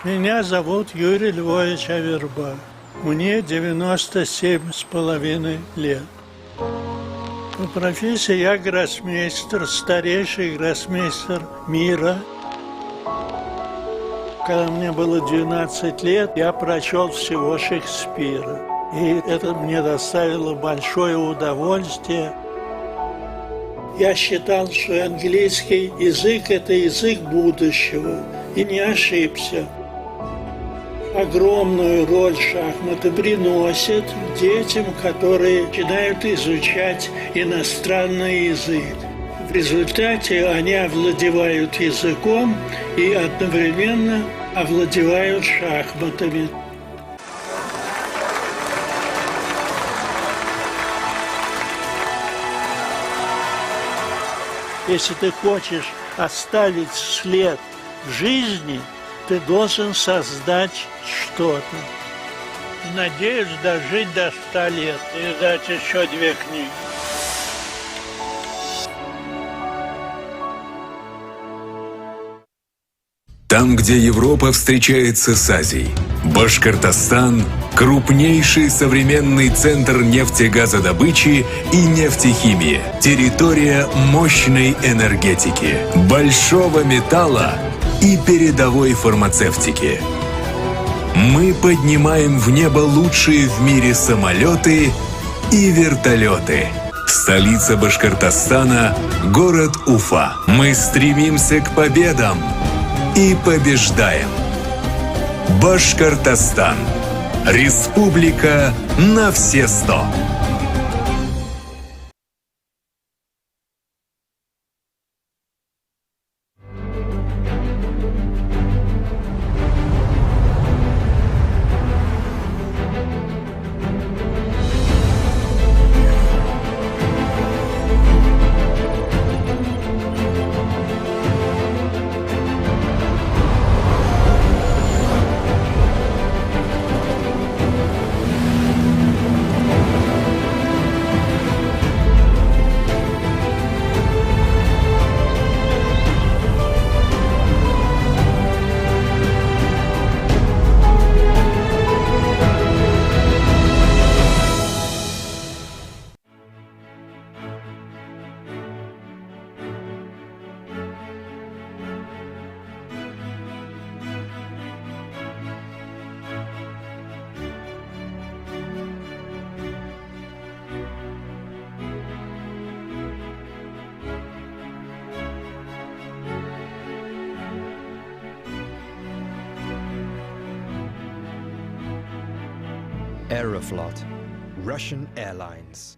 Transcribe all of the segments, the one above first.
Меня зовут Юрий Львович Аверба. Мне 97,5 лет. По профессии я гроссмейстер, старейший гроссмейстер мира. Когда мне было 12 лет, я прочел всего Шекспира. И это мне доставило большое удовольствие. Я считал, что английский язык – это язык будущего. И не ошибся. Огромную роль шахматы приносят детям, которые начинают изучать иностранный язык. В результате они овладевают языком и одновременно овладевают шахматами. Если ты хочешь оставить след в жизни, ты должен создать что-то. Надеюсь дожить до 100 лет и издать еще 2 книги. Там, где Европа встречается с Азией, Башкортостан – крупнейший современный центр нефтегазодобычи и нефтехимии, территория мощной энергетики, большого металла и передовой фармацевтики. Мы поднимаем в небо лучшие в мире самолеты и вертолеты. Столица Башкортостана – город Уфа. Мы стремимся к победам и побеждаем. Башкортостан. Республика на все 100. Aeroflot, Russian Airlines.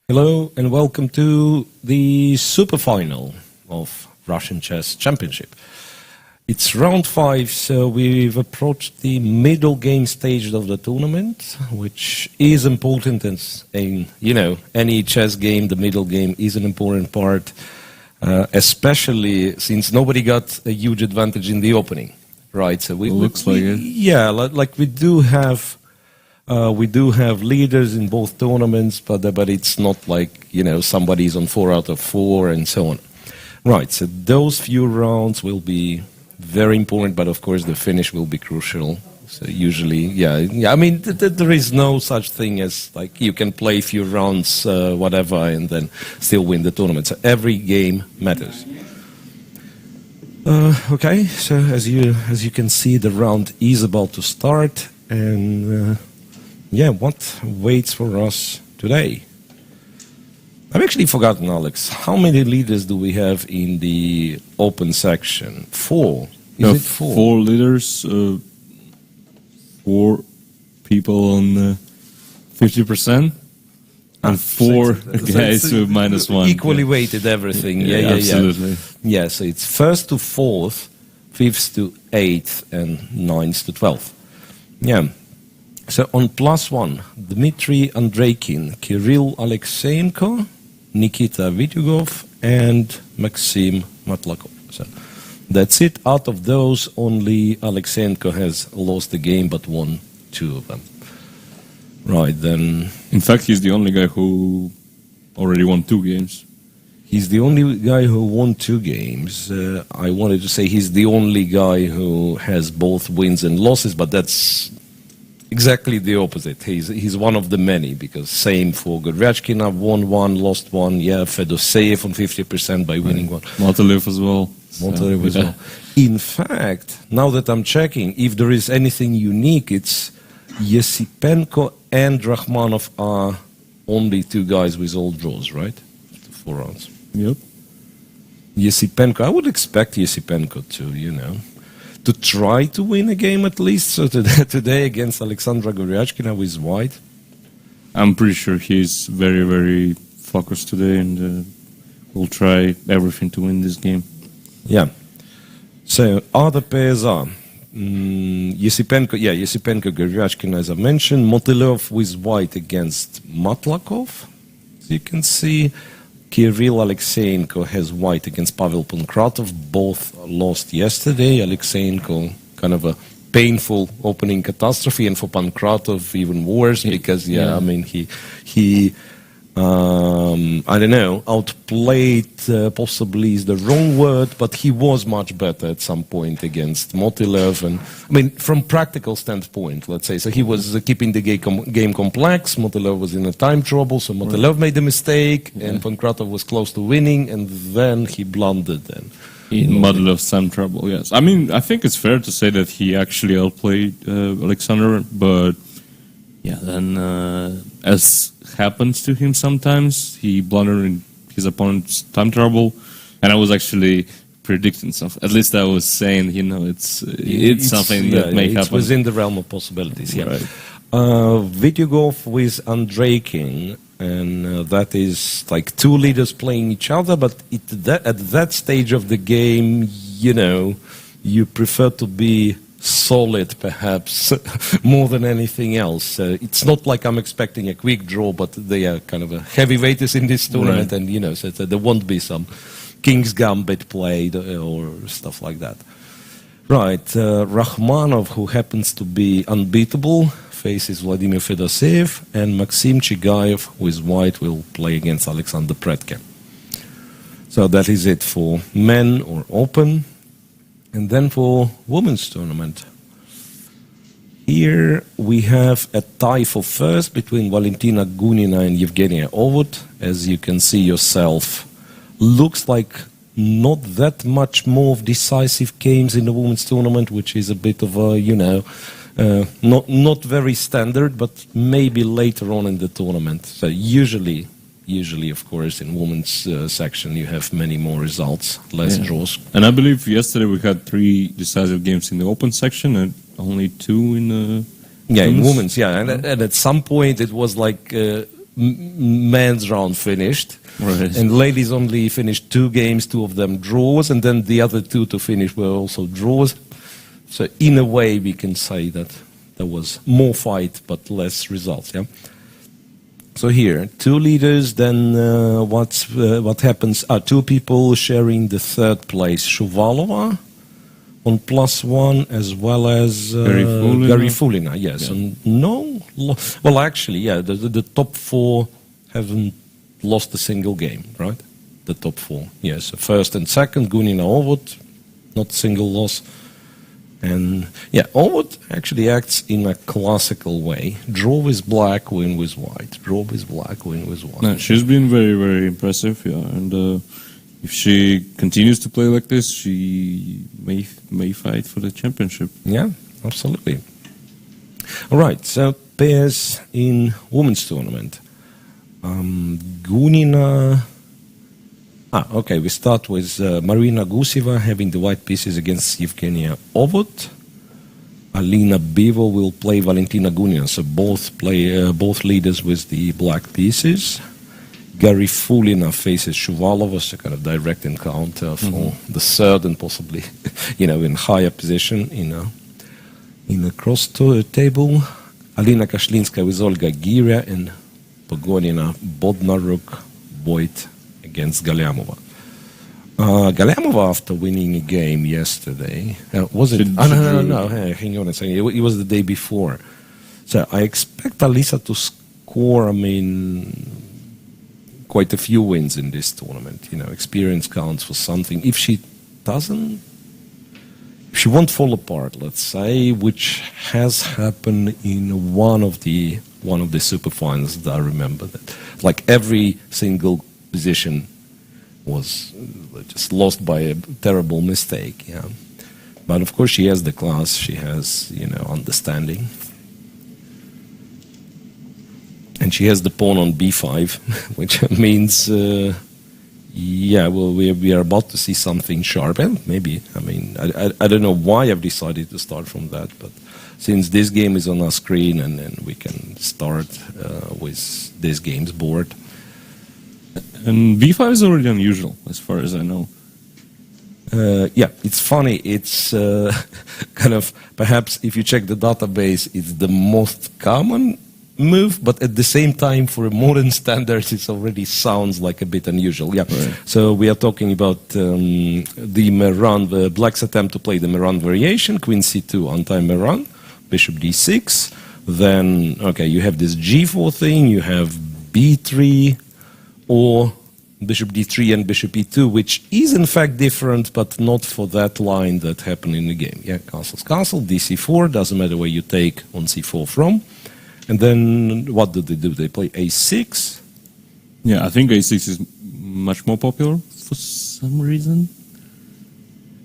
Hello and welcome to the Superfinal of Russian Chess Championship. It's round 5, so we've approached the middle game stage of the tournament, which is important as in, any chess game, the middle game is an important part, especially since nobody got a huge advantage in the opening, right? So looks like it. Yeah, like we do have leaders in both tournaments, but it's not like, somebody's on 4 out of 4 and so on. Right, so those few rounds will be very important, but of course the finish will be crucial. So usually, I mean, there is no such thing as like you can play a few rounds, whatever, and then still win the tournament. So every game matters. Okay, so as you can see, the round is about to start, and what waits for us today? I've actually forgotten, Alex. How many leaders do we have in the open section? 4. Is it 4? 4 leaders, 4 people on 50%, and 4 guys with -1. Equally weighted everything. Yeah, absolutely. Yeah, so it's 1st to 4th, 5th to 8th, and 9th to 12th. Yeah. So on +1, Dmitry Andreikin, Kirill Aleksandr, Nikita Vityugov, and Maxim Matlakov. So that's it. Out of those, only Aleksandr has lost the game but won 2 of them. Right, then... In fact, he's the only guy who already won 2 games. He's the only guy who won 2 games. I wanted to say he's the only guy who has both wins and losses, but that's exactly the opposite. He's one of the many, because same for Goryachkina, won 1, lost 1. Yeah, Fedoseev on 50% by winning 1. Motolev as well. Motolev as well. In fact, now that I'm checking, if there is anything unique, it's Yesipenko and Rakhmanov are only 2 guys with all draws, right? 4 rounds. Yep. Yesipenko, I would expect Yesipenko to try to win a game at least. So today against Aleksandr Goryachkina with white. I'm pretty sure he's very, very focused today and will try everything to win this game. Yeah. So other pairs are Yesipenko, Goryachkina, as I mentioned. Motolev with white against Matlakov, as you can see. Kirill Alexeyenko has white against Pavel Pankratov. Both lost yesterday. Alexeyenko, kind of a painful opening catastrophe, and for Pankratov even worse because I mean he I don't know, outplayed possibly is the wrong word, but he was much better at some point against Motolev. And I mean, from practical standpoint, let's say, so he was keeping the game complex. Motolev was in a time trouble, so Motolev made a mistake, and Pankratov was close to winning, and then he blundered. Then in Motilev's time trouble, yes. I mean, I think it's fair to say that he actually outplayed Aleksandr, but yeah, then as happens to him sometimes, he blundered in his opponent's time trouble, and I was actually predicting something. At least I was saying, it's something that may happen. It's within the realm of possibilities. Yeah. Right. Vidyugov with Andreikin, and that is like 2 leaders playing each other. But at that stage of the game, you prefer to be solid, perhaps, more than anything else. It's not like I'm expecting a quick draw, but they are kind of a heavyweights in this tournament, right. And so there won't be some King's Gambit played or stuff like that. Right, Rakhmanov, who happens to be unbeatable, faces Vladimir Fedoseev, and Maxim Chigayev, who is white, will play against Alexander Pretke. So that is it for men or open. And then for women's tournament, here we have a tie for first between Valentina Gunina and Evgenia Ovud. As you can see yourself, looks like not that much more of decisive games in the women's tournament, which is a bit of a, not very standard, but maybe later on in the tournament. So usually, of course, in women's section, you have many more results, less draws. And I believe yesterday we had 3 decisive games in the open section and only 2 in the... Yeah, in women's, and at some point it was like men's round finished. Right. And ladies only finished 2 games, 2 of them draws, and then the other 2 to finish were also draws. So in a way, we can say that there was more fight, but less results, yeah? So here, 2 leaders, then what happens? 2 people sharing the 3rd place. Shuvalova on +1, as well as Gary Fulina, yes. Yeah. And actually, the top 4 haven't lost a single game, right? The top 4, yes. First and second, Gunina Ovud, not single loss. And Ovud actually acts in a classical way. Draw with black, win with white. Draw with black, win with white. No, she's been very, very impressive, and if she continues to play like this, she may fight for the championship. Yeah, absolutely. All right, so pairs in women's tournament. Gunina... okay, we start with Marina Guseva having the white pieces against Evgenia Ovud. Alina Bivo will play Valentina Gunina, so both leaders with the black pieces. Gary Fulina faces Shuvalova, so kind of direct encounter for the 3rd and possibly, in higher position in a cross table. Alina Kashlinska with Olga Giria and Pogonina Bodnaruk Voigt against Galiamova. Galamov, after winning a game yesterday, was it? No. Hang on a second. It was the day before. So I expect Alisa to score, quite a few wins in this tournament. Experience counts for something. If she doesn't, if she won't fall apart, let's say, which has happened in one of the Superfinals that I remember, that like every single position was just lost by a terrible mistake. Yeah, but of course she has the class, she has understanding, and she has the pawn on b5, which means we are about to see something sharp. And maybe I don't know why I've decided to start from that, but since this game is on our screen and we can start with this game's board. And b5 is already unusual, as far as I know. It's funny. It's kind of, perhaps if you check the database, it's the most common move, but at the same time, for a modern standards, it already sounds like a bit unusual. Yeah. Right. So we are talking about the Black's attempt to play the Meran variation, Queen c2 untie Meran, Bishop d6. Then, you have this g4 thing, you have b3, or Bishop d3 and Bishop e2, which is in fact different, but not for that line that happened in the game. Yeah, castle's castle, dc4, doesn't matter where you take on c4 from. And then what do? They play a6? Yeah, I think a6 is much more popular for some reason.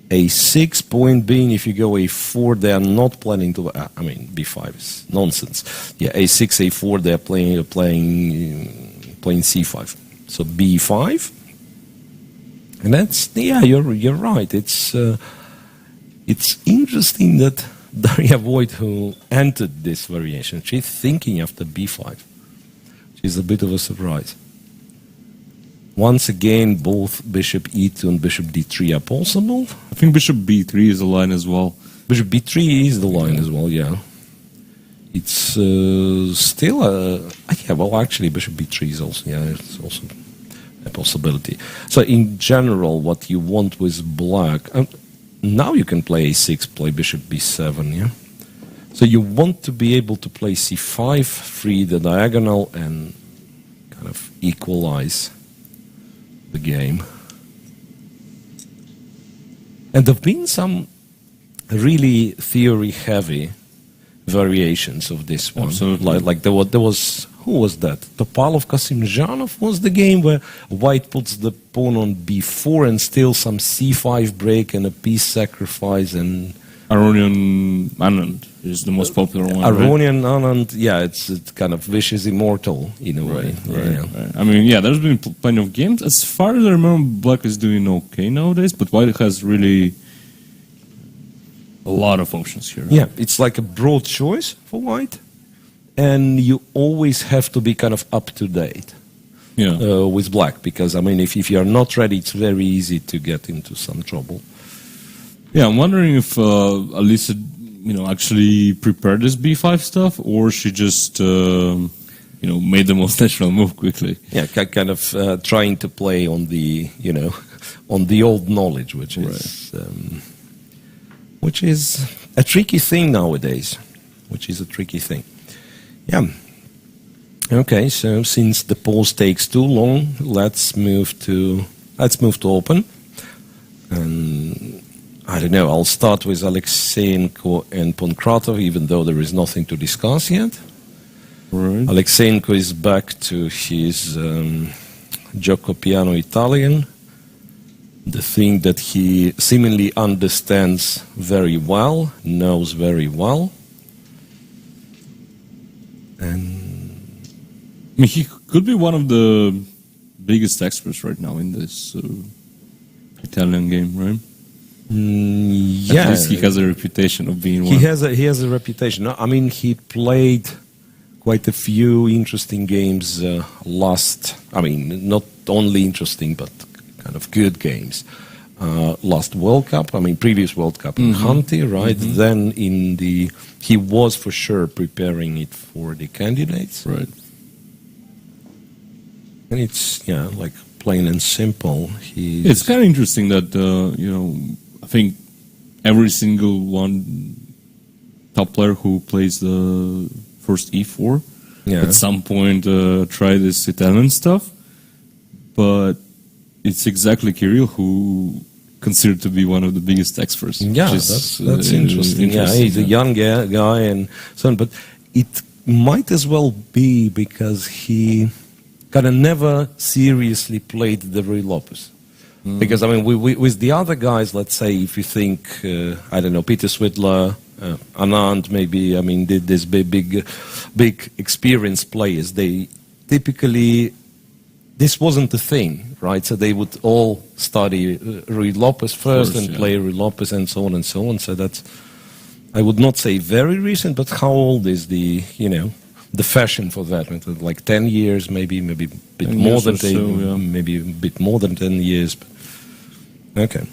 a6, point being, if you go a4, they are not planning to... b5 is nonsense. Yeah, a6, a4, they're playing c5. So b5, and that's, you're right. It's interesting that Daria Voigt, who entered this variation, she's thinking after b5. She's a bit of a surprise. Once again, both Bishop e2 and Bishop d3 are possible. I think Bishop b3 is the line as well. Bishop b3 is the line as well, yeah. It's still actually Bishop b3 is also, it's also a possibility. So in general, what you want with black, now you can play a6, play Bishop b7, yeah? So you want to be able to play c5, free the diagonal, and kind of equalize the game. And there have been some really theory-heavy variations of this one. Absolutely. Like there was who was that? Topalov Kasimdzhanov was the game where white puts the pawn on b4 and still some c5 break and a piece sacrifice, and Aronian Anand is the most popular one. Aronian Anand, it's kind of Wish is immortal in a way. Right. There's been plenty of games. As far as I remember, black is doing okay nowadays, but white has really a lot of options here. Yeah, it's like a broad choice for white, and you always have to be kind of up to date with black, because if you're not ready, it's very easy to get into some trouble. Yeah, I'm wondering if Alisa, actually prepared this b5 stuff, or she just, made the most natural move quickly. Yeah, kind of trying to play on the, on the old knowledge, which is. Right. Which is a tricky thing nowadays. Yeah. Okay, so since the pause takes too long, let's move to open. And I don't know, I'll start with Aleksandr and Pankratov, even though there is nothing to discuss yet. Right. Aleksandr is back to his gioco piano Italian. The thing that he seemingly understands very well, knows very well. And he could be one of the biggest experts right now in this Italian game, right? Yeah. At least he has a reputation of being one. He has a reputation. He played quite a few interesting games not only interesting, but kind of good games. Last World Cup, previous World Cup in Hunty, right? Mm-hmm. Then he was for sure preparing it for the candidates. Right. And it's, like plain and simple. It's kind of interesting that I think every single one top player who plays the first e4 at some point try this Italian stuff, but it's exactly Kirill who considered to be one of the biggest experts. Yeah, that's interesting. Yeah, he's a young guy and so on, but it might as well be because he kind of never seriously played the Rui Lopez. Because, I mean, with the other guys, let's say, if you think, I don't know, Peter Svidler, Anand, maybe, I mean, did this big experienced players, they typically, this wasn't the thing, right? So they would all study Rui Lopez first and play Rui Lopez and so on and so on. So that's, I would not say very recent, but how old is the fashion for that? Like 10 years, maybe a bit more than maybe a bit more than 10 years. Okay,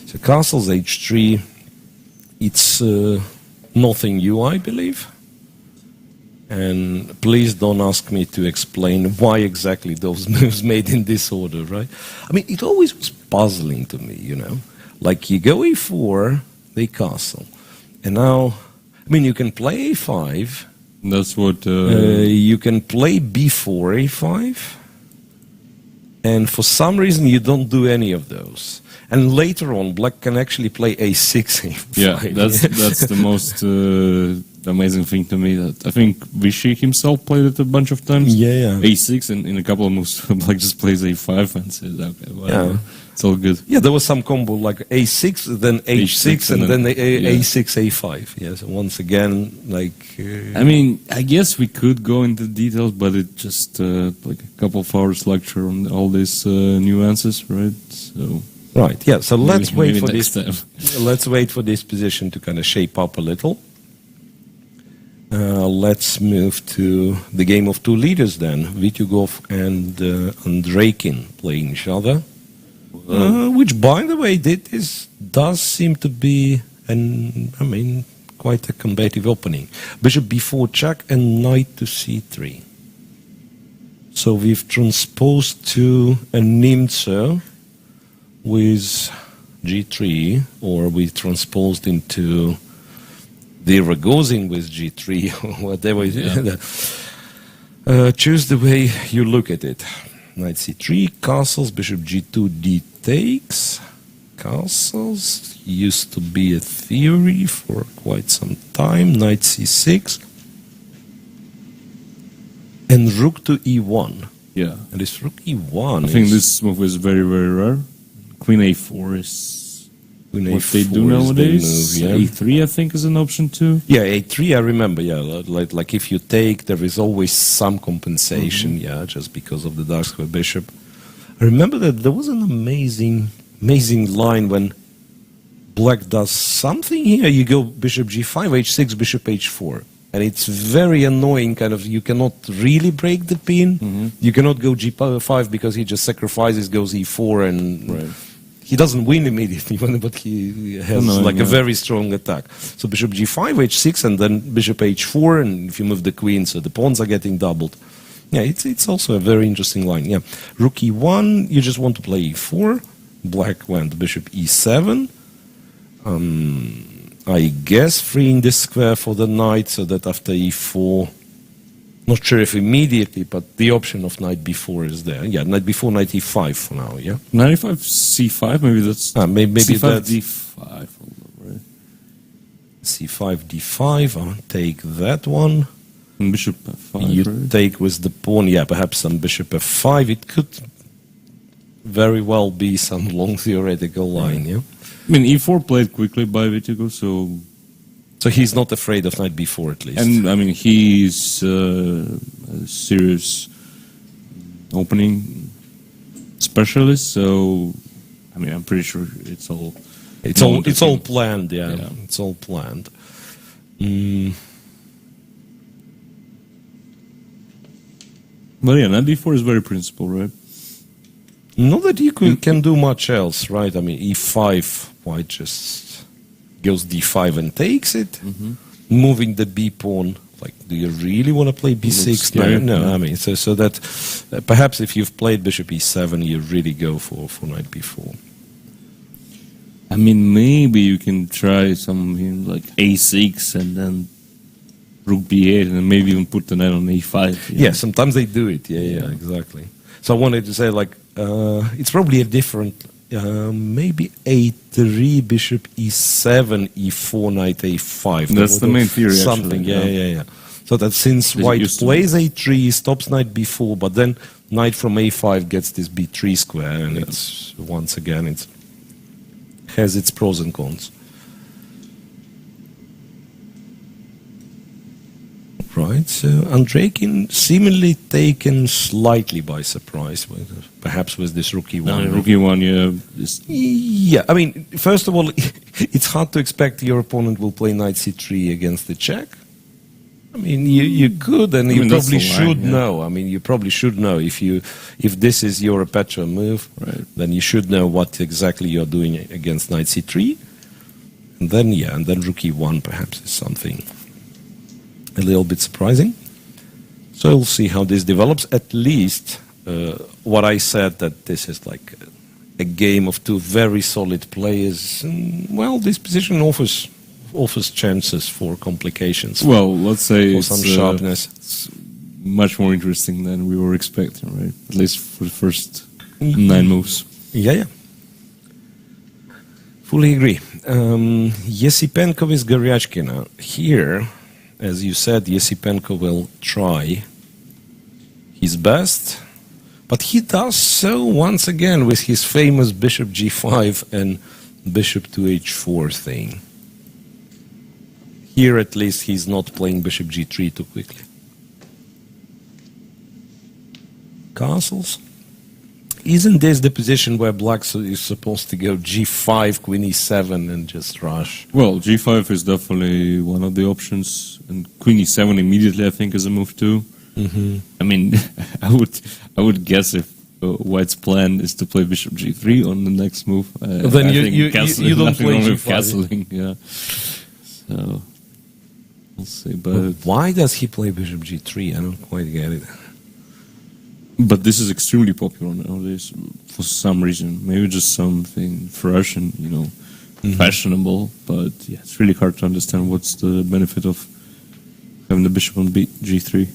so castles h3. It's nothing new, I believe. And please don't ask me to explain why exactly those moves made in this order, right? I mean, it always was puzzling to me, Like you go e4, they castle, and now, I mean, you can play a5. That's what... you can play b4, a5, and for some reason you don't do any of those. And later on, black can actually play a6, a5. Yeah, that's the most amazing thing to me. That I think Vichy himself played it a bunch of times. Yeah. a6, and in a couple of moves, black just plays a5 and says, okay, whatever. Yeah. It's all good. Yeah, there was some combo like a6, then h6, and then a6, a5. Yes, once again, like... I mean, I guess we could go into details, but it just like a couple of hours lecture on all these nuances, right? So... Right, yeah, so let's wait for this. Let's wait for this position to kind of shape up a little. Let's move to the game of two leaders then. Vityugov and Andreikin playing each other. Which, by the way, does seem to be, quite a combative opening. Bishop b4 check and knight to c3. So we've transposed to a Nimzo with g3, or we transposed into the Rogozin with g3, or whatever. Yeah. Choose the way you look at it. Knight c3, castles, bishop g2, d takes. Castles used to be a theory for quite some time. Knight c6. And rook to e1. Yeah. And this rook e1 I think this move is very, very rare. Queen a4 is what they do nowadays. Move, yeah. a3, I think, is an option too. Yeah, a3, I remember. Yeah, like if you take, there is always some compensation. Yeah, just because of the dark square bishop. I remember that there was an amazing line when black does something here. You go bishop g5, h6, bishop h4. And it's very annoying, kind of, you cannot really break the pin. You cannot go g5 because he just sacrifices, goes e4, and he doesn't win immediately, but he has a very strong attack. So bishop g5, h6, and then bishop h4, and if you move the queen, so the pawns are getting doubled. Yeah, it's also a very interesting line. Yeah, rook e1, you just want to play e4. Black went bishop e7. I guess freeing this square for the knight so that after e4, not sure if immediately, but the option of knight b4 is there. Yeah, knight b4, knight e5 for now, yeah? Knight e5, c5, maybe that's... maybe c5, that's... d5, right? c5, d5, I'll take that one. And bishop f5, you right? take with the pawn, yeah, perhaps some bishop f5. It could very well be some long theoretical line, yeah? I mean, e4 played quickly by Vityugov, so he's not afraid of knight b4 at least. And I mean, he's a serious opening specialist, so I mean, I'm pretty sure it's all planned. Yeah, it's all planned. But yeah, knight d4 is very principled, right? Not that you can do much else, right? I mean, e5, white just goes d5 and takes it, moving the b pawn Like, do you really want to play b6? scary, No, yeah. I mean, so that perhaps if you've played bishop e7, you really go for knight b4. I mean, maybe you can try something like a6 and then rook b8 and then maybe even put the knight on a5. Yeah, sometimes they do it. Yeah, exactly. So I wanted to say, like, it's probably a different, maybe a3, bishop e7, e4, knight a5. That's the main theory, something, actually, yeah. So that since It white used to plays a3, stops knight b4, but then knight from a5 gets this b3 square, and it's, once again, it has its pros and cons. Right, so Andreikin seemingly taken slightly by surprise, perhaps with this rook e1. Rook e1, Yeah, I mean, first of all, it's hard to expect your opponent will play knight c3 against the check. I mean, you could, and you probably should know. I mean, you probably should know if this is your aperture move, right, then you should know what exactly you're doing against knight c3. And then, and then rook e1 perhaps is something a little bit surprising. So we'll see how this develops. At least what I said, that this is like a game of two very solid players. And, well, this position offers chances for complications. Well, let's say for it's, some sharpness. It's much more interesting than we were expecting, right? At least for the first 9 moves. Yeah. Fully agree. Yesipenko is Goryachkina. Here, as you said, Yesipenko will try his best, but he does so once again with his famous bishop g5 and bishop to h4 thing. Here, at least, he's not playing bishop g3 too quickly. Castles. Isn't this the position where black is supposed to go g5, queen e7, and just rush? Well, g5 is definitely one of the options, and queen e7 immediately, I think, is a move too. Mm-hmm. I mean, I would guess if White's plan is to play bishop g3 on the next move. Then you don't play g5 g5. castling, yeah. So we'll see. But why does he play bishop g3? I don't quite get it. But this is extremely popular nowadays for some reason. Maybe just something fresh and, fashionable. But yeah, it's really hard to understand what's the benefit of having the bishop on g3.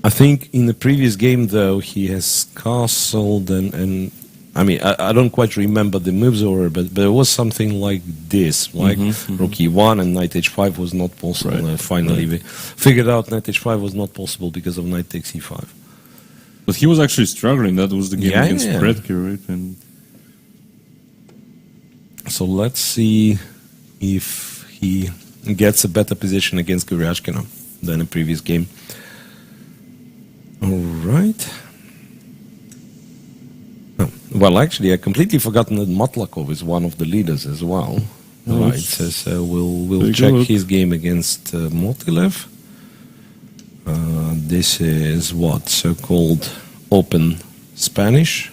I think in the previous game, though, he has castled and I mean, I don't quite remember the moves order, but there was something like this, like rook e1 and knight h5 was not possible. Right. Finally, we figured out knight h5 was not possible because of knight takes e5. But he was actually struggling. That was the game against Predke, right? And so let's see if he gets a better position against Goryachkina than the previous game. All right. Oh, well, actually, I completely forgotten that Matlakov is one of the leaders as well. Oh, right. So we'll check his game against Motilev. This is what so-called open Spanish,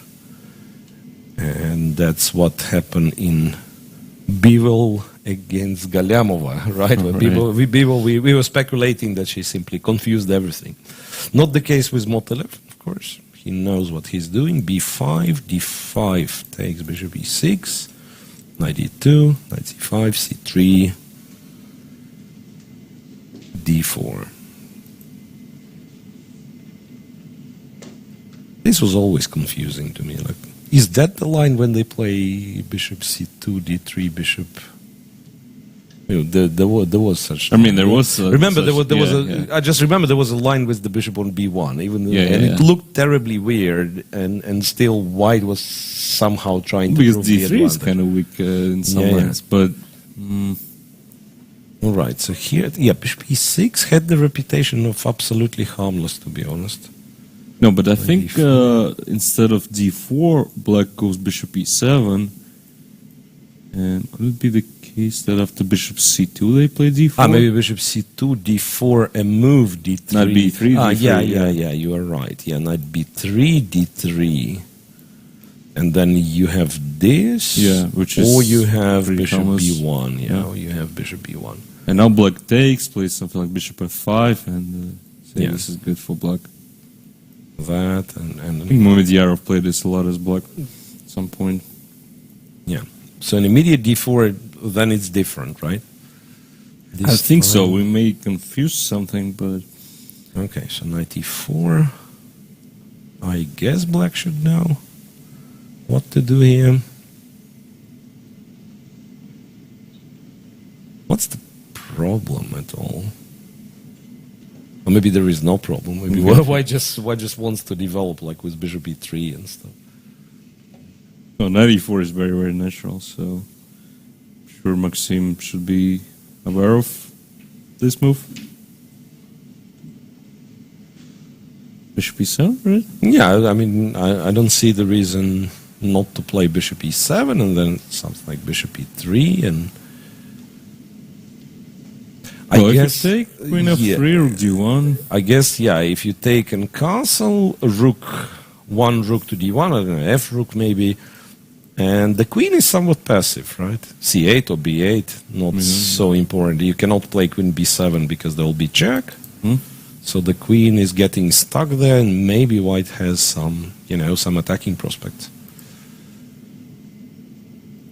and that's what happened in Bivol against Galyamova, right? We were speculating that she simply confused everything. Not the case with Motilev, of course. He knows what he's doing. b5, d5 takes bishop e6, knight e2, knight c5, c3, d4. This was always confusing to me. Like, is that the line when they play bishop c2, d3, bishop? There was such. I mean, there was. Remember, there was a. I just remember there was a line with the bishop on b1, even though, it looked terribly weird, and still White was somehow trying to. Because prove d3 is kind of weak in some lines, but. All right, so here, bishop e6 had the reputation of absolutely harmless, to be honest. No, but I think instead of d4, black goes bishop e7. And could it be the case that after bishop c2 they play d4? Maybe bishop c2, d4, and move d3. Not b3, d3. Yeah, you are right. Yeah, knight b3, d3. And then you have this. Yeah, which is or you have bishop famous. b1. Yeah, or you have bishop b1. And now black takes, plays something like bishop f5, and this is good for black. That I think Momedyarov played this a lot as black at some point. Yeah. So an immediate d4, then it's different, right? I think so. We may confuse something, but... Okay, so knight e4. I guess black should know what to do here. What's the problem at all? Or maybe there is no problem. Maybe why just wants to develop like with bishop e3 and stuff. No, knight e4 is very, very natural, so I'm sure Maxim should be aware of this move. Bishop e7, right? Yeah, I mean, I don't see the reason not to play bishop e7 and then something like bishop e3 and... Well, if you take queen f3, rook d1... I guess, yeah, if you take a castle, rook to d1, I don't know, f rook maybe, and the queen is somewhat passive, right? c8 or b8, not so important. You cannot play queen b7 because there will be check. So the queen is getting stuck there, and maybe white has some, some attacking prospects.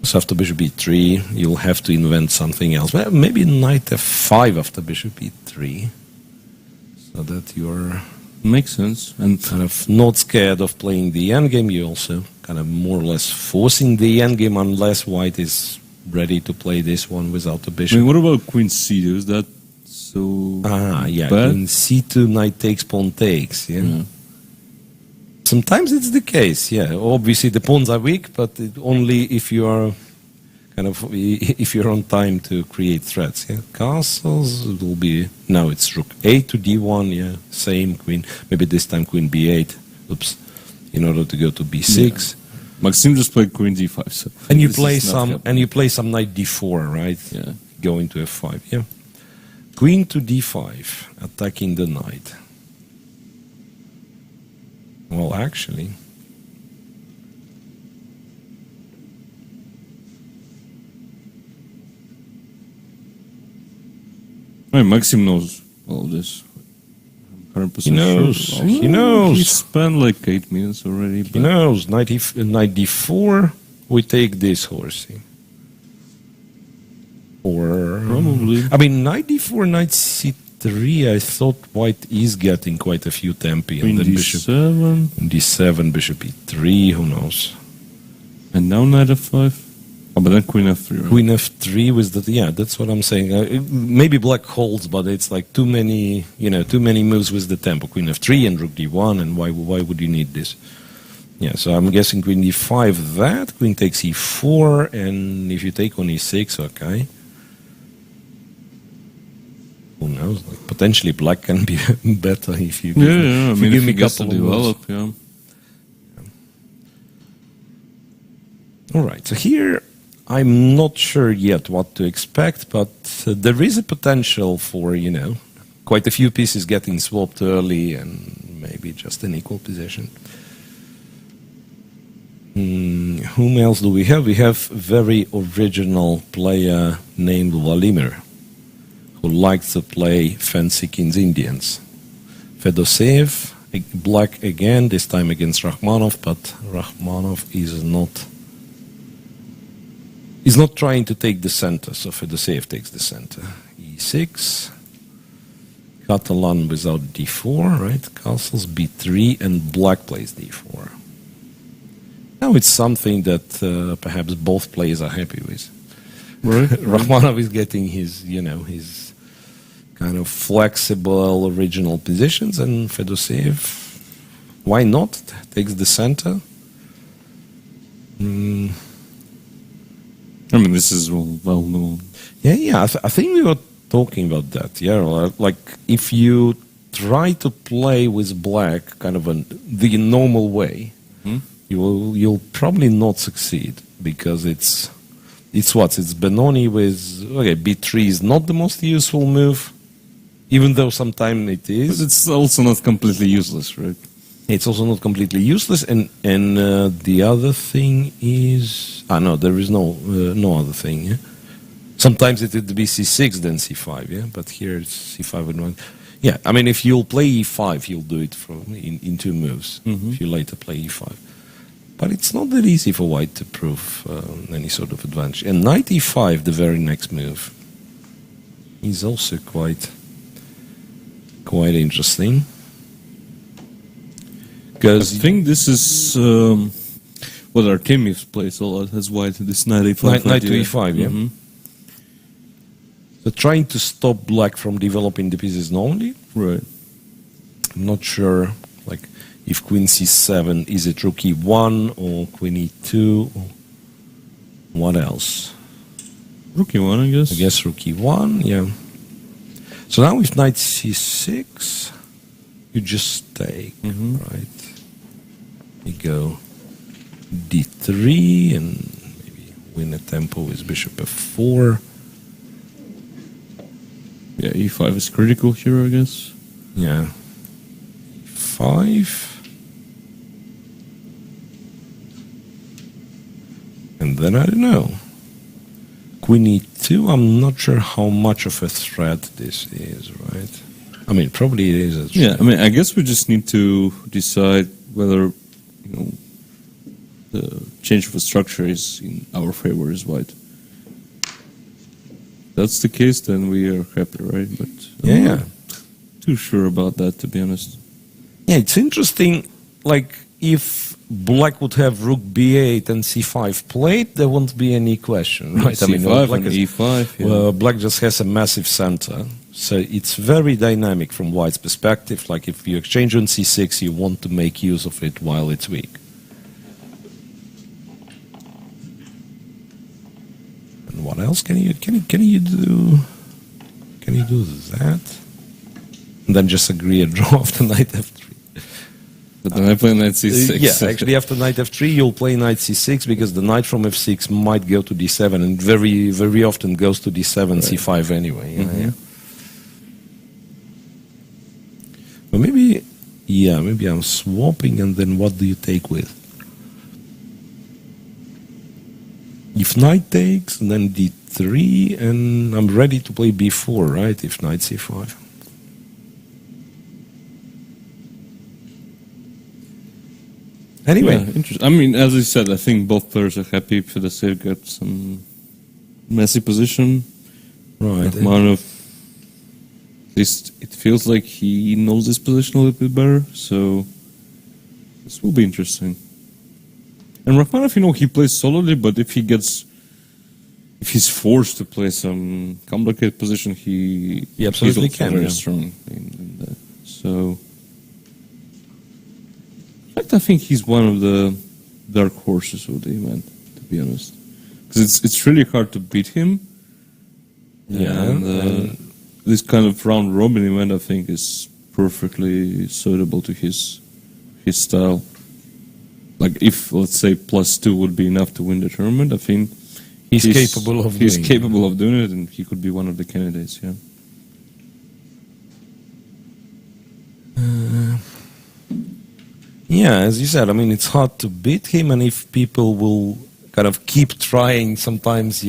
So after bishop e3, you'll have to invent something else. Well, maybe knight f5 after bishop e3, so that you're makes sense and kind of not scared of playing the endgame. You also kind of more or less forcing the endgame unless white is ready to play this one without the bishop. I mean, what about queen c2? Is that so yeah, bad? Queen c2, knight takes, pawn takes. Yeah. Sometimes it's the case, yeah. Obviously the pawns are weak, but only if you are if you're on time to create threats. Yeah, castles will be now it's rook a to d1. Yeah, same queen. Maybe this time queen b8. Oops, in order to go to b6. Yeah. Maxim just played queen d5. So and you play some knight d4, right? Yeah, going to f5. Yeah, queen to d5, attacking the knight. Well, actually, Maxim knows all of this. He knows. He knows. He spent like 8 minutes already. He knows. Knight d4. We take this horse. Or probably. I mean, knight d4, knight c3. I thought white is getting quite a few tempi. Queen and then d7. d7, bishop e3. Who knows? And now knight f5. Oh, but then queen f3. Right? Queen f3 with the that's what I'm saying. Maybe black holds, but it's like too many moves with the tempo. Queen f3 and rook d1, and why would you need this? Yeah, so I'm guessing queen d5. That queen takes e4, and if you take on e6, okay. Who knows? Like, potentially black can be better if you give if me a couple to develop. Yeah. All right. So here, I'm not sure yet what to expect, but there is a potential for quite a few pieces getting swapped early, and maybe just an equal position. Whom else do we have? We have a very original player named Vladimir, who likes to play fancy kings Indians. Fedoseev, black again, this time against Rachmanov, but Rachmanov is not trying to take the center, so Fedoseev takes the center. e6, Catalan without d4, right? Castles b3, and black plays d4. Now it's something that perhaps both players are happy with. Right. Rachmanov is getting his kind of flexible original positions, and Fedoseev, why not, takes the center. I mean, this is well known. Yeah. I think we were talking about that. Yeah, like if you try to play with black kind of the normal way, you'll probably not succeed, because it's Benoni with b3 is not the most useful move, even though sometimes it is. But it's also not completely useless, right? It's also not completely useless, and the other thing is no, there is no other thing. Yeah? Sometimes it would be c6 then c5, yeah? But here it's c5 and 1. Yeah, I mean, if you'll play e5, you'll do it in 2 moves, if you later play e5. But it's not that easy for white to prove any sort of advantage. And knight e5, the very next move, is also quite interesting. Because I think this is what Artemis plays a lot as white, this knight e5. Knight to e5, yeah. So trying to stop black from developing the pieces normally. Right. I'm not sure, like, if queen c7, is it rook e1 or queen e2? Or what else? Rook e1, I guess. I guess rook e1, yeah. So now with knight c6, you just take, right? You go d3 and maybe win a tempo with bishop f4. Yeah, e5 is critical here, I guess. Yeah. e5. And then I don't know. Queen e2, I'm not sure how much of a threat this is, right? I mean, probably it is a threat. Yeah, I mean, I guess we just need to decide whether, the change of a structure is in our favor as white. If that's the case, then we are happy, right? But I'm not too sure about that, to be honest. Yeah, it's interesting, like, if black would have rook b8 and c5 played, there won't be any question, right? C5 and e5, well, black just has a massive center, so it's very dynamic from white's perspective. Like, if you exchange on c6, you want to make use of it while it's weak. And what else can you do? Can you do that? And then just agree a draw after knight f3. But then I play knight c6. Yeah, actually after knight f3 you'll play knight c6 because the knight from f6 might go to d7 and very, very often goes to d7, right. c5 anyway. Yeah. But maybe I'm swapping, and then what do you take with? If knight takes, and then d3, and I'm ready to play b4, right? If knight c5. Anyway, yeah, interesting. I mean, as I said, I think both players are happy for the sake of some messy position. Right. Rachmanov, at least it feels like he knows this position a little bit better, so this will be interesting. And Rachmanov, he plays solidly, but if he's forced to play some complicated position, he absolutely he's can. Very strong in that. So. I think he's one of the dark horses of the event, to be honest, because it's really hard to beat him. Yeah, and this kind of round robin event, I think, is perfectly suitable to his style. Like, if let's say +2 would be enough to win the tournament, I think he's capable of doing it, and he could be one of the candidates. Yeah. Yeah, as you said, I mean, it's hard to beat him, and if people will kind of keep trying, sometimes,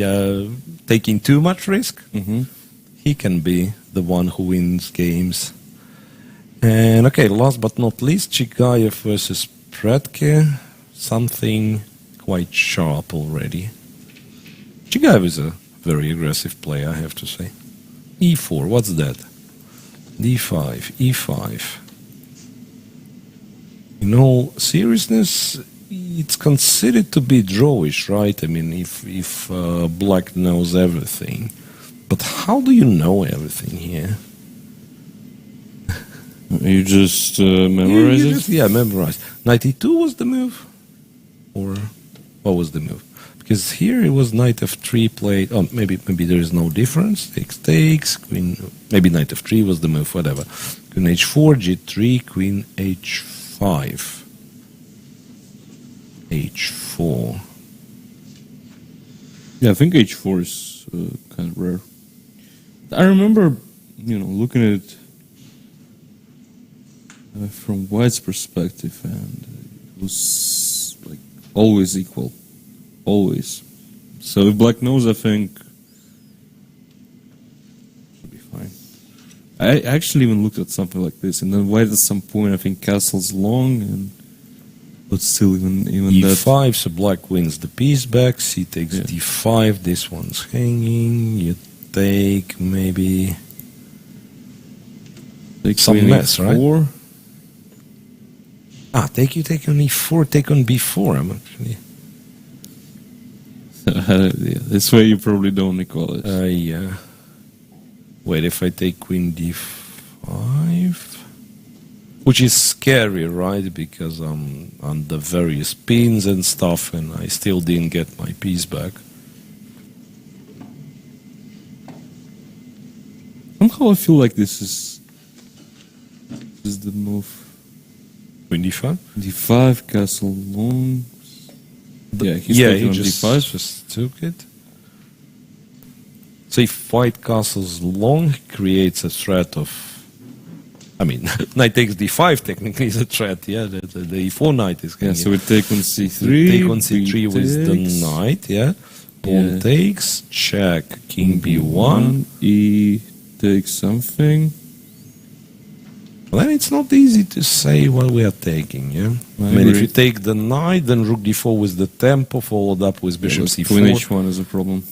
taking too much risk, he can be the one who wins games. And, okay, last but not least, Chigayev versus Predke, something quite sharp already. Chigayev is a very aggressive player, I have to say. e4, what's that? d5, e5. In all seriousness, it's considered to be drawish, right? I mean, if black knows everything. But how do you know everything here? You just memorize it? Yeah, memorize. Knight e2 was the move? Or what was the move? Because here it was knight f3 played. Oh, maybe there is no difference. Takes, queen. Maybe knight f3 was the move, whatever. Queen h4, g3, queen h5. h4. Yeah, I think h4 is kind of rare. I remember, looking at it from White's perspective, and it was like always equal, always. So if Black knows, I think I actually even looked at something like this, and then white at some point, I think castle's long, and but still even E5, that. so black wins the piece back. C takes Yeah. D5. This one's hanging. You take maybe Take some queen mess, right? E4. Take on E4. Take on B4. I'm actually. Yeah, this way you probably don't recall it. Yeah. Wait, if I take queen D5, which is scary, right? Because I'm on the various pins and stuff, and I still didn't get my piece back. Somehow I feel like this is the move. Queen D5. D5, castle long. Yeah, He taking on just D5. took it. So if white castles long creates a threat of, I mean, knight takes D5 technically is a threat. Yeah, the E4 knight is. Yeah, so we take on C3. Take on C3 with the knight. Yeah, pawn takes, check, king B1. E takes something. Well, then it's not easy to say what we are taking. Yeah, I mean, if you take the knight, then rook D4 with the tempo, followed up with bishop C4. Queen H1 is a problem.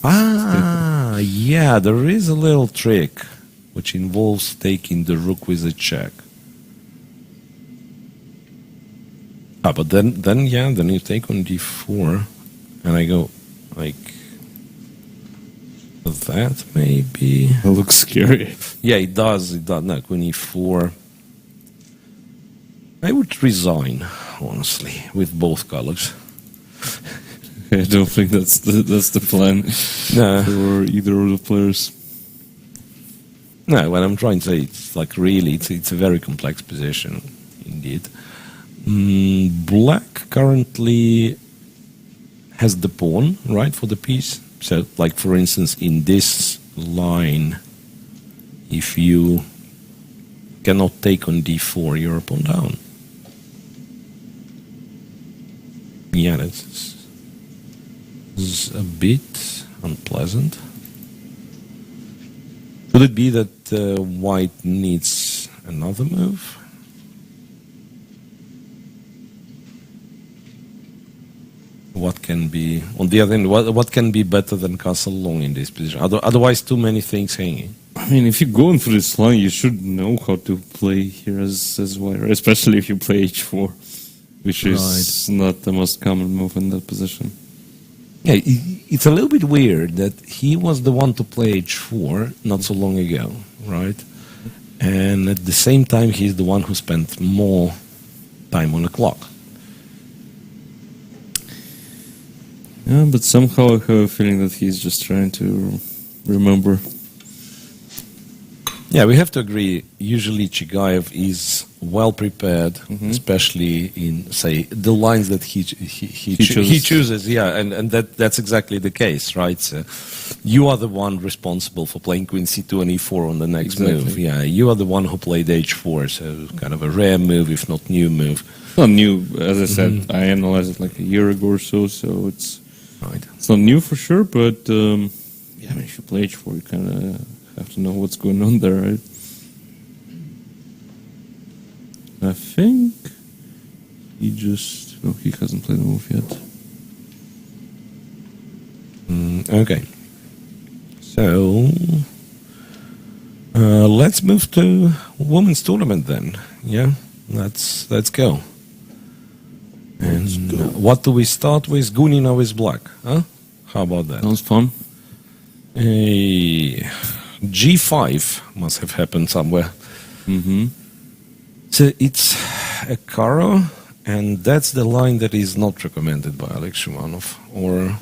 Yeah, there is a little trick which involves taking the rook with a check. But then you take on D4, and I go like that maybe. That looks scary. Yeah, it does. No, Queen E4. I would resign, honestly, with both colors. I don't think that's the plan for either of the players. No, what I'm trying to say, it's like really, it's a very complex position, indeed. Black currently has the pawn, right, for the piece. So, like, for instance, in this line, if you cannot take on D4, you're a pawn down. Yeah, that's a bit unpleasant. Could it be that white needs another move? What can be, on the other end, what can be better than castle long in this position? Otherwise, too many things hanging. I mean, if you're going for this line, you should know how to play here as white, especially if you play H4, which is not the most common move in that position. Yeah, it's a little bit weird that he was the one to play H4 not so long ago, right? And at the same time, he's the one who spent more time on the clock. Yeah, but somehow I have a feeling that he's just trying to remember. Yeah, we have to agree, usually Chigayev is well prepared, especially in, say, the lines that he chooses. Yeah, and that's exactly the case, right? So you are the one responsible for playing Queen C2 and E4 on the next move. Yeah, you are the one who played H4, so kind of a rare move, if not new move. Not new, as I said, I analyzed it like a year ago or so it's it's not new for sure, but yeah, I mean, if you play H4, you kind of have to know what's going on there, right? I think he just... No, he hasn't played the move yet. Okay. So, let's move to women's tournament then. Yeah, let's go. And what do we start with? Gunina with black, huh? How about that? Sounds fun. G5 must have happened somewhere. So it's a Caro, and that's the line that is not recommended by Alex Shimanov, or...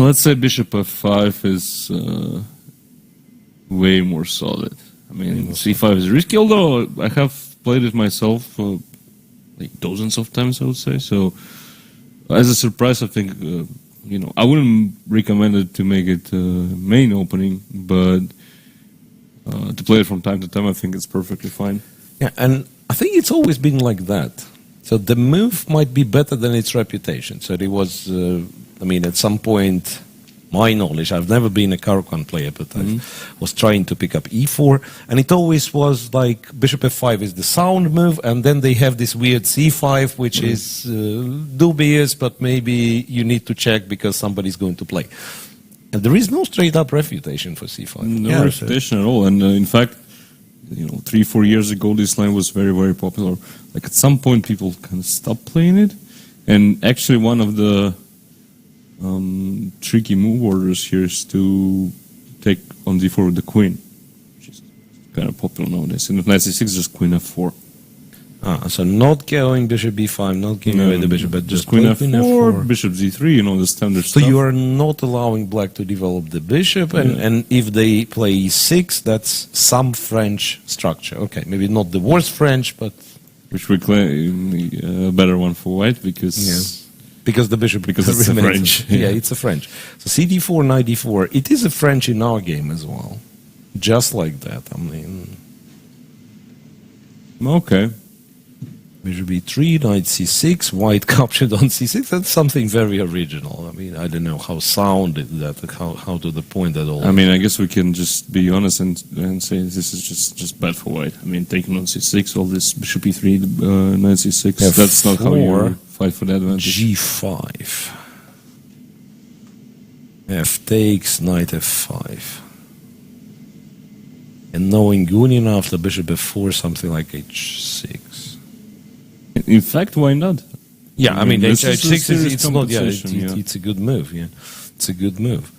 let's say bishop f5 is way more solid. I mean, c5 is risky, although I have played it myself like dozens of times, I would say. So, as a surprise, I think, you know, I wouldn't recommend it to make it main opening, but to play it from time to time, I think it's perfectly fine. Yeah, and I think it's always been like that. So the move might be better than its reputation. So it was, I mean, at some point, my knowledge, I've never been a Caro-Kann player, but I was trying to pick up e4, and it always was like bishop f5 is the sound move, and then they have this weird c5, which is dubious, but maybe you need to check because somebody's going to play. And there is no straight-up refutation for c5. No refutation at all, and in fact, 3-4 years ago, this line was very, very popular. Like at some point, people kind of stopped playing it, and actually one of the tricky move orders here is to take on d4 with the queen, which is kind of popular nowadays. And if knight c6, just queen f4. So not going bishop b5, not giving away the bishop, but just queen f4, bishop d3, the standard so stuff. you are not allowing black to develop the bishop, and if they play e6, that's some French structure. Okay, maybe not the worst French, but... Which we claim a better one for white, because... Because the bishop it's a French. Yeah, it's a French. So cd4, knight d4, it is a French in our game as well. Just like that, I mean... Okay. Bishop b3, knight c6, white captured on c6. That's something very original. I mean, I don't know how sound is that, how to the point that all... I mean, I guess we can just be honest and say this is just bad for white. I mean, taking on c6, all this bishop e3, knight c6, F4, that's not how you fight for the advantage. g5. F takes, knight f5. And knowing good enough, the bishop f4, something like h6. In fact, why not? Yeah, I mean, h6 is it's not, it's a good move, yeah. It's a good move.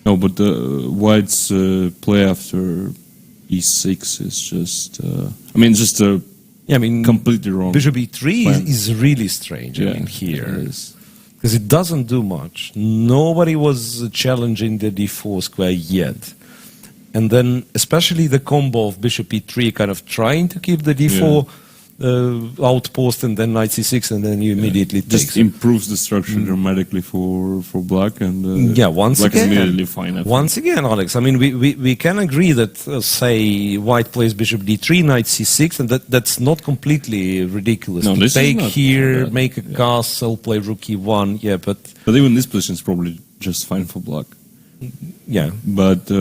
No, but the white's play after e6 is just, completely wrong. Bishop e3 is really strange, Yeah, I mean, here. it is. Because it doesn't do much. Nobody was challenging the d4 square yet. And then, especially the combo of bishop e3 kind of trying to keep the d4 outpost and then knight c6, and then you immediately take. Just improves the structure dramatically for black, and once black again, is immediately fine. Once again, Alex, I mean, we can agree that, say, white plays bishop d3, knight c6, and that's not completely ridiculous. No, to this take is not here, bad. make a castle, play rook e1, but even this position is probably just fine for black. Yeah. But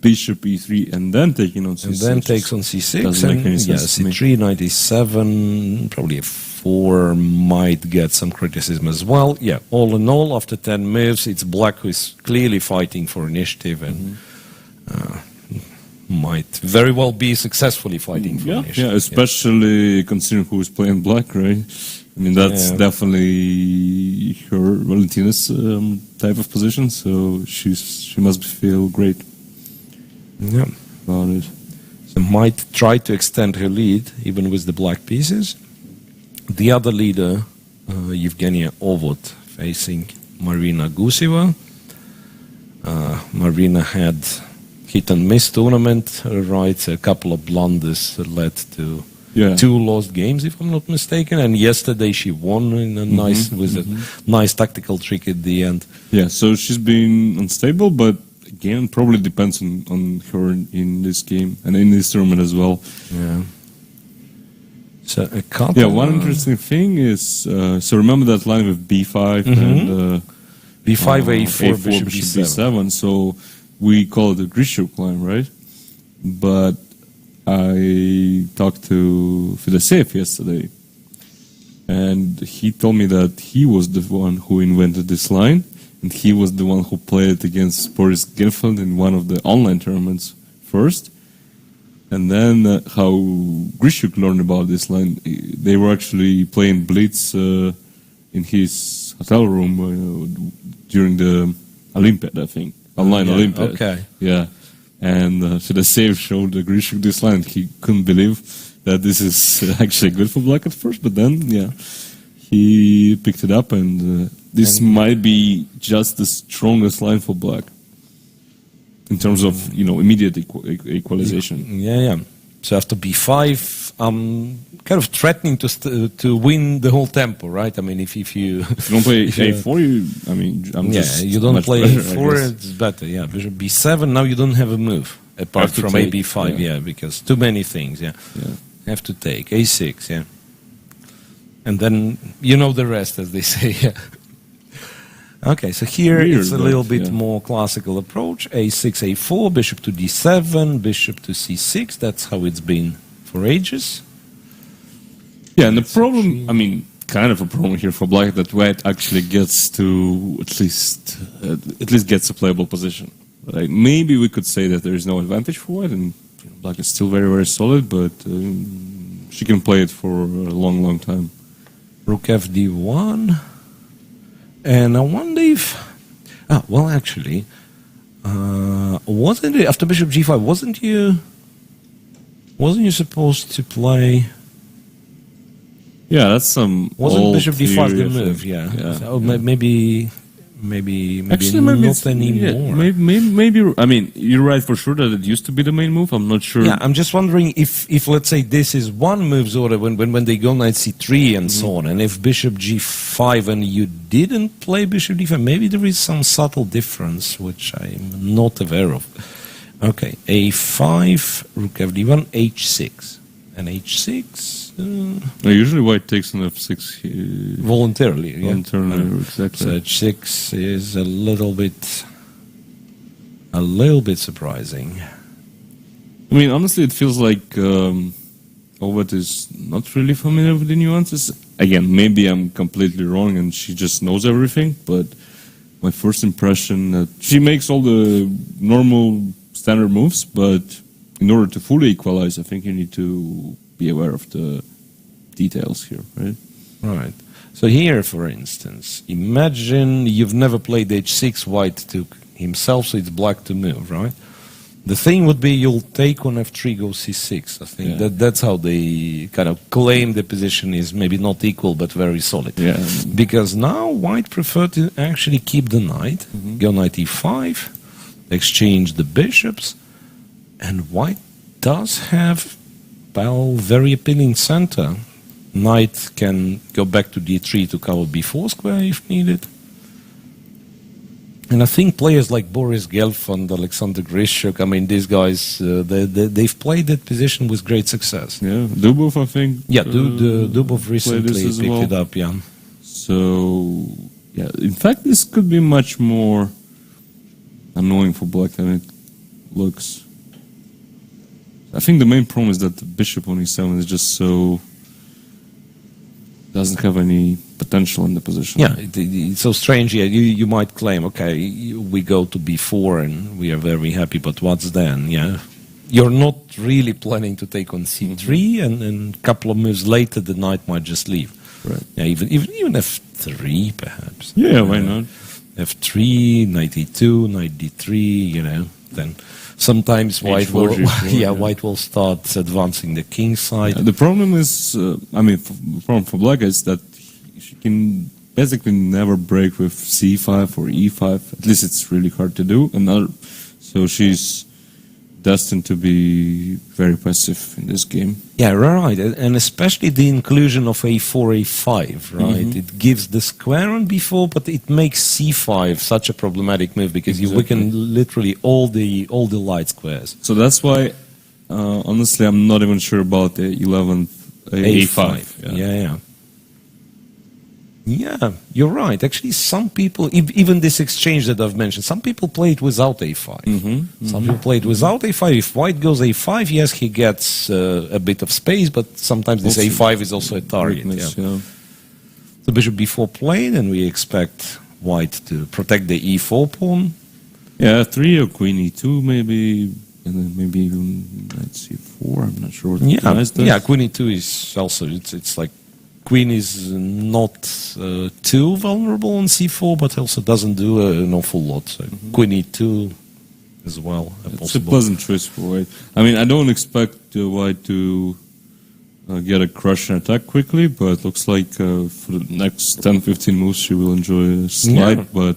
bishop e3 and then taking on c6. And then takes on c6. Doesn't make any sense to me. c3, knight e7, probably f4 might get some criticism as well. Yeah, all in all, after 10 moves, it's black who is clearly fighting for initiative and might very well be successfely fighting for initiative. Yeah, especially considering who is playing black, right? I mean, that's definitely Valentina's type of position, so she must feel great. Yeah, about it. So might try to extend her lead even with the black pieces. The other leader, Evgenia Ovod, facing Marina Guseva. Marina had hit and miss tournament, right? A couple of blunders led to 2 lost games, if I'm not mistaken. And yesterday she won in a nice tactical trick at the end. Yeah, so she's been unstable, but again, probably depends on her in this game and in this tournament as well. Yeah. So a couple. Yeah, one interesting thing is so remember that line with b5 and b5, a4, a4 bishop b7. So we call it the Grishuk line, right? But I talked to Fedoseev yesterday, and he told me that he was the one who invented this line. And he was the one who played against Boris Gelfand in one of the online tournaments first. And then how Grishuk learned about this line, they were actually playing Blitz in his hotel room during the Olympiad, I think. Online Olympiad. Okay. Yeah. And Fedoseev showed Grishuk this line. He couldn't believe that this is actually good for black at first. But then, he picked it up, and this might be just the strongest line for black in terms of immediate equalization. Yeah. So after b5, I'm kind of threatening to win the whole tempo, right? I mean, if you don't play a4, you don't play a4, it's better. Yeah, bishop b7. Now you don't have a move apart from a b5. Yeah, because too many things. Yeah, have to take a6. Yeah. And then you know the rest, as they say. Okay, so here Weird, it's a little but, bit yeah. more classical approach. A6, A4, bishop to D7, bishop to C6. That's how it's been for ages. Yeah, and the problem, I mean, kind of a problem here for black that white actually gets to at least gets a playable position. Like maybe we could say that there is no advantage for white, and black is still very, very solid, but she can play it for a long, long time. Rook FD1. And I wonder if... well, actually, wasn't it, after bishop G5, wasn't you supposed to play... Yeah, that's some Wasn't old bishop D5 theory, the I move? think. Yeah. So yeah. maybe Actually, maybe not anymore. Yeah, maybe. I mean, you're right for sure that it used to be the main move. I'm not sure. Yeah, I'm just wondering if let's say this is one move's order when they go knight c3 and so on, and if bishop g5 and you didn't play bishop d5, maybe there is some subtle difference which I'm not aware of. Okay, a5, rook fd1, h6, and h6. Usually white takes an f6 Voluntarily, yeah. voluntarily, exactly. So h6 is a little bit surprising. I mean, honestly, it feels like Ovet is not really familiar with the nuances. Again, maybe I'm completely wrong and she just knows everything, but my first impression that she makes all the normal standard moves, but in order to fully equalize, I think you need to be aware of the details here, right? Right. So here, for instance, imagine you've never played h6, white took himself, so it's black to move, right? The thing would be you'll take on f3, go c6. I think that's how they kind of claim the position is maybe not equal, but very solid. Yeah. Because now white prefer to actually keep the knight, go knight e5, exchange the bishops, and white does have, well, very appealing center. Knight can go back to d3 to cover b4 square if needed. And I think players like Boris Gelfand, Aleksandr Grishuk, I mean, these guys, they've played that position with great success. Yeah, Dubov, I think. Yeah, Dubov recently picked it up, yeah. So, yeah, in fact, this could be much more annoying for black than it looks. I think the main problem is that the bishop on e7 is just so... doesn't have any potential in the position. Yeah, it's so strange. Yeah, you might claim, okay, we go to b4 and we are very happy, but what's then? Yeah, you're not really planning to take on c3, and a couple of moves later, the knight might just leave. Right. Yeah, even f3 perhaps. Yeah, why not? f3, knight e2, knight d3. You know, then sometimes white H4, will, G4, white will start advancing the king side. The problem is, the problem for black is that she can basically never break with c5 or e5. At least it's really hard to do. So she's destined to be very passive in this game. Yeah, right, and especially the inclusion of a4, a5, right? It gives the square on b4, but it makes c5 such a problematic move because you weaken literally all the light squares. So that's why, honestly, I'm not even sure about the 11th a5. Yeah. Yeah, you're right. Actually, some people, even this exchange that I've mentioned, some people play it without a5. Some people play it without a5. If white goes a5, yes, he gets a bit of space, but sometimes this a5 is also a target. Yeah. So bishop b4 played, and we expect white to protect the e4 pawn. Yeah, 3 or queen e2 maybe, and then maybe even knight c4. I'm not sure what the does. Yeah, queen e2 is also, it's like, queen is not too vulnerable on c4, but also doesn't do an awful lot. So queen e2 as well. It's a pleasant choice for white. I mean, I don't expect white to get a crush and attack quickly, but it looks like for the next 10-15 moves she will enjoy a slight but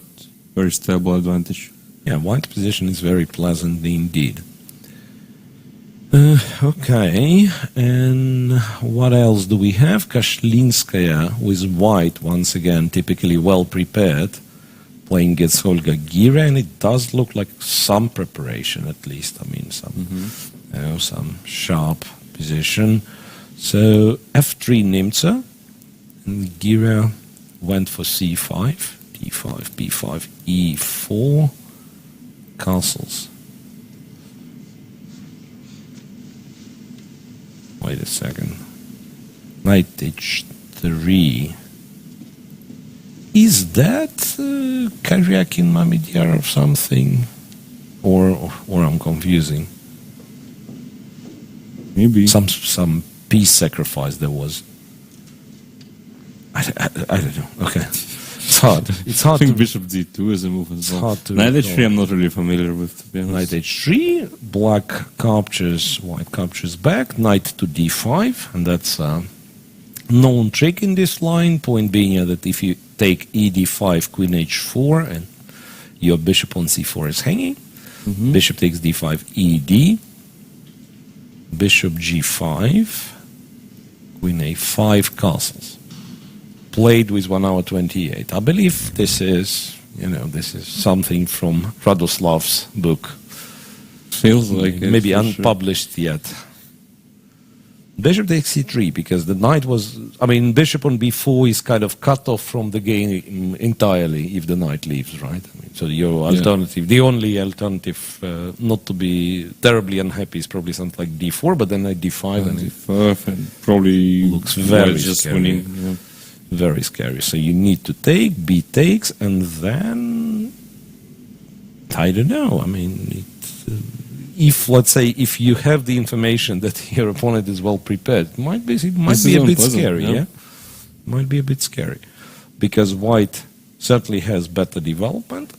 very stable advantage. Yeah, white's position is very pleasant indeed. Okay, and what else do we have? Kashlinskaya with white, once again, typically well prepared, playing against Olga Gira, and it does look like some preparation at least. I mean, some sharp position. So f3 Nimtza, and Gira went for c5. d5, b5, e4, castles. Wait a second. Knight h3. Is that Karyakin Mamidyar or something? Or I'm confusing? Maybe. Some piece sacrifice there was. I don't know. Okay. It's hard. It's hard I think to... bishop d2 is a move as well. hard to Knight recall. h3 I'm not really familiar with, to be Knight honest. h3, black captures, white captures back, knight to d5, and that's a known trick in this line, point being that if you take e d5, queen h4, and your bishop on c4 is hanging, bishop takes d5, ed, bishop g5, queen a5, castles. Played with 1 hour 28. I believe this is, this is something from Radoslav's book. Feels like it. Maybe for sure. unpublished yet. Bishop takes c3 because the knight was, bishop on b4 is kind of cut off from the game entirely if the knight leaves, right? So your alternative, the only alternative not to be terribly unhappy is probably something like d4, but then knight d5 and it d5 and probably looks very just scary. winning. Yeah. Very scary. So you need to take, b takes, and then I don't know. If let's say if you have the information that your opponent is well prepared, it might be a bit scary. Yeah, might be a bit scary because white certainly has better development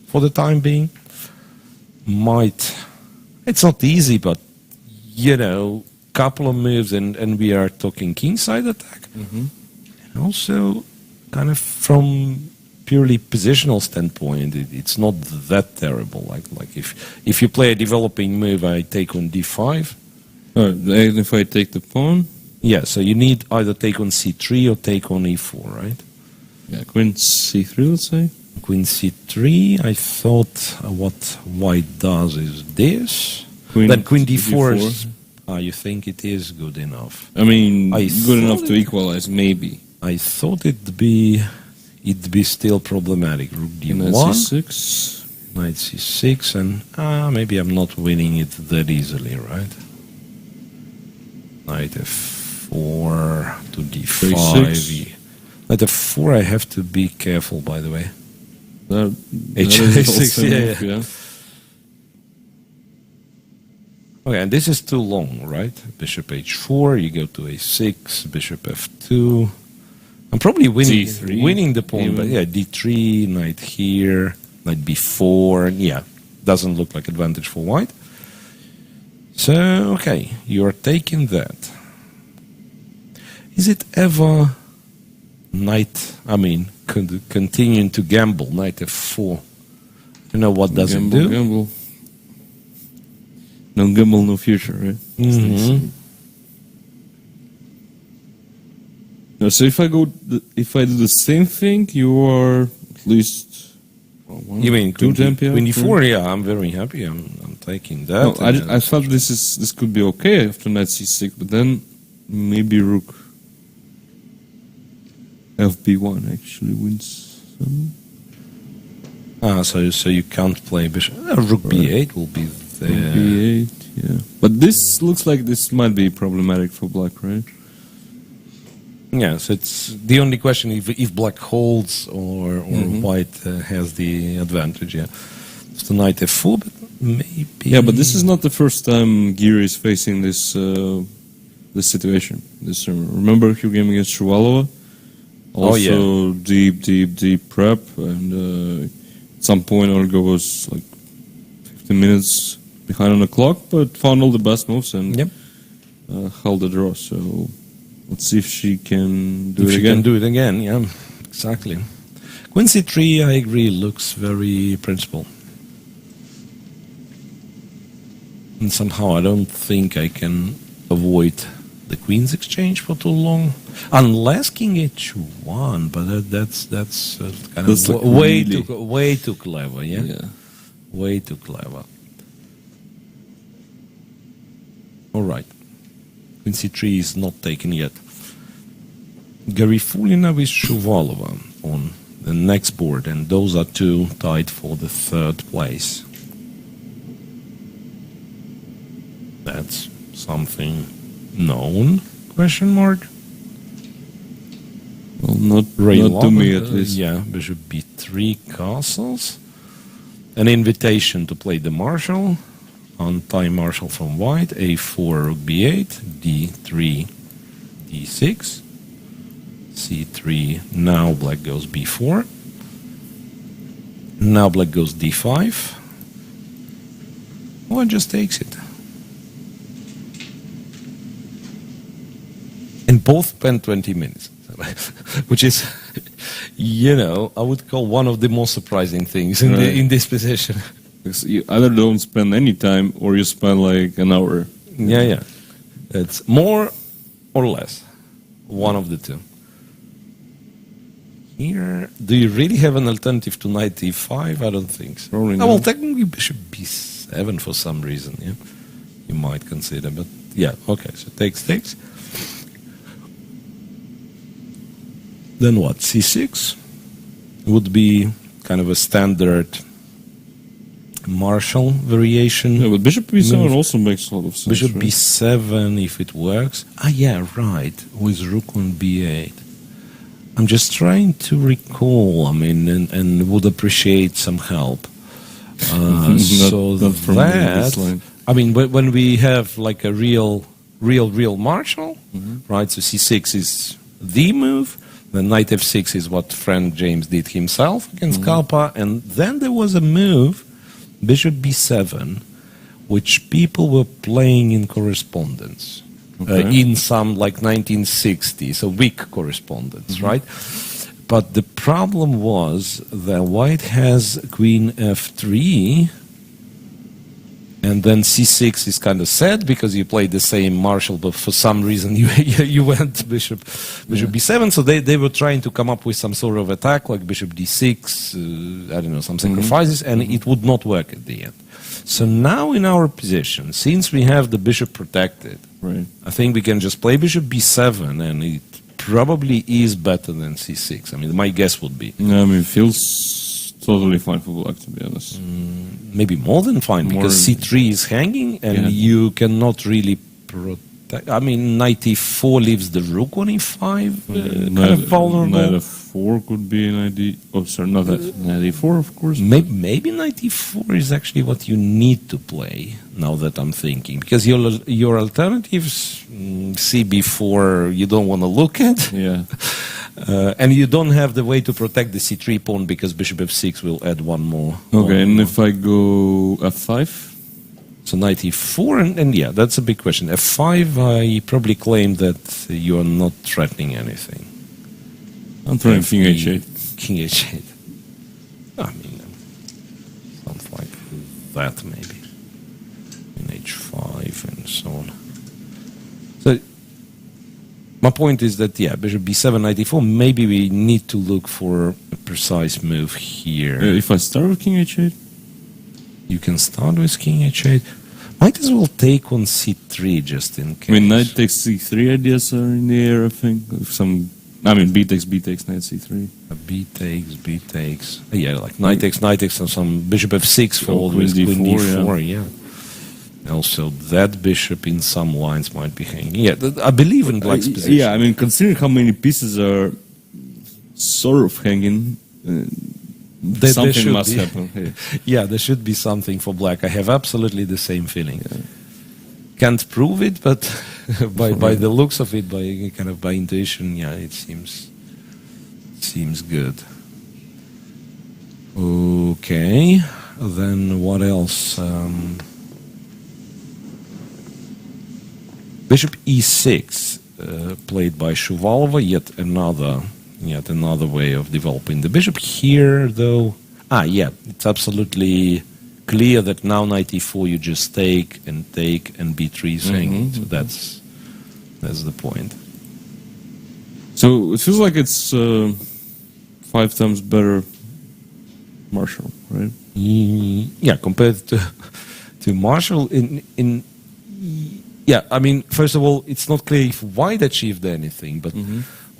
for the time being. It's not easy, but couple of moves and we are talking kingside attack. Also, kind of from purely positional standpoint, it's not that terrible. Like if you play a developing move, I take on d5. And if I take the pawn, Yeah, so you need either take on c3 or take on e4, right? yeah, queen c3, let's say. Queen c3. I thought what white does is this. Then queen d4 is. You think it is good enough? Good enough to equalize, maybe. I thought it'd be still problematic. Rook Knight d1, c6. knight c6, and maybe I'm not winning it that easily, right? Knight f4 to d5. H6. Knight f4, I have to be careful, by the way. That H6, is also yeah, enough, yeah. Okay, and this is too long, right? Bishop h4, you go to a6, bishop f2. I'm probably winning the pawn, but yeah, d3, knight here, knight b4, yeah, doesn't look like advantage for white. So, okay, you're taking that. Is it ever continuing to gamble, knight f4? You know what does it do? Gamble. No gamble, no future, right? No, so if I do the same thing, you are at least You mean two queen champions? d4? Yeah, I'm very happy. I'm taking that. No, I thought this could be okay after knight c6, but then maybe rook fb1 actually wins some. So you can't play bishop. Rook b8 will be there. Rook b8, yeah. But this looks like this might be problematic for black, right? Yes, it's the only question if black holds or white has the advantage. Yeah, it's the knight f4, but maybe. Yeah, but this is not the first time Giri is facing this this situation. Remember your game against Shuvalova? Also, deep prep, and at some point Olga was like 15 minutes behind on the clock, but found all the best moves and held the draw. So let's see if she can do it again. She can do it again, yeah, exactly. Queen c3, I agree, looks very principled. And somehow I don't think I can avoid the queen's exchange for too long, unless king h1. But that's kind of like way too clever, yeah, way too clever. All right, queen c3 is not taken yet. Garifulina with Shuvalova on the next board, and those are two tied for the third place. That's something known? Question mark. Well, not to me at least. Yeah, bishop b3 castles. An invitation to play the marshal. Anti-marshal from white. a4, rook b8, d3, d6, c3. Now black goes b4. Now black goes d5. Or just takes it. And both spend 20 minutes. Which is, you know, I would call one of the most surprising things in this position. Because you either don't spend any time or you spend like an hour. Yeah. It's more or less. One of the two. Here, do you really have an alternative to knight e5? I don't think so. Probably Well, not. technically bishop b7 for some reason, yeah. You might consider, but yeah, okay, so takes. Then what? c6 would be kind of a standard marshal variation. Yeah, but bishop b7 move. also makes a lot of sense. Bishop right? b7 if it works. Yeah, right. With rook on b8. I'm just trying to recall, and would appreciate some help. So not from this that, line. when we have like a real marshal, right? So c6 is the move. The knight f6 is what Frank James did himself against Kalpa. And then there was a move, bishop b7, which people were playing in correspondence. In some like 1960s, so weak correspondence, right? But the problem was that white has queen f3, and then c6 is kind of sad because you played the same marshal, but for some reason you went bishop b7. So they were trying to come up with some sort of attack like bishop d6, I don't know, some sacrifices, and it would not work at the end. So now in our position, since we have the bishop protected, Right. I think we can just play bishop b7, and it probably is better than c6. My guess would be. Yeah, it feels totally fine for black, to be honest. Maybe more than fine, because c3 is hanging, and you cannot really protect. Knight e4 leaves the rook on e5, kind of vulnerable. Knight f4 could be an idea. Oh, sorry, not that. Knight e4, of course. Maybe knight e4 is actually what you need to play, now that I'm thinking. Because your alternatives, cb4, you don't want to look at. Yeah. And you don't have the way to protect the c3 pawn, because bishop f6 will add one more. Okay, and if I go f5? So knight e4, and yeah, that's a big question. f5, I probably claim that you are not threatening anything. I'm trying king h8. King h8. Something like that, maybe. In h5 and so on. So, my point is that, yeah, bishop b7, knight e4, maybe we need to look for a precise move here. If I start with king h8? You can start with king h8. Might as well take on c3 just in case. Knight takes c3 ideas are in the air, I think. B takes, knight c3. B takes. Yeah, like knight takes, and some bishop f6 followed with queen d4, yeah. Also, that bishop in some lines might be hanging. Yeah, I believe in black's position. Yeah, considering how many pieces are sort of hanging, something must happen. Hey. Yeah, there should be something for black. I have absolutely the same feeling. Yeah. Can't prove it, but by the looks of it, by intuition, yeah, it seems good. Okay, then what else? Bishop e6, played by Shuvalova, yet another way of developing the bishop. Here, though, it's absolutely clear that now knight e4 you just take, and b3 is hanging. So that's the point. So it feels like it's 5 times better marshal, right? Yeah, compared to marshal first of all, it's not clear if white achieved anything, but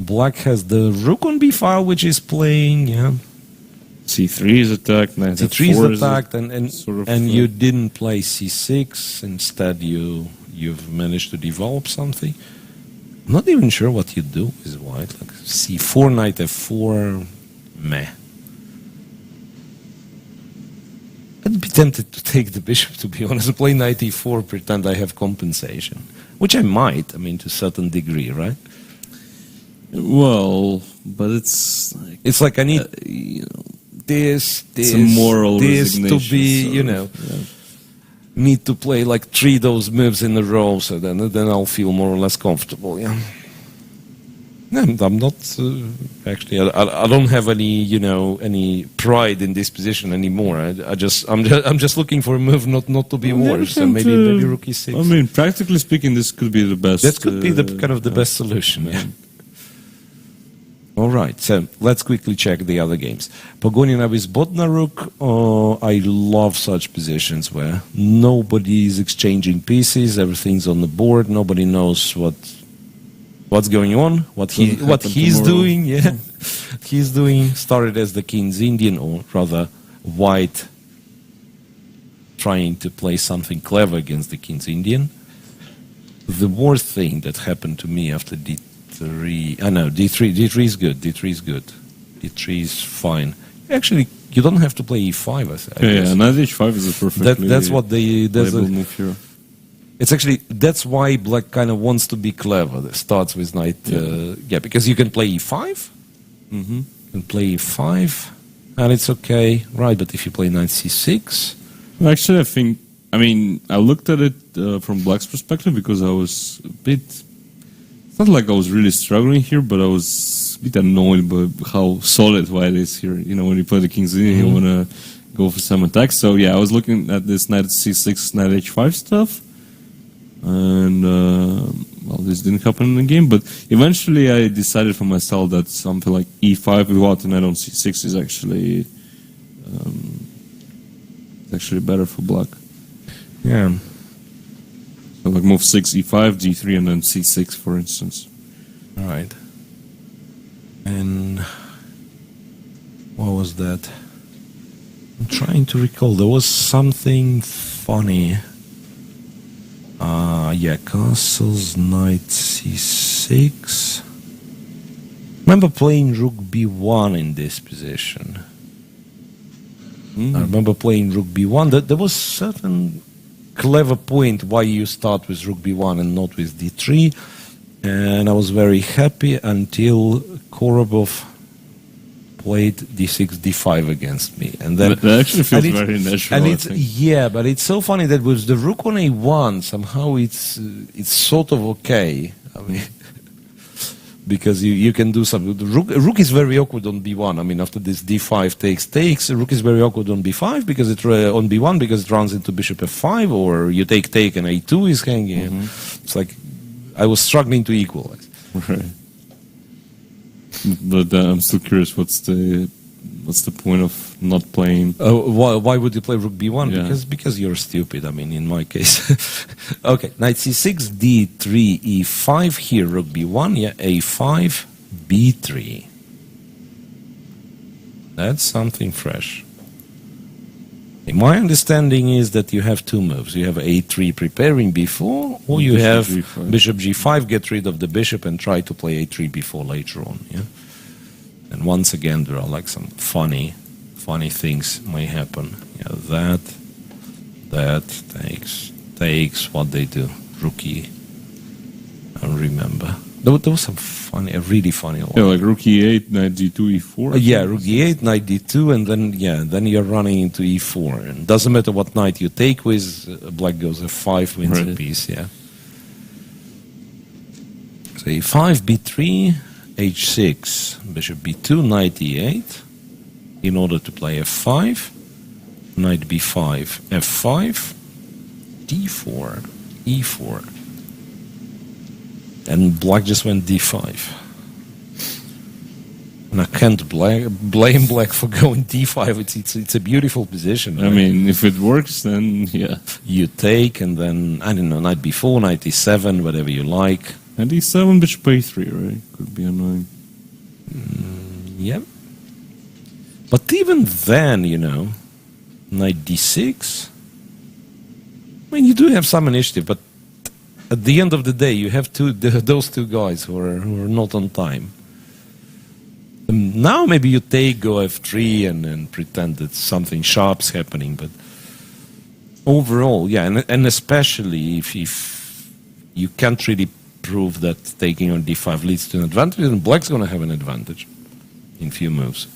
Black has the rook on b5, which is playing, yeah. C3 is attacked, knight C3 f4 is attacked, and sort of, you didn't play c6. Instead, you've managed to develop something. I'm not even sure what you do with white. Like c4, knight f4, meh. I'd be tempted to take the bishop, to be honest, play knight e4, pretend I have compensation, which I might. I mean, to a certain degree, right? Well, but it's like I need you know, this it's a moral to resignation, be, sort you of, know, yeah. need to play like 3 those moves in a row, so then I'll feel more or less comfortable. Yeah. I'm not actually. I don't have any pride in this position anymore. I'm just looking for a move not to be worse. So maybe rook e6. I mean, practically speaking, this could be the best. That could be the kind of the best solution. Yeah. All right, so let's quickly check the other games. Pogonina with Bodnaruk. I love such positions where nobody is exchanging pieces. Everything's on the board. Nobody knows what's going on, what he's doing. Yeah, he's doing. Started as the King's Indian, or rather, White trying to play something clever against the King's Indian. The worst thing that happened to me after D3, D3 is good. D3 is good. D3 is fine. Actually, you don't have to play E5. I guess. Yeah, knight H5 is a perfectly that's what playable move here. It's actually, that's why Black kind of wants to be clever. It starts with knight, because you can play E5, you can play E5, and it's okay, right? But if you play knight C6... Actually, I looked at it from Black's perspective because I was a bit... It's not like I was really struggling here, but I was a bit annoyed by how solid White is here. You know, when you play the King's Indian, you want to go for some attacks. So yeah, I was looking at this knight C6, knight H5 stuff. And, this didn't happen in the game, but eventually I decided for myself that something like E5 without a knight on C6 is actually better for Black. Yeah. So like move 6, E5, G3, and then C6, for instance. All right. And what was that? I'm trying to recall. There was something funny. Castles, knight c6. Remember playing rook b1 in this position. I remember playing rook b1. There was certain clever point why you start with rook b1 and not with d3. And I was very happy until Korobov played d6, d5 against me, and then that actually feels very natural. And but it's so funny that with the rook on a1, somehow it's sort of okay. I mean, because you can do something. The rook is very awkward on b1. I mean, after this d5 takes, rook is very awkward on b5 because it on b1 because it runs into bishop f5, or you take and a2 is hanging. It's like I was struggling to equalize. Right. But I'm still curious. What's the point of not playing? Why would you play rook b1? Yeah. Because you're stupid. I mean, in my case. Okay, knight c6, d3, e5. Here, rook b1. Yeah, a5, b3. That's something fresh. My understanding is that you have two moves. You have a3 preparing b4, or you have bishop g5, get rid of the bishop and try to play a3 b4 later on. Yeah. And once again, there are like some funny things may happen. Yeah, that takes what they do. Rookie. I don't remember. There was some funny, really funny one. Yeah, like rook e8, knight d2, e4. Yeah, rook e8, knight d2, and then you're running into e4. And doesn't matter what knight you take with, black goes f5, wins a piece, yeah. So e5, b3, h6, bishop b2, knight e8, in order to play f5, knight b5, f5, d4, e4. And black just went d5. And I can't blame black for going d5. It's a beautiful position. Right? I mean, if it works, then yeah. You take, and then, I don't know, knight b4, knight e7, whatever you like. And e7, bishop a3, right? Could be annoying. Yeah. But even then, knight d6. I mean, you do have some initiative, but at the end of the day, you have those two guys who are not on time. Now maybe you take go f3 and pretend that something sharp's happening, but overall, yeah, and especially if you can't really prove that taking on d5 leads to an advantage, then black's going to have an advantage in few moves.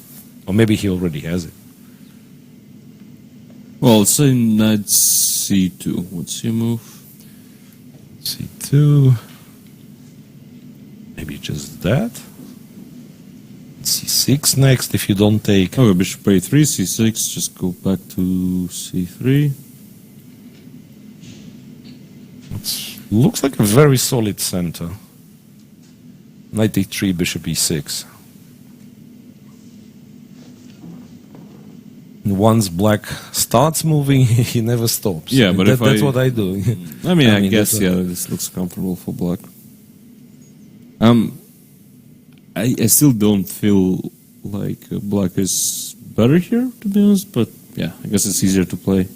Or maybe he already has it. Well, let's say knight c2. What's your move? c2. Maybe just that. c6 next if you don't take. Okay, bishop a3, c6, just go back to c3. Looks like a very solid center. Knight e3, bishop e6. Once black starts moving, he never stops. Yeah, but that's what I do. I mean, I guess, yeah, this looks comfortable for black. I still don't feel like black is better here, to be honest, but yeah, I guess it's easier to play.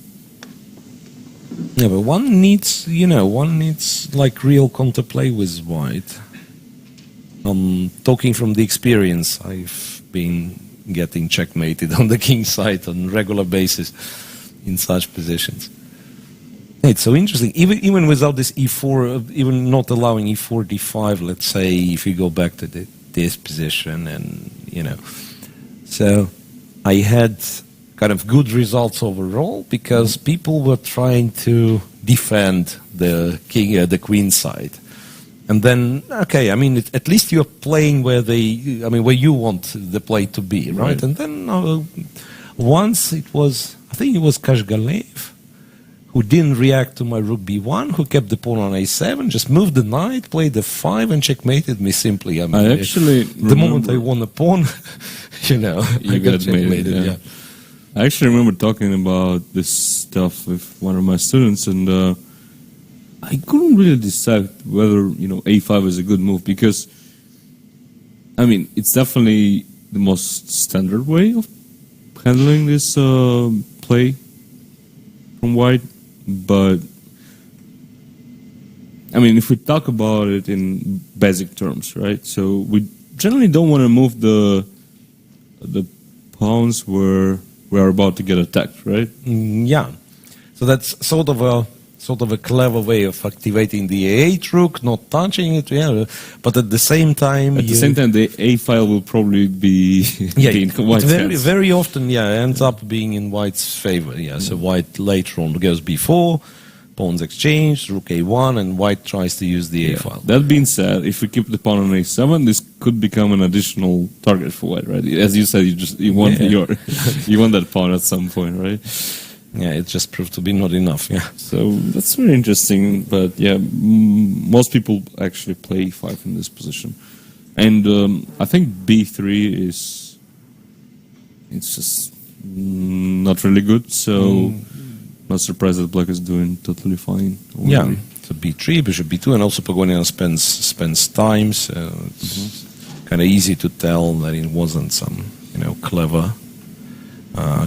Yeah, but one needs like real counterplay with white. Talking from the experience, I've been getting checkmated on the king side on regular basis in such positions. It's so interesting, even without this e4, even not allowing e4, d5, let's say, if you go back to this position, and so I had kind of good results overall because people were trying to defend the king, the queen side. And then, okay, I mean, at least you're playing where where you want the play to be, right? And then once I think it was Kashgalev, who didn't react to my rook b1, who kept the pawn on a7, just moved the knight, played f5, and checkmated me simply. I mean, the moment I won a pawn, I got checkmated. Yeah. I actually remember talking about this stuff with one of my students, and I couldn't really decide whether a5 is a good move because, I mean, it's definitely the most standard way of handling this play from white. But I mean, if we talk about it in basic terms, right? So we generally don't want to move the pawns where we are about to get attacked, right? Yeah. So that's sort of a clever way of activating the a8 rook, not touching it, but at the same time... At the same time, the a file will probably be in white's hands. Very often, ends up being in white's favor, So white later on goes b4, pawns exchange, rook a1, and white tries to use the a file. That being said, if we keep the pawn on a7, this could become an additional target for white, right? As you said, you want you want that pawn at some point, right? Yeah, it just proved to be not enough, So that's very interesting, but most people actually play e5 in this position. And I think b3 it's just not really good, so not surprised that black is doing totally fine. Already. Yeah, so b3, bishop b2, and also Pogonian spends time, so it's kind of easy to tell that it wasn't some,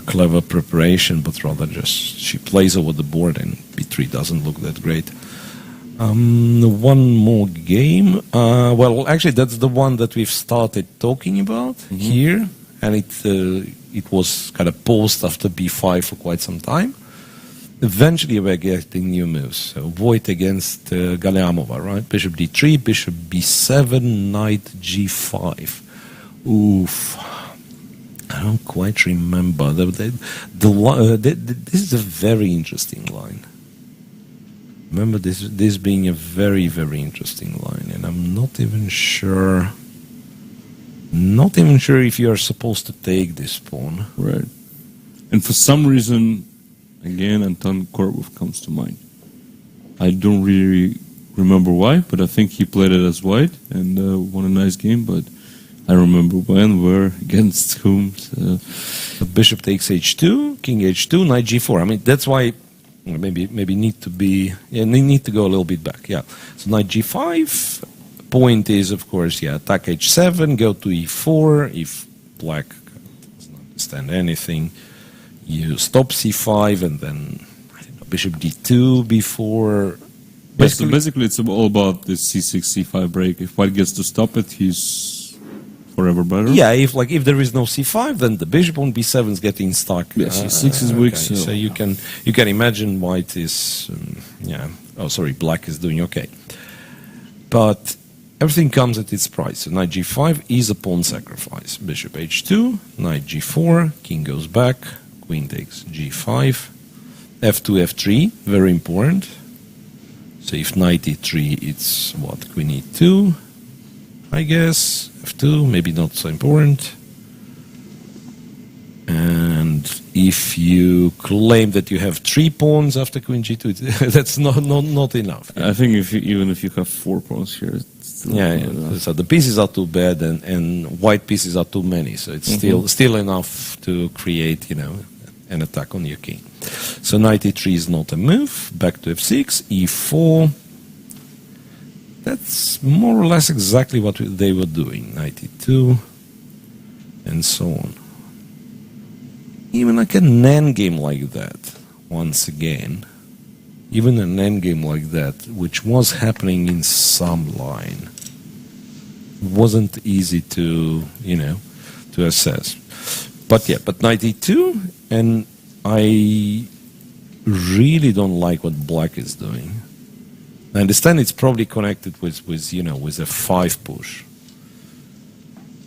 clever preparation, but rather just she plays over the board and b3 doesn't look that great. One more game. Well, actually, that's the one that we've started talking about here, and it was kind of paused after b5 for quite some time. Eventually, we're getting new moves. So Voigt against Galeamova, right? Bishop d3, bishop b7, knight g5. Oof. I don't quite remember. This is a very interesting line. Remember this being a very, very interesting line, and I'm not even sure if you are supposed to take this pawn. Right. And for some reason, again, Anton Korbov comes to mind. I don't really remember why, but I think he played it as white and won a nice game, but I remember when, where, against whom. So. The bishop takes h2, king h2, knight g4. I mean, that's why maybe need to go a little bit back. Yeah. So knight g5, point is, of course, attack h7, go to e4. If black doesn't understand anything, you stop c5 and then bishop d2 before. Basically, it's all about the c6, c5 break. If white gets to stop it, he's forever better. Yeah, if there is no c5, then the bishop on b7 is getting stuck. Yeah, c6 is weak. Okay. So you can imagine white is black is doing okay. But everything comes at its price. So knight g5 is a pawn sacrifice. Bishop h2, knight g4, king goes back, queen takes g5, f2, f3, very important. So if knight e3, it's what? Queen e2, I guess. f2, maybe not so important. And if you claim that you have 3 pawns after queen g2, that's not enough. I think even if you have 4 pawns here, it's still not enough. So the pieces are too bad and white pieces are too many. So it's still enough to create, an attack on your king. So knight e3 is not a move. Back to f6, e4. That's more or less exactly what they were doing. Knight e2, and so on. Even like an endgame like that, once again, even an endgame like that, which was happening in some line, wasn't easy to, to assess. But knight e2, and I really don't like what black is doing. I understand it's probably connected with a 5 push.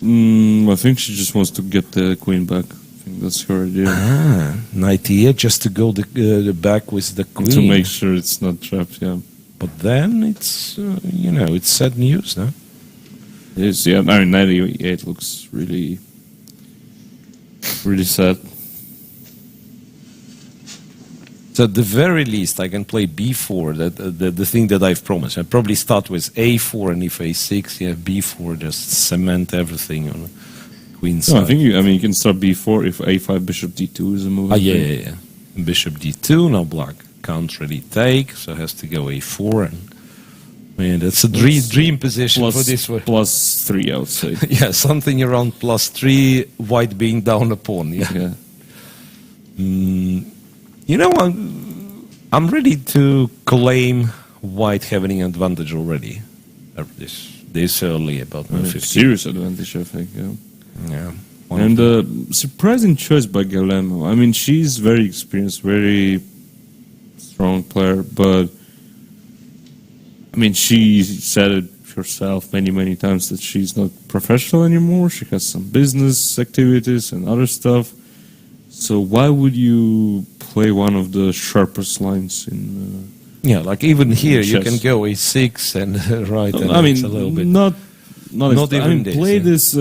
I think she just wants to get the queen back. I think that's her idea. Knight e8 just to go the back with the queen. To make sure it's not trapped, yeah. But then it's, it's sad news, no? It is, yeah. I mean, knight e8 looks really, really sad. So at the very least, I can play b4, the thing that I've promised. I'd probably start with a4, and if a6, b4, just cement everything on queen side. No, I think you can start b4 if a5, bishop d2 is a move. Yeah. Bishop d2, now black can't really take, so has to go a4. And that's a dream position for this one. +3, I would say. Yeah, something around +3, white being down a pawn. Yeah. I'm ready to claim white having an advantage already. This early, about 50. Serious advantage, I think. Yeah. And surprising choice by Galeno. I mean, she's very experienced, very strong player, but I mean, she said it herself many times that she's not professional anymore. She has some business activities and other stuff. So why would you play one of the sharpest lines in? Like even here chess? you can go a6 and right. And I mean, it's a little bit not even I mean, this. play this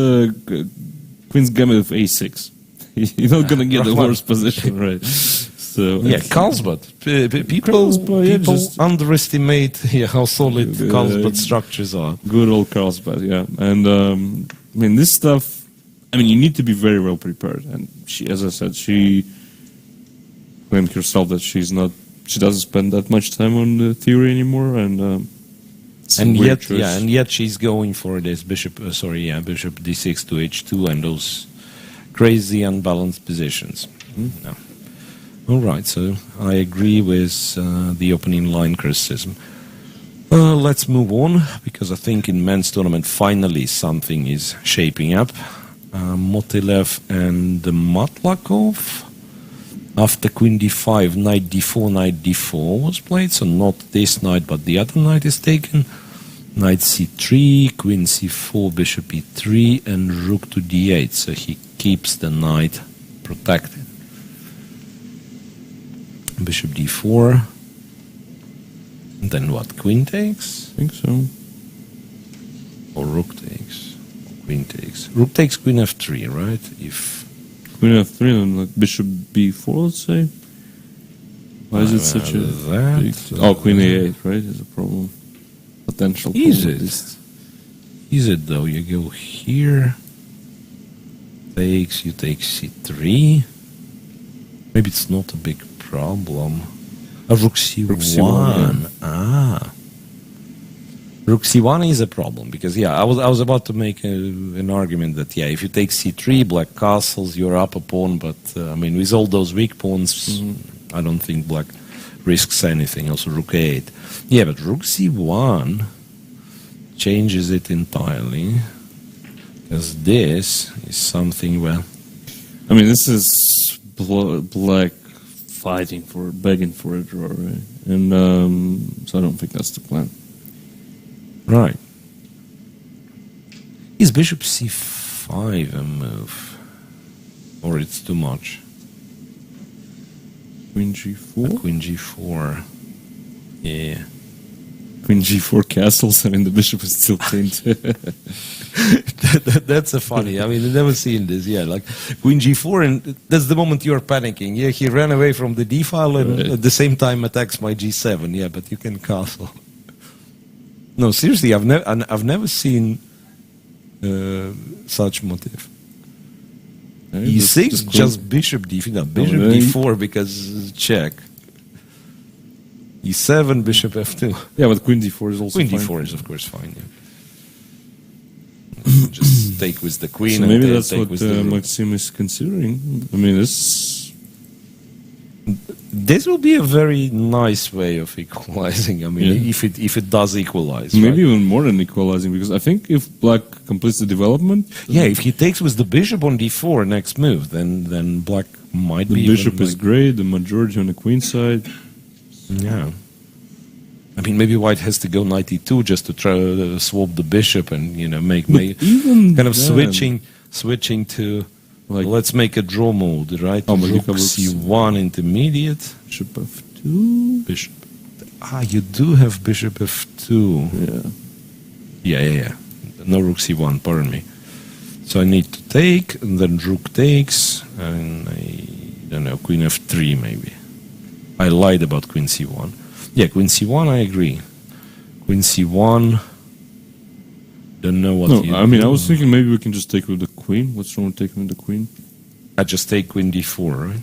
Queen's Gambit of a6. You're not gonna get the worst position, right? So Carlsbad. People underestimate how solid Carlsbad structures are. Good old Carlsbad, yeah. And I mean, this stuff. I mean, you need to be very well prepared. And she, as I said, she claimed herself that she doesn't spend that much time on the theory anymore, and yet she's going for this bishop d6 to h2 and those crazy unbalanced positions. No. All right, so I agree with the opening line criticism. Let's move on, because I think in men's tournament finally something is shaping up. Motilev and Matlakov. After queen d5, knight d4 was played, so not this knight, but the other knight is taken. Knight c3, queen c4, bishop e3, and rook to d8, so he keeps the knight protected. Bishop d4, and then what, queen takes? I think so. Or rook takes? Queen takes. Rook takes queen f3, right? If queen f3 and like bishop b4, let's say. Why is it such a big... queen a8, right? Is a problem. Potential problem. Is it though? You go here. You take c3. Maybe it's not a big problem. Rook c1. Rook c1 is a problem because I was about to make an argument that if you take c3, black castles, you're up a pawn, but I mean with all those weak pawns, I don't think black risks anything. Also rook a8, but rook c1 changes it entirely because this is something I mean this is black fighting for begging for a draw, right? And so I don't think that's the plan. Right. Is bishop c5 a move? Or it's too much? Queen g4? Queen g4. Yeah. Queen g4 castles, I mean the bishop is still pinned. That's a funny, I mean I've never seen this, like Queen g4 and that's the moment you're panicking. He ran away from the d file and at the same time attacks my g7, but you can castle. No, seriously, I've never seen such motive. E6, just bishop d4, bishop d4 because check. E7, bishop f2. Yeah, but queen d4 is also Queen fine. d4 is of course fine. Just take with the queen. So and maybe that's take what with Maxim is considering. I mean, this will be a very nice way of equalizing. I mean, if it does equalize, maybe even more than equalizing, because I think if black completes the development, if he takes with the bishop on d4 next move, then black might be. The bishop is great. The majority on the queen side. Yeah. I mean, maybe white has to go knight e2 just to try to swap the bishop and make even kind of then, switching to. Like, let's make a draw mode, right? Oh, rook c1 intermediate. Bishop f2. Bishop. You do have bishop f2. Yeah. No rook c1, pardon me. So I need to take, and then rook takes, and I don't know, queen f3 maybe. I lied about queen c1. Yeah, queen c1, I agree. Queen c1. Don't know what. I mean, I was thinking maybe we can just take with the queen. What's wrong with taking with the queen? I just take queen d4, right?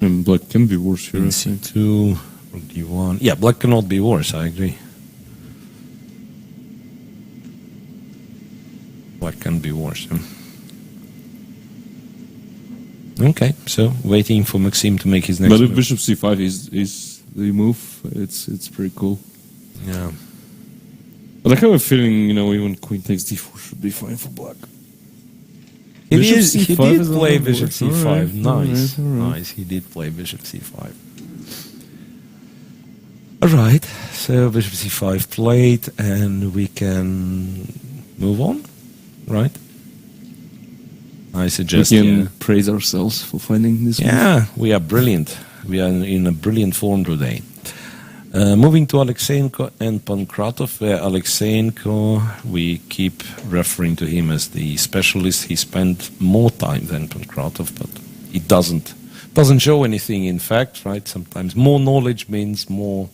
And black can be worse here. Queen c2, rook d1. Yeah, black cannot be worse. I agree. Black can be worse. Okay, so waiting for Maxim to make his next. But if move. bishop c5 is the move, it's pretty cool. Yeah. But I have a feeling, even queen takes d4 should be fine for black. He did play is bishop c5. Alright, Nice. alright. Nice. He did play bishop c5. Alright, so bishop c5 played, and we can move on, right? I suggest we can praise ourselves for finding this move. We are brilliant. We are in a brilliant form today. Moving to Aleksandr and Pankratov, where Aleksandr, we keep referring to him as the specialist. He spent more time than Pankratov, but it doesn't show anything in fact, right? Sometimes more knowledge means more,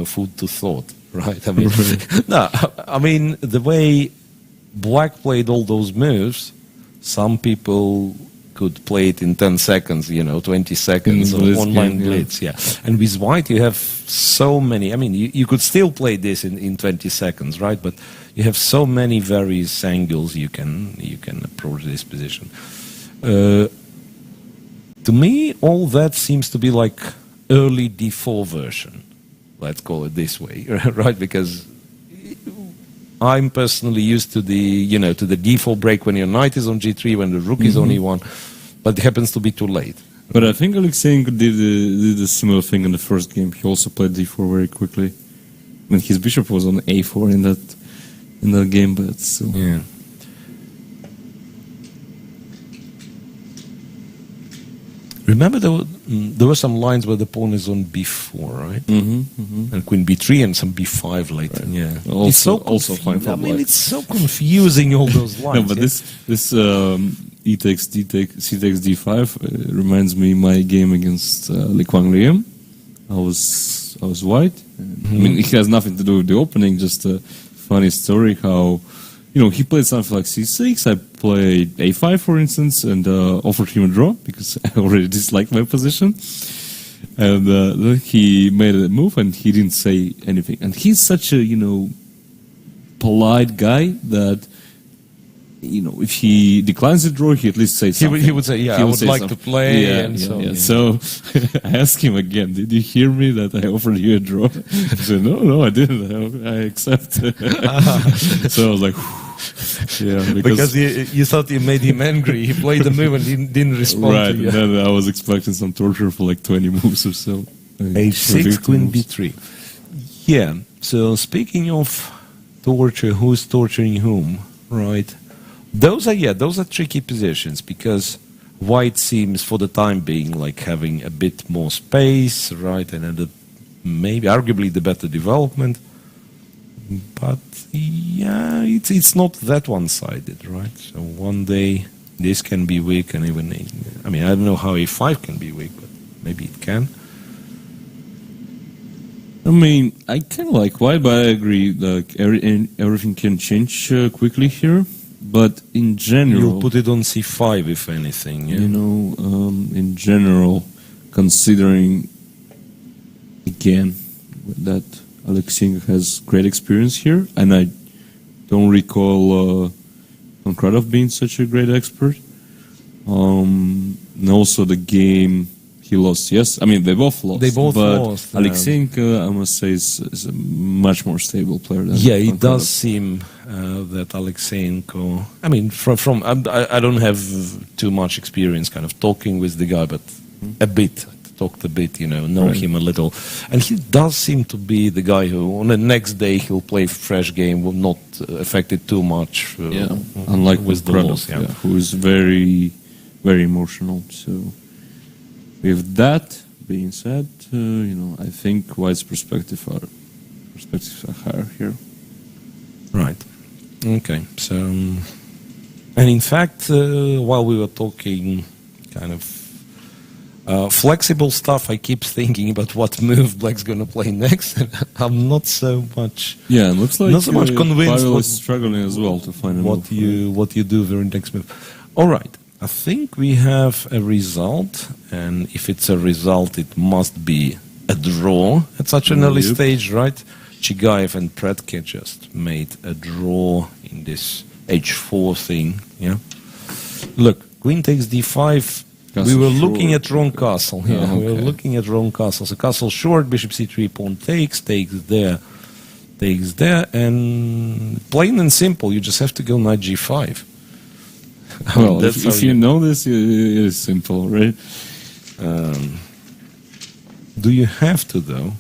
food to thought, right? I mean, I mean the way black played all those moves, some people could play it in 10 seconds, 20 seconds of online blitz, And with white, you have so many. I mean, you could still play this in 20 seconds, right? But you have so many various angles you can approach this position. To me, all that seems to be like early d4 version. Let's call it this way, right? Because I'm personally used to the, to the d4 break when your knight is on g3, when the rook is on e1, but it happens to be too late. But I think Aleksandr did a similar thing in the first game. He also played d4 very quickly. I mean, his bishop was on a4 in that game, but still. Yeah. Remember there were some lines where the pawn is on b4, right? And queen b3 and some b5 later. Right. Yeah. Also fine for black. I mean, it's so confusing, all those lines. No, but this e takes c takes d5 reminds me my game against Li Liam. I was white. I mean, it has nothing to do with the opening. Just a funny story how. He played something like c6, I played a5, for instance, and offered him a draw, because I already disliked my position. And then he made a move and he didn't say anything. And he's such a, polite guy that, if he declines the draw, he at least says something. He would say, I would like to play. Yeah. So I asked him again, did you hear me that I offered you a draw? He said, no, I didn't. I accept. So I was like, yeah. Because you thought you made him angry. He played the move and didn't respond right, to you. Right, and then I was expecting some torture for like 20 moves or so. H6, Queen B3. Yeah, so speaking of torture, who's torturing whom, right? Those are tricky positions because White seems for the time being like having a bit more space, right? And maybe arguably the better development. But yeah, it's not that one-sided, right? So one day this can be weak and even, I don't know how A5 can be weak, but maybe it can. I kind of like White, but I agree, like everything can change quickly here. But in general... You'll put it on C5, if anything, yeah? In general, considering, again, that Aleksandr has great experience here, and I don't recall Konkradov being such a great expert. And also the game he lost, yes? They both lost. They both lost. Aleksandr, I must say, is a much more stable player than Yeah, it Konkradov. does seem that Aleksandr... I don't have too much experience kind of talking with the guy, but a bit. Talked a bit, know Right. him a little. And he does seem to be the guy who, on the next day, he'll play fresh game, will not affect it too much. Unlike with the Konkradov, loss, yeah. who is very, very emotional. So, with that being said, I think White's perspectives are higher here. Right. Okay. So, and in fact, while we were talking kind of flexible stuff, I keep thinking about what move Black's going to play next. I'm not so much. Yeah, it looks like not so much convinced Pavel is struggling as well to find a what move. what you do very next move. All right. I think we have a result, and if it's a result, it must be a draw at such an early Yep. stage, right? Chigaev and Predke just made a draw in this H4 thing. Yeah. Look, Queen takes D5. Castle we were short. looking at wrong castle. Yeah, Oh, we were okay. looking at wrong castle. So castle short, bishop c3, pawn takes there, and plain and simple. You just have to go knight g5. Well, That's if how you know this, it is simple, right? Do you have to, though?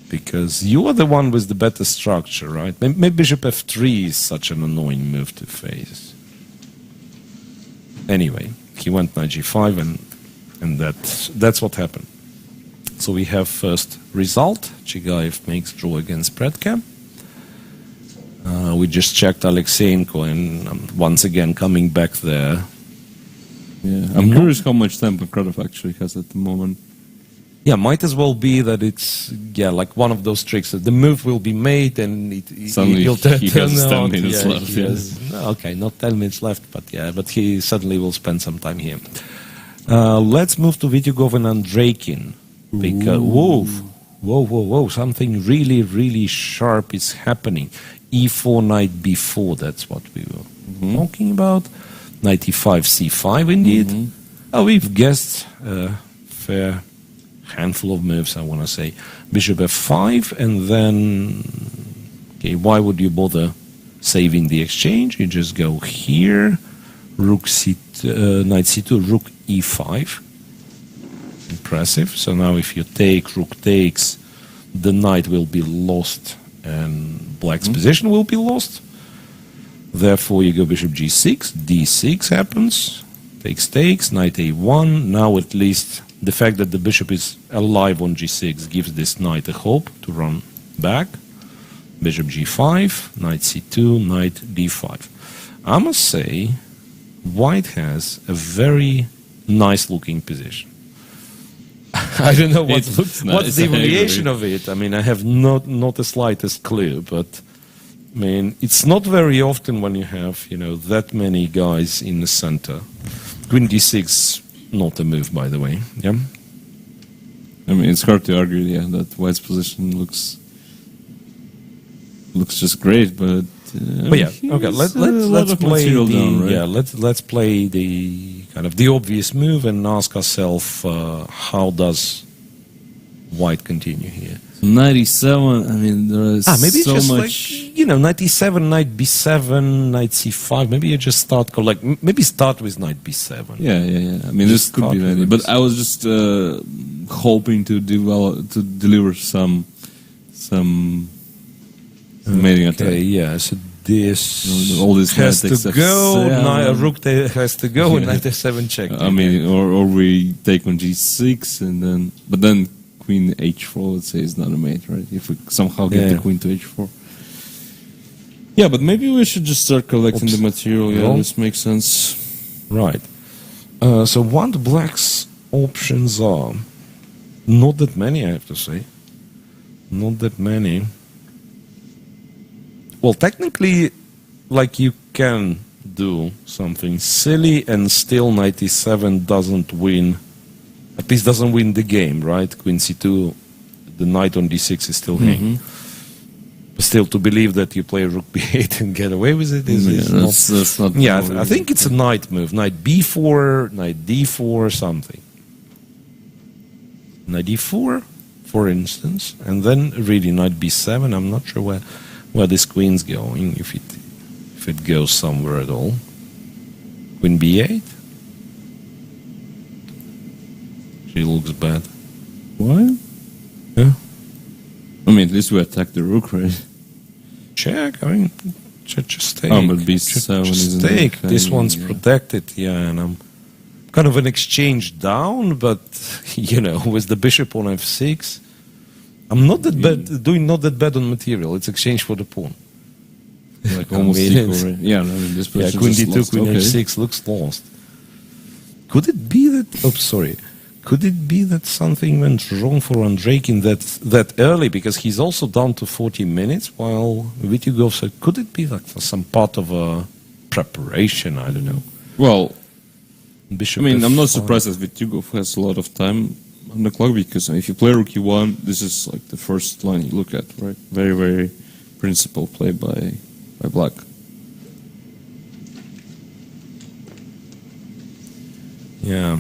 Because you are the one with the better structure, right? Maybe bishop f3 is such an annoying move to face. Anyway, he went knight g5, and that's what happened. So we have first result. Chigaev makes draw against Predke. We just checked Aleksandr, and once again coming back there. Yeah, I'm curious how much time Konkradov actually has at the moment. Yeah, might as well be that it's like one of those tricks that the move will be made and Suddenly he'll turn he has 10 out. minutes left, he yeah. has- no, okay, not 10 minutes left, but he suddenly will spend some time here. Let's move to Vityugov and Andreikin. Because whoa, something really, really sharp is happening. E4, knight b4, that's what we were talking about. Knight e5, c5 indeed. We've guessed a fair handful of moves, I want to say. Bishop f5, and then, okay, why would you bother saving the exchange? You just go here, rook c2, knight c2, rook e5. Impressive. So now if you take, rook takes, the knight will be lost and black's position will be lost. Therefore you go bishop g6, d6 happens, takes, knight a1. Now at least the fact that the bishop is alive on g6 gives this knight a hope to run back. Bishop g5, knight c2, knight d5. I must say, white has a very nice looking position. I don't know It looks nice, what's the I variation agree. of it. I have not the slightest clue, but it's not very often when you have, that many guys in the center. Queen d6, not a move, by the way. Yeah. I mean, it's hard to argue, yeah, that White's position looks just great, but But yeah, okay. Let's play the down, right? let's play the kind of the obvious move and ask ourselves how does White continue here? 97. I mean, there is Maybe so just much. like 97, knight b7, knight c5. Maybe you just start maybe start with knight b7. Yeah. I mean, this could be many, but I was just hoping to deliver some amazing attack. Okay, yeah. So this All this has knight to takes go. F7. Rook has to go, and knight f7 check. I mean, or we take on g6 and then queen h4. Let's say is not a mate, right? If we somehow get the queen to h4. Yeah, but maybe we should just start collecting the material. Yeah, this makes sense. Right. So what Black's options are? Not that many, I have to say. Not that many. Well, technically, like you can do something silly and still knight e7 doesn't win. At least doesn't win the game, right? Queen c2, the knight on d6 is still hanging. But still, to believe that you play rook b8 and get away with it is that's not. Yeah, I think it's a knight move. Knight b4, knight d4, something. Knight d4, for instance, and then really knight b7. I'm not sure where this queen's going, if it goes somewhere at all. Queen b8. She looks bad. Why? Yeah. I mean, at least we attack the rook, right? Check. I mean, just take. Oh, but b7 just isn't take. This anything, one's yeah. protected, yeah, and I'm kind of an exchange down, but with the bishop on f6, I'm not that bad. Doing not that bad on material. It's exchange for the pawn. Like almost equal, right? Yeah, I mean, this Yeah, position queen just d2, lost. queen Okay. h6 looks lost. Could it be that? Oh, sorry. Could it be that something went wrong for Andreikin that early? Because he's also down to 40 minutes, while Vityugov said, could it be like some part of a preparation? I don't know. Well, Bishop I mean, I'm not F5. surprised that Vityugov has a lot of time on the clock, because if you play rook e1, this is like the first line you look at, right? Very, very principled play by Black. Yeah.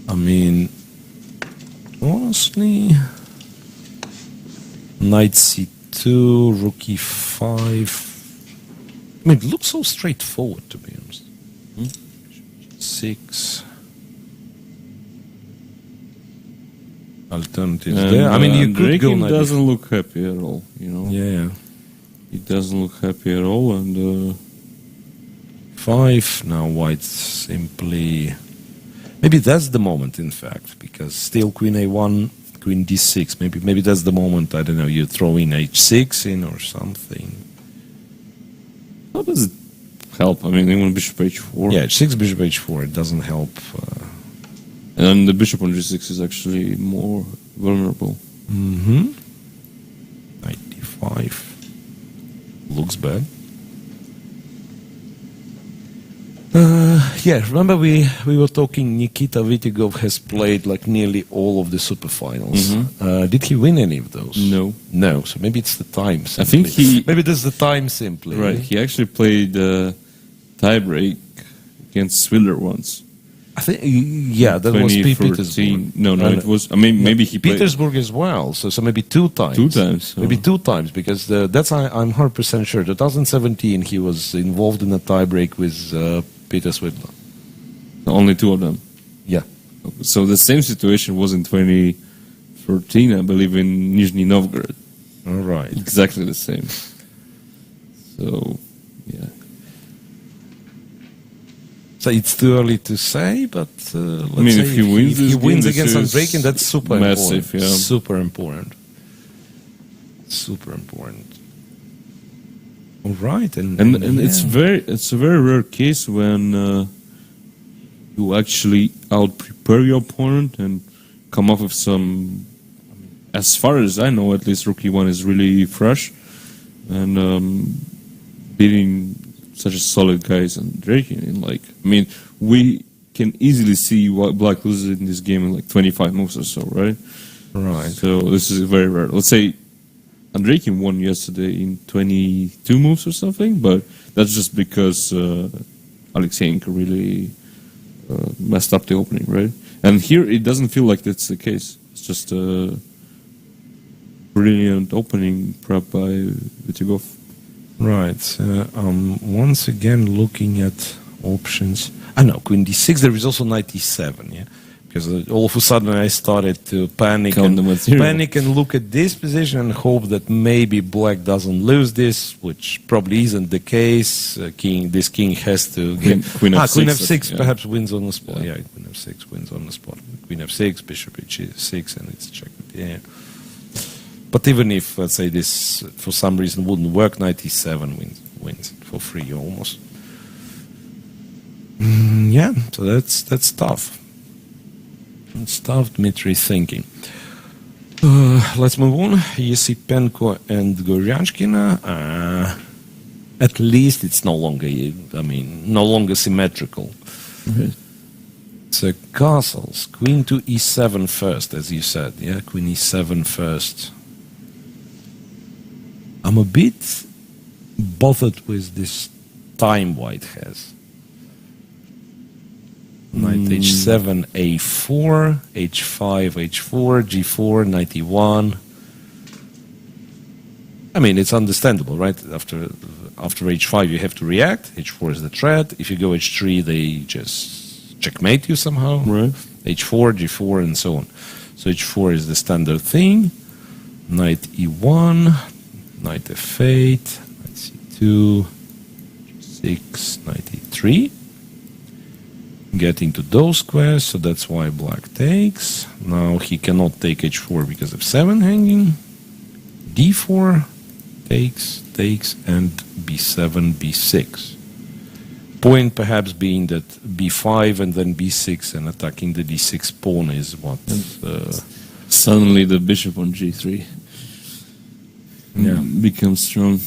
I mean, honestly, knight c2, rook e5. I mean, it looks so straightforward, to be honest. 6. Alternatives there. I mean, you could go Andreikin knight doesn't look happy at all, you know? Yeah. He doesn't look happy at all, and 5. Now White simply... Maybe that's the moment, in fact, because still queen a1, queen d6. Maybe that's the moment, I don't know, you throw in h6 in or something. how does it help? I mean, even bishop h4. Yeah, h6, bishop h4, it doesn't help. And the bishop on g6 is actually more vulnerable. Knight d5. Looks bad. Yeah, remember we were talking, Nikita Vityugov has played like nearly all of the Superfinals. Did he win any of those? No. No, so maybe it's the time simply. I think he... Maybe that's the time simply. Right, he actually played tiebreak against Swiller once. I think, yeah, that was 2014. Petersburg. No, it was... I mean, maybe he played... Petersburg as well, so maybe 2 times. 2 times. Maybe 2 times, because that's I'm 100% sure. 2017, he was involved in a tiebreak with Peter Svitla. Only 2 of them. Yeah. So the same situation was in 2013, I believe, in Nizhny Novgorod. All right. Exactly the same. So, yeah. So it's too early to say, but let's I mean, say if he wins this he game, wins this against is Andreikin, that's super massive, important. yeah. Super important. Super important. All right, and it's a very rare case when you actually out prepare your opponent and come up with some. As far as I know, at least Rook E1 is really fresh, and beating such a solid guy as Andreikin. I mean, we can easily see why black loses in this game in like 25 moves or so, right? Right. So this is very rare. Let's say Andreikin won yesterday in 22 moves or something, but that's just because Aleksandr really messed up the opening, right? And here it doesn't feel like that's the case. It's just a brilliant opening prep by Vitigov. Right. Once again looking at options. No, Queen D6. There is also Knight E7. Yeah. Because all of a sudden I started to panic and look at this position and hope that maybe black doesn't lose this, which probably isn't the case. This king has to get Queen F6 yeah. Perhaps wins on the spot. Yeah, Queen F6 wins on the spot. Queen F6, Bishop H6, and it's checked. Yeah. But even if, let's say, this for some reason wouldn't work, Knight E7 wins for free almost. Yeah, so that's tough. It's tough, Dmitry thinking. Let's move on. Yesipenko and Goryanchkina. At least it's no longer, no longer symmetrical. Mm-hmm. So castles, Queen to E7 first, as you said. Yeah, Queen E7 first. I'm a bit bothered with this time white has. Knight H7, A4, H5, H4, G4, Knight E1. It's understandable, right? After H5 you have to react. H4 is the threat. If you go H3, they just checkmate you somehow. Right. H4, G4, and so on. So H4 is the standard thing. Knight E1, Knight F8, Knight C2, G6, Knight E3. Getting to those squares, so that's why black takes. Now he cannot take H4 because of 7 hanging. D4 takes, and B7, B6. Point perhaps being that B5 and then B6 and attacking the D6 pawn is what... Suddenly the bishop on G3 becomes strong.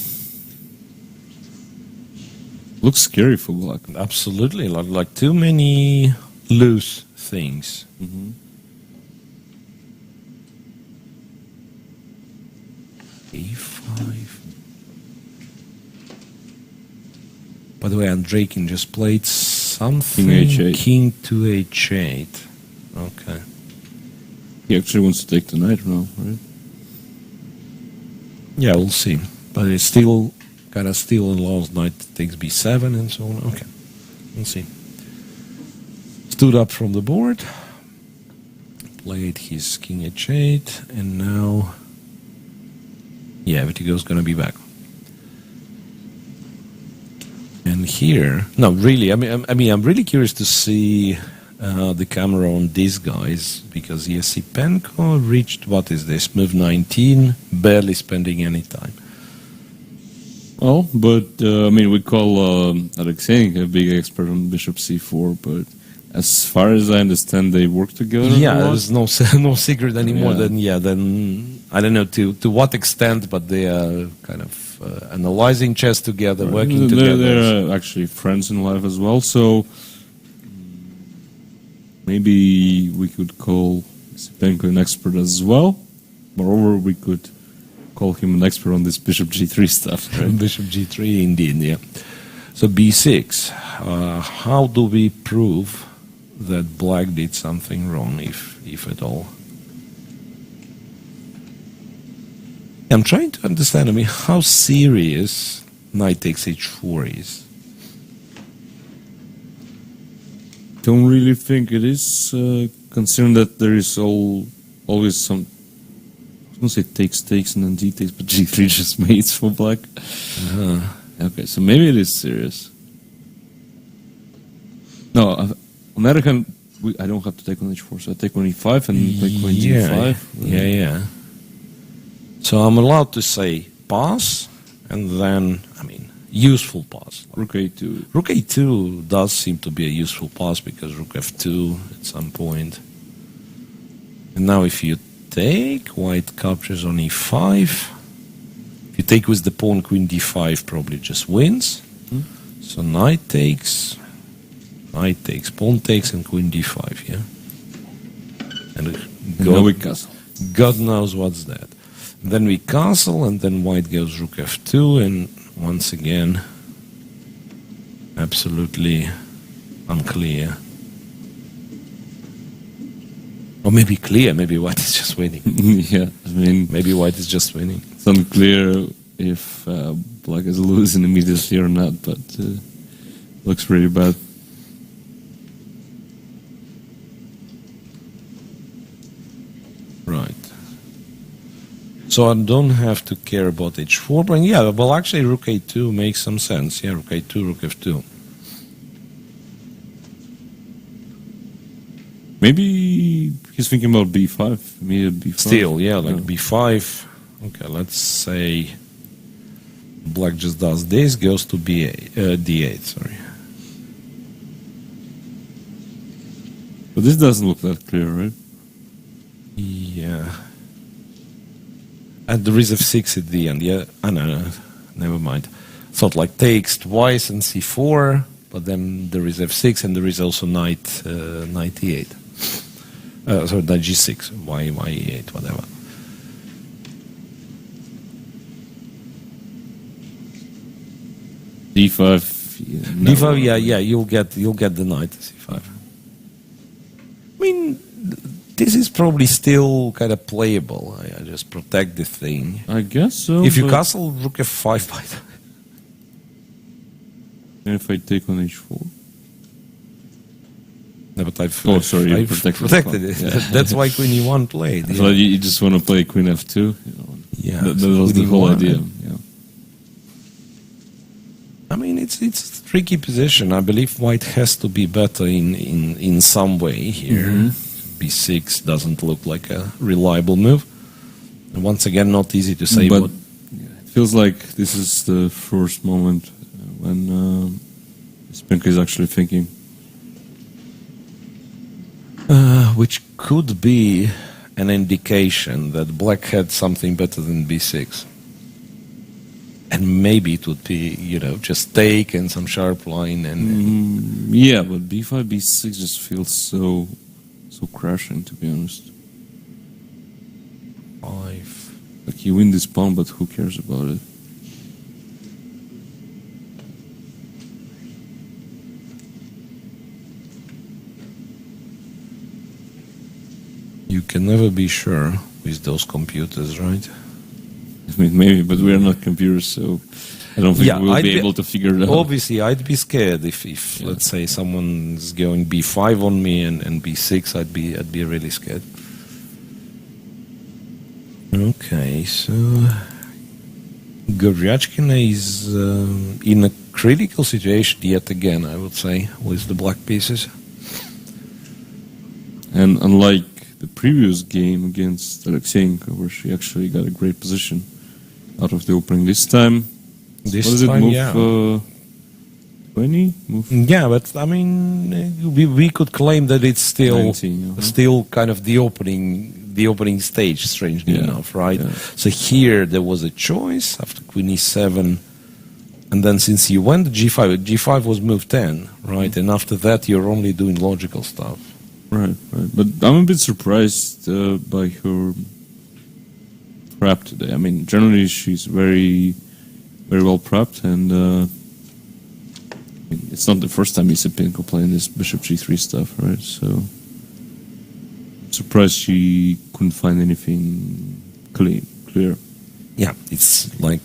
Looks scary for black. Absolutely, like too many loose things. Mm-hmm. A5. By the way, Andreikin just played something. King H8. King to H8. Okay. He actually wants to take the knight now, right? Yeah, we'll see. But it's still allows knight takes B7 and so on. Okay, we'll see. Stood up from the board, played his King H8, and now, Vitigo's gonna be back. And here, no, really, I'm really curious to see the camera on these guys, because Yesipenko reached, what is this, move 19, barely spending any time. Well, but we call Aleksandr a big expert on Bishop C4, but as far as I understand, they work together. Yeah, there's no secret anymore. Then I don't know to what extent, but they are kind of analyzing chess together, working together. They're actually friends in life as well. So maybe we could call Yesipenko an expert as well. Moreover, we could call him an expert on this Bishop G3 stuff. Right? Bishop G3, indeed, yeah. So B6. How do we prove that black did something wrong, if at all? I'm trying to understand, how serious knight takes H4 is. Don't really think it is, considering that there is always some... I was going to say takes and then G takes, but G3 just mates for black. Okay, so maybe it is serious. No, on the other hand, I don't have to take on H4, so I take on E5 and play Queen G5. Yeah. So I'm allowed to say pass, and then, useful pass. Rook A2. Rook A2 does seem to be a useful pass, because Rook F2 at some point. And now if you take, white captures on E5. If you take with the pawn, Queen D5 probably just wins. So knight takes, Knight takes, pawn takes, and queen d5, yeah? And Now we castle. God knows what's that. Then we castle, and then white goes rook f2, and once again, absolutely unclear. Or maybe clear, maybe white is just winning. Yeah, I mean, Maybe white is just winning. it's unclear if black is losing immediately or not, but looks pretty bad. Right. So I don't have to care about h4, but yeah, well actually rook a2 makes some sense. Yeah, rook a2, rook f2. Maybe he's thinking about b5, immediate b5. Still, yeah, like b5. Okay, let's say black just does this, goes to b8, d8, sorry. But this doesn't look that clear, right? Yeah. And there is f6 at the end, yeah. No, never mind. Thought like takes twice and c4, but then there is f6 and there is also knight e8. Sorry, knight g6, y e8, whatever. d5. Yeah, d5, yeah, you'll get the knight c5. I mean, this is probably still kind of playable. I just protect the thing. I guess so. If you but- castle rook f5, by the way. And if I take on h4? No, but I've you I've protected it. Yeah. That's why queen e1 played. I thought you just want to play queen f2. You know. Yeah, That was the queen whole e1, idea. and- Yeah. I mean, it's a tricky position. I believe white has to be better in some way here. b6 doesn't look like a reliable move. And once again, not easy to say. But it feels like this is the first moment when Spinker is actually thinking. Which could be an indication that black had something better than b6. And maybe it would be, just take and some sharp line and... Yeah, but b5, b6 just feels so crashing, to be honest. 5. Like you win this pawn, but who cares about it? You can never be sure with those computers, right? I mean, maybe, but we are not computers, so I don't think we'll be able to figure it out. Obviously, I'd be scared if let's say, someone's going b5 on me and b6, I'd be really scared. Okay, so Goryachkina is in a critical situation yet again, I would say, with the black pieces. And unlike the previous game against Aleksandr, where she actually got a great position out of the opening, this time, This what is it, time, move yeah. 20? Move Yeah, but I mean, we could claim that it's still 19, still kind of the opening stage, strangely enough, right? Yeah. So here there was a choice after queen e7, and then since you went g5 was move 10, right? And after that you're only doing logical stuff. Right. But I'm a bit surprised by her prep today. I mean, generally she's very, very well prepped, and it's not the first time Yisapenko playing this bishop g3 stuff, right? So I'm surprised she couldn't find anything clear. Yeah, it's like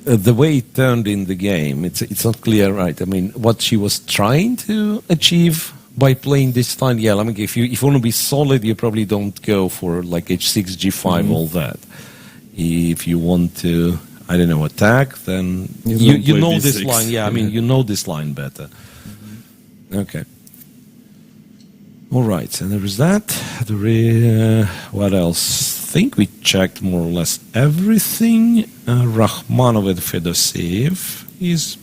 the way it turned in the game. It's not clear, right? I mean, what she was trying to achieve by playing this time, I mean, if you want to be solid, you probably don't go for like h6, g5, all that. If you want to, I don't know, attack, then you know this b6. line. Yeah, I mean, you know this line better. Okay. All right, so there is that. What else? I think we checked more or less everything. Rakhmanov and Fedoseev is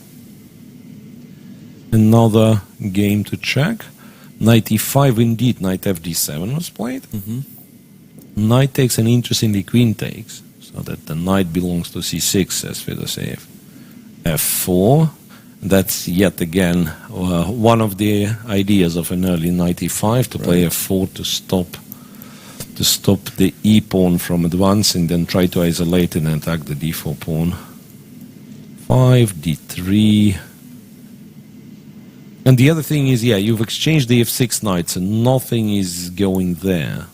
another game to check. Knight e5, indeed, knight fd7 was played. Knight takes, and interestingly, queen takes, so that the knight belongs to c6, says Fedoseev. f4, That's yet again one of the ideas of an early knight e5 to play f4 to stop the e pawn from advancing, then try to isolate and attack the d4 pawn. 5 d3. And the other thing is, yeah, you've exchanged the f6 knights and nothing is going there.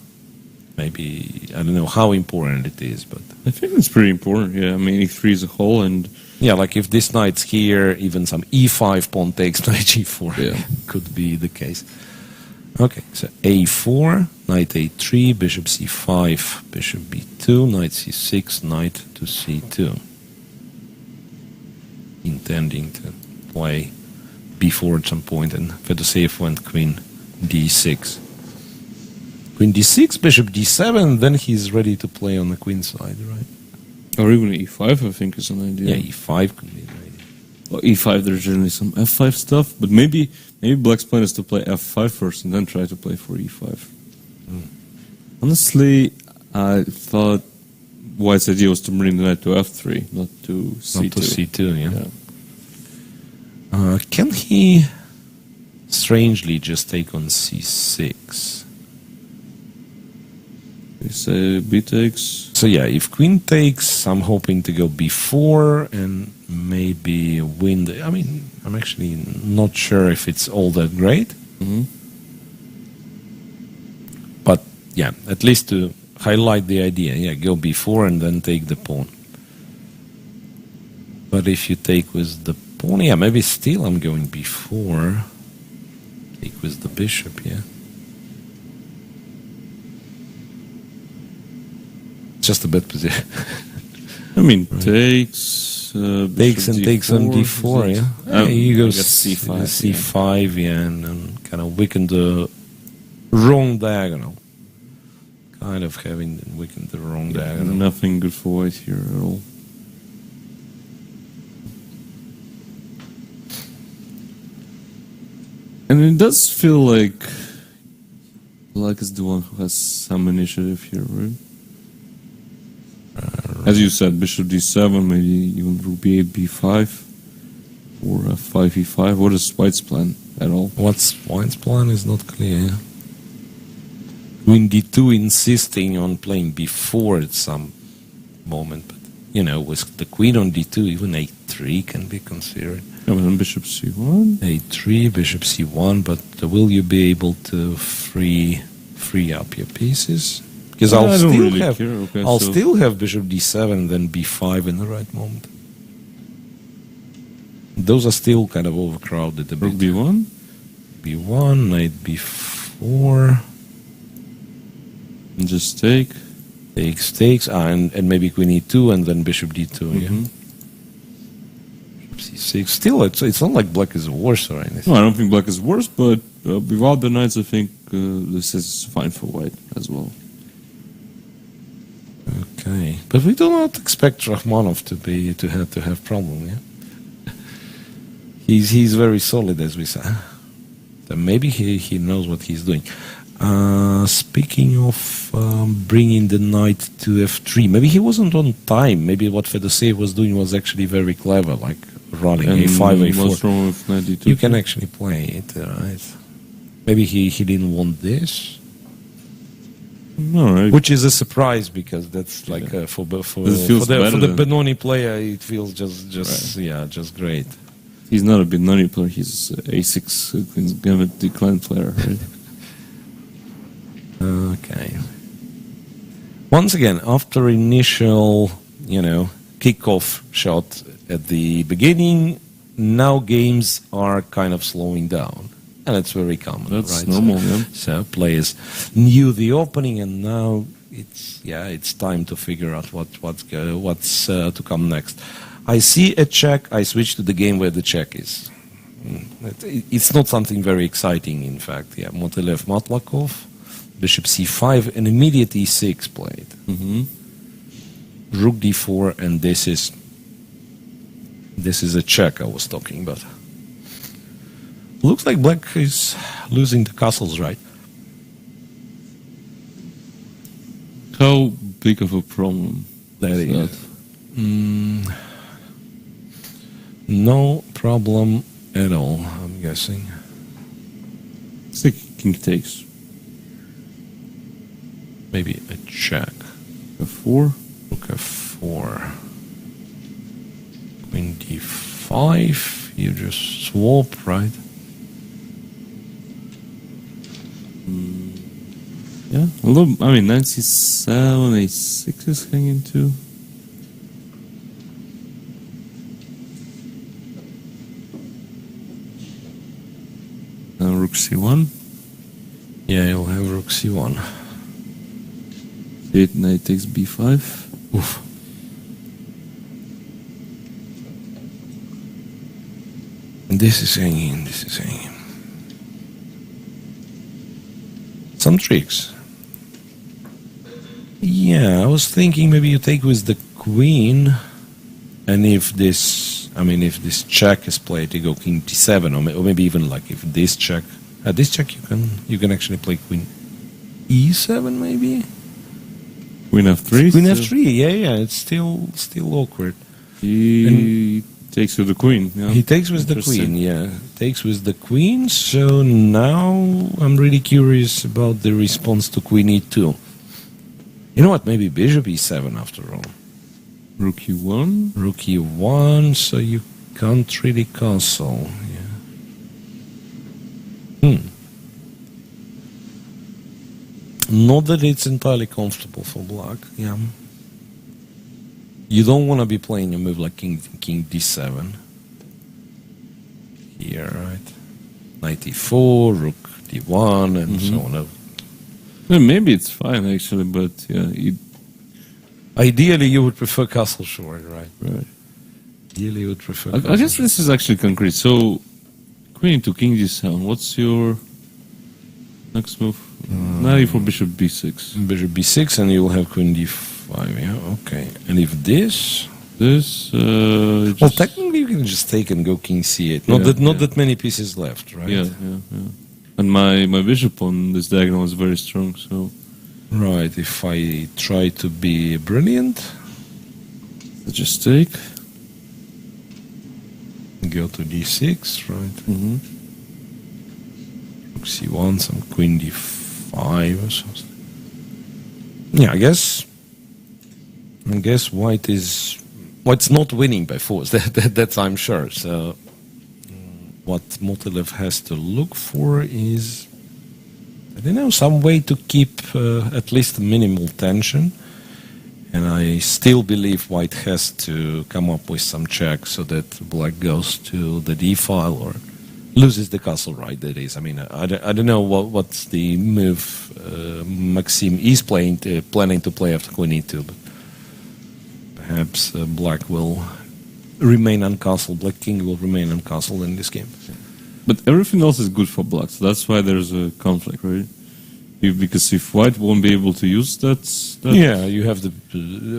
Maybe, I don't know how important it is, but... I think it's pretty important, yeah. I mean, e3 is a whole, and... Yeah, like if this knight's here, even some e5 pawn takes knight g4 could be the case. Okay, so a4, knight a3, bishop c5, bishop b2, knight c6, knight to c2. Intending to play b4 at some point, and Fedoseev went queen d6. Queen d6, bishop d7, then he's ready to play on the queen side, right? Or even e5, I think, is an idea. Yeah, e5 could be an idea. Well, e5, there's generally some f5 stuff, but maybe Black's plan is to play f5 first and then try to play for e5. Honestly, I thought White's idea was to bring the knight to f3, not to c2. Not to c2, yeah. Can he strangely just take on c6? We say b takes. So yeah, if queen takes, I'm hoping to go b4 and maybe win the... I mean, I'm actually not sure if it's all that great. But yeah, at least to highlight the idea. Yeah, go b4 and then take the pawn. But if you take with the pawn, yeah, maybe still I'm going b4. Take with the bishop, yeah. Just a bad position. I mean, takes... takes and takes on d4, yeah. You go c5. c5, yeah, and kind of weaken the wrong diagonal. Kind of having weakened the wrong diagonal. Nothing good for white here at all. And it does feel like Black is the one who has some initiative here, right? As you said, bishop d7, maybe even rook b8, b5, or f5, e5. What is White's plan at all? What's White's plan is not clear. Queen d2 insisting on playing b4 at some moment, but you know, with the queen on d2, even a3 can be considered. Yeah, but then bishop c1. a3, bishop c1, but will you be able to free up your pieces? Because I'll still have bishop d7, then b5 in the right moment. Those are still kind of overcrowded a bit. Rook b1? b1, knight b4. And just take. Takes, and maybe queen e2, and then bishop d2, yeah. Bishop c6. Still, it's not like Black is worse or anything. No, I don't think Black is worse, but without the knights, I think this is fine for White as well. Okay, but we do not expect Rachmanov to have problem. Yeah, he's very solid, as we said. So maybe he knows what he's doing. Speaking of bringing the knight to f3, maybe he wasn't on time. Maybe what Fedoseev was doing was actually very clever, like running a5, a4. What's wrong with knight d2? You can actually play it, right? Maybe he didn't want this. All right. Which is a surprise, because that's like for the Benoni player, it feels just great. He's not a Benoni player. He's a6 Queen's Gambit decline player, right? Okay. Once again, after initial, kickoff shot at the beginning, now games are kind of slowing down. And it's very common. That's right? normal, yeah. So players knew the opening, and now it's time to figure out what's to come next. I see a check. I switch to the game where the check is. It's not something very exciting, in fact. Yeah, Motilev Matlakov, bishop c5, and immediate e6 played. Rook d4, and this is a check I was talking about. Looks like Black is losing the castles, right? How big of a problem that is? No problem at all, I'm guessing. It's like king takes. Maybe a check. F4. Rook f4. Queen d5. You just swap, right? Yeah, although, I mean, 97, a6 is hanging too. Now rook c1. Yeah, you'll have rook c1. C8, knight takes b5. Oof. This is hanging, this is hanging. Some tricks. Yeah, I was thinking maybe you take with the queen, and if this, I mean, if this check is played, you go king d7, or maybe even like if this check, you can actually play queen e7 maybe. Queen f3. Queen f3, yeah, it's still awkward. He takes with the queen. Yeah. He takes with the queen, yeah. Takes with the queen, so now I'm really curious about the response to queen e2. You know what, maybe bishop e7 after all. Rook e1. Rook e1, so you can't really castle, yeah. Not that it's entirely comfortable for black, yeah. You don't want to be playing a move like king d7. Here, right? Knight e4, rook d1, and so on. Well, maybe it's fine actually, but yeah. Ideally, you would prefer castle short, right? Right. Ideally, you would prefer I guess this is actually concrete. So, queen to king d7. What's your next move? Now you for bishop b6. Bishop b6, and you'll have queen d5, yeah, okay. And if this... Well, technically you can just take and go king c8. Not that many pieces left, right? Yeah. And my bishop on this diagonal is very strong, so... Right, if I try to be brilliant... Let's just take. Go to d6, right? Rook c1, some queen d5 or something. Yeah, I guess white's not winning by force. That's I'm sure. So what Motilev has to look for is, I don't know, some way to keep at least minimal tension. And I still believe white has to come up with some check so that black goes to the d file or loses the castle, right? That is, I mean, I don't know what's the move Maxim is planning to play after queen e2, but perhaps black will remain uncastled, black king will remain uncastled in this game. But everything else is good for black, so that's why there's a conflict, right? Because if white won't be able to use that... Yeah, you have the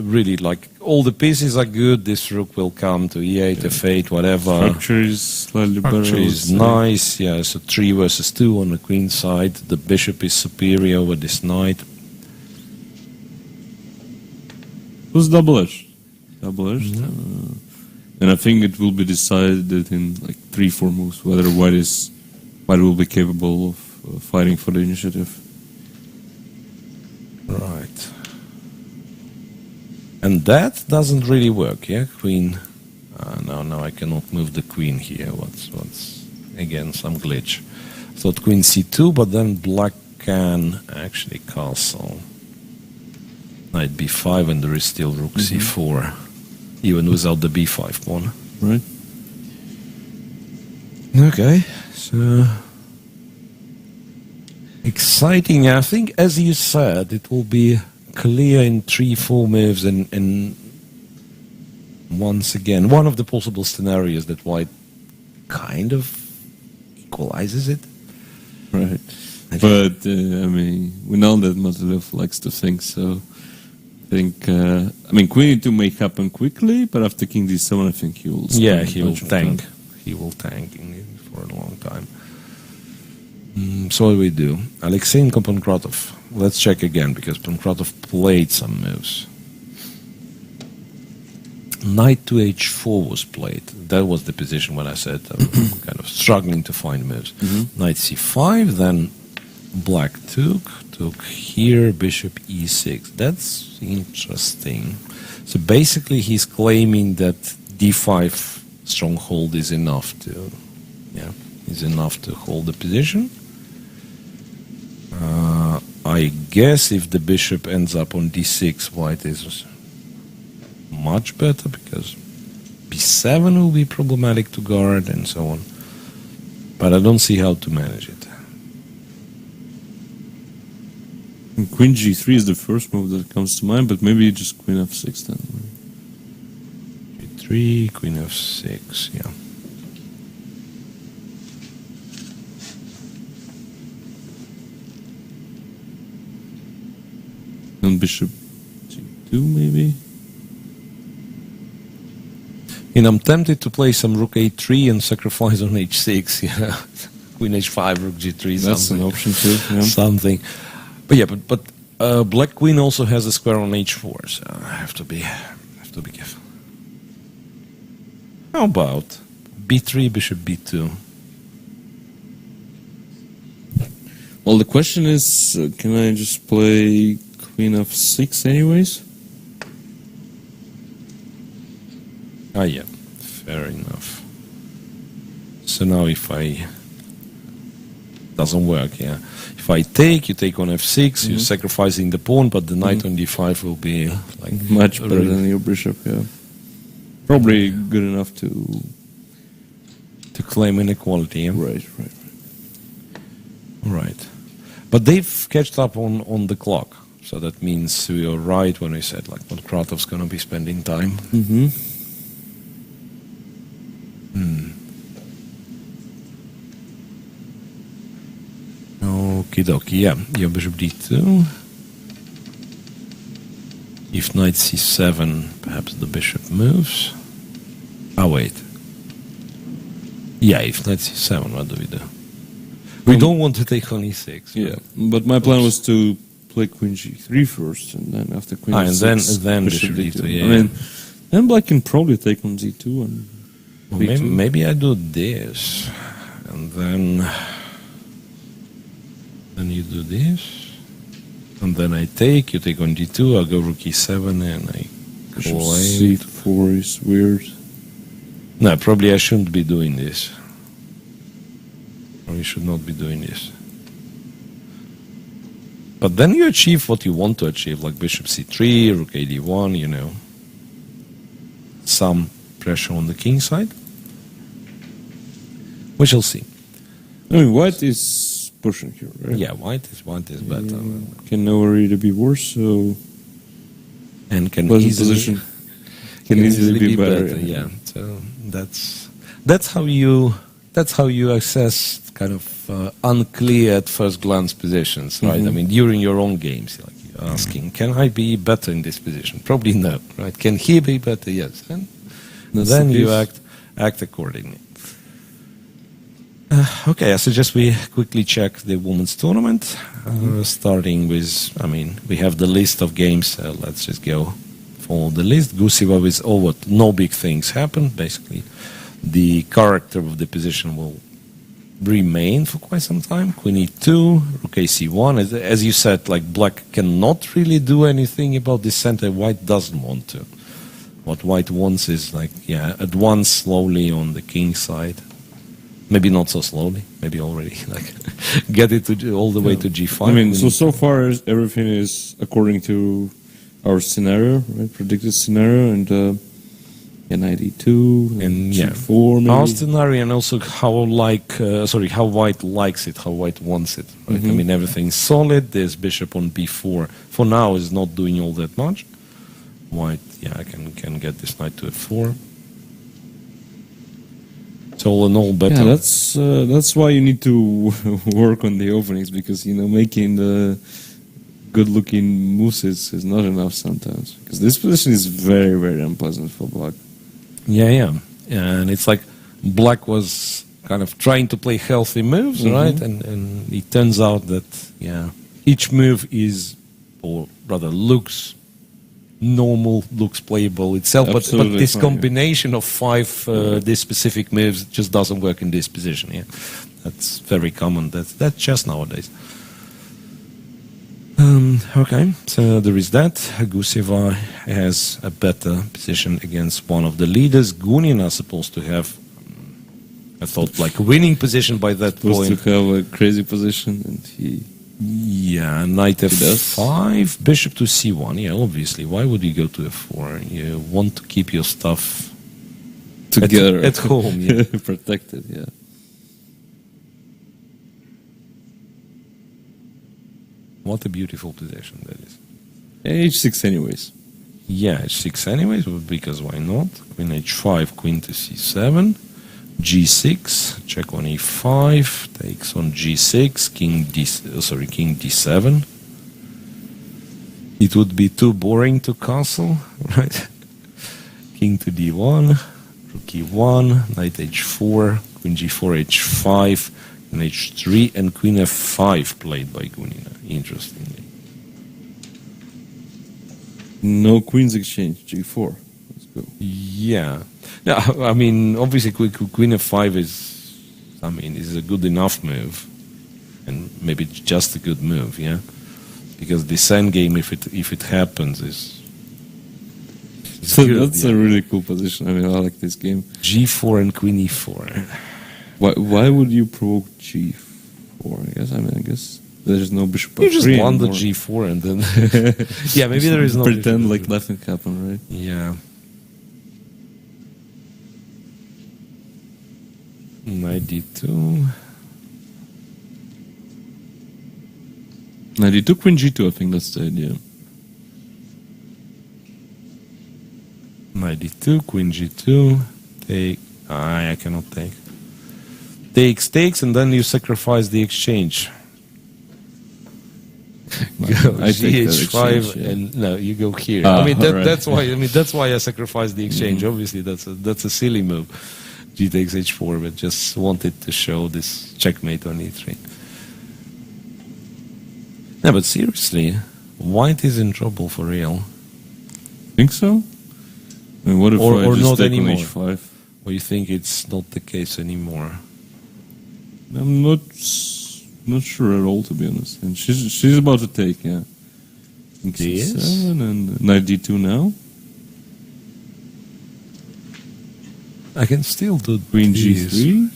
really, like, all the pieces are good, this rook will come to e8, f8, whatever. Structure is slightly better. Structure is nice, yeah, so 3 versus 2 on the queen side, the bishop is superior over this knight. It was double-edged. Double-edged. And I think it will be decided in like 3-4 moves, whether white will be capable of fighting for the initiative. Right. And that doesn't really work, yeah? Queen. No, I cannot move the queen here. What's again some glitch. Thought queen c2, but then black can actually castle. Knight b5, and there is still rook c4, even without the b5 pawn. Right. Okay, so exciting. I think, as you said, it will be clear in 3-4 moves, and once again, one of the possible scenarios that white kind of equalizes it. Right. But, I mean, we know that Motilev likes to think, so I think, I mean, queen e2 may happen quickly, but after king d7, I think he will... Yeah, he will tank. He will tank for a long time. So what do we do? Aleksandr Pankratov. Let's check again, because Pankratov played some moves. knight to h4 was played. That was the position when I said I'm kind of struggling to find moves. Knight c5, then black took here, bishop e6. That's interesting. So basically he's claiming that d5 stronghold is enough to, hold the position. I guess if the bishop ends up on d6, white is much better because b7 will be problematic to guard and so on. But I don't see how to manage it. Queen g3 is the first move that comes to mind, but maybe just queen f6 then. g3, queen f6, yeah. And bishop g2 maybe? And I'm tempted to play some rook a3 and sacrifice on h6, yeah. Queen h5, rook g3, That's something. an option too, yeah. Something. But yeah, but black queen also has a square on h4, so I have to be careful. How about b3, bishop b2? Well, the question is, can I just play queen f6 anyways? Ah, yeah, fair enough. So now if I... doesn't work, yeah. If I take, you take on f6, you're sacrificing the pawn, but the knight on d5 will be like... Much better than your bishop, yeah. Probably good enough to claim inequality, yeah? Right. Right. But they've catched up on the clock. So that means we are right when we said like what Kratov's going to be spending time. Okie dokie, yeah. Your bishop d2. If knight c7, perhaps the bishop moves. Ah, wait. Yeah, if knight c7, what do we do? We don't want to take on e6. Yeah, but my plan was to play queen g3 first, and then after queen and then bishop d2. Yeah. I mean, then black can probably take on z2 and b2. Maybe I do this, and then you do this, and then I take. You take on d2. I'll go rook e7, and I Bishop claim. c4 is weird. No, probably I shouldn't be doing this. You should not be doing this. But then you achieve what you want to achieve, like bishop c3, rook a d1, you know. Some pressure on the king side. We shall see. I mean, white is pushing here, right? Yeah, white is better. Can never really be worse, so... And can Pleasant easily, position. Can easily be better. Yeah, so that's how you assess kind of unclear at first glance positions, right? I mean, during your own games, like you're asking, can I be better in this position? Probably no, right? Can he be better? Yes. And then you act accordingly. Okay, I suggest we quickly check the women's tournament, starting with, I mean, we have the list of games, let's just go follow the list. Guseva is over, no big things happen, basically. The character of the position will remain for quite some time. Queen e2, rook ac1. As you said, like black cannot really do anything about this center. White doesn't want to. What white wants is like, yeah, advance slowly on the king side. Maybe not so slowly. Maybe already like get it to all the way to g5. I mean, so far everything is according to our scenario, right? Predicted scenario, and knight e2 and g4 maybe. Our scenario, and also how how white likes it, how white wants it. Right? I mean, everything's solid. There's bishop on b4. For now, is not doing all that much. White, yeah, can get this knight to f4. So all in all, better. Yeah, that's why you need to work on the openings, because making the good-looking moves is not enough sometimes. Because this position is very, very unpleasant for black. Yeah, and it's like black was kind of trying to play healthy moves, right? And it turns out that each move is, or rather looks normal, looks playable itself. But this fine, combination of 5 this specific moves just doesn't work in this position. Yeah, that's very common. That's chess nowadays. Okay, so there is that. Guseva has a better position against one of the leaders. Gunin is supposed to have, I thought, like a winning position by that point. Supposed to have a crazy position, and he... Yeah, knight f5, bishop to c1. Yeah, obviously. Why would you go to f4? You want to keep your stuff together at home, yeah. Protected, yeah. What a beautiful position that is. h6 anyways. Yeah, h6 anyways, because why not? Queen h5, queen to c7, g6, check on e5, takes on g6, king d7. It would be too boring to castle, right? King to d1, rook e1, knight h4, queen g4, h5, and h3, and queen f5 played by Gunina, interestingly. No queens exchange, g4. Let's go. Yeah. I mean, obviously, queen f5 is a good enough move, and maybe just a good move, yeah. Because this endgame, if it happens, is so good, that's yeah. a really cool position. I mean, I like this game. g4 and queen e4. Why would you provoke g4? I guess there's no bishop. You just won the g4 and then yeah, maybe there is no pretend like nothing happened, right? Yeah. Knight d2. Knight d2, queen g2. I think that's the idea. Knight d2, queen g2. Take. I cannot take. Takes, and then you sacrifice the exchange. Go I take that gh5, exchange, yeah. and no, you go here. Right. That's why. That's why I sacrificed the exchange. Obviously, that's a silly move. G takes h4, but just wanted to show this checkmate on e3. No, but seriously, white is in trouble for real. Think so? I mean, what if I or just not take anymore? on h5? Or you think it's not the case anymore? I'm not sure at all, to be honest. And she's about to take, yeah. King c7 and knight d2 now. I can still do Queen this. g3.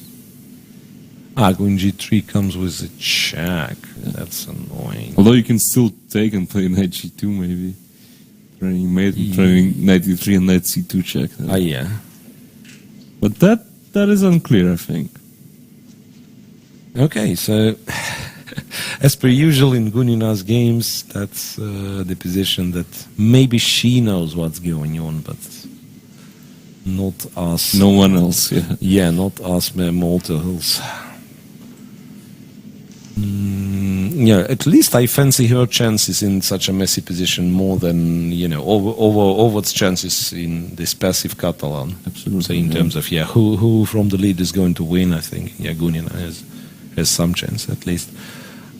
Queen g3 comes with a check. That's annoying. Although you can still take and play knight g2, maybe. Trying knight d3 and knight c2 check. Yeah. But that is unclear, I think. Okay, so as per usual in Gunina's games, that's the position that maybe she knows what's going on, but not us. No one else, yeah. Yeah, not us mere mortals. Yeah, at least I fancy her chances in such a messy position more than, Over's chances in this passive Catalan. Absolutely. So in terms of, who from the lead is going to win, I think, Gunina has some chance at least.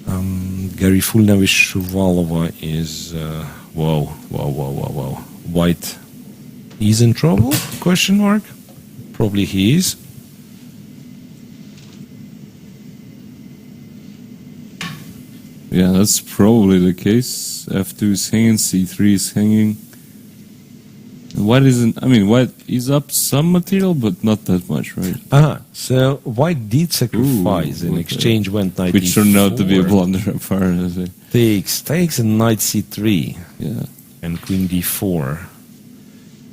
Garifulna with Shuvalova is, whoa. White is in trouble? Question mark? Probably he is. Yeah, that's probably the case. F2 is hanging, C3 is hanging. White isn't, White is up some material, but not that much, right? So White did sacrifice. In exchange went knight which d4. turned out to be a blunder, apparently. Takes and knight c3. Yeah. And queen d4.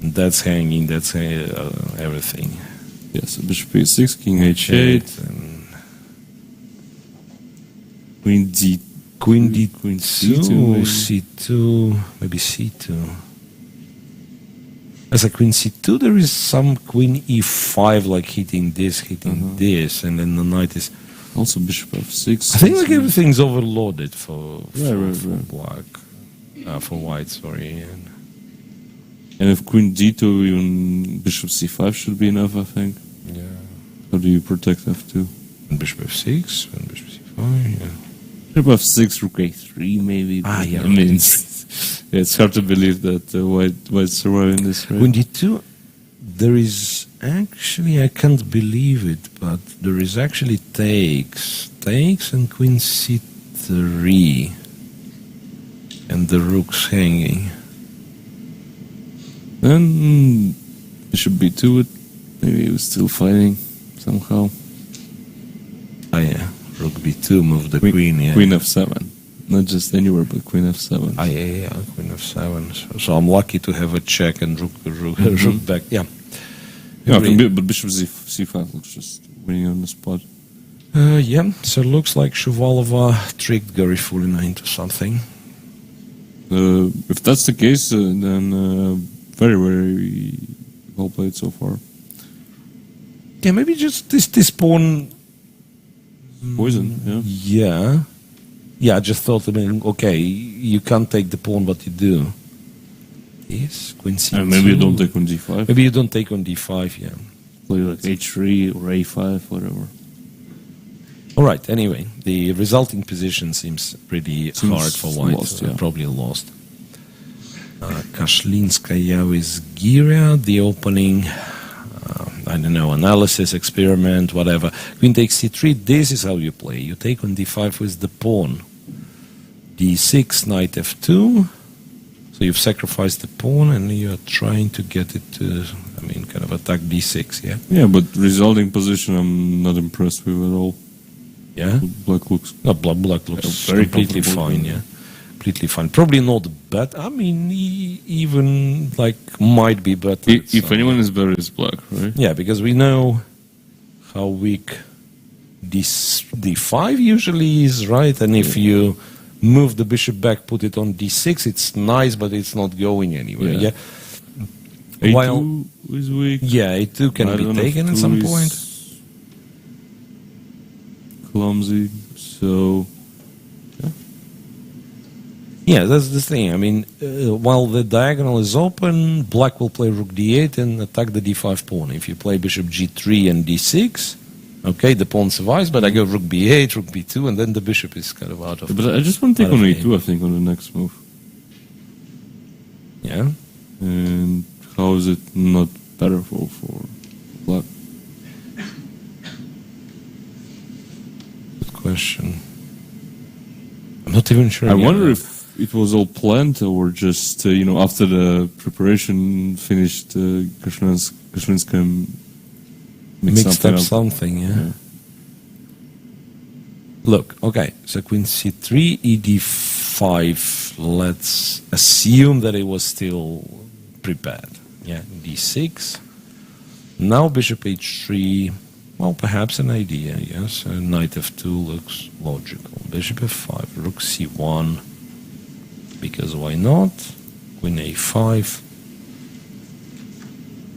And that's hanging, that's everything. Yes, bishop e6, king h8. And Queen d. Queen d2, Queen c2, c2, maybe c2. As a queen c2, there is some queen e5, like hitting this, this, and then the knight is... Also bishop f6. I think like everything's overloaded for black. For white, sorry. And if queen d2, even bishop c5 should be enough, I think. Yeah. How do you protect f2? And bishop f6, and bishop c5, yeah. Bishop f6, rook a3, maybe. Yeah. it's hard to believe that White surviving this. Right? Queen d2, there is actually, I can't believe it, but there is actually takes and queen c3, and the rook's hanging. Then bishop b2, maybe he was still fighting somehow. Oh yeah, rook b2, move the queen, yeah. Queen f7. Not just anywhere, but queen f7. Ah, yeah, queen f7. So I'm lucky to have a check and rook back. Yeah. Yeah, but bishop c5 looks just winning on the spot. Yeah, so it looks like Shuvalova tricked Garifulina into something. If that's the case, then very, very well played so far. Yeah, maybe just this pawn. Poison, yeah. Yeah. Yeah, I just thought, I mean, okay, you can't take the pawn, but you do. Yes, queen c2. Maybe you don't take on d5. Maybe you don't take on d5, yeah. Play like h3 or a5, whatever. All right, anyway, the resulting position seems pretty hard for White. Lost, yeah. Probably lost. Kashlinskaya with Gira, the opening, I don't know, analysis, experiment, whatever. Queen takes c3, this is how you play. You take on d5 with the pawn. d6, knight f2. So you've sacrificed the pawn and you're trying to get it to, I mean, kind of attack d6, yeah? Yeah, but resulting position I'm not impressed with at all. Yeah? Black looks... No, black looks very completely fine, yeah. Completely fine. Probably not bad. I mean, even, like, might be better. If anyone is better, it's black, right? Yeah, because we know how weak d5 usually is, right? And if you move the bishop back, put it on d6, it's nice, but it's not going anywhere, yeah? A2 While, is weak. yeah, a2 can be taken at some point. Clumsy, so... Yeah, that's the thing. I mean, while the diagonal is open, black will play rook d8 and attack the d5 pawn. If you play bishop g3 and d6, okay, the pawn survives, but I go rook b8, rook b2, and then the bishop is kind of out of... But I just want to take on a2, I think, on the next move. Yeah? And how is it not better for black? Good question. I'm not even sure. I wonder if it was all planned or just, after the preparation finished, Kashlinska mixed up something, yeah. Look, okay, so queen c3, ed5, let's assume that it was still prepared. Yeah, d6. Now bishop h3, well, perhaps an idea, yes. Knight f2 looks logical. Bishop f5, rook c1, because why not? Queen a5.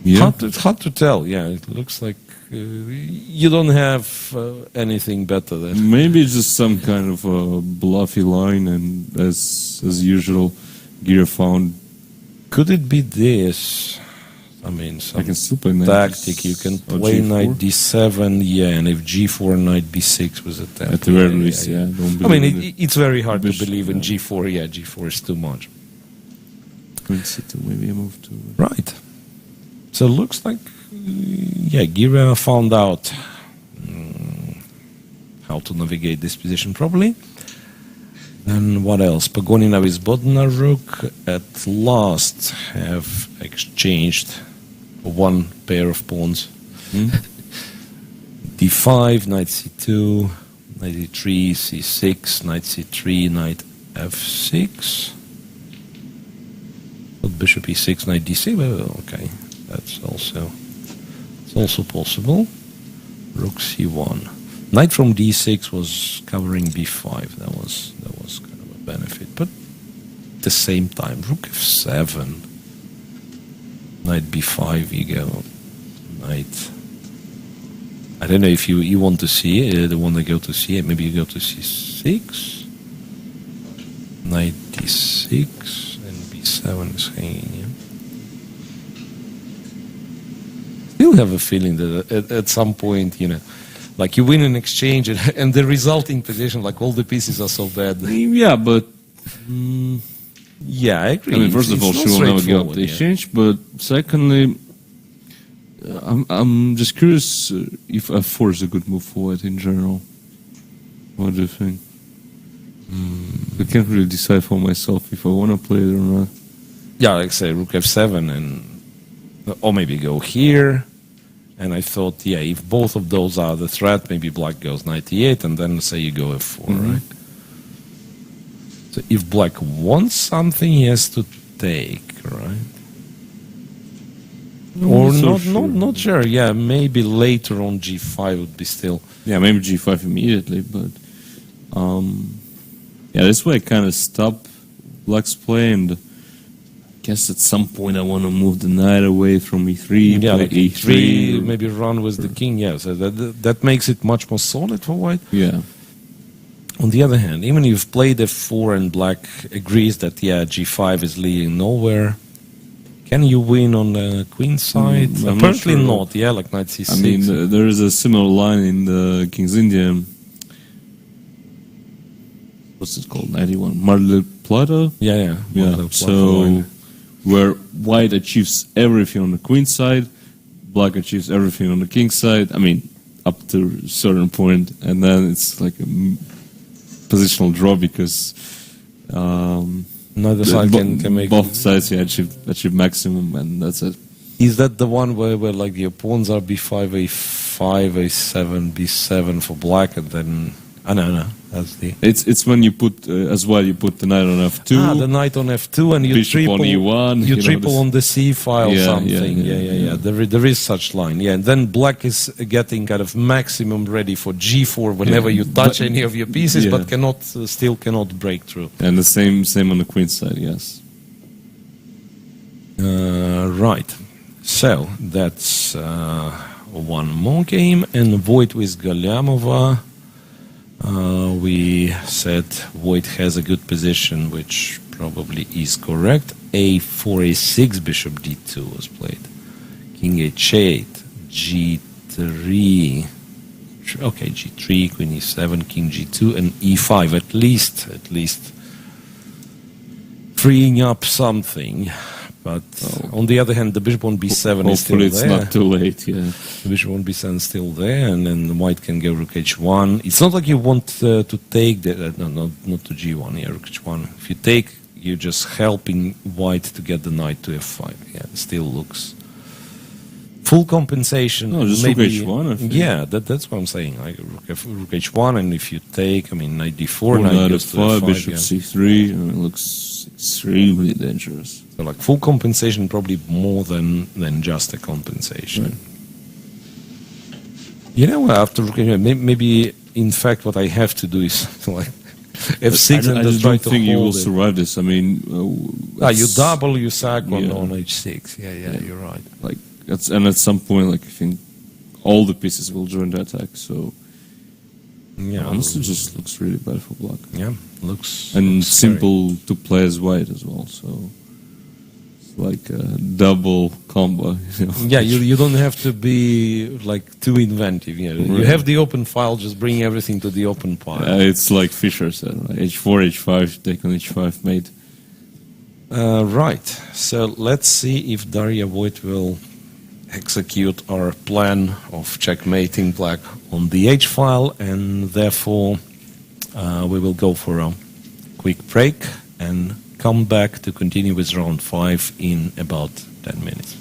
Yeah. Hard to tell, yeah. It looks like you don't have anything better than... Maybe it's just some kind of a bluffy line, and as usual, Gira found... Could it be this? I mean, some I can still play knight tactic. You can play knight d7, yeah, and if g4, knight b6 was attacked. At the very least, yeah. I mean, it's very hard to believe in g4. Yeah, g4 is too much. Queen c2, maybe a move to... Right. So it looks like, yeah, Gira found out how to navigate this position properly. Then what else? Pagonina with Bodnar rook at last have exchanged one pair of pawns. d5, knight c2, knight e3, c6, knight c3, knight f6. But bishop e6, knight d6. Well, okay, that's also possible. Rook c1. Knight from d6 was covering b5. That was kind of a benefit. But at the same time, rook f7. Knight b5, you go. Knight. I don't know if you want to see it, the one that go to c8. Maybe you go to c6. Knight d6 and b7 is hanging. Yeah? Still have a feeling that at some point, like you win an exchange and the resulting position, like all the pieces are so bad. Yeah, but Yeah, I agree. I mean, first of all, It's she not will never give up straightforward, the yeah. exchange, but secondly, I'm just curious if f4 is a good move for white in general. What do you think? I can't really decide for myself if I want to play it or not. Yeah, like say rook f7 or maybe go here. And I thought, yeah, if both of those are the threat, maybe black goes knight e8, and then say you go f4, right? So if black wants something, he has to take, right? Or not sure. Yeah, maybe later on g5 would be still. Yeah, maybe g5 immediately, but yeah, this way I kind of stop black's play, and I guess at some point I want to move the knight away from e3, Yeah, play like e3, maybe run with the king. Yeah, so that makes it much more solid for white. Yeah. On the other hand, even if you've played f4 and black agrees that, yeah, g5 is leading nowhere, can you win on the queen side? I'm Apparently not sure. not, yeah, like knight c6. I mean, there is a similar line in the King's India. What's it called? 91. Marle Plata? yeah. Yeah. So, where white achieves everything on the queen side, black achieves everything on the king side. I mean, up to a certain point, and then it's like a positional draw because Neither side can make. both sides achieve maximum, and that's it. Is that the one where like the pawns are b5, a5, a7, b7 for black, and then no, that's the. It's when you put as well. You put the knight on f2. The knight on f2, and you Bishop triple on e1, You you know, triple this- on the c file Yeah, something. yeah, Yeah. There is such line. Yeah, and then black is getting kind of maximum ready for g4 whenever you touch any of your pieces, Yeah. but still cannot break through. And the same on the queen side. Yes. Right. So that's one more game, and Void with Galyamova. We said Void has a good position, which probably is correct. A4, a6, bishop d2 was played. King h8, g3. Okay, g3, queen e7, king g2, and e5. At least freeing up something. But on the other hand, the bishop on b7 is still Hopefully there. it's not too late. Yeah. The bishop on b7 is still there, and then white can go rook h1. It's not like you want to take the not to g1. Yeah, rook h1. If you take, you're just helping white to get the knight to f5. Yeah, it still looks full compensation. No, just rook h1, I think. Yeah, that's what I'm saying. Like rook h1, and if you take, I mean knight d4, Knight knight goes to f5, f5. bishop Yeah. c3. I mean, it looks extremely dangerous. So like full compensation, probably more than just a compensation. Right. You know, after maybe in fact what I have to do is like f6 and I just just try don't to think you will hold it. survive this. I mean, You double, you sack on Yeah. h6. Yeah, you're right. like and at some point, like I think all the pieces will join the attack. So Yeah, honestly, it just looks really bad for black. yeah, looks And looks scary. simple to play as white as well. So it's like a double combo. You know? Yeah, you don't have to be like too inventive. You know, you Right. have the open file, just bring everything to the open pile. It's like Fischer said, like h4, h5, take on h5, mate. Right. So let's see if Daria Voit will execute our plan of checkmating black on the h file, and therefore we will go for a quick break and come back to continue with round 5 in about 10 minutes.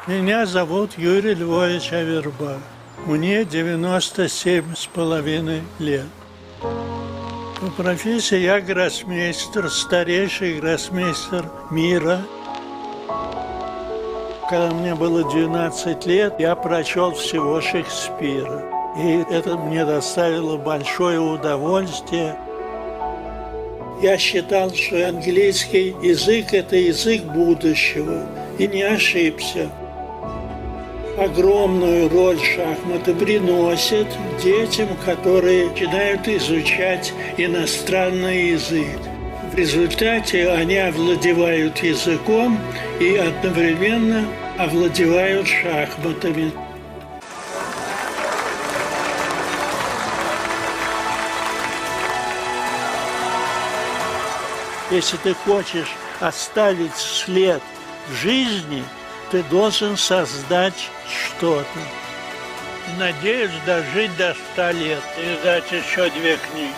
Меня зовут Юрий Львович Аверба. Мне 97,5 лет. По профессии я гроссмейстер, старейший гроссмейстер мира. Когда мне было 12 лет, я прочел всего Шекспира. И это мне доставило большое удовольствие. Я считал, что английский язык – это язык будущего. И не ошибся. Огромную роль шахматы приносят детям, которые начинают изучать иностранный язык. В результате они овладевают языком и одновременно овладевают шахматами. Если ты хочешь оставить след в жизни, ты должен создать что-то. Надеюсь дожить до 100 лет и издать еще 2 книги.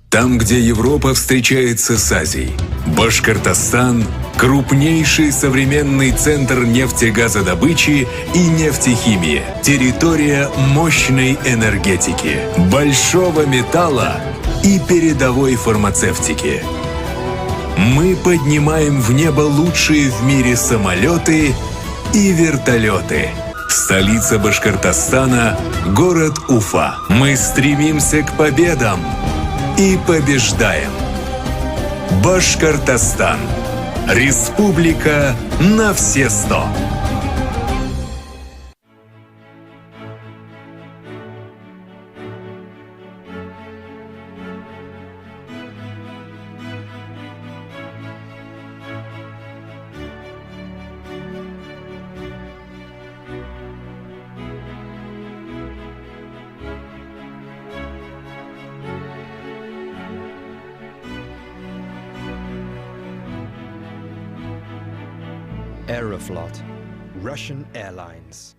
Там, где Европа встречается с Азией. Башкортостан – крупнейший современный центр нефтегазодобычи и нефтехимии. Территория мощной энергетики, большого металла и передовой фармацевтики. Мы поднимаем в небо лучшие в мире самолеты и вертолеты. Столица Башкортостана – город Уфа. Мы стремимся к победам и побеждаем. Башкортостан. Республика на все 100. Aeroflot, Russian Airlines.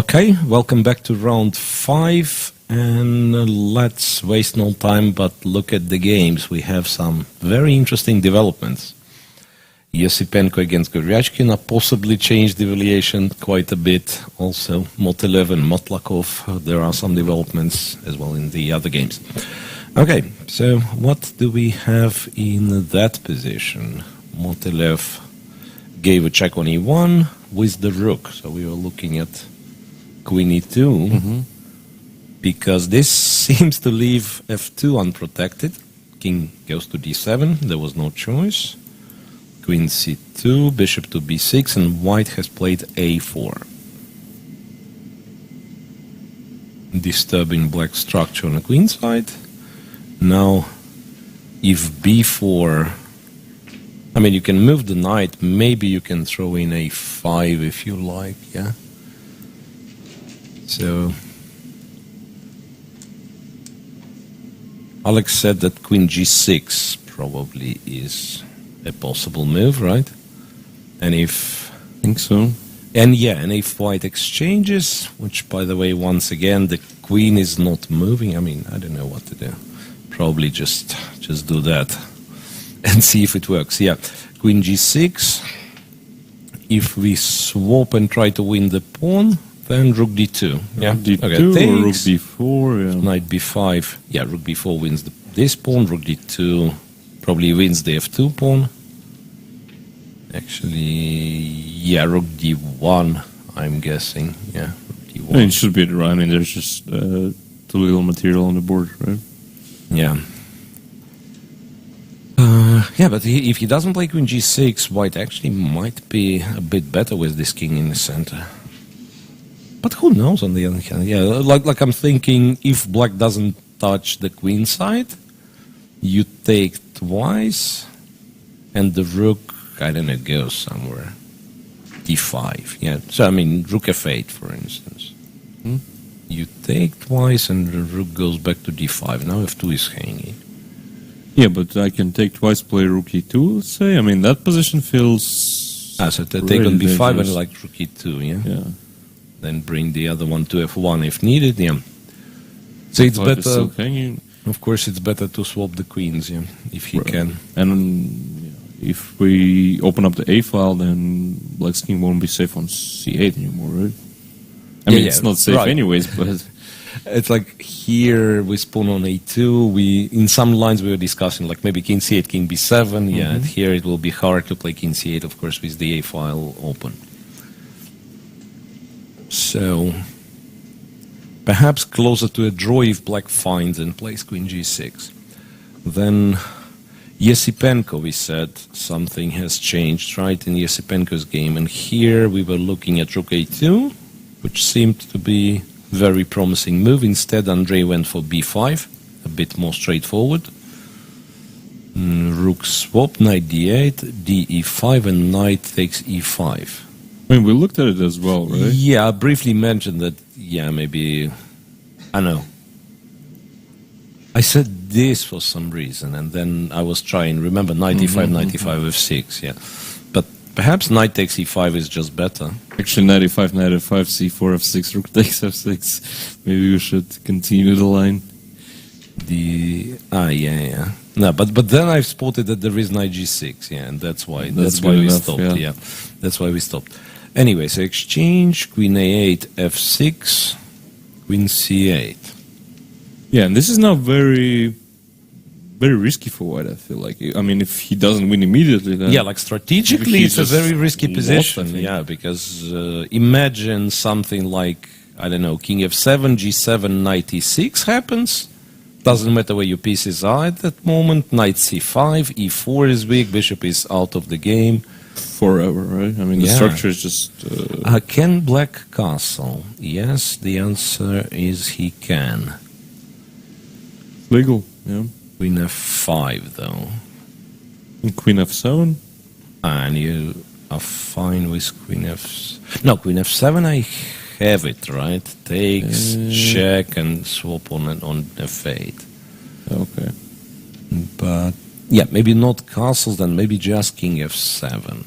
Okay, welcome back to round 5, and let's waste no time but look at the games. We have some very interesting developments. Yosipenko against Goryachkina possibly changed the evaluation quite a bit. Also, Motilev and Motlakov, there are some developments as well in the other games. Okay, so what do we have in that position? Motilev gave a check on e1 with the rook, so we were looking at Queen e2, because this seems to leave f2 unprotected. King goes to d7, there was no choice. Queen c2, bishop to b6, and white has played a4. Disturbing black structure on the queen side. Now, if b4, I mean, you can move the knight, maybe you can throw in a5 if you like, yeah? So, Alex said that queen g6 probably is a possible move, right? And if... I think so. And yeah, and if white exchanges, which by the way, once again, the queen is not moving, I mean, I don't know what to do. Probably just do that and see if it works. Yeah, queen g6. If we swap and try to win the pawn, then rook d2. Yeah, d2 okay, or rook b4. Yeah. Knight b5. Yeah, rook b4 wins this pawn. Rook d2 probably wins the f2 pawn. Actually, yeah, rook d1, I'm guessing. Yeah, rook d1. It should be right. I mean, there's just too little material on the board, right? Yeah. Yeah, but if he doesn't play queen g6, white actually might be a bit better with this king in the center. But who knows on the other hand? Yeah, like I'm thinking, if black doesn't touch the queen side, you take twice, and the rook I don't know, goes somewhere. D5, yeah. So, I mean, rook f8, for instance. You take twice and the rook goes back to d5. Now f2 is hanging. Yeah, but I can take twice, play rook e2, let's say. I mean, that position feels... So to take on b5 dangerous. and like rook e2, yeah? Yeah. Then bring the other one to f1 if needed, yeah. So it's But still better, hanging. of course, it's better to swap the queens, yeah, if he can. And if we open up the A file, then Black's king won't be safe on C8 anymore, right? I mean, it's not safe right. anyways, but... It's like here we spawn on a2. In some lines we were discussing like maybe king c8, king b7. Yeah, and here it will be hard to play king c8, of course, with the a file open. So perhaps closer to a draw if black finds and plays queen g6. Then Yesipenko, we said something has changed, right, in Yesipenko's game. And here we were looking at rook a2, which seemed to be very promising move. Instead, Andrei went for b5, a bit more straightforward. Rook swap, knight d8, d e5, and knight takes e5. I mean, we looked at it as well, right? Yeah, I briefly mentioned that, yeah, maybe, I know. I said this for some reason, and then I was trying, remember, knight e5, knight e5, f6, yeah. But perhaps knight takes e5 is just better. Actually, knight e5, knight f5, c4, f6, rook takes f6. Maybe we should continue the line. Yeah. No, but then I've spotted that there is knight g6, yeah, and that's why That's we good enough, stopped. yeah. That's why we stopped. Anyway, so exchange, queen a8, f6, queen c8. Yeah, and this is now very, very risky for White, I feel like. I mean, if he doesn't win immediately, then... Yeah, like strategically, Maybe he it's a just very risky lost, position. I think. Yeah, because imagine something like, I don't know, king f7, g7, knight e6 happens. Doesn't matter where your pieces are at that moment. Knight c5, e4 is weak, bishop is out of the game. Forever, right? I mean, the Yeah. structure is just... Can black castle? Yes, the answer is he can. legal, yeah. Queen f5, though. And queen f7? And you are fine with queen f... No, queen f7 I have it, right? Takes, check, and swap on f8. Okay. But, yeah, maybe not castles, then maybe just king f7.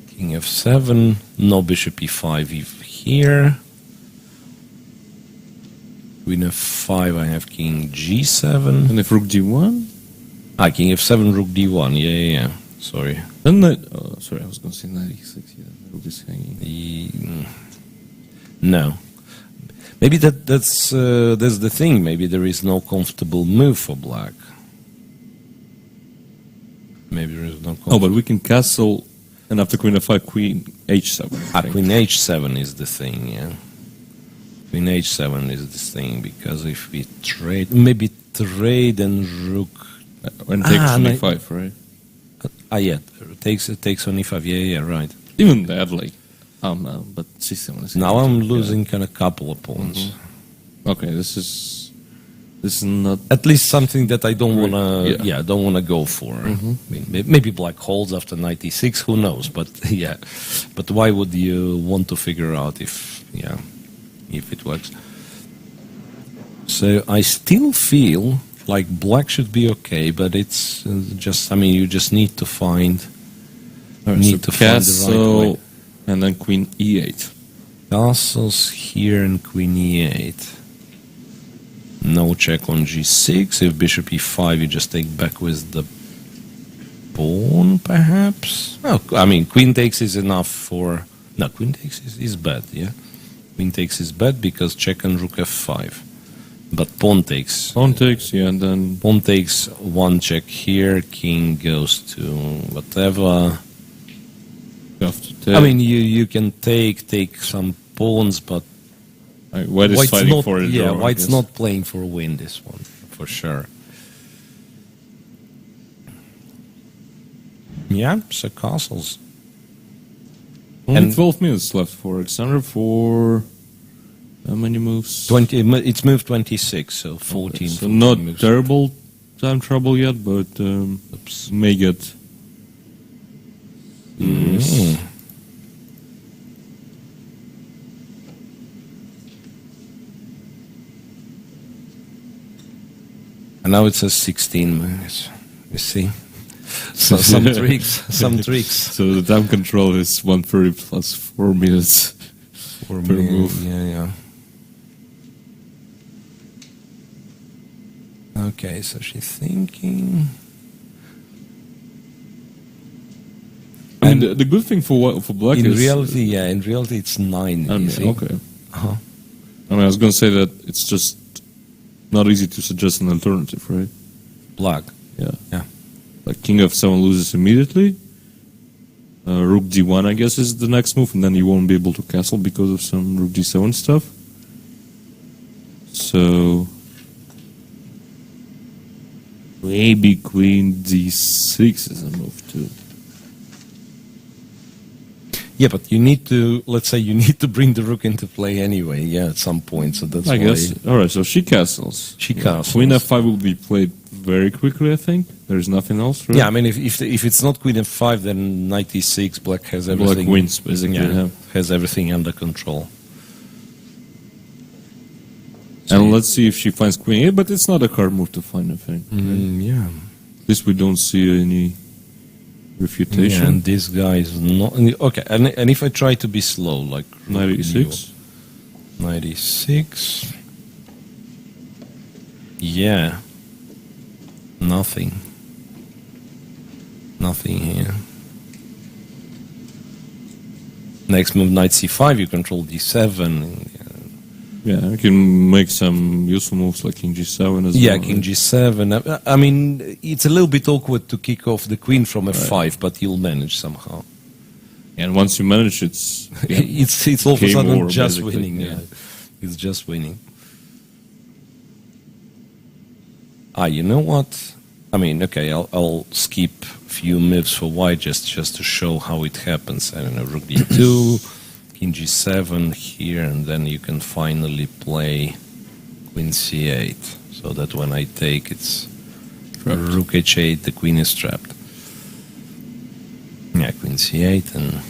King f7, no bishop e5 here. Queen f5, I have king g7. And if rook d1? King f7, rook d1, yeah. Sorry. Then knight... Oh, sorry, I was going to say knight e6, yeah. Rook is hanging. No. Maybe that's the thing. Maybe there is no comfortable move for black. Maybe there is no comfortable... Oh, but we can castle, and after queen f5, queen h7. I think. Queen h7 is the thing, yeah. Queen h7 is the thing, because if we trade... Maybe trade and rook... And takes on e5, right? Yeah, takes on e5, yeah, right. Even that, like... no, but c7 is... Now I'm losing kind of couple of pawns. Okay, this is not... At least something that I don't wanna, Yeah. don't wanna go for. I mean, maybe black holds after knight e6, who knows? But yeah, but why would you want to figure out if it works? So I still feel like black should be okay, but it's just, I mean, you just need to find, find the right way. And then queen e8. Castles here and queen e8. No check on g6. If bishop e5, you just take back with the pawn, perhaps? Oh, I mean, queen takes is enough for... No, queen takes is bad, yeah? Queen takes is bad because check on rook f5. But pawn takes... Pawn takes, yeah, and then... Pawn takes one check here, king goes to whatever... You have to take. I mean, you can take some pawns, but White is fighting not, for a draw. White's not playing for a win this one, for sure. Yeah, so castles. Only and 12 minutes left for Aleksandr for... How many moves? 20. It's moved 26, so 14. So not moves. terrible time trouble yet, but may get 6. And now it says 16 minutes. You see? So some tricks, So the time control is 130 plus 4 minutes for per move. Yeah. Okay, so she's thinking. I mean, the good thing for black In is reality, it's 9. I you mean, see? okay. Uh-huh. I mean, I was going to say that it's just not easy to suggest an alternative, right? Black. Yeah. Like King f7 loses immediately. Rook d1, I guess, is the next move, and then you won't be able to castle because of some Rook d7 stuff. So maybe Queen d6 is a move too. Yeah, but you need to, let's say you need to bring the rook into play anyway, at some point, so that's I why. guess. Alright, so she castles. She castles. Queen f5 will be played very quickly, I think. There's nothing else, right? Yeah, I mean, if it's not Queen f5, then knight e6, black has everything. Black wins, basically. Yeah. Has everything under control. And let's see if she finds Queen 8, but it's not a hard move to find, I think. Yeah. At least we don't see any refutation. Yeah, and this guy is not. Okay, and if I try to be slow, like. 96? 96. Yeah. Nothing. Nothing here. Next move, knight c5, you control d7. Yeah, you can make some useful moves like King g7 as well. Yeah, King g7. I mean, it's a little bit awkward to kick off the queen from f5, but you'll manage somehow. And once you manage, it's it's all of a game sudden over, just basically, winning. yeah. It's just winning. You know what? I mean, okay, I'll skip a few moves for white just to show how it happens. I don't know, rook d2. King g7 here, and then you can finally play Queen c8, so that when I take it's rook h8, the queen is trapped. Yeah, Queen c8, and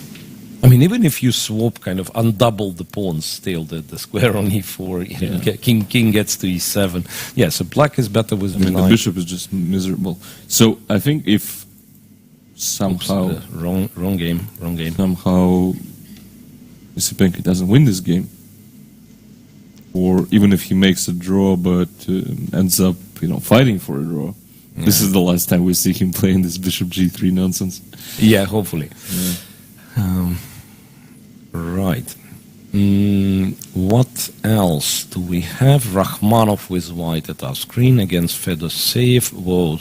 I mean, even if you swap, kind of undouble the pawns, still the square on e4, you know, king gets to e7. Yeah, so black is better with the bishop is just miserable. So I think if somehow wrong game. Somehow Miroshnichenko doesn't win this game, or even if he makes a draw but ends up, fighting for a draw. Yeah. This is the last time we see him playing this bishop g3 nonsense. Yeah, hopefully. Yeah. Right. What else do we have? Rachmanov with white at our screen against Fedoseev. Whoa.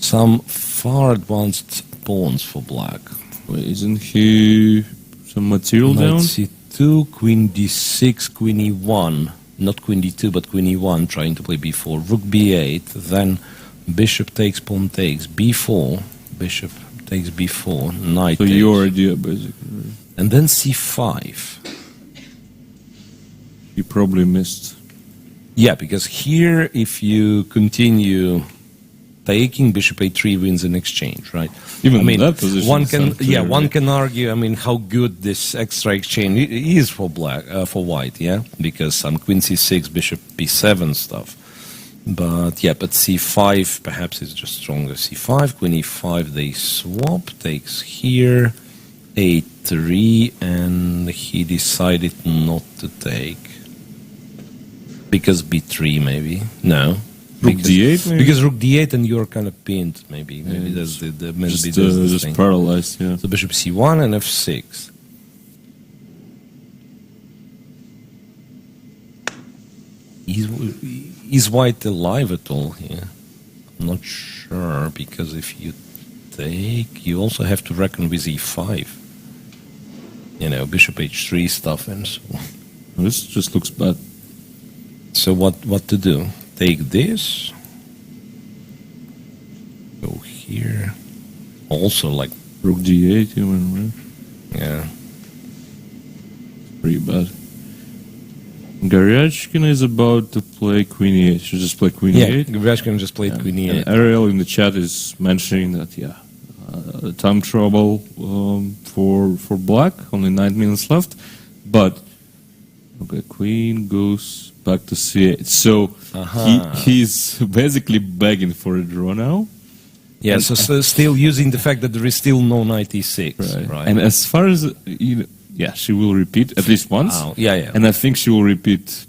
Some far advanced pawns for black. Wait, isn't he some material down? Knight c2, queen d6, queen e1. Not queen d2, but queen e1, trying to play b4. Rook b8, then bishop takes, pawn takes, b4, bishop takes b4, knight so takes. Your idea, basically. And then c5. You probably missed. Yeah, because here, if you continue taking, bishop a3 wins in exchange, right? Even that position. One can argue. I mean, how good this extra exchange is for black, for white, yeah, because some queen c6, bishop b7 stuff. But c5 perhaps is just stronger. c5, queen e5, they swap, takes here, a3, and he decided not to take because b3 maybe. No. Rook d8 maybe? Because rook d8 and you're kind of pinned, maybe. Maybe that's the just thing. paralyzed, yeah. So bishop c1 and f6. Is white alive at all here? I'm not sure, because if you take, you also have to reckon with e5. Bishop h3 stuff and so on. This just looks bad. So what to do? Take this, go here, also like rook d8 even, right? Yeah. Pretty bad. Garyashkin is about to play queen e8. Should just play queen e8? Yeah, Garyashkin just played queen e8. And Ariel in the chat is mentioning that, time trouble for black. Only 9 minutes left, but okay, queen goes back to c8. So he's basically begging for a draw now. Yeah, so still using the fact that there is still no knight e6. Right. And as far as yeah, she will repeat at least once. Yeah. And I think she will repeat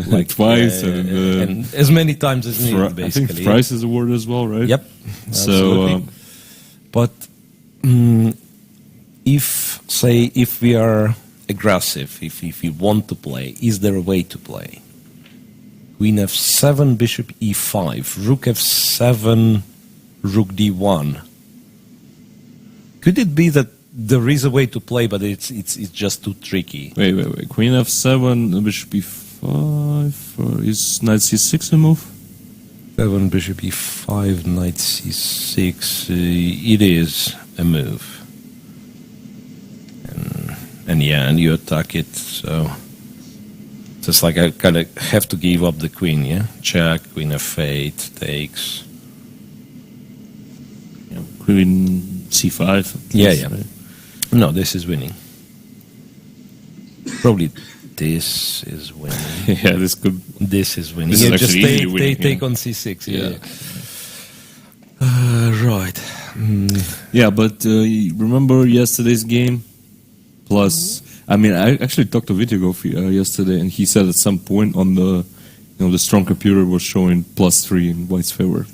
like twice and as many times as needed. Basically, I think thrice is a word as well, right? Yep. So, but if we are aggressive, if we want to play, is there a way to play? Queen f7, bishop e5, rook f7, rook d1. Could it be that there is a way to play, but it's just too tricky? Wait. Queen f7, bishop e5, is knight c6 a move? 7, bishop e5, knight c6, it is a move. And you attack it, so it's like I kind of have to give up the queen, yeah? Check, queen f8, takes. Yeah, queen c5. Yeah. Right? No, this is winning. Probably this is winning. Yeah, this is winning. This is actually easily winning. Take on c6, yeah. Right. Yeah, but remember yesterday's game? Plus, I mean, I actually talked to Vitigov yesterday, and he said at some point on the strong computer was showing +3 in White's favor.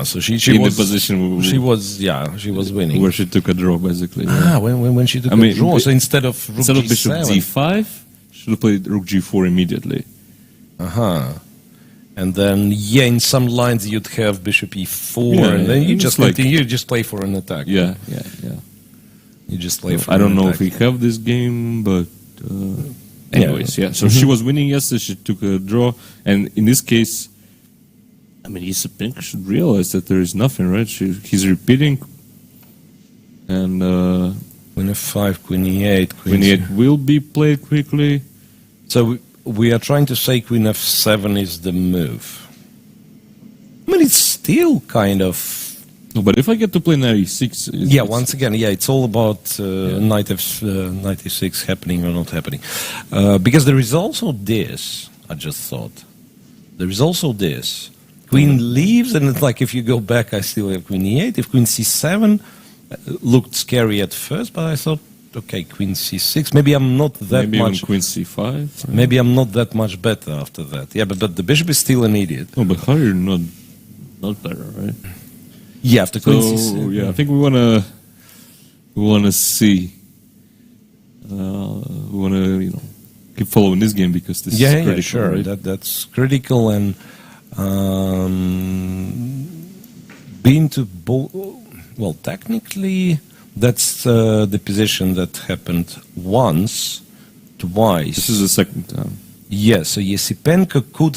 So she in was the position. She was winning. Where she took a draw, basically. Yeah. When she took a draw. So instead of rook instead of g7, bishop d5, she should have played rook g4 immediately. And then in some lines you'd have bishop e4, and then you just continue. You just play for an attack. Yeah. You just play for. I don't know if we have this game, but anyways, yeah. So she was winning yesterday. She took a draw, and in this case, I mean, Yisapenko should realize that there is nothing, right? He's repeating, and queen f5, queen e8, queen e8 will be played quickly. So we are trying to say queen f7 is the move. I mean, it's still kind of. No, but if I get to play knight e6... once again, it's all about knight e6 happening or not happening. Because there is also this, I just thought. There is also this. Queen leaves, and it's like if you go back, I still have queen e8. If queen c7 looked scary at first, but I thought, okay, queen c6. Maybe I'm not that maybe much... Maybe queen c5. Right? Maybe I'm not that much better after that. Yeah, but the bishop is still an idiot. No, but how are you not better, right? Yeah, after queen c7. Yeah, I think we wanna see. We wanna keep following this game because this is critical. Yeah, sure. Right? That's critical, and being to both. Well, technically, that's the position that happened once, twice. This is the second time. Yes, so Yisapenko could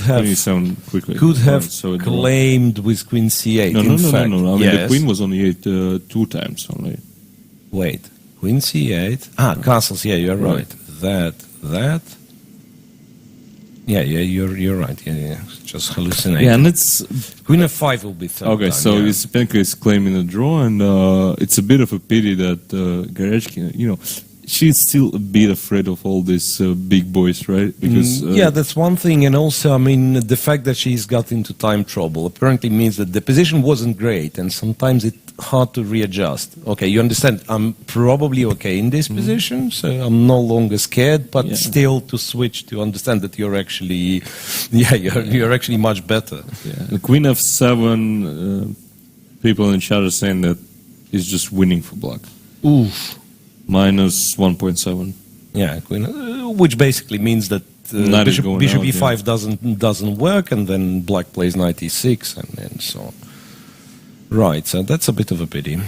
have claimed with queen c8. No. I mean, the queen was on e8 2 times only. Wait, queen c8. Castles. Yeah, you're right. That. Yeah, you're right. Yeah, just hallucinating. Yeah, and it's queen f5 will be third. Okay, so Yisapenko is claiming a draw, and it's a bit of a pity that Garechkin, she's still a bit afraid of all these big boys, right? Because that's one thing, and also, I mean, the fact that she's got into time trouble apparently means that the position wasn't great, and sometimes it's hard to readjust. Okay, you understand? I'm probably okay in this position, so I'm no longer scared, but still to switch to understand that you're actually, you're actually much better. Yeah, the queen f7. People in chat are saying that is just winning for black. Oof. Minus 1.7. Yeah, queen, which basically means that bishop e5 doesn't work, and then black plays knight e6, and so on. Right, so that's a bit of a pity.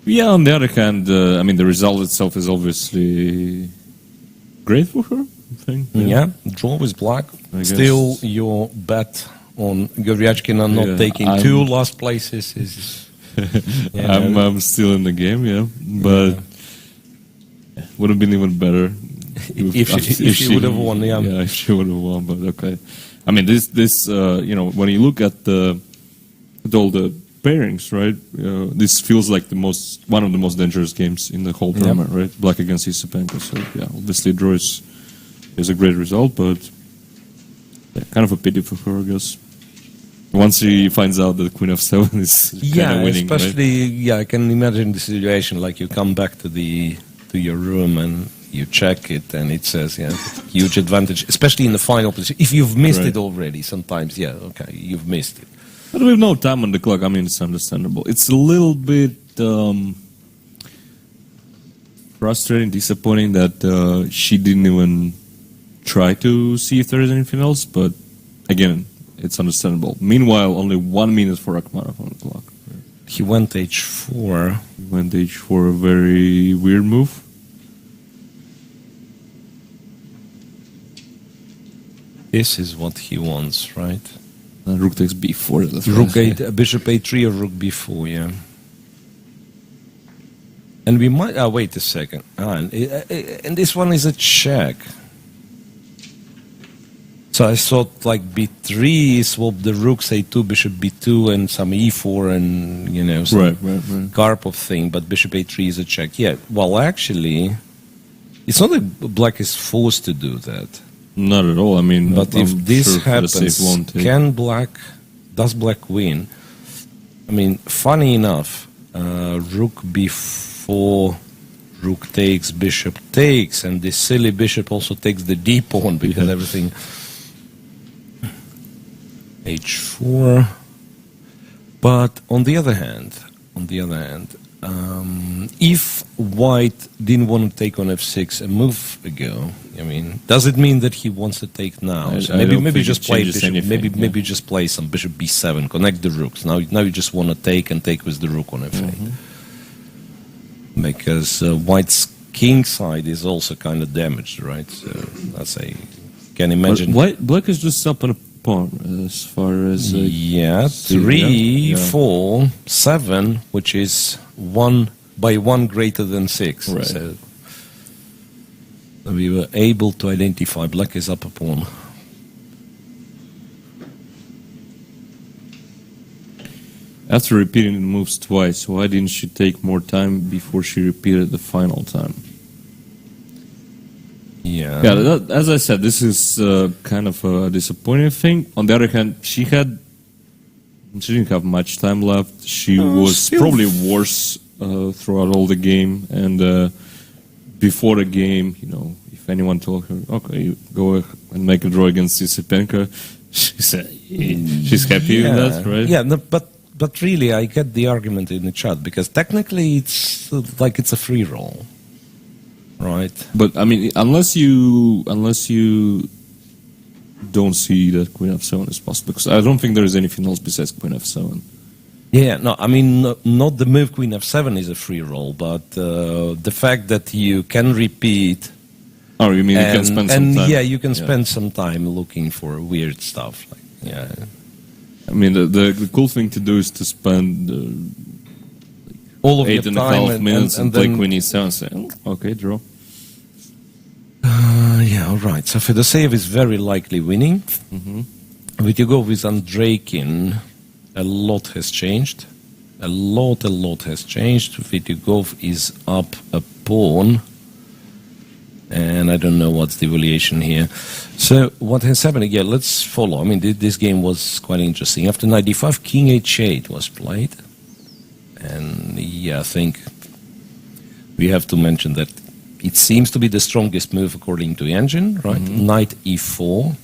Yeah, on the other hand, I mean, the result itself is obviously great for her, I think. Yeah, draw with black. Still, your bet on Goryachkin not taking 2 last places is... I'm still in the game, but would have been even better if she would have won. Yeah, if she would have won. But okay, I mean, this when you look at all the pairings, right? This feels like one of the most dangerous games in the whole tournament, right? Black against Isipenko. So yeah, obviously draw is a great result, but yeah, kind of a pity for her, I guess. Once she finds out that Queen of 7 is kind of winning, especially right? I can imagine the situation like you come back to your room and you check it and it says huge advantage, especially in the final position. If you've missed it already, sometimes you've missed it. But with no time on the clock, I mean, it's understandable. It's a little bit frustrating, disappointing that she didn't even try to see if there is anything else, but again, it's understandable. Meanwhile, only 1 minute for Akhmatov on the clock. He went h4. A very weird move. This is what he wants, right? Rook takes b4. Rook 8, bishop a3 or rook b4, yeah. And we might... wait a second. And this one is a check. So I thought like b3, swap the rooks, a2, bishop b2, and some e4, and, some Karpov thing, but bishop a3 is a check. Yeah, well, actually, it's not like black is forced to do that. Not at all. I mean, but if this happens, does black win? I mean, funny enough, rook b4, rook takes, bishop takes, and this silly bishop also takes the d pawn because everything. h4. But on the other hand, if white didn't want to take on f6 a move ago, I mean, does it mean that he wants to take now? So maybe just play bishop. Maybe just play some bishop b7, connect the rooks. Now you just want to take with the rook on f8, because white's king side is also kind of damaged, right? So that's can imagine. Black is just up on a pawn as far as 3, 4, 7, which is 1 by 1 greater than 6. Right. So we were able to identify black is up a pawn. After repeating the moves twice, why didn't she take more time before she repeated the final time? Yeah. As I said, this is kind of a disappointing thing. On the other hand, she didn't have much time left. She was probably worse throughout all the game. And before the game, if anyone told her, okay, you go and make a draw against Isipenko, she said she's happy with that, right? Yeah, no, but really, I get the argument in the chat because technically it's like it's a free roll. Right, but I mean, unless you don't see that Queen f7 is possible, because I don't think there is anything else besides Queen f7. Yeah, no, I mean, not the move Queen f7 is a free roll, but the fact that you can repeat. Oh, you mean you can spend some time? Yeah, you can spend some time looking for weird stuff. I mean, the cool thing to do is to spend all of 8.5 minutes and play Queen e7. Say, okay, draw. All right. So Fedoseev is very likely winning. With you go with Andreikin, a lot has changed. A lot has changed. Vityugov is up a pawn. And I don't know what's the evaluation here. So what has happened again? Let's follow. I mean, this game was quite interesting. After knight d5, king h8 was played. And I think we have to mention that it seems to be the strongest move according to the engine, right? Knight e4.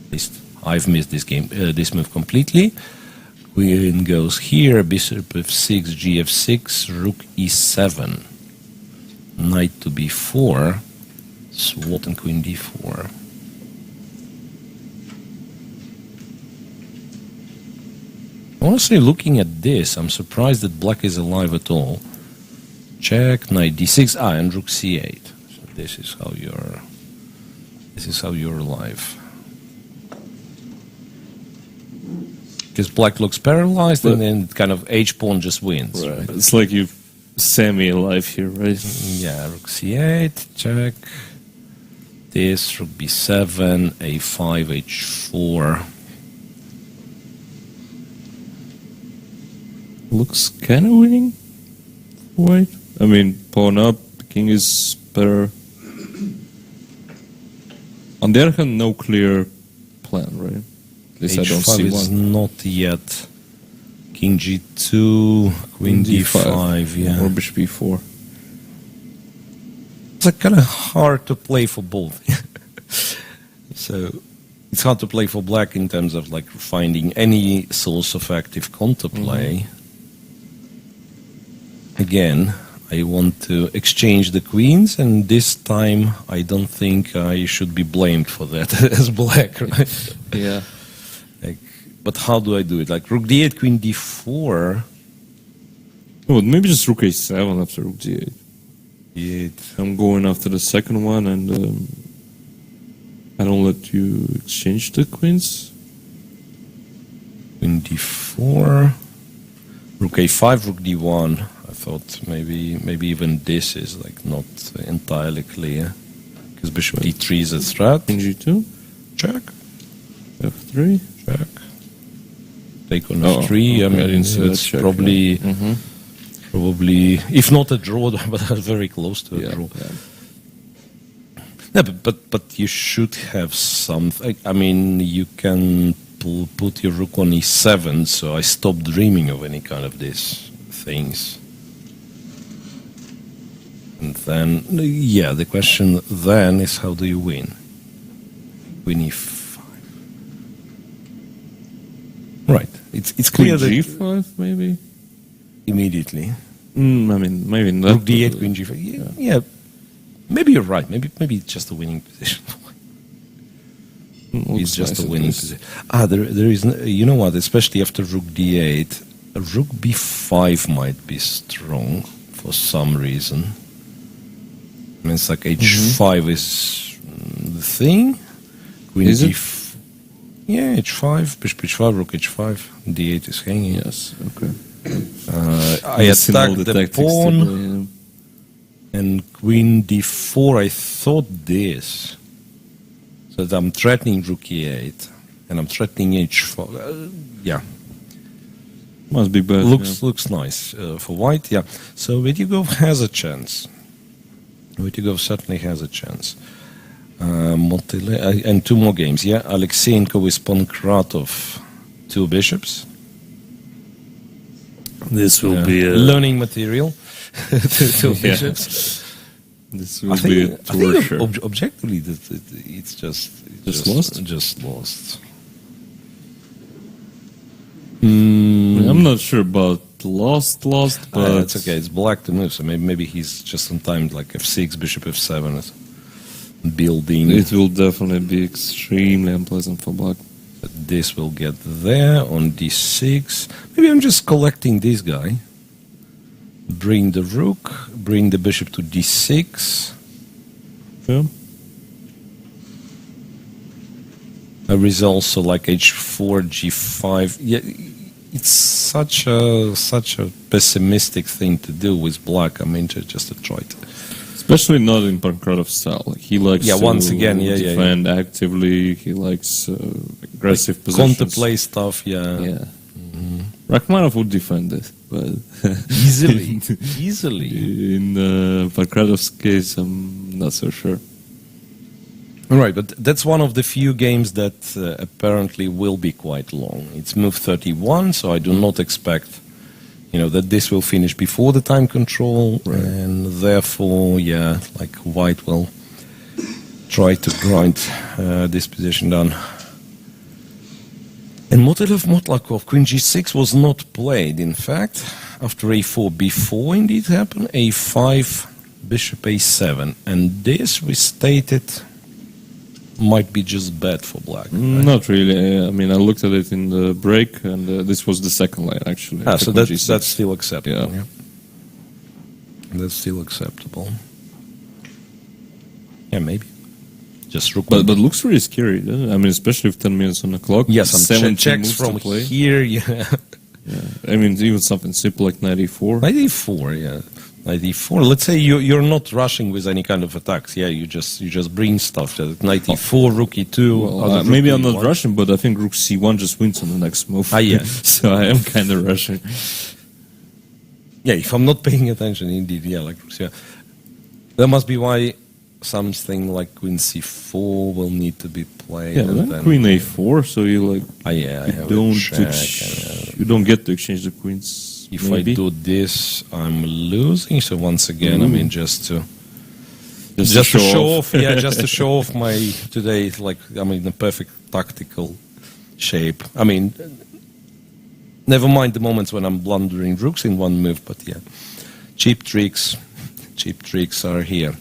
At least I've missed this move completely. Queen goes here, bishop f6, gf6, rook e7. Knight to b4, swat and queen d4. Honestly, looking at this, I'm surprised that black is alive at all. Check, knight d6, and rook c8. So this is how you're alive. Because black looks paralyzed, and then kind of h-pawn just wins. Right. It's like you're semi-alive here, right? Yeah, rook c8, check. This, rook b7, a5, h4. looks kind of winning. White. I mean, pawn up, king is better. On the other hand, no clear plan, right? At least I don't H5 see is one. not yet. King G2, Queen D5, yeah. Or Bishop E4. It's like kind of hard to play for both. So it's hard to play for black in terms of like finding any source of active counterplay. Again, I want to exchange the queens, and this time I don't think I should be blamed for that as black, right? Yeah. Like, but how do I do it? Like rook d8, queen d4. Oh, maybe just rook a7 after rook d8. Yeah, I'm going after the second one, and I don't let you exchange the queens. queen d4, rook a5, rook d1. I thought maybe even this is like not entirely clear because bishop d3 is a threat. King g2, Check, f3. check. Take on Oh, f3. I okay, mean, I didn't see that it's check, probably yeah. probably if not a draw, but very close to a Yeah, draw. yeah. No, but you should have something. I mean, you can put your rook on e7, so I stopped dreaming of any kind of these things. And then, yeah, the question then is how do you win? Queen e5. Right. It's clear Queen that g5, maybe? immediately. I mean, maybe not. Rook d8, queen g5. Yeah, maybe you're right. Maybe it's just a winning position. It's just a winning position. There is. You know what? Especially after rook d8, rook b5 might be strong for some reason. I mean, it's like h5 is the thing. Queen Is it? d5. Yeah, h5, bishop h5, rook h5, d8 is hanging. Yes, okay. I attack the pawn. Today, And queen d4, I thought this. So that I'm threatening rook e8. And I'm threatening h4. Yeah. Must be bad. Looks nice for white, yeah. So Vityugov has a chance. Vityugov certainly has a chance. And two more games, yeah. Aleksandr with Pankratov, 2 bishops. This will be a learning material. Two bishops. This will be a torture. Objectively, it's just lost? Just lost. I'm not sure about lost, but it's okay. It's black to move, so maybe he's just on time, like f6, bishop f7, building. it will definitely be extremely unpleasant for black. This will get there on d6. Maybe I'm just collecting this guy. Bring the rook, bring the bishop to d6. Yeah. There is also like h4, g5. Yeah, it's such a pessimistic thing to do with black. I mean, just to try to. Especially not in Pankratov style. Like he likes to once again, defend actively. He likes aggressive positions. Contemplate stuff, yeah. Yeah. Rachmanov would defend it, but Easily. in Pankratov's case, I'm not so sure. Right, but that's one of the few games that apparently will be quite long. It's move 31, so I do not expect, that this will finish before the time control, and therefore, yeah, like white will try to grind this position down. And Motilov Queen G6 was not played, in fact. After A4, B4 indeed happened, A5, Bishop A7. And this, we stated, might be just bad for black. Right? Not really. I mean, I looked at it in the break, and this was the second line, actually. So that's still acceptable. Yeah. That's still acceptable. Yeah, maybe. Just rook. But looks really scary, doesn't it? I mean, especially with 10 minutes on the clock. Yes, some 17 checks moves from to play. here. Yeah. Yeah. I mean, even something simple like 94. 94, yeah. 94. Let's say you're not rushing with any kind of attacks. Yeah, you just bring stuff. 94, rook e2. Well, maybe I'm not rushing, but I think rook c1 just wins on the next move. Yeah. So I am kind of rushing. Yeah, if I'm not paying attention, indeed, yeah, like yeah. That must be why something like Queen C4 will need to be played. Yeah, and then Queen A4, so you like I have don't a check, you don't get to exchange the queens. if maybe. I do this, I'm losing. So once again, I mean, just to show off, yeah, just to show off my today. Like I'm in a perfect tactical shape. I mean, never mind the moments when I'm blundering rooks in one move, but yeah, cheap tricks are here.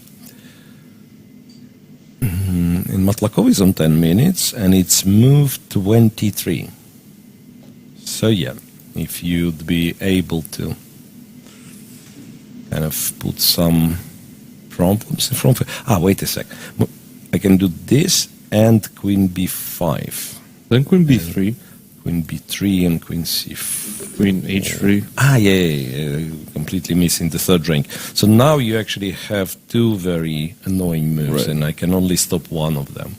And Matlakov is on 10 minutes, and it's move 23. So yeah, if you'd be able to kind of put some problems in front of it. Wait a sec. I can do this and Queen B5. Then Queen B3. Queen B3 and Queen C4. Queen H3. Yeah, completely missing the third rank. So now you actually have two very annoying moves, Right. and I can only stop one of them.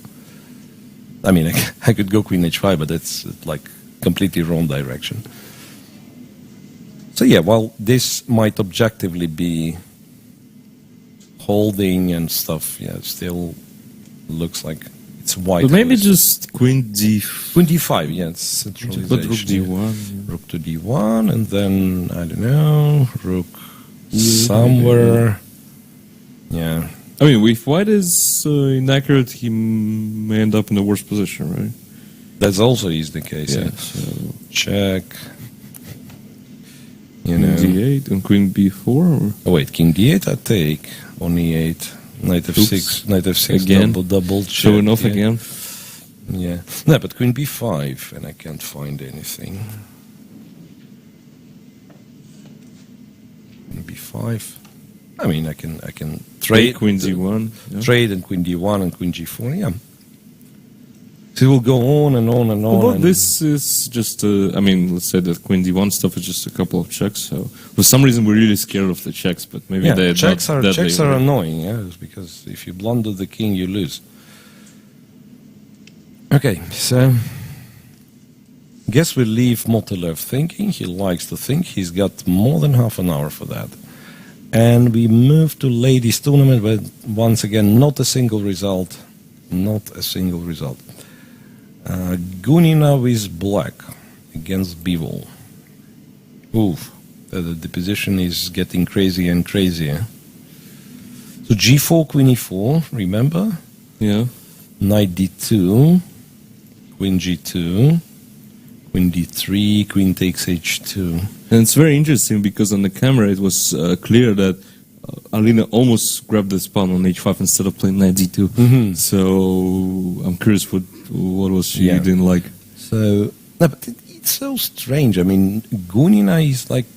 I mean, I could go Queen H5, but that's like completely wrong direction. So yeah, well, this might objectively be holding and stuff. Yeah, it still looks like it's white. But maybe horse. just Queen D. Queen D5, yeah, it's centralization. But Rook D1. Rook to D1, and then, I don't know, Rook somewhere. Yeah. I mean, if white is inaccurate, he may end up in the worst position, right? That's also is the case. Yeah. So Check. You Queen know. D8 and Queen B4. Or? Oh wait, King D8 I take. On E8. Knight F6. Oops. Knight F6. Again. Double check. Showing off yeah. again. Yeah. No, but Queen B5, and I can't find anything. Queen B5. I mean, I can trade Queen D1. Yeah. trade and Queen D1 and Queen G4. Yeah. So it will go on and on and on. Although and this is just, I mean, let's say that Queen D1 stuff is just a couple of checks. So for some reason we're really scared of the checks, but maybe yeah, they're checks not are that checks big, are right? annoying. Yeah, because if you blunder the king, you lose. Okay, so guess we leave Motylev thinking. He likes to think. He's got more than half an hour for that. And we move to ladies tournament, but once again, not a single result. Not a single result. Gunina is black against Bivol. Oof, the position is getting crazier and crazier. So G4, Queen E4, remember? Yeah. Knight D2, Queen G2, Queen D3, Queen takes H2. And it's very interesting because on the camera it was clear that Alina almost grabbed this pawn on H5 instead of playing Knight D2. Mhm. So I'm curious what was she Yeah. didn't like. So, no, but it's so strange. I mean, Gunina is like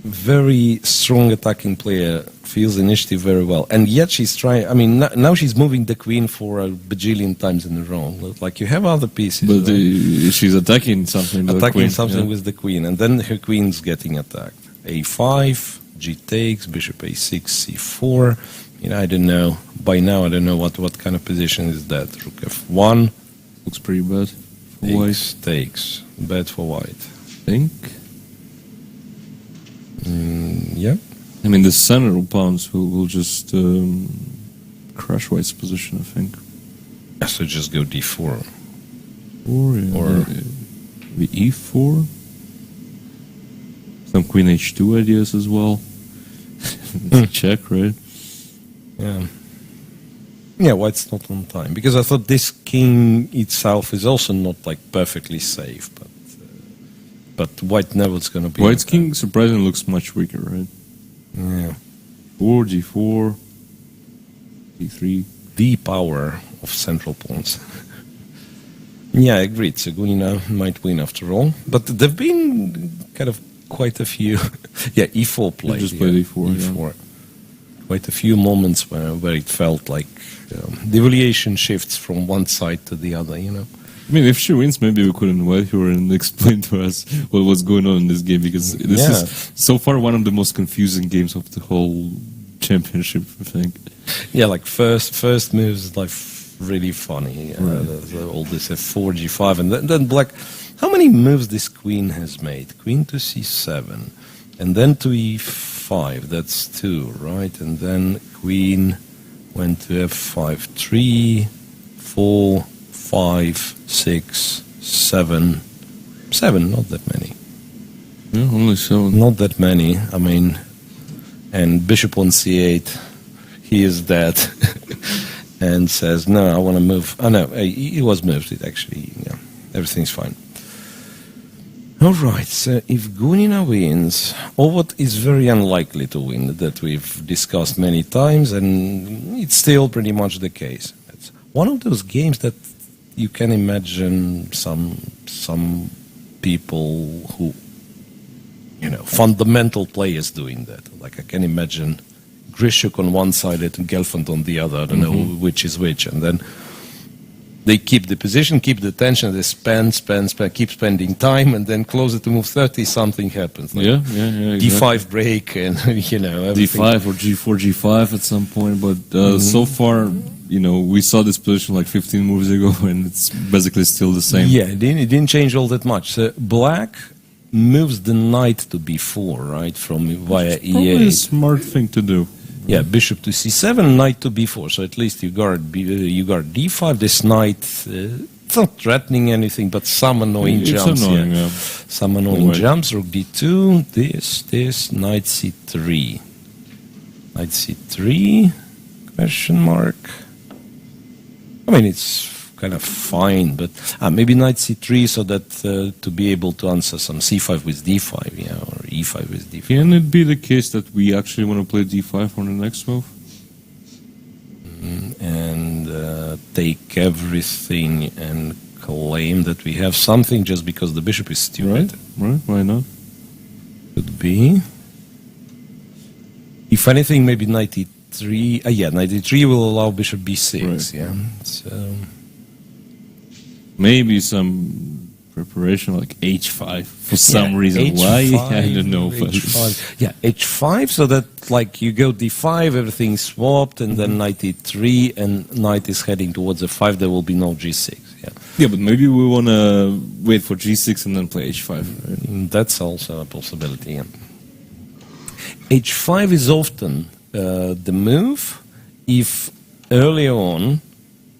very strong attacking player, feels initiative very well, and yet she's trying. I mean, now she's moving the queen for a bajillion times in a row. Like you have other pieces, But right? she's attacking something. with the attacking queen, something yeah. with the queen, and then her queen's getting attacked. A5, G takes, Bishop A6, C4. You know, I don't know. By now, I don't know what kind of position is that. Rook F1. Looks pretty bad. For white, Takes, takes. Bad for white. I think. Yeah. I mean, the center pawns will just crush white's position, I think. So just go D4. Or the E4. Some Queen H2 ideas as well. Check, right? Yeah. Yeah, white's not on time. Because I thought this king itself is also not like perfectly safe, but white never's going to be. White's on time. king surprisingly looks much weaker, right? Yeah. 4, G4, D3. The power of central pawns. Yeah, I agreed. So Gunina might win after all. But there've been kind of quite a few. Yeah, E4 play. Just played E4, E4. Quite a few moments where it felt like the evaluation shifts from one side to the other, you know. I mean, if she wins, maybe we could invite her and explain to us what was going on in this game, because this is so far one of the most confusing games of the whole championship, I think. Yeah, like first moves like really funny. Right. All this F4, G5, and then black. How many moves this queen has made? Queen to C7, And then to e5, that's 2, right? And then queen went to f5, 3, 4, 5, 6, 7. 7, not that many. Yeah, only 7. Not that many, I mean, and bishop on c8, he is dead. And says, no, I want to move. Oh, no, he was moved. It actually, yeah, everything's fine. All right, so if Gunina wins, or what is very unlikely to win, that we've discussed many times, and it's still pretty much the case. It's one of those games that you can imagine some people who, fundamental players doing that. Like I can imagine Grishuk on one side and Gelfand on the other. I don't know which is which. And then they keep the position, keep the tension, they spend, keep spending time, and then closer to move 30, something happens. Like Exactly. D5 break and, everything. D5 or G4, G5 at some point. But so far, we saw this position like 15 moves ago, and it's basically still the same. Yeah, it didn't change all that much. So Black moves the knight to B4, right, from via E8. Probably a smart thing to do. Yeah, bishop to c7, knight to b4. So at least you guard d5. This knight, it's not threatening anything, but some annoying jumps. Annoying, yeah. Some annoying jumps. Rook d2. This knight c3. Knight c3? Question mark. I mean, it's kind of fine, but maybe knight c3 so that to be able to answer some c5 with d5, or e5 with d5. Can it be the case that we actually want to play d5 on the next move? And take everything and claim that we have something just because the bishop is stupid. Right, why not? Could be. If anything, maybe knight e3. Knight e3 will allow bishop b6. Right. Yeah. So maybe some preparation like h5 for some reason. H5, why? I don't know. H5. Yeah, h5 so that like you go d5, everything's swapped, and then knight e3, and knight is heading towards f5. There will be no g6. Yeah, but maybe we want to wait for g6 and then play h5. Right? That's also a possibility. Yeah. h5 is often the move if earlier on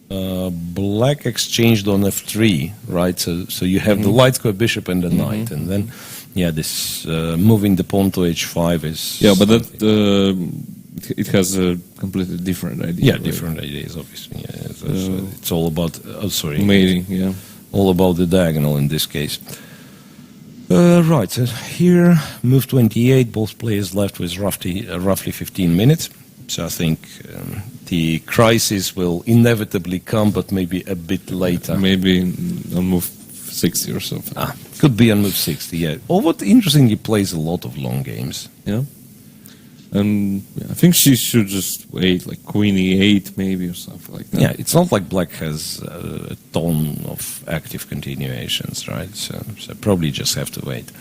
Black exchanged on f3, right? So you have the light square bishop and the knight, and then this moving the pawn to h5 is but that it has a completely different idea. Yeah, right? different ideas, obviously. Yeah, so it's all about mating. Yeah, all about the diagonal in this case. Right, so here move 28. Both players left with roughly 15 minutes. So I think the crisis will inevitably come, but maybe a bit later. Maybe on move 60 or something. Could be on move 60, yeah. Or what interesting, he plays a lot of long games. Yeah. And I think she should just wait, like queen e8 maybe or something like that. Yeah, it's not like Black has a ton of active continuations, right? So probably just have to wait.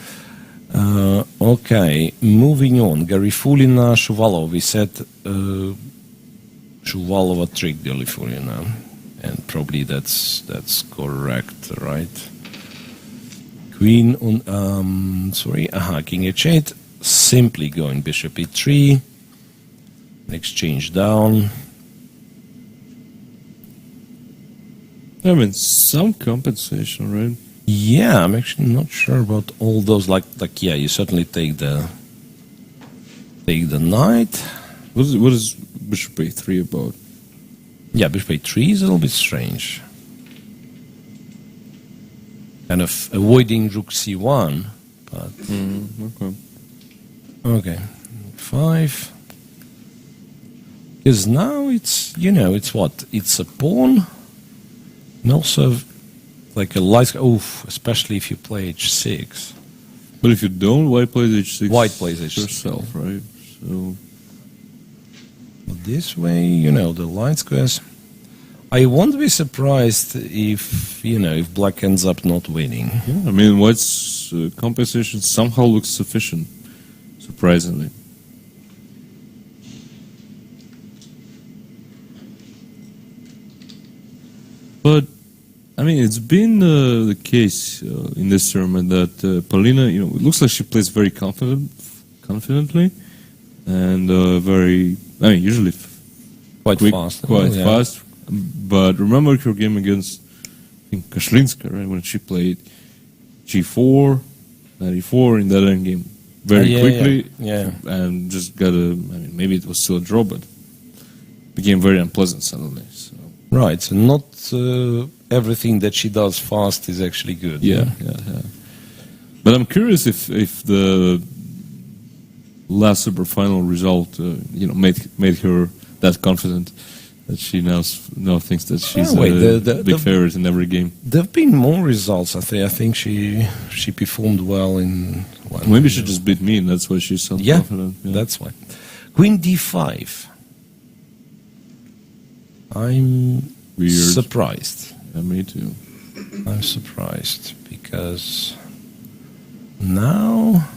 Okay, moving on. Garifulina, Shuvalov. We said Shuvalova tricked Garifulina, and probably that's correct, right? Queen on King h8. Simply going bishop e3. Exchange down. I mean, some compensation, right? Yeah, I'm actually not sure about all those. You certainly take the knight. What is bishop a3 about? Yeah, bishop a3 is a little bit strange. Kind of avoiding rook c1, but okay, 5. Because now it's what? It's a pawn, and also like a light. Especially if you play h6. But if you don't, white plays h6. White plays h6 herself, right? So this way, the line squares. I won't be surprised if Black ends up not winning. yeah, I mean, white's compensation somehow looks sufficient, surprisingly. But I mean, it's been the case in this tournament that Paulina, it looks like she plays very confident confidently and usually Quite quick, fast. quite Yeah. fast. But remember her game against, I think, Kashlinska, right, when she played G4, 94 in that end game very Yeah, quickly, yeah. and just got maybe it was still a draw, but became very unpleasant suddenly. So. Right, so not everything that she does fast is actually good. Yeah. But I'm curious if the last super final result, made her that confident that she now thinks that she's a big favorite in every game. There have been more results. I think she performed well in. Maybe she just beat me, and that's why she's so confident. Yeah, that's why. Queen D5. I'm surprised. Yeah, me too. I'm surprised because now.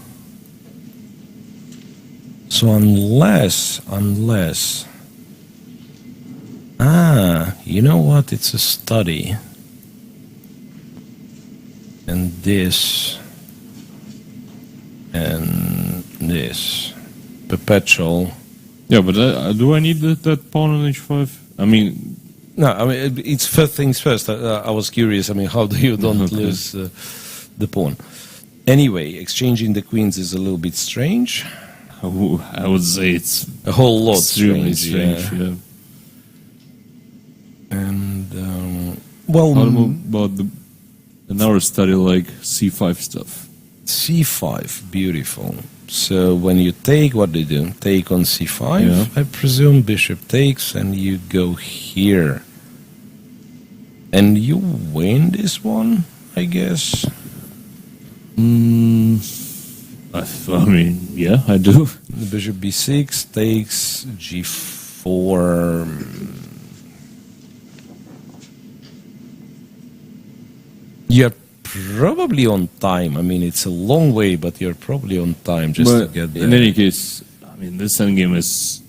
So unless. You know what? It's a study. And this. Perpetual. Yeah, but do I need that pawn on h5? No, it's first things first. I was curious. How do you don't lose the pawn? Anyway, exchanging the queens is a little bit strange. I would say it's a whole lot strange. Yeah. And how about another study like c5 stuff? C5, beautiful. So when you take, what do you do? Take on c5. Yeah. I presume bishop takes, and you go here, and you win this one, I guess. Yeah, I do. The bishop b6 takes g4. You're probably on time. It's a long way, but you're probably on time just to get there. In any case, this endgame is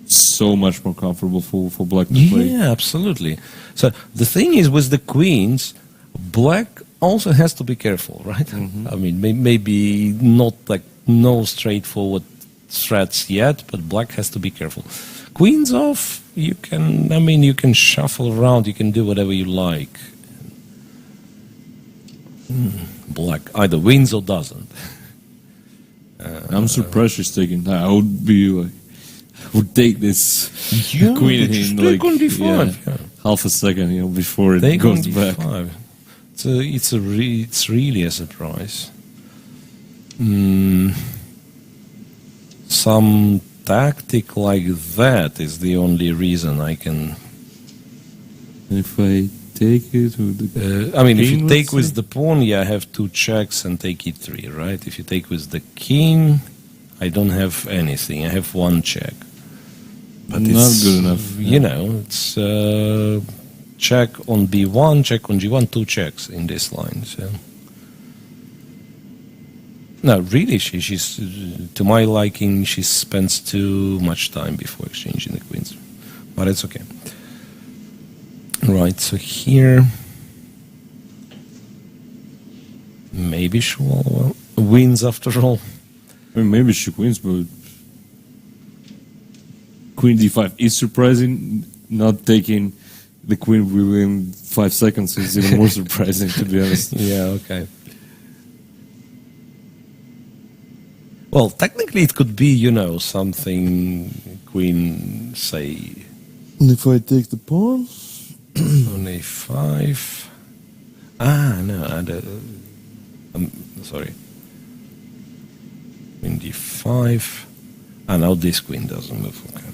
so much more comfortable for black to play. Yeah, absolutely. So the thing is, with the queens, black also has to be careful, right? Mm-hmm. Maybe not no straightforward threats yet, but black has to be careful. Queens off, you can shuffle around, you can do whatever you like. Black either wins or doesn't. I'm surprised she's taking that. I would take this queen in take on d5. Half a second, before it take goes on back. D5. It's really a surprise. Some tactic like that is the only reason I can. If I take it with the if you take with the pawn, I have two checks and take e3, right? If you take with the king, I don't have anything. I have one check. But not it's good enough. It's check on b1, check on g1, two checks in this line. So. No, really, she's to my liking, she spends too much time before exchanging the queens. But it's okay. Right, so here, maybe she wins after all. Maybe she wins, but queen d5 is surprising. Not taking the queen within 5 seconds is even more surprising, to be honest. Yeah, okay. Well, technically it could be, something queen, say... If I take the pawn? On a5. No, I'm sorry. Queen d5. Now this queen doesn't move. Okay.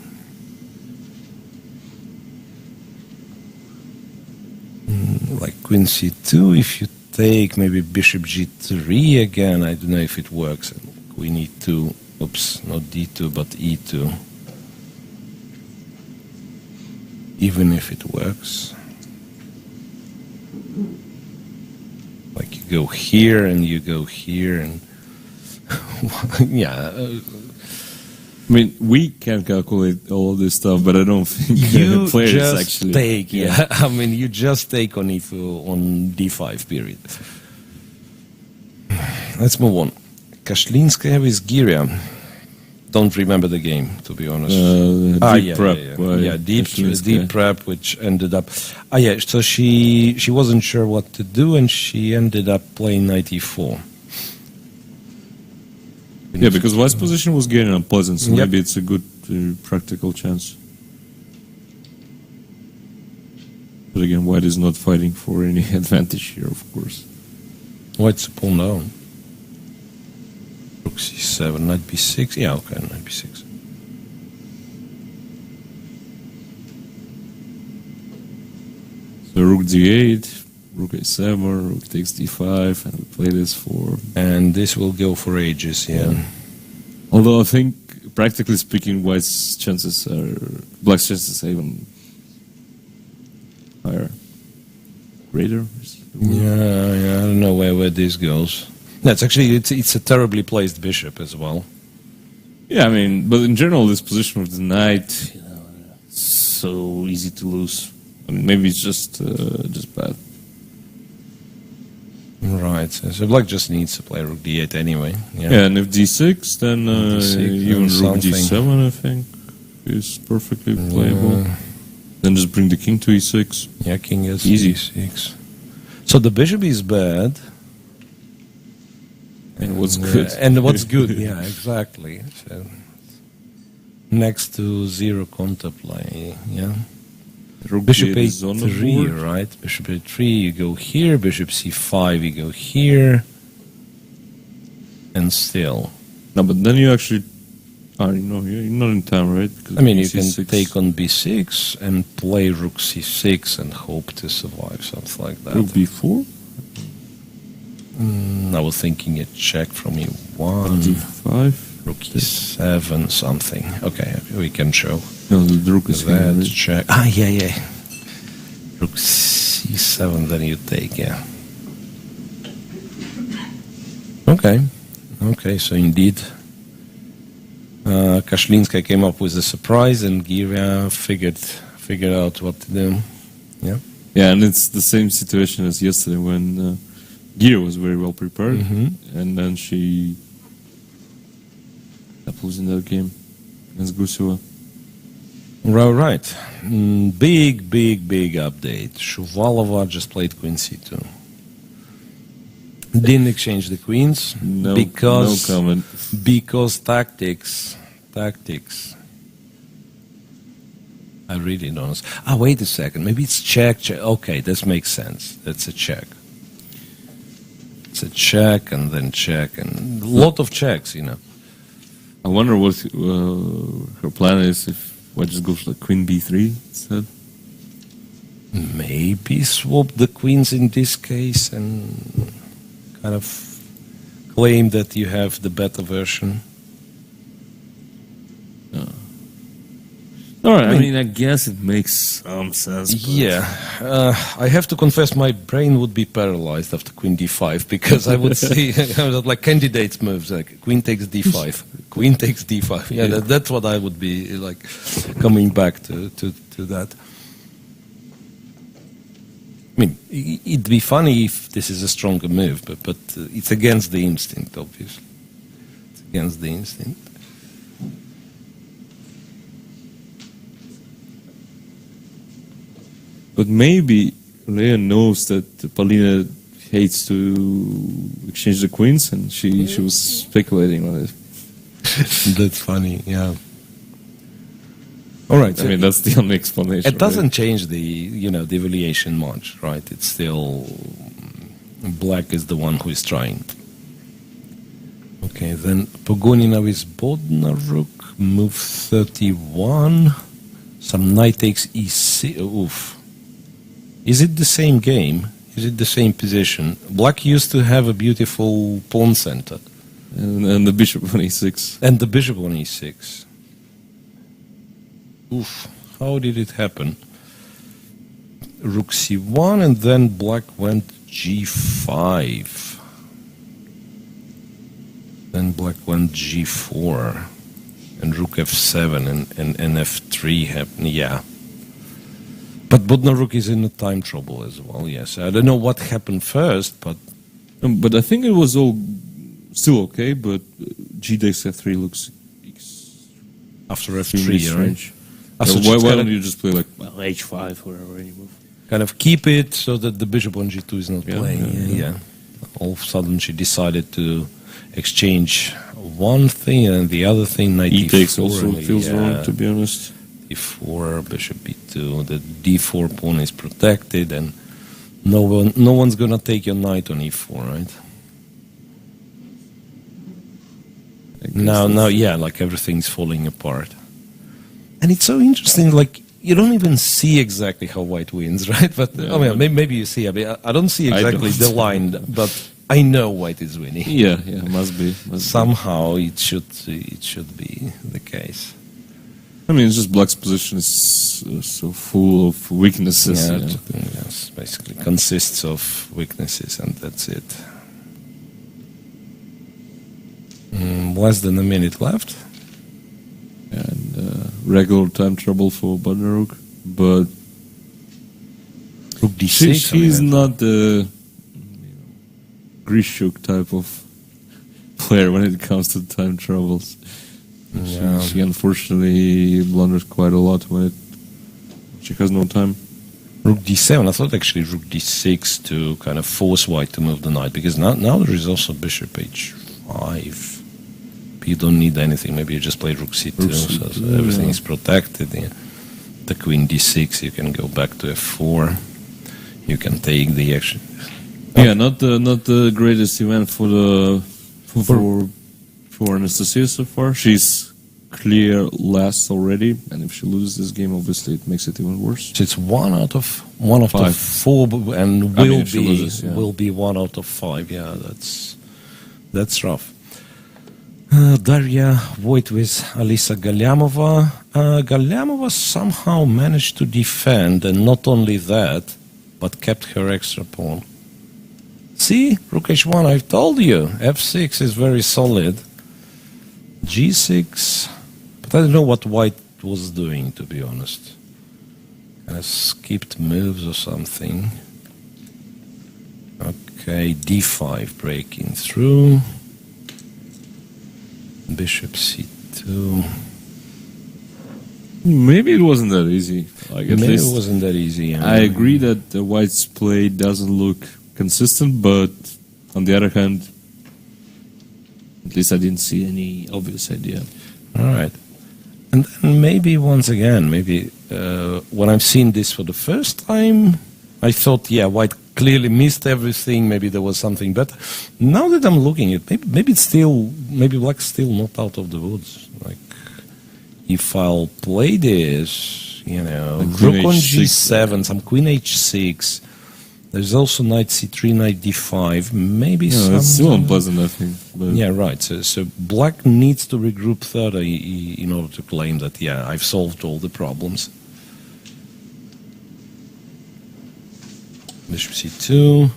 Like queen c2, if you take maybe bishop g3 again, I don't know if it works. Queen e2, oops, not d2, but e2. Even if it works. Like you go here and you go here and yeah. We can calculate all of this stuff, but I don't think you players just actually take. Yeah, you just take on e2 on d5 period. Let's move on. Kashlinskaya with Giria. Don't remember the game, to be honest. Deep prep. Deep prep, which ended up... so she wasn't sure what to do, and she ended up playing 94. Yeah, because last position was getting unpleasant, so maybe it's a good practical chance. But again, White is not fighting for any advantage here, of course. White's a pawn down. Rook c7, knight b6. Yeah, okay, knight b6. So rook d8, rook a7, rook takes d5, and we play this for... And this will go for ages, yeah. Although I think, practically speaking, White's chances are... Black's chances are even higher. Greater? Yeah, I don't know where this goes. That's actually, it's a terribly placed bishop as well. Yeah, I mean, but in general, this position with the knight, so easy to lose. I mean, maybe it's just bad. Right, so Black just needs to play rook d8 anyway. Yeah, and if d6, then even rook d7, I think, is perfectly playable. Then just bring the king to e6. Yeah, king is easy. e6. So the bishop is bad. And what's good. And what's good, yeah, exactly. So, next to zero counterplay, yeah. Rook Bishop a3, right? Bishop a3, you go here. Bishop c5, you go here. And still. No, but then you actually... you're not in time, right? Because I mean, you can c6. take on b6 and play rook c6 and hope to survive, something like that. Rook b4? I was thinking a check from e1. d5? Rook e7, something. Okay, we can show. No, the rook is that here, check. Yeah. Rook c7, then you take, yeah. Okay, so indeed, Kashlinskaya came up with a surprise, and Giria figured out what to do. Yeah. Yeah, and it's the same situation as yesterday when Giria was very well prepared, and then she kept losing that game against Guseva. Right. Big update. Shuvalova just played queen c2. Didn't exchange the queens because no comment. Because tactics. I really don't know. Wait a second. Maybe it's check. Okay, this makes sense. That's a check. It's a check and then check and a lot of checks, you know. I wonder what her plan is if White just goes like queen b3 instead. Maybe swap the queens in this case and kind of claim that you have the better version. All right, I mean, I guess it makes some sense. Yeah, I have to confess my brain would be paralyzed after queen d5 because I would see like candidates moves like queen takes d5, queen takes d5. Yeah, that's what I would be like coming back to that. I mean, it'd be funny if this is a stronger move, but it's against the instinct, obviously. It's against the instinct. But maybe Leah knows that Paulina hates to exchange the queens, and she was speculating on it. That's funny, yeah. All right. I mean, that's the only explanation. It doesn't change the the evaluation much, right? It's still Black is the one who is trying. Okay, then Pogonina with Bodnaruk, move 31. Some knight takes e6. Oof. Is it the same game? Is it the same position? Black used to have a beautiful pawn center. And the bishop on e6. And the bishop on e6. Oof. How did it happen? Rook c1 and then Black went g5. Then Black went g4. And Rook f7 and f3 happened. Yeah. But Bodnaruk is in a time trouble as well, yes. I don't know what happened first, but... But I think it was all still okay, but G takes F3 looks After extremely F3, right? strange. So Why just don't you just play like H5 wherever you move? kind of keep it so that the bishop on G2 is not Yeah, playing. yeah. All of a sudden she decided to exchange one thing and the other thing, knight E E4. takes also and feels wrong, to be honest. E4, bishop B2, the D4 pawn is protected, and no one's gonna take your knight on E4, right? Now, like everything's falling apart. And it's so interesting, like, you don't even see exactly how white wins, right? But, maybe you see. I mean, I don't see exactly the line, but I know white is winning. Yeah, must be. Somehow it should be the case. I mean, it's just black's position is so full of weaknesses. Yes, basically consists of weaknesses, and that's it. Less than a minute left. And regular time trouble for Badneruk, but Rook D6. she's not the Grishuk type of player when it comes to time troubles. Yeah. She unfortunately blunders quite a lot when she has no time. Rook D7. I thought actually Rook D6 to kind of force white to move the knight, because now there is also bishop H5. You don't need anything. Maybe you just play Rook C2, so everything is protected. Yeah. The Queen D6. You can go back to F4. You can take the action. Yeah, not the greatest event for Anastasia so far. She's clear last already, and if she loses this game, obviously it makes it even worse. It's one out of four, and will be 1 out of 5. Yeah, that's rough. Daria Voigt with Alisa Galyamova. Galyamova somehow managed to defend, and not only that, but kept her extra pawn. See, Rook H1, I've told you, F6 is very solid. G6, but I don't know what white was doing, to be honest. Kind of skipped moves or something. Okay, D5 breaking through. Bishop C2. Maybe it wasn't that easy. Maybe it wasn't that easy. I agree that the white's play doesn't look consistent, but on the other hand, at least I didn't see any obvious idea. All right. And then maybe once again, when I've seen this for the first time, I thought, white clearly missed everything. Maybe there was something better. Now that I'm looking at it, maybe black's still not out of the woods. Like, if I'll play this, Rook on G7, some Queen H6. There's also Knight C3, Knight D5. Maybe it's still unpleasant, I think. But yeah, right. So black needs to regroup further in order to claim that, I've solved all the problems. Bishop C2.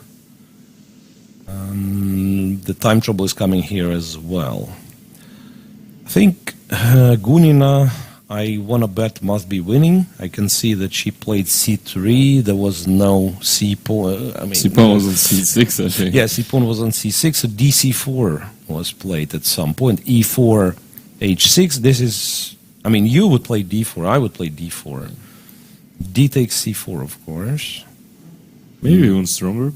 The time trouble is coming here as well. I think Gunina, I want to bet, must be winning. I can see that she played C3. There was no C pawn. C pawn was on C6, I think. Yeah, C pawn was on C6. So DC4 was played at some point. E4, H6. This is, you would play D4. I would play D4. D takes C4, of course. Maybe even stronger.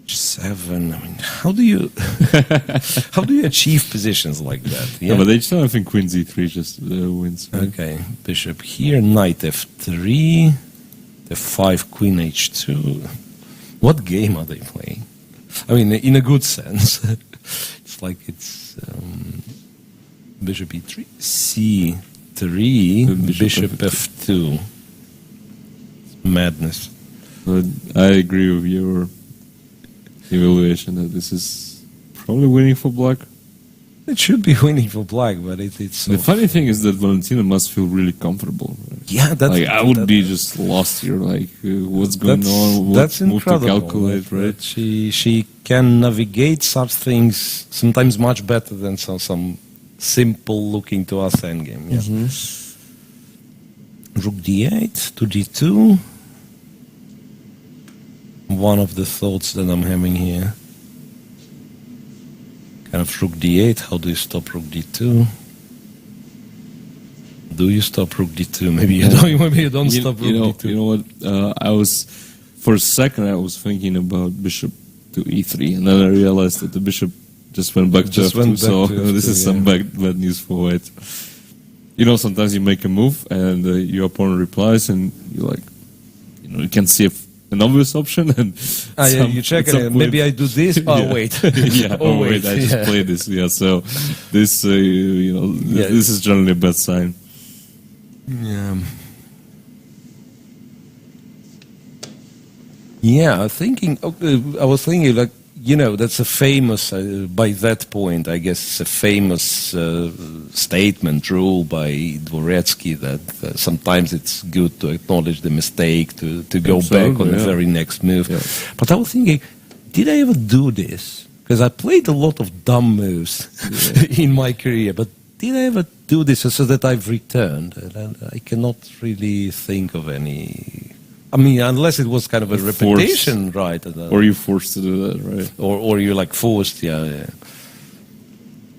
H7. How do you achieve positions like that? Yeah, but H7, I think Queen Z3 just wins. Right? Okay, bishop here, knight F3, F5, Queen H2. What game are they playing? In a good sense. It's like it's bishop E3, C3, bishop F2. It's madness. But I agree with your evaluation that this is probably winning for black. It should be winning for black, but it's... The funny thing is that Valentina must feel really comfortable. Right? Yeah, that's... I would be just lost here, what's going on, what move to calculate, right? She can navigate such things sometimes much better than some simple looking to us endgame. Yeah. Mm-hmm. Rook D8 to D2. One of the thoughts that I'm having here. kind of rook d8. How do you stop rook d2? Do you stop rook d2? Maybe you don't. Maybe you don't stop rook d2. You know what? For a second, I was thinking about bishop to e3, and then I realized that the bishop just went back to f2. So this is some bad news for white. Sometimes you make a move and your opponent replies, and you're like, you can see an obvious option, and you check it. Maybe I do this. Oh wait, wait, I just played this. Yeah, so this, this is generally a bad sign. Yeah. Yeah, I was thinking like, that's a famous, by that point, I guess it's a famous statement, rule by Dvoretsky that sometimes it's good to acknowledge the mistake, to go back on the very next move. Yeah. But I was thinking, did I ever do this? Because I played a lot of dumb moves in my career, but did I ever do this so that I've returned? And I cannot really think of any. I mean, unless it was kind of a repetition, right? Or you forced to do that, right? Or you're like forced, yeah.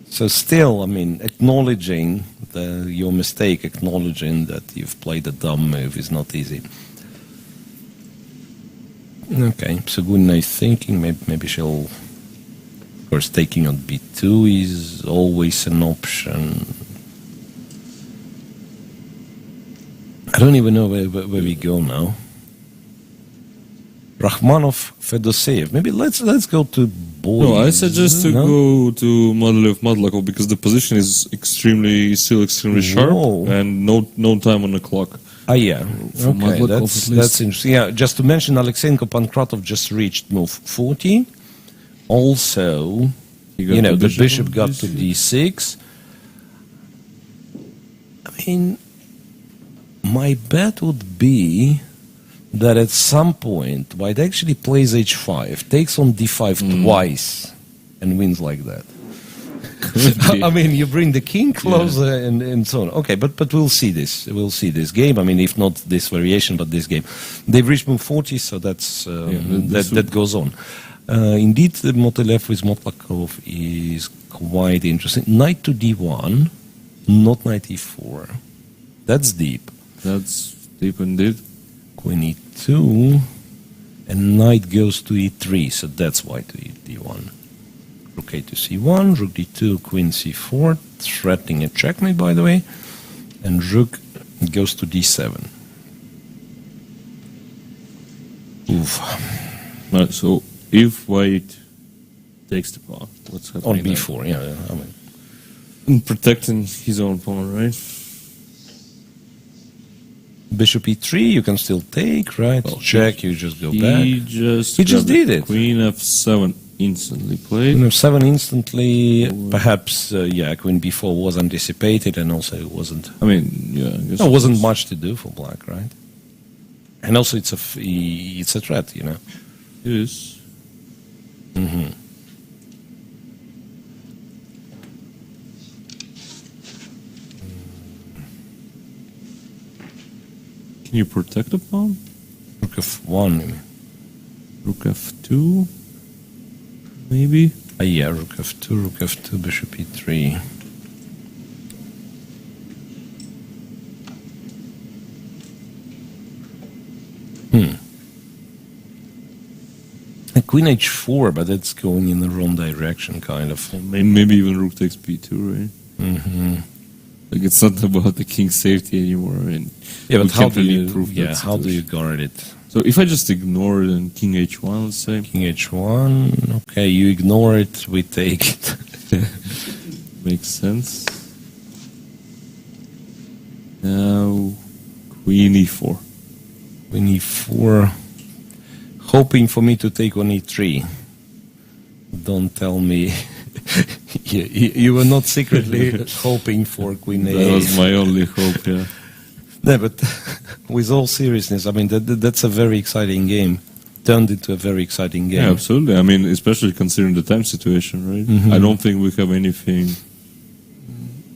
So still, I mean, acknowledging your mistake, acknowledging that you've played a dumb move is not easy. Okay, so Gunna is thinking maybe she'll, of course, taking on b2 is always an option. I don't even know where we go now. Rachmanov, Fedoseev. Maybe let's go to boys. No, I suggest to go to Madlakov because the position is still extremely sharp and no time on the clock. Yeah. Okay, that's interesting. Yeah, just to mention, Aleksandr Pankratov just reached move 40. Also, the bishop got to d6. I mean, my bet would be that at some point white actually plays h5, takes on d5 twice, and wins like that. I mean, you bring the king closer and so on. Okay, but we'll see this. We'll see this game. I mean, if not this variation, but this game. They've reached move 40, so that's that goes on. Indeed, the Motylev with Motlakov is quite interesting. Knight to d1, not knight e4. That's deep. That's deep indeed. Queen e2, and knight goes to e3, so that's why to d1. Rook a to c1, rook d2, queen c4, threatening a checkmate, by the way, and rook goes to d7. Oof. Right, so if white takes the pawn, what's happening on b4? Yeah, I mean, protecting his own pawn, right? Bishop e3, you can still take, right? Well, check, you just go back. He just did it. Queen f7 instantly played. Queen f7 instantly, perhaps, queen b4 was anticipated, and also it wasn't. I mean, yeah, I guess it wasn't much to do for black, right? And also it's a threat, It is. Mm-hmm. Can you protect the pawn? Rook f1. Rook f2? Maybe? Yeah, rook f2, bishop e3. Queen h4, but that's going in the wrong direction, kind of. Maybe even rook takes b2, right? Mm-hmm. Like, it's not about the king's safety anymore. And yeah, but how do you guard it? So if I just ignore it and king h1, let's say. King h1, okay, you ignore it, we take it. Makes sense. Now, queen e4. Queen e4, hoping for me to take on e3. Don't tell me. You were not secretly hoping for queen a8. That was my only hope, yeah. No, but with all seriousness, I mean, that's a very exciting game. Turned into a very exciting game. Yeah, absolutely. I mean, especially considering the time situation, right? Mm-hmm. I don't think we have anything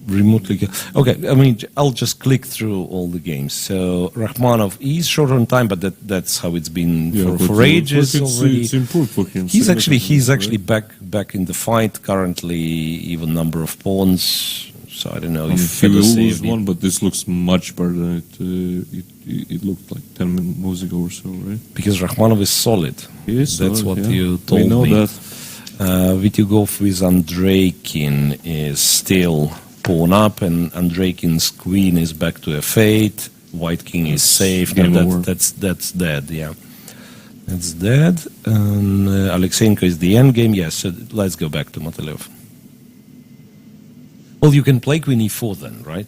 remotely. Okay, I mean, I'll just click through all the games. So Rachmanov is short on time, but that's how it's been for ages already. It's improved for him. He's actually back back in the fight. Currently, even number of pawns. So I don't know if he will lose Fedoseev one, but this looks much better than it looked like 10 moves ago or so, right? because Rakhmanov is solid. He is That's solid, what yeah. you told We know me. that. Vitugov with Andreikin is still pawn up, and Andreikin's queen is back to f8. White king is safe. game No, over. that's dead. Yeah, that's dead. And Aleksenko is the end game. Yes. So let's go back to Motylev. Well, you can play queen e4 then, right?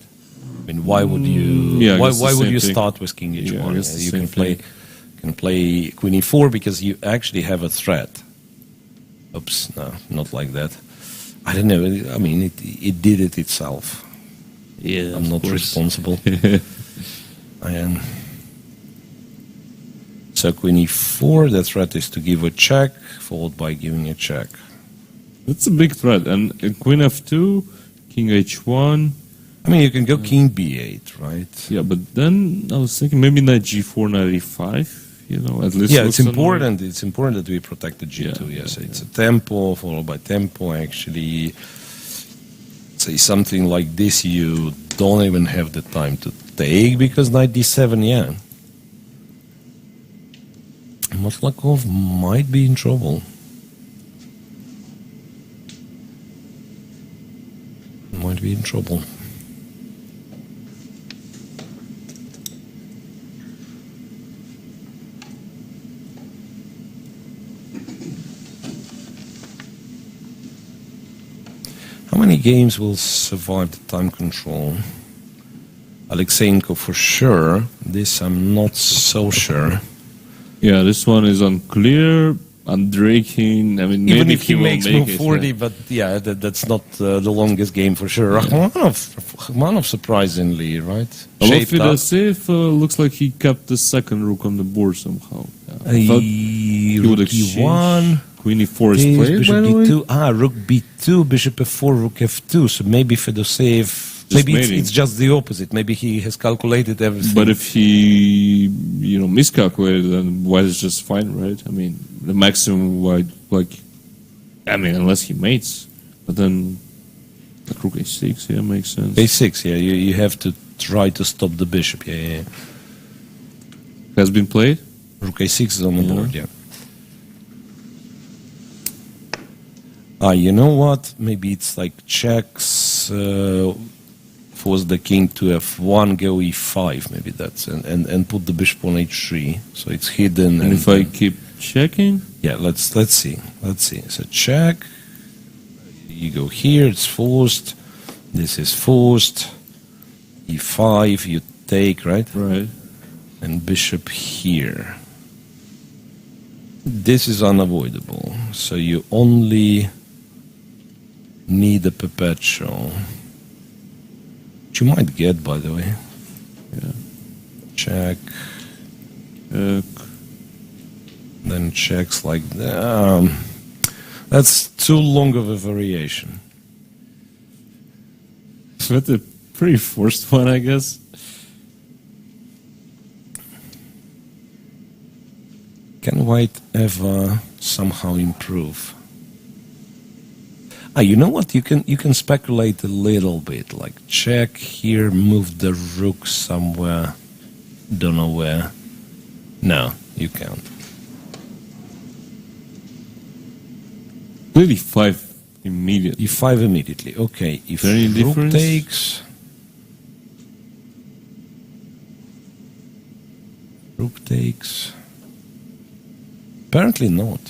I mean, why would you? Yeah, I why guess the would same you thing. start with king h1? Yeah, I guess the You same can play queen e4 because you actually have a threat. Oops, no, not like that. I don't know. I mean, it did it itself. Yeah, I'm not responsible. And so queen e4, the threat is to give a check, followed by giving a check. That's a big threat. And queen f2, king h1. I mean, you can go king b8, right? Yeah, but then I was thinking maybe knight g4, knight e5. You know, at least. Yeah, it's looks annoying. important. It's important that we protect the g2. Yeah, Yes, yeah, it's a tempo followed by tempo. Actually, say something like this, you don't even have the time to take because knight d7. Yeah, Motlakov might be in trouble. Might be in trouble. How many games will survive the time control? Aleksenko for sure. This I'm not so sure. Yeah, this one is unclear. Andreikin, I mean, Even maybe if he will makes make move it, 40, yeah. but yeah, that's not the longest game for sure. Rakhmanov surprisingly, right? Although Shaped up. Fedoseev looks like he kept the second rook on the board somehow. Yeah. I thought he would Rook exchange. e1. Queen e4 is This, played, bishop by the way. b2. Rook b2, bishop f4, rook f2. So maybe Fedoseev. Maybe mating. it's just the opposite. Maybe he has calculated everything. But if he, miscalculated, then white is just fine, right? I mean, the maximum white, unless he mates. But then, like rook a6, yeah, makes sense. a6, yeah, you have to try to stop the bishop. Yeah. Has been played? Rook a6 is on the Yeah. board, yeah. You know what? Maybe it's like checks, force the king to f1, go e5, maybe that's, and put the bishop on h3, so it's hidden. And if I keep checking? Yeah, let's see. So check, you go here, it's forced, this is forced, e5, you take, right? Right. And bishop here. This is unavoidable, so you only need a perpetual, which you might get, by the way. Yeah. Check, Check. then checks like that. That's too long of a variation. That's a pretty forced one, I guess. Can white ever somehow improve? You know what? You can speculate a little bit, like check here, move the rook somewhere, don't know where. No, you can't. Really 5 immediately. e5 immediately. Okay, if There any rook difference? takes, rook takes. Apparently not.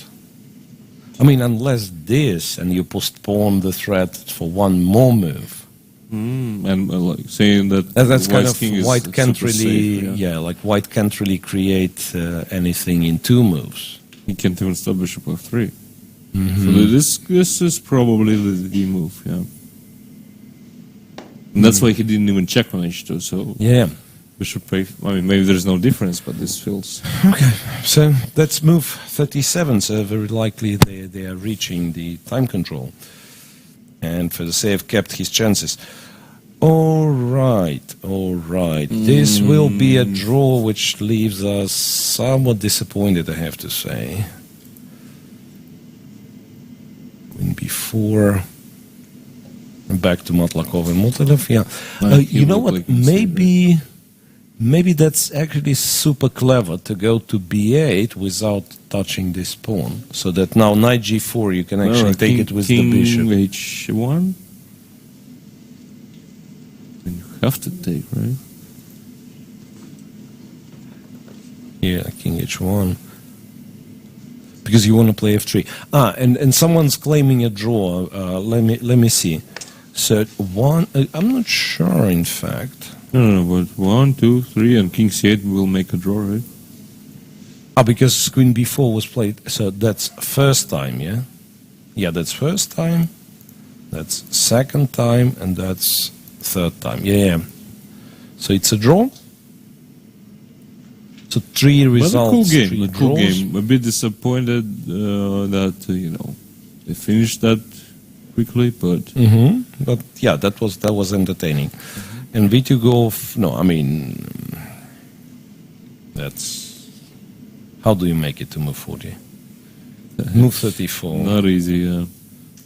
I mean, unless this, and you postpone the threat for one more move. And like saying that That's kind white's king of is white can't super really, safe, yeah, like white can't really create anything in two moves. He can't even stop bishop f3. Mm-hmm. So this is probably the move, yeah. And that's why he didn't even check on h2. So Yeah. bishop a. I mean, maybe there's no difference, but this feels. Okay, so that's move 37. So very likely they are reaching the time control, and Fedoseev kept his chances. All right. This will be a draw, which leaves us somewhat disappointed, I have to say. Queen before back to Matlakov and Motolev. Yeah, Like, you know look what? like he's Maybe that's actually super clever to go to b8 without touching this pawn, so that now knight g4 you can actually take it with the bishop. H1. You have to take, right? Yeah, king h1. Because you want to play f3. And someone's claiming a draw. Let me see. So one, I'm not sure, in fact. No, but 1, 2, 3, and king c8 will make a draw, right? Because queen b4 was played. So that's first time, yeah? Yeah, that's first time. That's second time, and that's third time. Yeah. So it's a draw. So three results. But a cool game. Three A cool draws. game. A bit disappointed that they finished that quickly, but But yeah, that was entertaining. And Vitugov, no, I mean, that's how do you make it to move 40? Move 34. not easy. Yeah.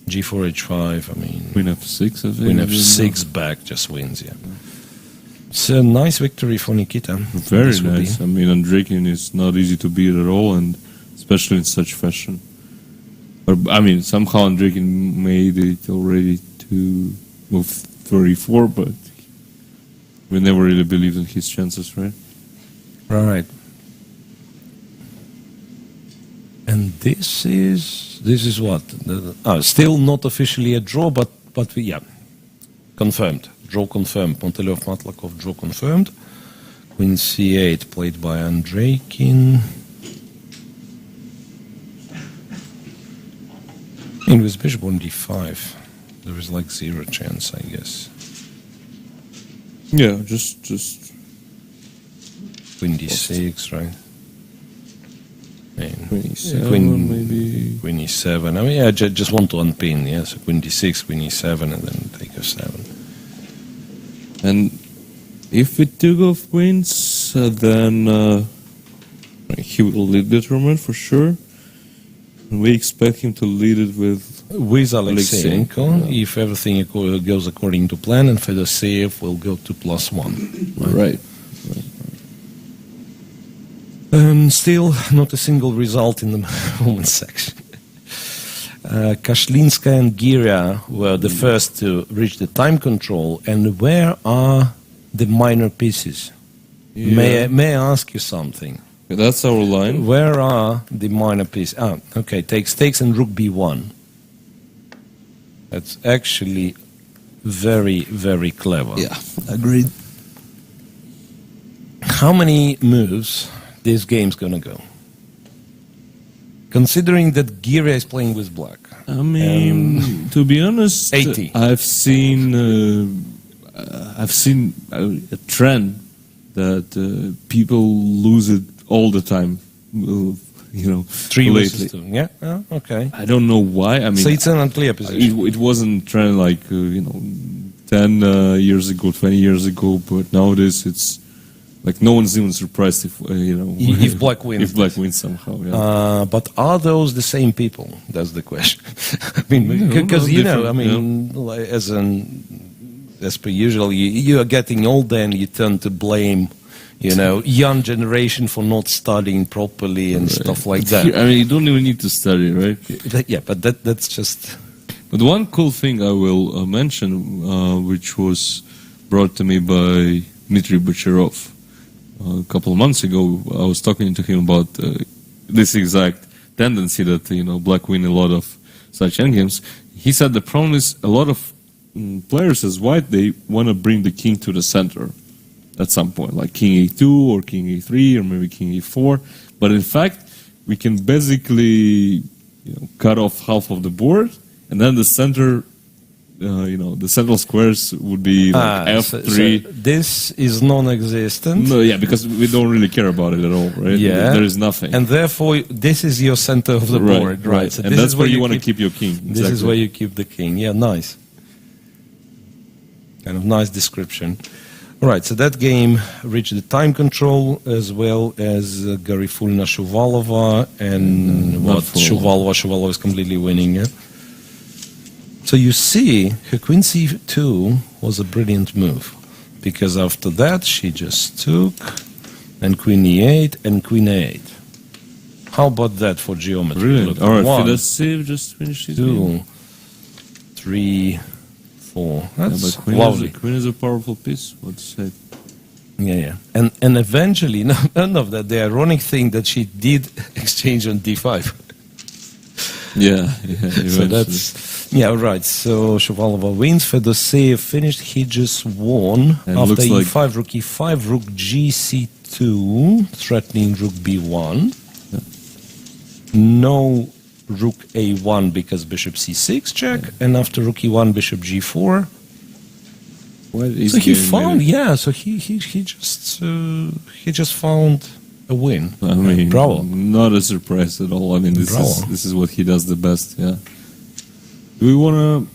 G4 H5. I mean, Queen f6. I think. Queen F6 back just wins. Yeah. It's a nice victory for Nikita. Very This will be. nice. I mean, Andreikin is not easy to beat at all, and especially in such fashion. But I mean, somehow Andreikin made it already to move 34, but we never really believed in his chances, right? Right. And this is what? Still not officially a draw, but yeah, confirmed. Draw confirmed. Montelev Matlakov draw confirmed. Queen c8 played by Andreikin. And with bishop on d5, there is like zero chance, I guess. Yeah, just Queen d6, right? And Queen e7, Queen- maybe. Queen e7. I mean, I just want to unpin, yeah. So Queen d6, Queen e7, and then take f7. And if Vitugov wins, then he will lead the tournament for sure. And we expect him to lead it with Aleksandr, if everything goes according to plan, and Fedoseev will go to +1. right. Still, not a single result in the women's section. Kashlinska and Gira were the first to reach the time control. And where are the minor pieces? Yeah. May I ask you something? That's our line. Where are the minor pieces? Okay, takes and rook b1. That's actually very, very clever. Yeah, agreed. How many moves this game's gonna go? Considering that Gira is playing with black. I mean, to be honest, 80. I've seen a trend that people lose it all the time. Three lately. versus two. Yeah. Okay. I don't know why. I mean, So it's an unclear position. it wasn't trend like 10 years ago, 20 years ago, but nowadays it's like no one's even surprised if If black wins. If black wins somehow. Yeah. But are those the same people? That's the question. I mean, No, because no, I mean, like, as per usual, you are getting older and you tend to blame, young generation for not studying properly and stuff like that. I mean, you don't even need to study, right? Yeah, but that's just. But one cool thing I will mention, which was brought to me by Dmitry Bocharov a couple of months ago. I was talking to him about this exact tendency that black win a lot of such endgames. He said the problem is a lot of players as white, they want to bring the king to the center at some point, like king a2 or king a3 or maybe king a4. But in fact, we can basically cut off half of the board, and then the center, the central squares would be like f3. So this is non-existent. No, yeah, because we don't really care about it at all, right? Yeah. There is nothing. And therefore, this is your center of the board, right? So and this that's is where you want to keep your king. This is where you keep the king. Yeah, nice. Kind of nice description. All right, so that game reached the time control as well as Garifulina Shuvalova and what Shuvalova is completely winning. Yeah? So you see, her queen c2 was a brilliant move, because after that she just took, and queen e8 and queen a8. How about that for geometry? Brilliant. Look, All right, one, Fidesz save, just finish his game. 2, 3, 4. That's But lovely. queen is a powerful piece, what to say. Yeah. And eventually, none of that. The ironic thing that she did exchange on d5. Yeah, So that's, yeah, right. So Shavalova wins. Fedoseev finished. He just won And after looks like- e5, rook e5, rook gc2, threatening rook b1. No rook a1 because bishop c6 check, and after rook e1, bishop g4. So he found, so he just found a win. I mean, bravo. not a surprise at all. I mean, Bravo. this is what he does the best. Yeah. Do we want to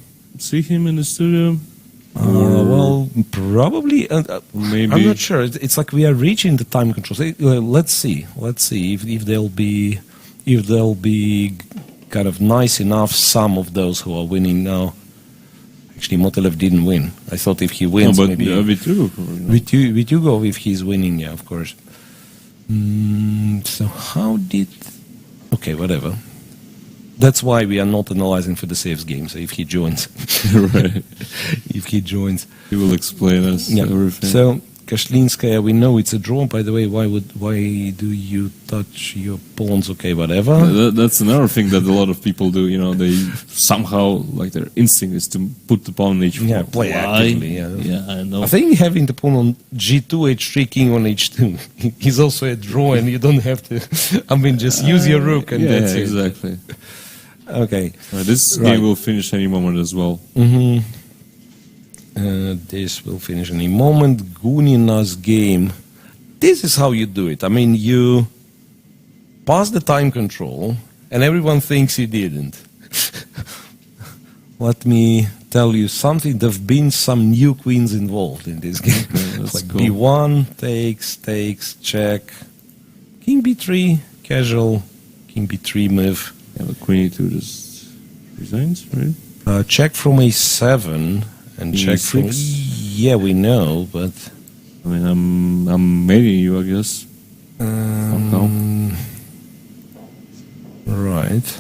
see him in the studio? Well, probably. Maybe. I'm not sure. It's like we are reaching the time control. Let's see. if they'll be kind of nice enough. Some of those who are winning now. Actually, Motolev didn't win. I thought if he wins, No, but maybe Vitugo, if he's winning, yeah, of course. So how did? Okay, whatever. That's why we are not analyzing for the saves game. So if he joins, right. if he joins, He will explain us everything. So Kashlinskaya, we know it's a draw. By the way, why do you touch your pawns? Okay, whatever. That's another thing that a lot of people do. You know, they somehow, like, their instinct is to put the pawn on h4. Yeah, play Why? actively. Yeah. Yeah, I know. I think having the pawn on g2, h3, king on h2 is also a draw, and you don't have to. I mean, just use your rook, and yeah, that's it. exactly. Okay. This Right. game will finish any moment as well. This will finish any moment. Gunina's game. This is how you do it. I mean, you pass the time control, and everyone thinks you didn't. Let me tell you something. There have been some new queens involved in this game. That's Like cool. b1, takes, check. King b3, casual. King b3 move. Yeah, but queen e2 just resigns, right? Check from a7 and check from. E6? Yeah, we know, but. I mean, I'm mating you, I guess. Right.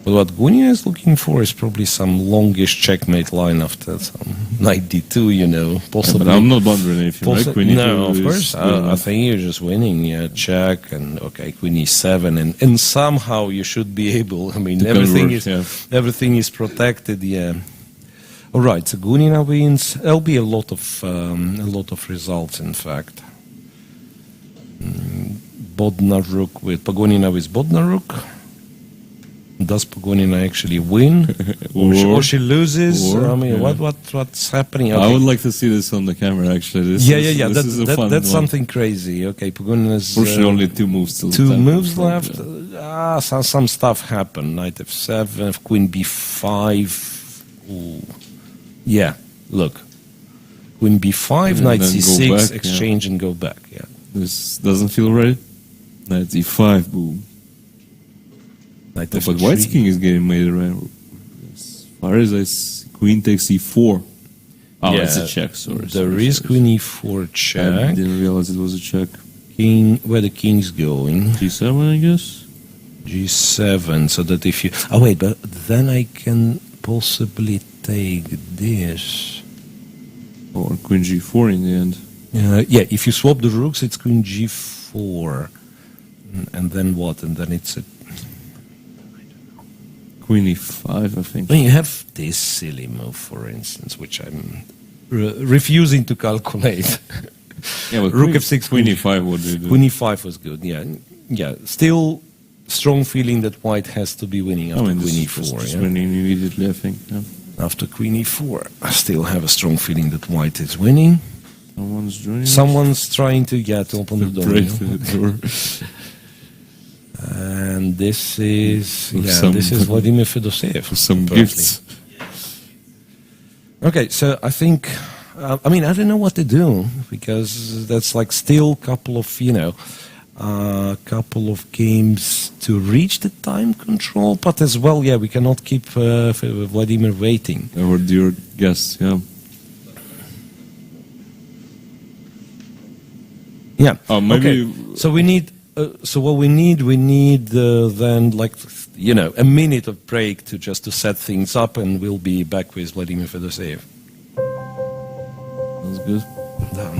But what Gunina is looking for is probably some longish checkmate line after some knight d2, you know, possibly. But I'm not blundering anything, right? Queen No, e2 of is course. good I enough. think you're just winning. Yeah, check and okay, queen e7, and somehow you should be able. I mean, To everything convert, is everything is protected. Yeah. All right. So Gunina wins. There'll be a lot of results. In fact, Bodnaruk with Pagonina with Bodnaruk. Does Pagonina actually win, or she loses? or, I mean, yeah. what's happening? I would like to see this on the camera, actually. This That's is a fun that's one. something crazy. Okay, Pagonina's Fortunately, only 2 moves till the two time moves control, left. yeah. Some stuff happened. Knight f7, queen b5. Ooh. Yeah, look. Queen b5, And knight then go c6, back, exchange and go back. Yeah. This doesn't feel right. Knight e5, boom. Knight But f3. White's king is getting made right. As far as I see, queen takes e4. Oh, Yeah, it's a check, sorry. There is queen e4 I check. didn't realize it was a check. King, where the king's going. g7, I guess? G7, so that if you... Oh, wait, but then I can possibly take this. Or queen g4 in the end. Yeah, if you swap the rooks, it's queen g4. And then what? And then it's a... Queen e5, I think. When you have this silly move, for instance, which I'm refusing to calculate. Yeah, but Rook queen, f6, queen e5, what do you do? Queen e5 was good, yeah. Yeah, still strong feeling that white has to be winning after queen e4. Just Yeah? winning immediately, I think. Yeah. After queen e4, I still have a strong feeling that white is winning. Someone's joining us? Someone's trying to open the door. Break you know? the door. And this is this is Some- Vladimir Fedoseev. Some apparently. gifts. Okay, so I think I mean I don't know what to do because that's like still a couple of a couple of games to reach the time control, but as well, we cannot keep Vladimir waiting. Our dear guest, yeah. Yeah. Maybe. Okay. So we need. So what we need then a minute of break to set things up, and we'll be back with Vladimir Fedoseev. That's good. Да,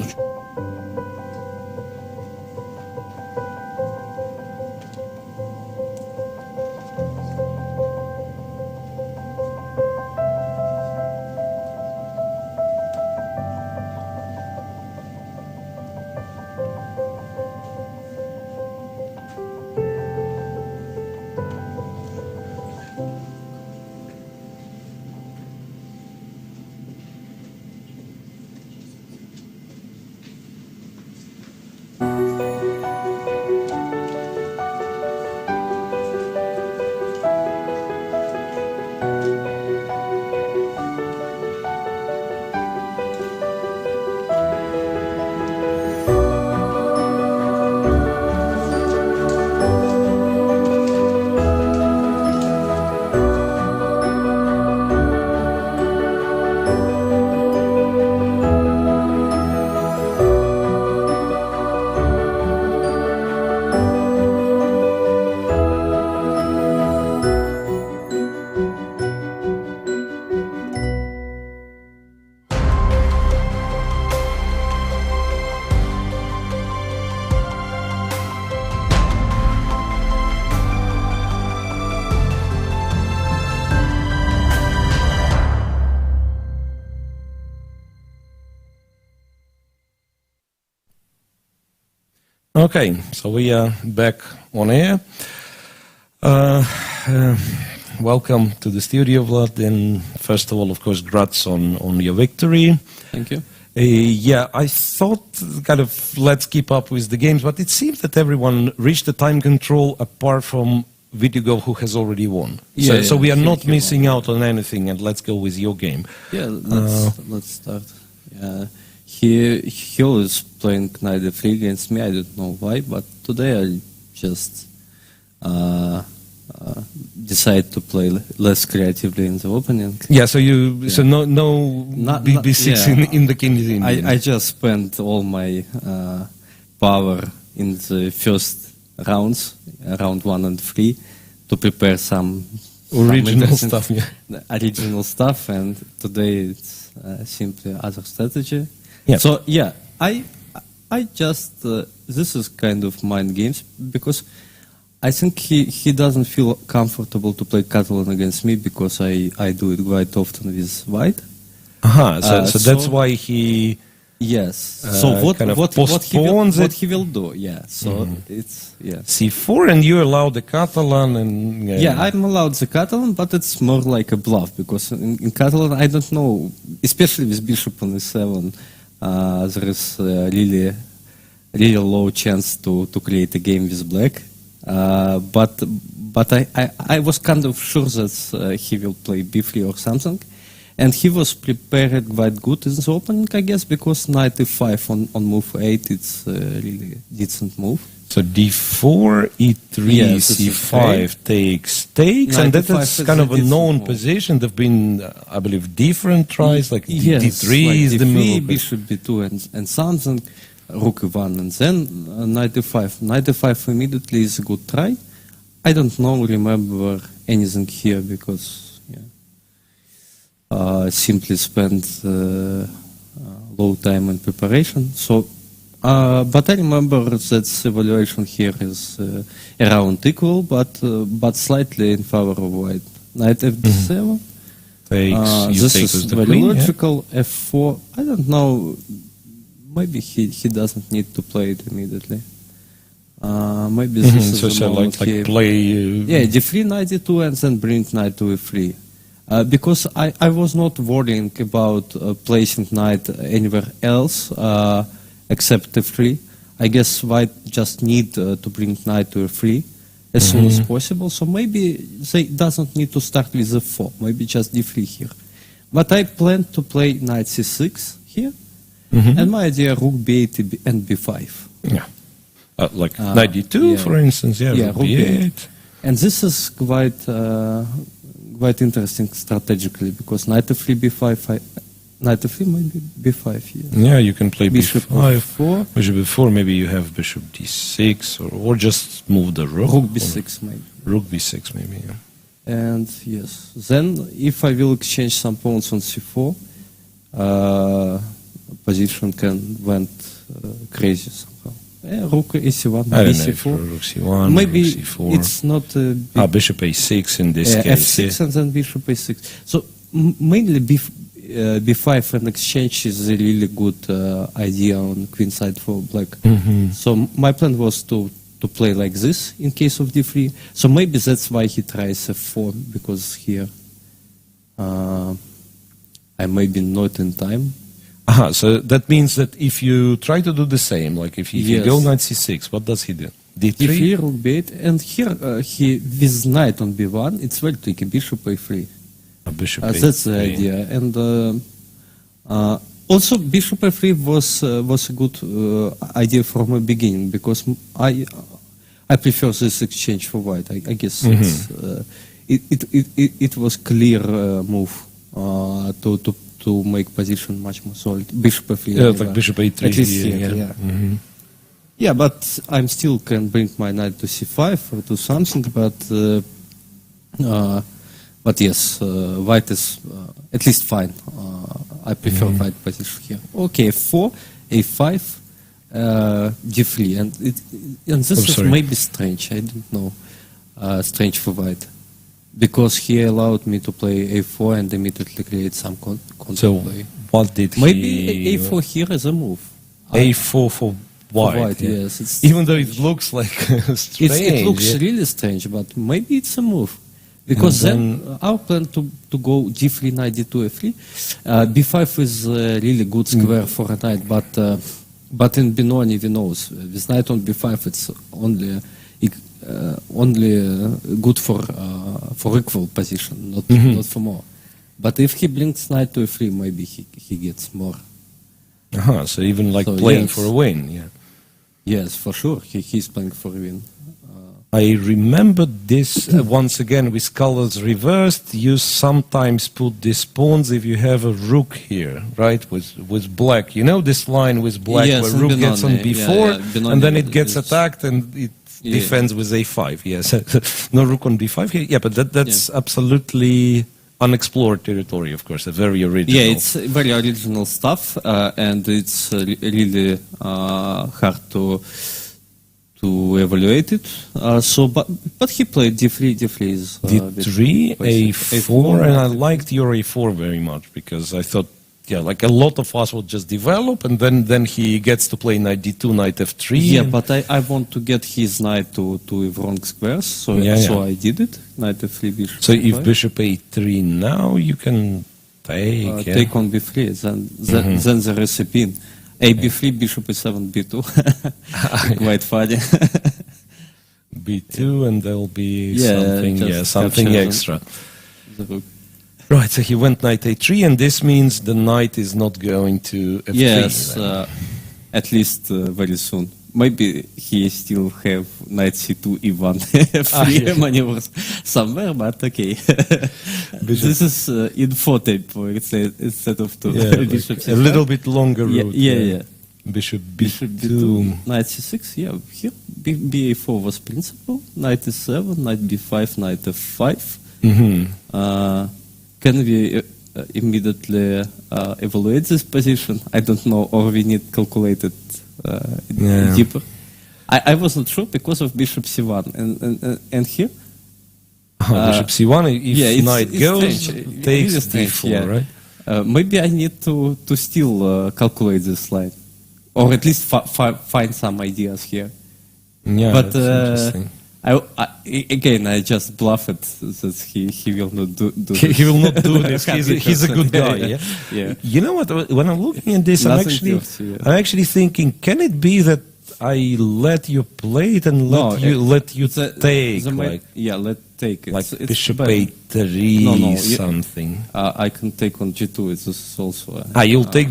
Okay, so we are back on air. Welcome to the studio, Vlad. And first of all, of course, congrats on your victory. Thank you. I thought let's keep up with the games, but it seems that everyone reached the time control apart from Vidyugov, who has already won. So we are not missing out on anything, and let's go with your game. Yeah, let's start. He was playing knight d3 against me. I don't know why, but today I just decide to play less creatively in the opening. Yeah, so no B6 in the King's Indian. I just spent all my power in the first rounds, round 1 and 3, to prepare some original stuff. Original stuff, and today it's simply other strategy. Yeah. So I just this is kind of mind games, because I think he doesn't feel comfortable to play Catalan against me, because I do it quite often with white. So that's why he. Yes. So what he will do? Yeah. So it's C4, and you allow the Catalan, and I'm allowed the Catalan, but it's more like a bluff, because in Catalan I don't know, especially with bishop on e7, there is really low chance to create a game with black. But I was kind of sure that he will play b3 or something. And he was prepared quite good in the opening, I guess, because knight e5 on move 8, it's a really decent move. So d4, e3, c5 takes, and that's kind of a known position. There've been, I believe, different tries, like d3 is the move. Bishop b2 and something, rook e1, and then knight e5. Knight e5 immediately is a good try. I don't remember anything here, because simply spent low time in preparation. So, but I remember that evaluation here is around equal, but slightly in favor of white. Knight f7. This is very logical. F4. I don't know. Maybe he doesn't need to play it immediately. Maybe this is the moment like play. d3, knight d2, and then bring knight to e3. Because I was not worrying about placing knight anywhere else except f3. I guess white just need to bring knight to f3 as soon as possible. So maybe they doesn't need to start with f4. Maybe just d3 here. But I plan to play knight c6 here, and my idea rook b8 and b5. Yeah. Like knight d2, for instance. Yeah, rook b8. And this is quite interesting strategically, because knight f3, b5, knight f3, maybe b5 here. Yeah, you can play Bishop b5, f4. bishop b4, maybe you have bishop d6, or just move the rook. Rook b6 maybe. Rook b6 maybe, yeah. And yes, then if I will exchange some pawns on c4, position can went crazy somehow. Rook ac1, I don't know, bc4. rook c1, Maybe rook c4. it's not Bishop a6 in this case. f6 and then bishop a6. So mainly b5 and exchange is a really good idea on queen side for black. So my plan was to play like this in case of d3. So maybe that's why he tries f4, because here I may be not in time. So that means that if you try to do the same, like if you go knight c6, what does he do? d3? d3, rook b8, and here he with knight on b1, it's very tricky. Bishop a3. Bishop That's the idea. And also bishop a3 was a good idea from the beginning, because I prefer this exchange for white. I guess it was clear move to make position much more solid. Bishop a3. Yeah, like bishop a3. At least here, yeah, but I'm still can bring my knight to c5 or to something, but yes, white is at least fine. I prefer white position here. Okay, f4, a5, d3, and this is maybe strange. I don't know, strange for white, because he allowed me to play a4 and immediately create some counterplay. What did maybe a4 here is a move. A4 for white, yes. Even though it looks like strange. It looks really strange, but maybe it's a move. Because then our plan to go d3, knight d2, f3, b5 is a really good square for a knight, but in b9 even knows with knight on b5 it's only good for equal position, not for more. But if he brings knight to f3, maybe he gets more. So even like playing for a win, yeah. Yes, for sure, he's playing for a win. I remember this once again with colors reversed. You sometimes put these pawns if you have a rook here, right? With black. You know this line with black where rook gets on b4 and then it gets attacked and it defends with a5. Yes, no rook on b5 here. Yeah, but that's absolutely unexplored territory, of course. A very original. Yeah, it's very original stuff, and it's really hard to evaluate it. But he played d3. D3 is d3, a4, and I liked your a4 very much, because I thought, like a lot of us will just develop, and then he gets to play knight d2, knight f3. Yeah, but I want to get his knight to wrong squares, so I did it. Knight f3, bishop. So if bishop a3 now, you can take on b3. Then there is a pin. b3, bishop a7, b2. Quite funny. b2, and there'll be something extra. Right, so he went knight a3, and this means the knight is not going to f3. Yes, at least very soon. Maybe he still have knight c2, e1, f3 maneuvers somewhere, but okay. This is info tape instead of two. Bishop a little bit longer route. Yeah. Bishop b2. Knight c6, here ba4 was principal. Knight e7, knight b5, knight f5. Can we immediately evaluate this position? I don't know, or we need calculated deeper. I wasn't sure because of bishop c1 and here. Bishop c1, if knight goes, takes d4, right? Maybe I need to still calculate this line, or at least find some ideas here. Yeah, but that's interesting. I just bluffed that he will not do this. He will not do this. He's a good guy. Yeah. You know what? When I'm looking at this, I'm actually thinking, can it be that I let you play it and let you take? take. Like It's bishop better. a3 No, no, something. I can take on g2. This is also. You'll take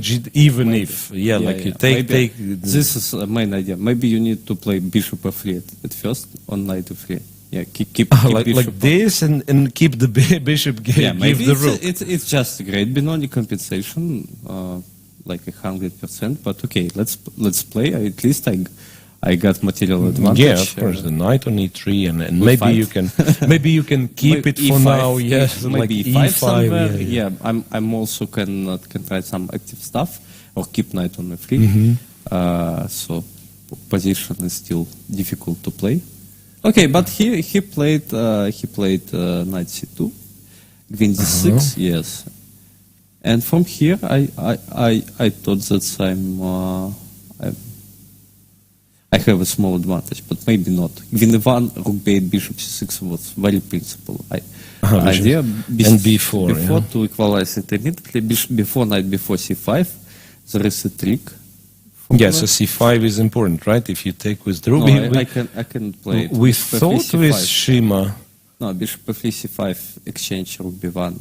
even maybe. if. Like you take. Maybe this is a main idea. Maybe you need to play bishop f3 at first on knight f3. Yeah, keep like bishop this and keep the bishop, yeah, give maybe the it's, rook. it's just a great Benoni compensation, like 100%. But okay, let's play. At least I got material advantage. Yeah, of course, the knight on e3, and we maybe fight. you can keep it for E5, now. Yes, maybe like E5 e5. somewhere. Yeah. I'm also can try some active stuff or keep knight on f3. So position is still difficult to play. Okay, but he played knight c2, queen d6. Yes, and from here I thought that I have a small advantage, but maybe not. Queen e1, rook b8, bishop c6 was very principal idea. And before to equalize intermittently, before knight before c5, there is a trick. Yes, so c5 is important, right? If you take with the rook, No, I can play it. We Bishop thought f3, with c5. Shima. No, bishop f3 c5 exchange rook b1.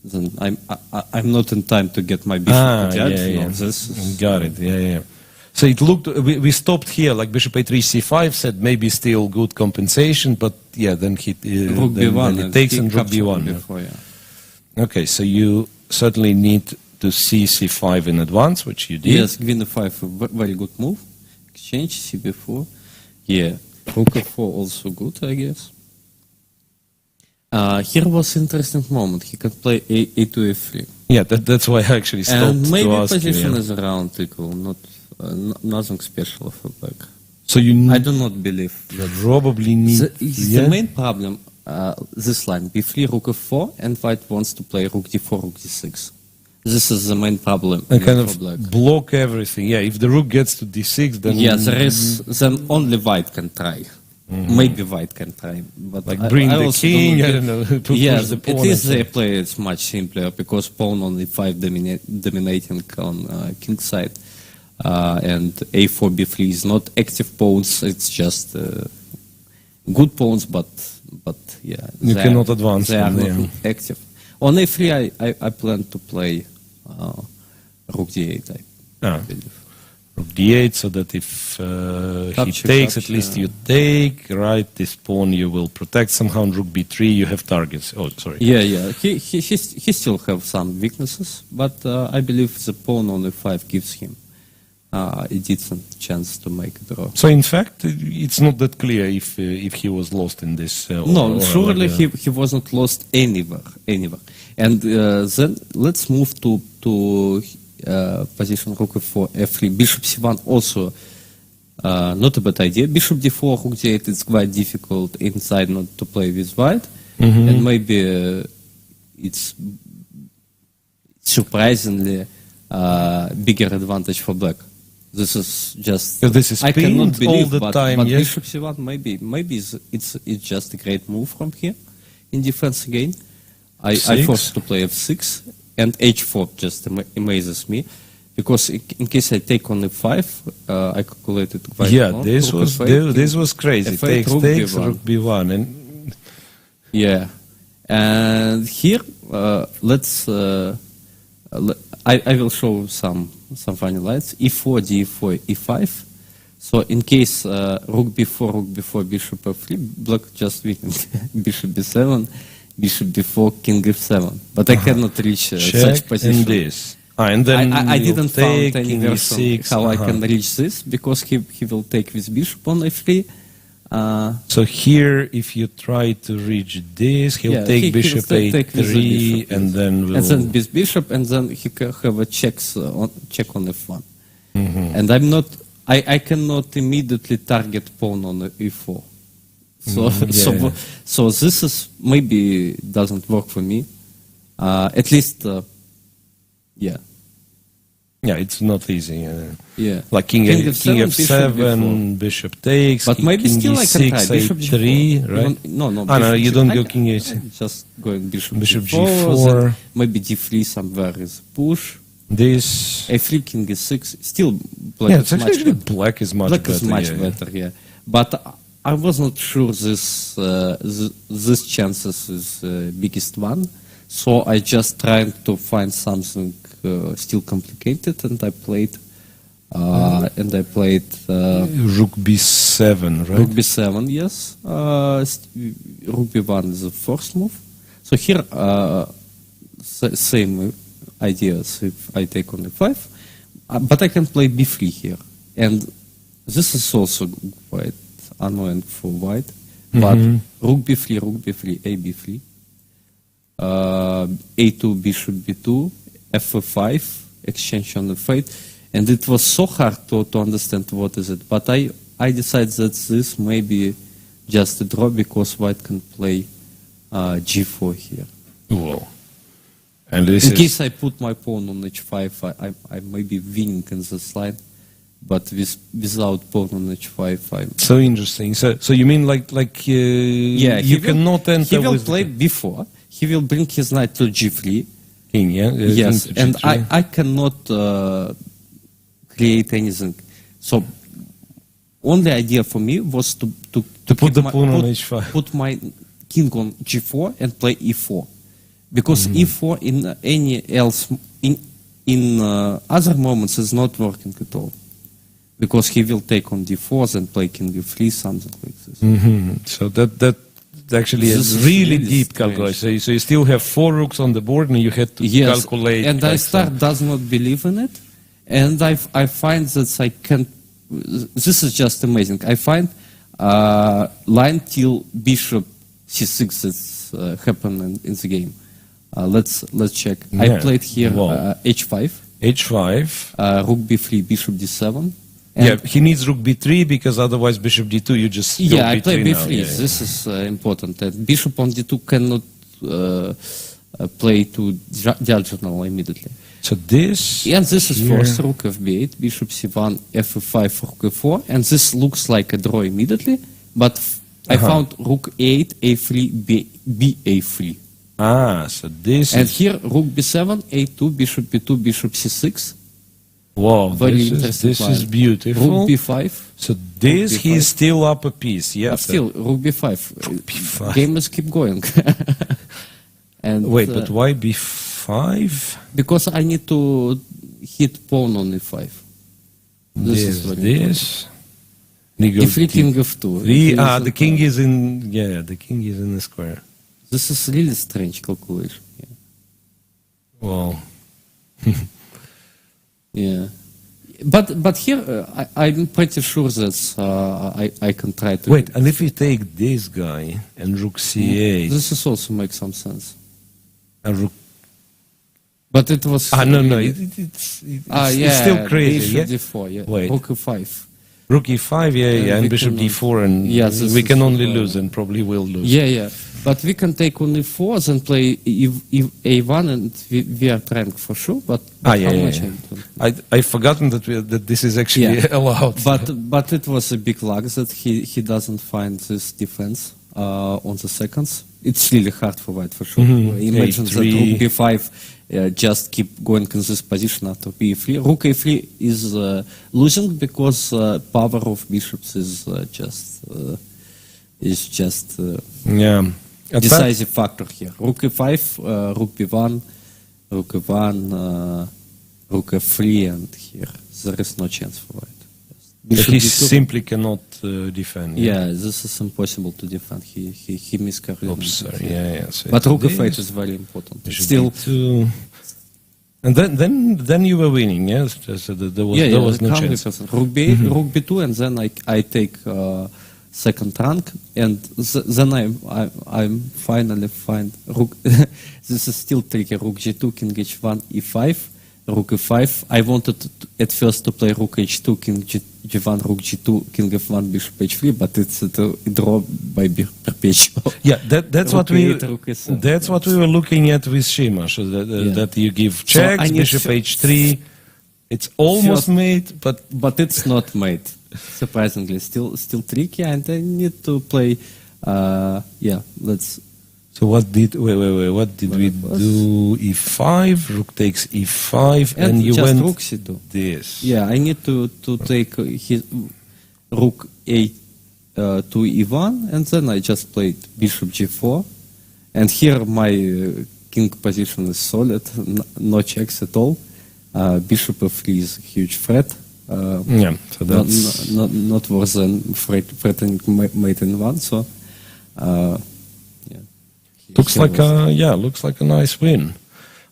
Then I'm not in time to get my bishop to judge. Yeah. No, this is, Got it. Yeah. So it looked. We stopped here, like bishop a3 c5 said maybe still good compensation, but yeah, then he rook b1 then it takes and rook captured b1. before, yeah. Okay, so you certainly need to see c5 in advance, which you did. Yes, queen e5, very good move. Exchange, c b4. Yeah, rook f4 also good, I guess. Here was interesting moment. He can play a2 f3. Yeah, that's why I actually stopped And maybe to ask position you. is around equal, not nothing special for black. So you I do not believe. probably need. The main problem, this line, b3, rook f4, and white wants to play rook d4, rook d6. This is the main problem and kind for of black. block everything. Yeah, if the rook gets to d6, then Yeah, then only white can try. Maybe white can try, but like bring the also king. don't I don't know. To Yeah, push the it pawn is and their play. It's much simpler because pawn on e5 dominating on king side, and a4 b3 is not active pawns. It's just good pawns, but yeah, You cannot advance They are from there. not active. On a3, I plan to play rook d8. I believe. Rook d8, so that if he Capture, takes, at capture. least you take, right? This pawn you will protect somehow. And rook b3, you have targets. Oh, sorry. Yeah. He still have some weaknesses, but I believe the pawn on e5 gives him a decent chance to make a draw. So in fact, it's not that clear if he was lost in this. No, surely he wasn't lost anywhere. And then let's move to position rook f4, f3, bishop c1 also not a bad idea. Bishop d4, rook d8 is quite difficult inside not to play with white, and maybe it's surprisingly bigger advantage for black. This is just This is I cannot pinned all believe, the but time, yes. bishop c1 maybe it's just a great move from here in defense again. I forced to play f6 and h4 just amazes me because in case I take on f5 I calculated quite long. This Rook was f8, this was crazy. f8, Takes rook rook b1 and yeah, and here let's I will show some funny lights. e4, d4, e5. So in case rook b4, bishop f3, black just weakened. Bishop b7, bishop b4, king f7. But I cannot reach such position. and this. And then I you'll didn't take find any king version e6. how I can reach this because he will take with bishop on f3. So here, if you try to reach this, he'll Yeah, take he bishop will take with the a3, bishop, and yes. then we'll. And then with bishop, and then he can have a check on f1. And I'm not. I cannot immediately target pawn on e4. So so this is maybe doesn't work for me. At least, yeah. Yeah, it's not easy. Yeah. Like king f7, bishop bishop takes, But maybe king still I can try e6, bishop a3, g4. right? No, No, bishop you G- don't I go can- king e6. Just going bishop G4. then maybe d3 somewhere is push. This. a3 king e6. Still black Yeah, is it's much actually better. black is much Black better. is much yeah. better, yeah. But I was not sure this chances is biggest one, so I just tried to find something still complicated, and I played. Rook b7, right? Rook b7, yes. Rook b1 is the first move. So here, same ideas if I take on e5, but I can play b3 here, and this is also quite annoying for white. But rook b3, a b3, a2, bishop b2, f5, exchange on f8. And it was so hard to understand what is it. But I decided that this may be just a draw because white can play g4 here. Whoa. And this in case I put my pawn on h5, I may be winning in this line. But without pawn on h5, I'm... So interesting. So you mean you cannot enter He will with play before. He will bring his knight to g3. King, yeah? Yes, king to and g3. I cannot... create anything. So only idea for me was to put the pawn on h5. Put my king on g4 and play e4, because e4 in any else in other moments is not working at all, because he will take on d4 and play king e3, something like this. So that actually is really deep calculation. So you still have 4 rooks on the board, and you had to calculate. And I does not believe in it. And I find that I can. This is just amazing. I find line till bishop c6 that's happened in the game. Let's check. Yeah. I played here h5. h5. Rook b3, bishop d7. Yeah, he needs rook b3 because otherwise bishop d2. You just go I play b3. Yeah, This is important. Bishop on d2 cannot play to diagonal immediately. So this... And this is first, rook fb8, bishop c1, f5, rook e4, and this looks like a draw immediately, but I found rook a8, a3, ba3. So this and here, rook b7, a2, bishop b2, bishop c6. Wow, Very this is beautiful. Rook b5. So this, he's still up a piece, yeah. But still, rook b5. Rook b5. Game must keep going. And wait, but why b5? Because I need to hit pawn on e5. This. e3, king f2. The king is in... Yeah, the king is in the square. This is really strange calculation. Yeah. Wow. Yeah. But here, I'm pretty sure that I can try to... Wait, and if you take this guy and rook c8... This is also makes some sense. And rook... But it was... No, it's still crazy, bishop d4, yeah. Wait. Rook e5. Rook e5, and bishop d4, and we can only lose, and probably will lose. Yeah. But we can take on e4 and play a1, and we are trying for sure, but how much? I've forgotten that this is actually allowed. But it was a big luck that he doesn't find this defense on the seconds. It's really hard for white for sure. Imagine that rook b5 just keep going in this position after b3. Rook a3 is losing because power of bishops is just decisive factor here. Rook e5, rook b1, rook e1, rook f3, and here there is no chance for white. He simply cannot defend. Yeah, this is impossible to defend. He miscarried. Oops, sorry. So but rook f8 is very important. Still. And then you were winning, yes? So there was no chance. Rook b8, rook b2, and then I take second rank, and then I finally find rook. This is still tricky. Rook g2, king h1, e5, rook e5. I wanted at first to play rook h2, king g1, rook g2, king f1, bishop h3, but it's a draw by perpetual. Yeah, that's what we were looking at with Shima. So that you give checks, bishop h3. It's almost mate, but it's not mate. Surprisingly, still tricky, and I need to play. Let's. So what did we do? E5, rook takes e5, and you just went rook c2. This. Yeah, I need to take his rook a2, to e1, and then I just played bishop g4. And here my king position is solid, no checks at all. Bishop f3 is a huge threat. Yeah, so that's not worse than threatening mate in one. So looks like a nice win.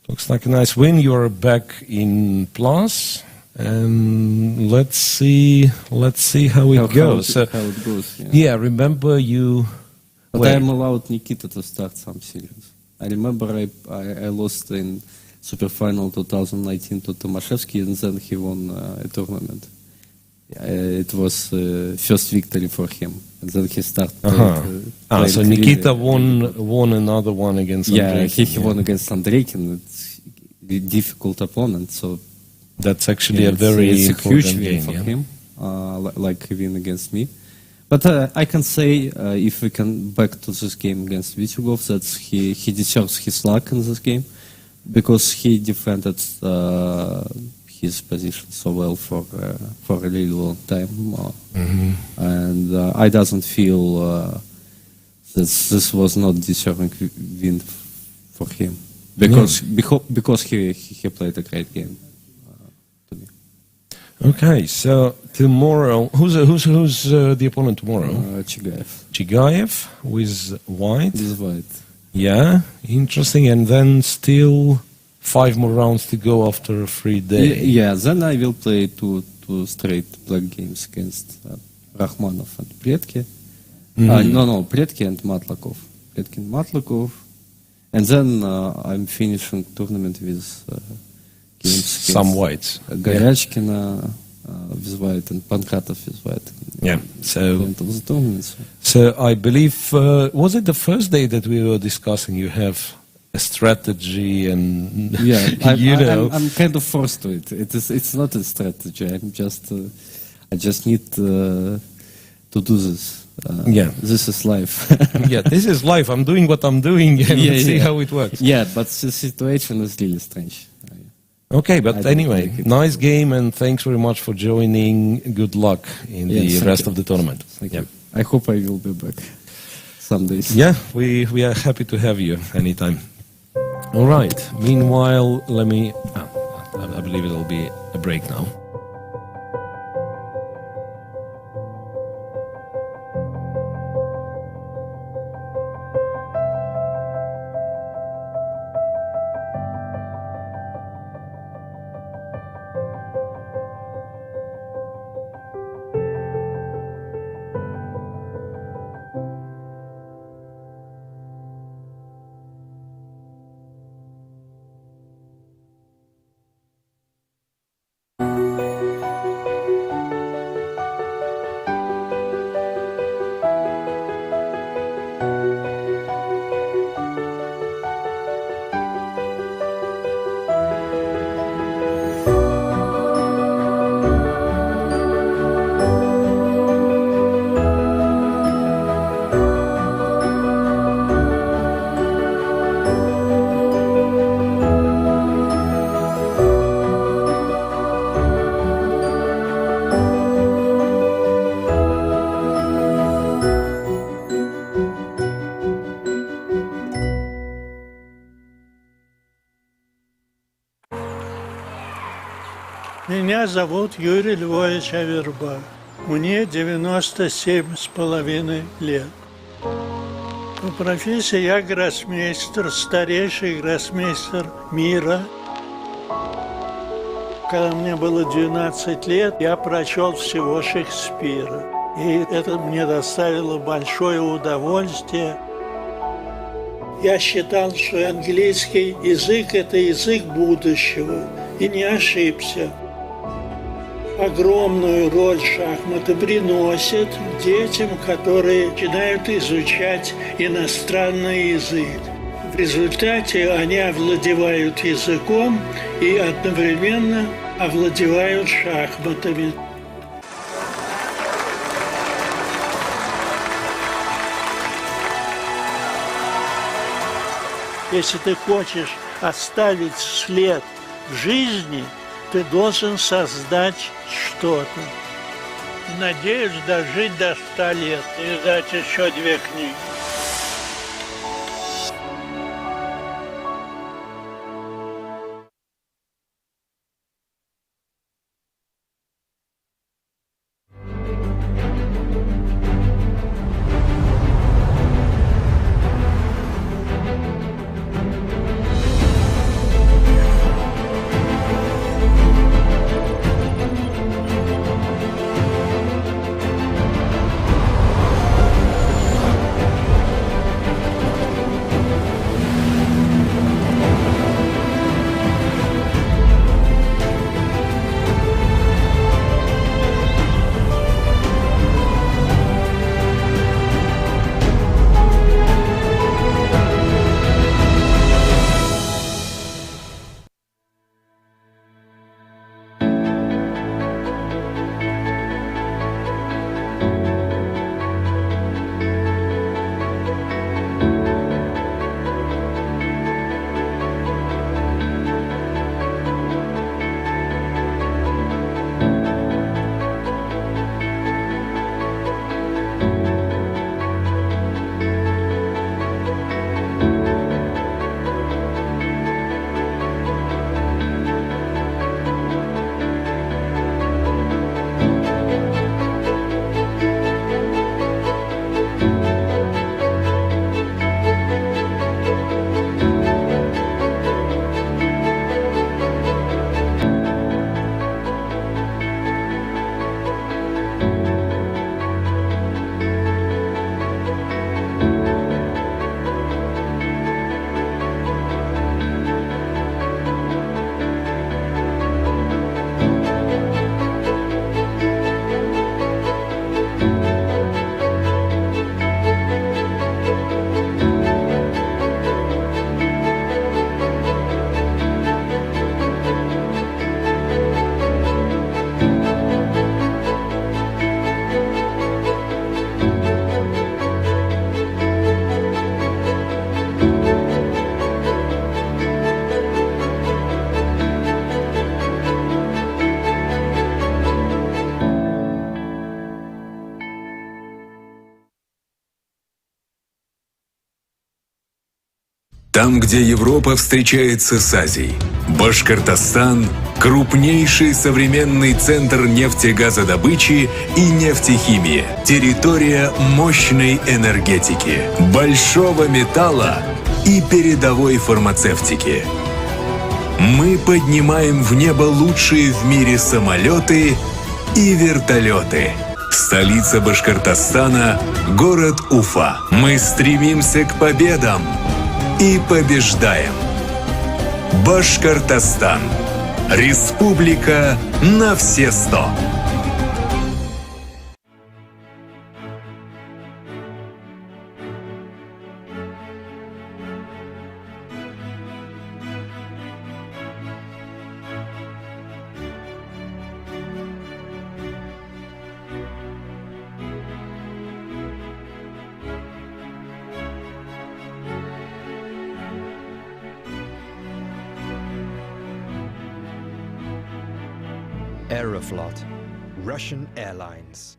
Looks like a nice win. You are back in plus, and let's see how it goes. How it goes. Yeah, remember you. But I am allowed Nikita to start some series. I remember I lost in Superfinal 2019 to Tomaszewski, and then he won a tournament. It was first victory for him, and then he started. So Nikita won another one against Andreikin. He won against Andreikin. It's a difficult opponent, so that's actually a very important huge win for him, like he win against me. But I can say, if we can back to this game against Vityugov, that he deserves his luck in this game, because he defended his position so well for a really long time, and I doesn't feel that this was not deserving win for him, because he played a great game to me. Okay, so tomorrow, who's the opponent tomorrow? Chigayev. Chigayev with white. This is white. Yeah, interesting. And then still 5 more rounds to go after a free day. Yeah, then I will play two straight black games against Rakhmanov and Predke. Predke and Matlakov. Predke and Matlakov. And then I'm finishing tournament with games some whites. Goryachkina with white and Pankratov with white. Yeah, so I believe, was it the first day that we were discussing you have a strategy and I'm kind of forced to it. It's not a strategy. I just need to do this. This is life. This is life. I'm doing what I'm doing and see how it works. Yeah, but the situation is really strange. Okay, but anyway, nice game, and thanks very much for joining. Good luck in the rest of the tournament. Thank you. I hope I will be back some days. Yeah, we are happy to have you anytime. All right. Meanwhile, I believe it'll be a break now. Меня зовут Юрий Львович Аверба. Мне 97,5 лет. По профессии я гроссмейстер, старейший гроссмейстер мира. Когда мне было 12 лет, я прочел всего Шекспира. И это мне доставило большое удовольствие. Я считал, что английский язык – это язык будущего. И не ошибся. Огромную роль шахматы приносят детям, которые начинают изучать иностранный язык. В результате они овладевают языком и одновременно овладевают шахматами. Если ты хочешь оставить след в жизни, ты должен создать что-то. Надеюсь дожить до 100 лет и издать еще 2 книги. Там, где Европа встречается с Азией. Башкортостан – крупнейший современный центр нефтегазодобычи и нефтехимии. Территория мощной энергетики, большого металла и передовой фармацевтики. Мы поднимаем в небо лучшие в мире самолеты и вертолеты. Столица Башкортостана – город Уфа. Мы стремимся к победам и побеждаем. Башкортостан. Республика на все 100. Aeroflot, Russian Airlines.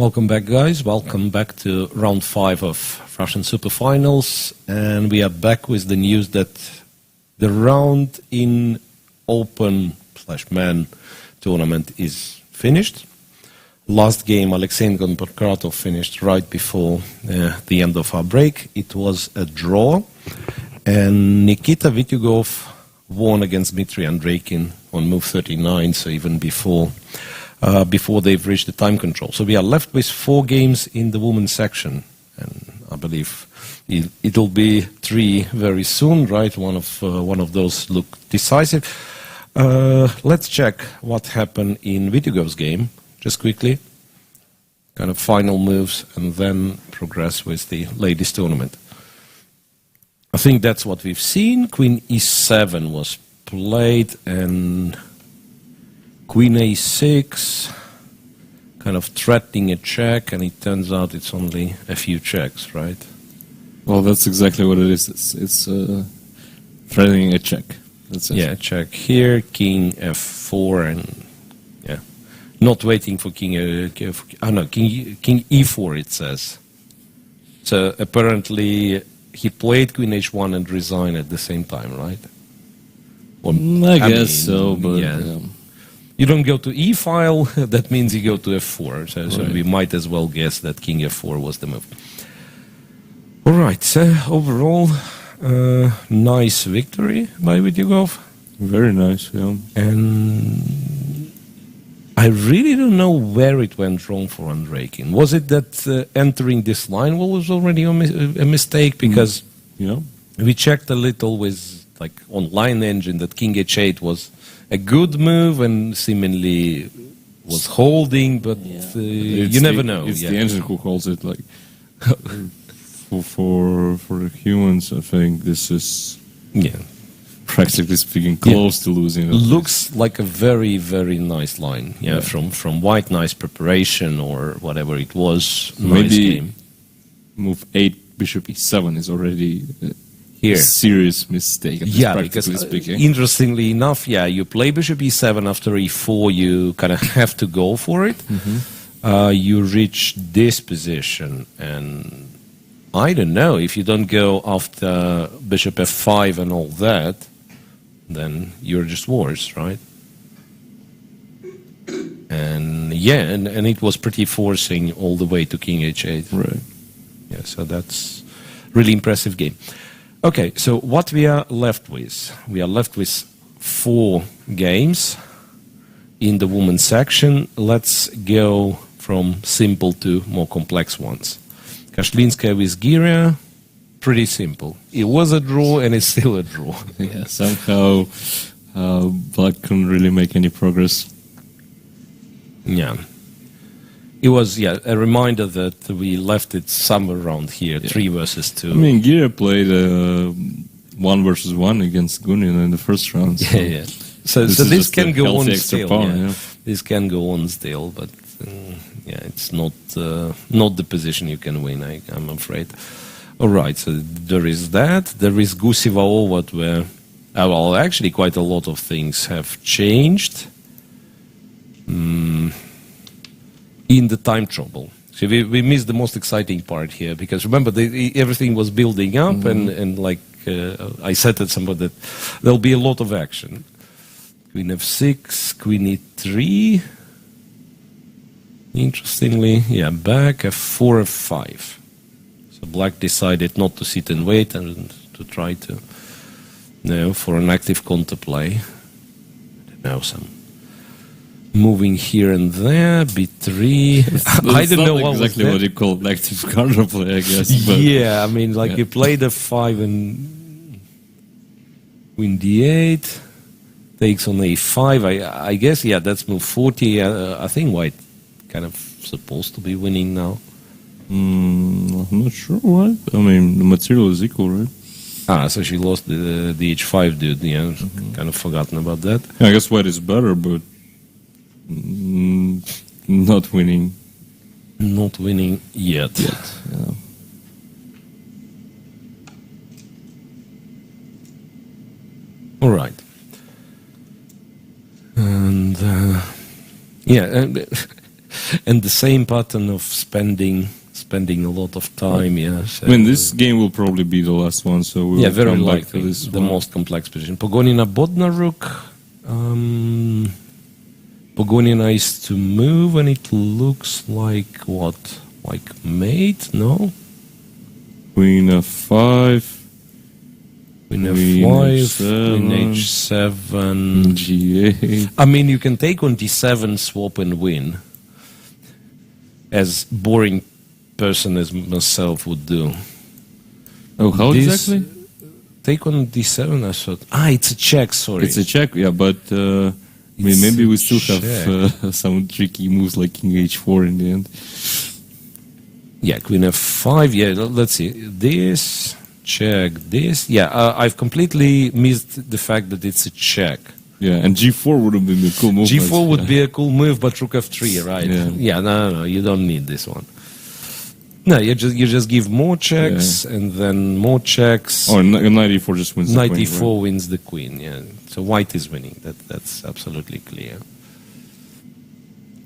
Welcome back, guys. Welcome back to round 5 of Russian Superfinals. And we are back with the news that the round in open/men tournament is finished. Last game, Aleksandr and Prokratov finished right before the end of our break. It was a draw. And Nikita Vityugov won against Dmitry Andreikin on move 39, so even before they've reached the time control. So we are left with 4 games in the women's section, and I believe it'll be 3 very soon, right? One of those look decisive. Let's check what happened in Vityugov's game, just quickly. Kind of final moves, and then progress with the ladies' tournament. I think that's what we've seen. Queen e7 was played, and Queen a6, kind of threatening a check, and it turns out it's only a few checks, right? Well, that's exactly what it is. It's threatening a check. That's it. Yeah, check here, King f4, and yeah, not waiting for King e4. It says. So apparently he played Queen h1 and resigned at the same time, right? Or, I guess so, but yeah. You don't go to e file, that means you go to f4. So we might as well guess that King f4 was the move. All right, so overall, nice victory by Vityugov. Very nice, yeah. And I really don't know where it went wrong for Andreikin. Was it that entering this line was already a mistake? Because we checked a little with on line engine that King h8 was a good move and seemingly was holding, but you never know. It's the engine who holds it. For humans, I think this is practically speaking close to losing. Looks like a very, very nice line. From white, nice preparation or whatever it was. Maybe nice game. Move 8 bishop e7 is already here. A serious mistake. Because interestingly enough, you play bishop e7 after e4, you kind of have to go for it. You reach this position, and I don't know, if you don't go after bishop f5 and all that, then you're just worse, right? And and it was pretty forcing all the way to King h8. Right. Yeah, so that's really impressive game. Okay, so what we are left with? We are left with 4 games in the women's section. Let's go from simple to more complex ones. Kashlinskaya with Giria, pretty simple. It was a draw and it's still a draw. Yeah, somehow Black couldn't really make any progress. Yeah. It was, a reminder that we left it somewhere around here, 3 versus 2. I mean, Giria played 1 versus 1 against Gunin in the first round. So So this can go on still. Power, This can go on still, but it's not the position you can win, I'm afraid. All right, so there is that. There is Guseva Ovat, where, well, actually quite a lot of things have changed. In the time trouble. So we missed the most exciting part here, because remember, everything was building up, and I said at somebody that there'll be a lot of action. Queen f6, Queen e3. Interestingly, back f4, f5. So Black decided not to sit and wait and to try to, for an active counterplay. I don't know, some moving here and there, b3. I don't know what exactly what you call active counterplay, I guess. But I mean, you played f5 and Queen d8, takes on a5. I guess, that's move 40. I think White kind of supposed to be winning now. I'm not sure why. I mean, the material is equal, right? So she lost the h5 dude. Kind of forgotten about that. I guess White is better, but not winning. Not winning yet. All right. And And the same pattern of spending a lot of time. Yeah. So, I mean, this game will probably be the last one, so we will very come back to likely this the one. most complex position. Pogonina Bodnar rook. Pogonina is to move, and it looks like what? Like mate? No. Queen f5. Queen Queen f5, h7, Queen h7. g8. I mean, you can take on d7, swap, and win, as boring person as myself would do. Oh, how This- exactly? Take on d7, I thought. It's a check, sorry. It's a check, yeah, but I mean, It's maybe we a still have some tricky moves like king h4 in the end. Yeah, queen f5. Yeah, let's see. This, check, this. Yeah, I've completely missed the fact that it's a check. Yeah, and g4 would have been a cool move. G4 would yeah. be a cool move, but rook f3, right? Yeah. No, you don't need this one. No, you just give more checks and then more checks. Or knight e4 just wins Knight the queen, e4 right? wins the queen. Yeah, so white is winning. That's absolutely clear.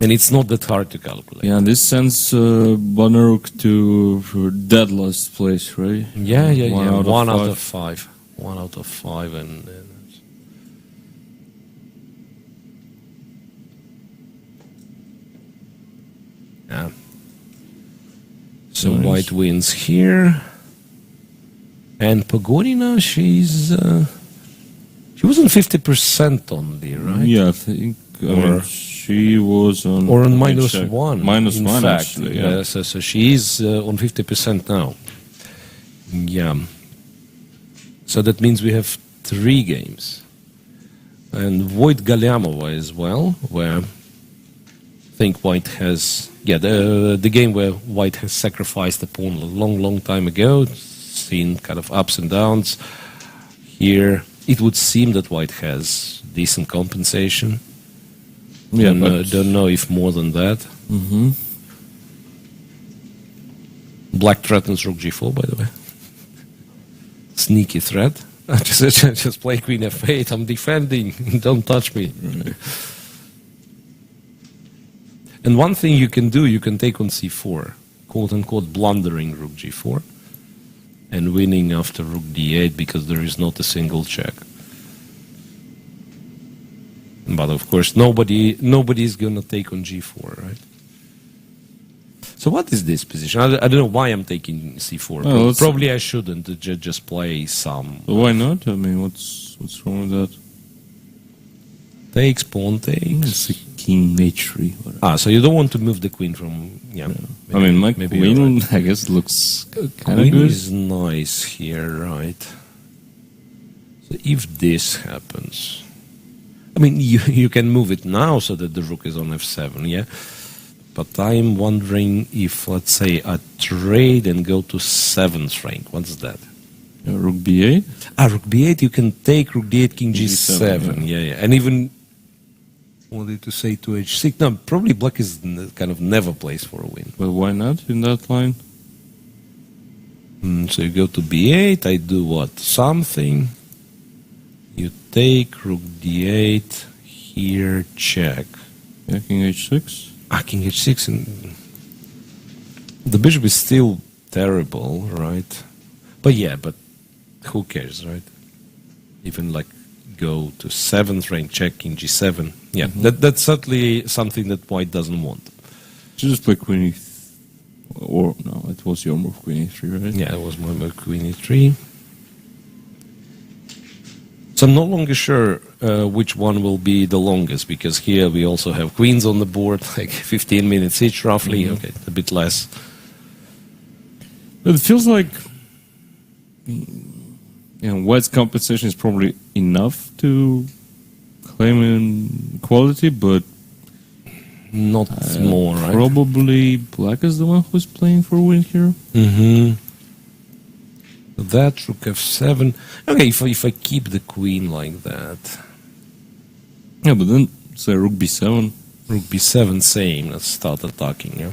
And it's not that hard to calculate. Yeah, this sends Bonaruk to dead last place, right? Yeah. One Out out of of five. 1 out of 5, and yeah. So Nice. white wins here, and Pogonina, she was on 50% only, right? Yeah, I think she was on... Or on let me minus check. one. Minus in one, fact. actually, yeah. So she is on 50% now. Yeah. So that means we have 3 games. And Void Galyamova as well, where I think white has... Yeah, the game where white has sacrificed a pawn a long time ago, seen kind of ups and downs. Here, it would seem that white has decent compensation. Yeah, Don't know if more than that. Mm-hmm. Black threatens rook g4, by the way. Sneaky threat. Just play queen f8. I'm defending. Don't touch me. And one thing you can do, you can take on c4, quote-unquote blundering rook g4, and winning after rook d8 because there is not a single check. But of course, nobody is going to take on g4, right? So what is this position? I don't know why I'm taking c4. Well, Probably I shouldn't just play some. Why not? I mean, what's wrong with that? Takes, pawn takes. It's a king h3. Whatever. So you don't want to move the queen from... Yeah. I mean, my maybe queen, you're right. I guess, looks kind of Queen good. is nice here, right? So if this happens... I mean, you can move it now so that the rook is on f7, yeah? But I'm wondering if, let's say, I trade and go to 7th rank. What's that? Rook b8? Rook b8, you can take rook d8, king g7. G7, Yeah. And even... wanted to say to h6. No, probably black is kind of never plays for a win. But why not in that line? So you go to b8, I do what? Something. You take rook d8, here, check. Yeah, king h6? King h6. And the bishop is still terrible, right? But yeah, but who cares, right? Even like go to 7th rank, check king g7. Yeah, that's certainly something that white doesn't want. You just play queen or no, it was your move, queen e3, right? Yeah, it was my move, queen e3. So I'm no longer sure which one will be the longest, because here we also have queens on the board, like 15 minutes each roughly. Okay, a bit less. But it feels like white's compensation is probably enough to claim in quality, but Not more, right? probably black is the one who's playing for win here. That, rook f7. Okay, if I keep the queen like that. Yeah, but then say rook b7. Rook b7, same. Let's start attacking, yeah?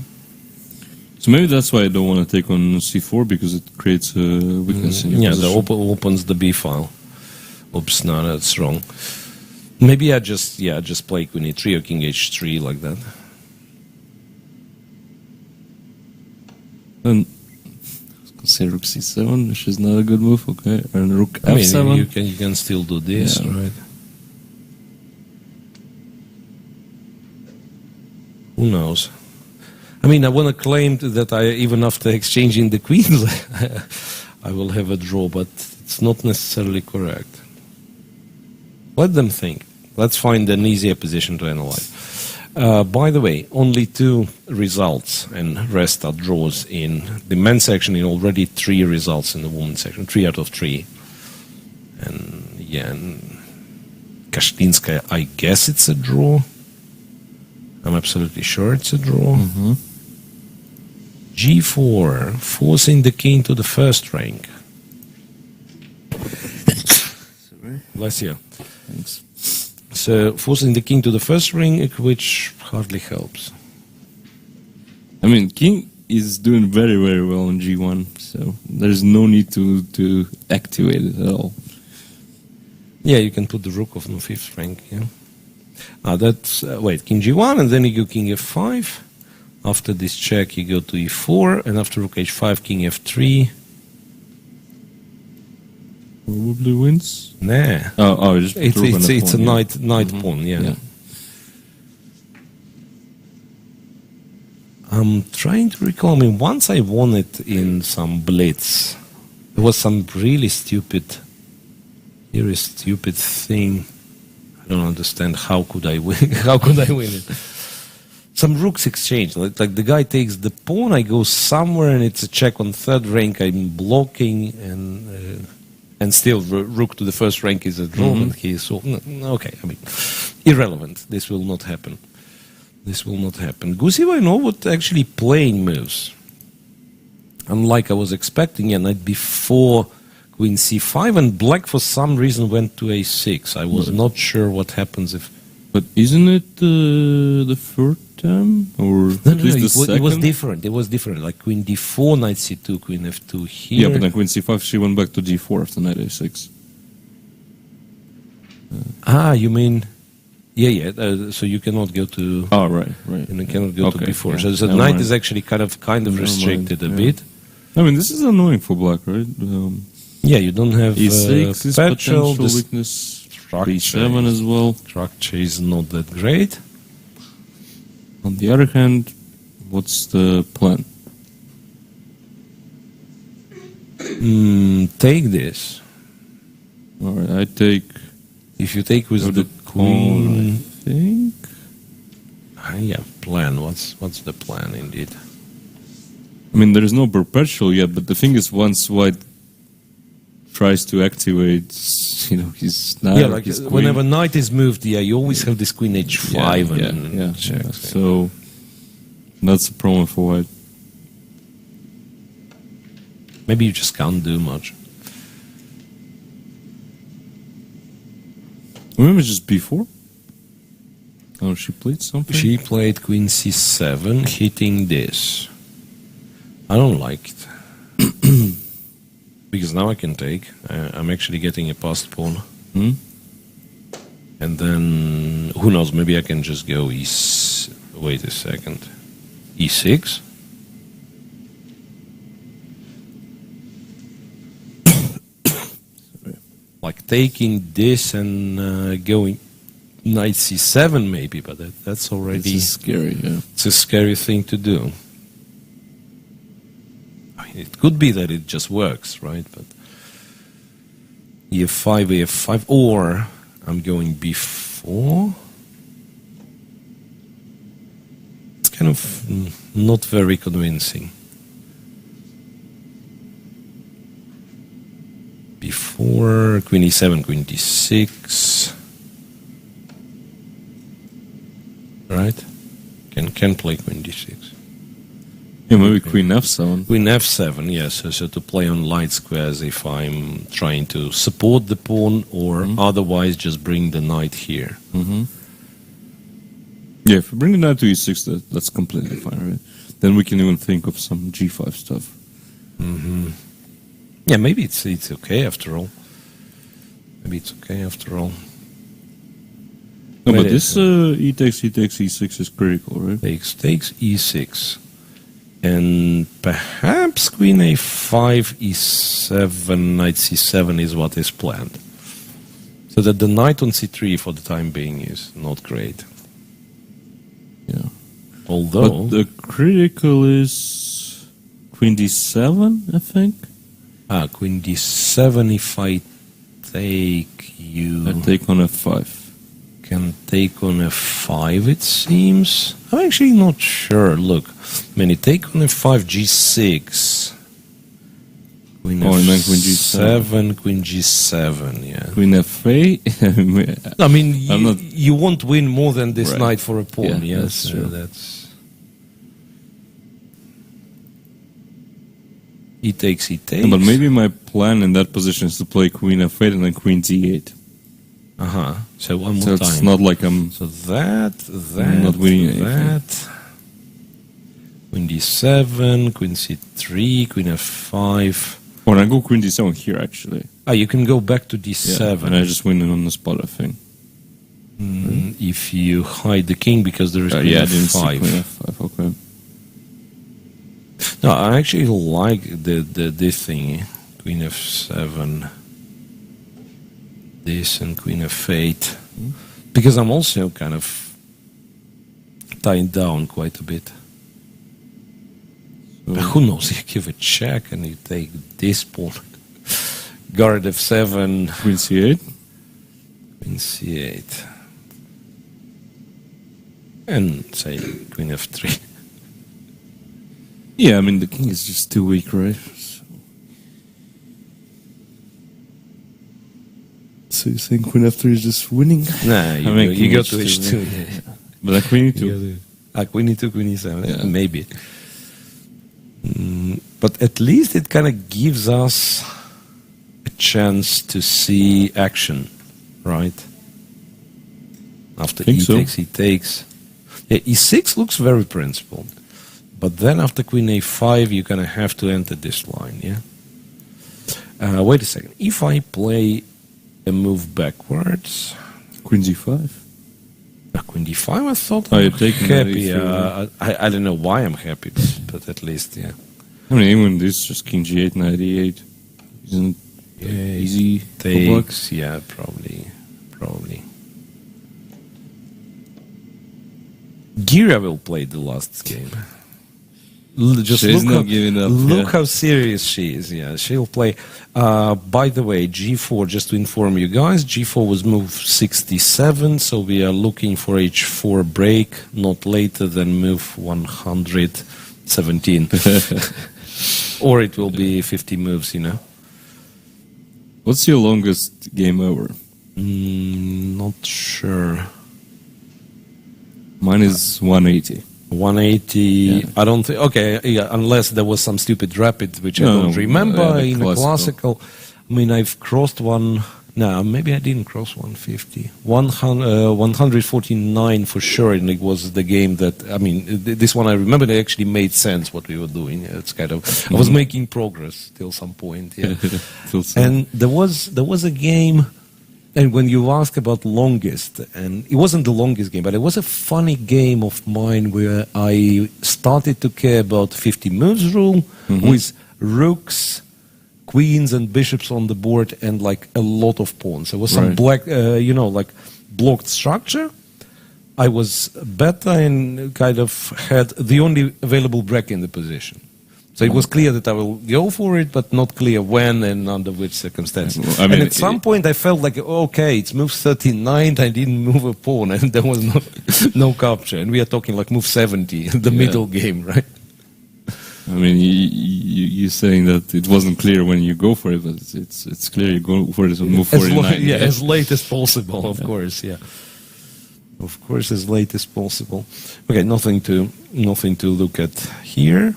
So maybe that's why I don't want to take on c4, because it creates a weakness in your Yeah, position. opens the b file. Oops, no, that's wrong. Maybe I just play queen e3 or king h3 like that. And say rook c7, which is not a good move. Okay, and rook I mean, f7. you can still do this, Yeah. right? Who knows? I mean, I want to claim that even after exchanging the queens, I will have a draw, but it's not necessarily correct. Let them think. Let's find an easier position to analyze. By the way, only 2 results and rest are draws in the men's section, and already 3 results in the women's section, 3 out of 3. And yeah, and Kashtinskaya, I guess it's a draw. I'm absolutely sure it's a draw. G4, forcing the king to the first rank. Bless you. Thanks. So, forcing the king to the first rank, which hardly helps. I mean, king is doing very, very well on g1, so there's no need to activate it at all. Yeah, you can put the rook on the 5th rank, yeah. That's, wait, king g1, and then you go king f5. After this check, you go to e4, and after rook h5, king f3. Probably wins. Nah. Just It's rook on a f1, yeah. knight pawn, yeah. I'm trying to recall. I mean, once I won it in some blitz. There was some really stupid thing. I don't understand. How could I win? How could I win it? Some rooks exchange. Like the guy takes the pawn, I go somewhere, and it's a check on 3rd rank. I'm blocking, and still rook to the 1st rank is a draw. And he is so okay. I mean, irrelevant. This will not happen. This will not happen. Gusev actually playing moves. Unlike I was expecting, knight b4, queen c5, and black for some reason went to a6. I was not sure what happens if. But isn't it the 3rd time, or No, at least the second? it was different. It was different. Like queen d4, knight c2, queen f2 here. Yeah, but then queen c5, she went back to g4 after knight a6. You mean? Yeah. So you cannot go to. Oh, right. You cannot go to Okay, b4. yeah. So the Never knight mind. is actually kind of Never restricted mind, a bit. I mean, this is annoying for black, right? Yeah, you don't have e6 is petrol. potential The weakness. structure b7 as well. structure is not that great. On the other hand, what's the plan? Take this. All right, I take If you take with the pawn, I queen. think. Yeah, plan. What's the plan indeed? I mean, there is no perpetual yet, but the thing is, once white tries to activate, his knight, Yeah, like his queen. whenever knight is moved, you always have this queen h5 yeah. checks. So that's a problem for white. Maybe you just can't do much. Remember just b4? Oh, she played something? She played queen c7, hitting this. I don't like it. Because now I can take. I'm actually getting a passed pawn. Hmm? And then, who knows, maybe I can just go wait a second. e6? Like taking this and going knight c7 maybe, but that's already... It's scary, yeah. It's a scary thing to do. I mean, it could be that it just works, right? But e5, or I'm going b4. It's kind of not very convincing. b4, queen e7, queen d6. Right? Can play queen d6. Yeah, maybe queen f7. Queen f7, yes. So to play on light squares if I'm trying to support the pawn or otherwise just bring the knight here. Mm-hmm. Yeah, if we bring the knight to e6, that's completely fine, right? Then we can even think of some g5 stuff. Mm-hmm. Yeah, maybe it's okay after all. Maybe it's okay after all. No, Wait, but this e takes e6 is critical, right? Takes e6. And perhaps queen a5, e7, knight c7 is what is planned. So that the knight on c3 for the time being is not great. Yeah. Although... But the critical is queen d7, I think. Queen d7, if I take you... I take on f5. Can take on f5, it seems. I'm actually not sure. Look, when you take on f5, g6. Queen f7, queen g7, yeah. Queen f8. I mean, you won't win more than this Right. knight for a pawn, Yeah, yes. that's true. He takes, he takes. But maybe my plan in that position is to play queen f8 and then queen d8. Uh-huh. So one more So time. it's not like I'm... So that, not winning anything. that. Queen d7, queen c3, queen f5. Or I go queen d7 here, actually. You can go back to Yeah, d7. and I just win it on the spot, I think. If you hide the king because there is queen Yeah, I didn't see f5. queen f5, okay. No, I actually like this thing. Queen f7. This and queen f8. Because I'm also kind of tying down quite a bit. So, But who knows, you give a check and you take this pawn. Guard f7. queen c8? Queen c8. And say queen f3. Yeah, I mean, the king is just too weak, right? So you're saying queen f3 is just winning? Nah, you go to h2. Yeah. But like queen e2. Queen e2, queen e7. Yeah. Maybe. But at least it kind of gives us a chance to see action, right? After Think e so. takes, he takes. Yeah, e6 looks very principled. But then after queen a5, you kind of have to enter this line, yeah? Wait a second. If I play a move backwards... Queen g5? Queen d5, I thought You're I'm taking happy. that I don't know why I'm happy, but at least, yeah. I mean, even this just king g8, knight e8. Isn't it easy for black? Takes, yeah, probably. Gira will play the last game. Just She's look not giving up. Look Yeah. how serious she is. Yeah, she'll play. By the way, g4. Just to inform you guys, g4 was move 67, so we are looking for h4 break, not later than move 117, or it will be 50 moves. You know. What's your longest game ever? Not sure. Mine is 180. 180. Yeah. I don't think. Okay, yeah, unless there was some stupid rapid, which I No, don't remember the in a classical. I mean, I've crossed one. No, maybe I didn't cross 150. 149 for sure, and it was the game that. I mean, this one I remember. It actually made sense what we were doing. It's kind of. I was making progress till some point. Yeah, and there was a game. And when you ask about longest, and it wasn't the longest game, but it was a funny game of mine where I started to care about 50 moves rule with rooks, queens, and bishops on the board, and like a lot of pawns. There was some Right. black, like blocked structure. I was better and kind of had the only available break in the position. So it was clear that I will go for it, but not clear when and under which circumstances. I mean, and at some point I felt like, okay, it's move 39, I didn't move a pawn, and there was no capture. And we are talking like move 70, the middle game, right? I mean, you're saying that it wasn't clear when you go for it, but it's clear you go for it on move 49. As late as possible, of course, yeah. Of course, as late as possible. Okay, nothing to look at here.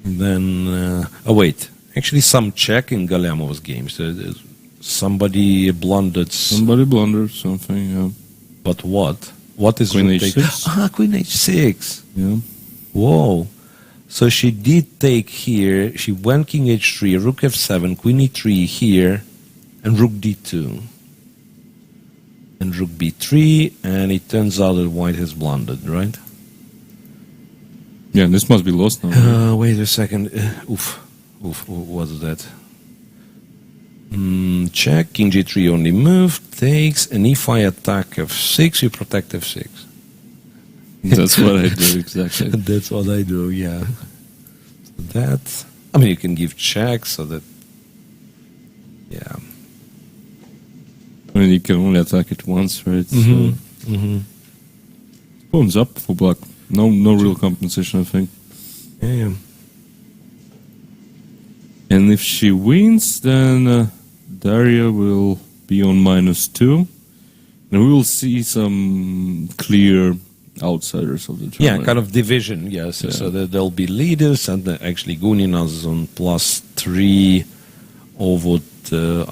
Then, wait. Actually, some check in Galeamov's games. Somebody blundered. Somebody blundered something, yeah. But what? What is Queen rook take? h6. Queen h6. Yeah. Whoa. So she did take here. She went king h3, rook f7, queen e3 here, and rook d2. And rook b3, and it turns out that white has blundered, right? Yeah, this must be lost now. Wait a second. What's that? Check, king g3 only move, takes, and if I attack f6, you protect f6. That's what I do, exactly. That's what I do, yeah. So that, I mean, you can give check so that, yeah. I mean, you can only attack it once, right? Mm-hmm. Pawns up for black. No real compensation, I think. Yeah. And if she wins, then Daria will be on -2. And we will see some clear outsiders of the tournament. Yeah, kind of division, yes. Yeah. So that there'll be leaders, and actually Guninas is on +3, Ovod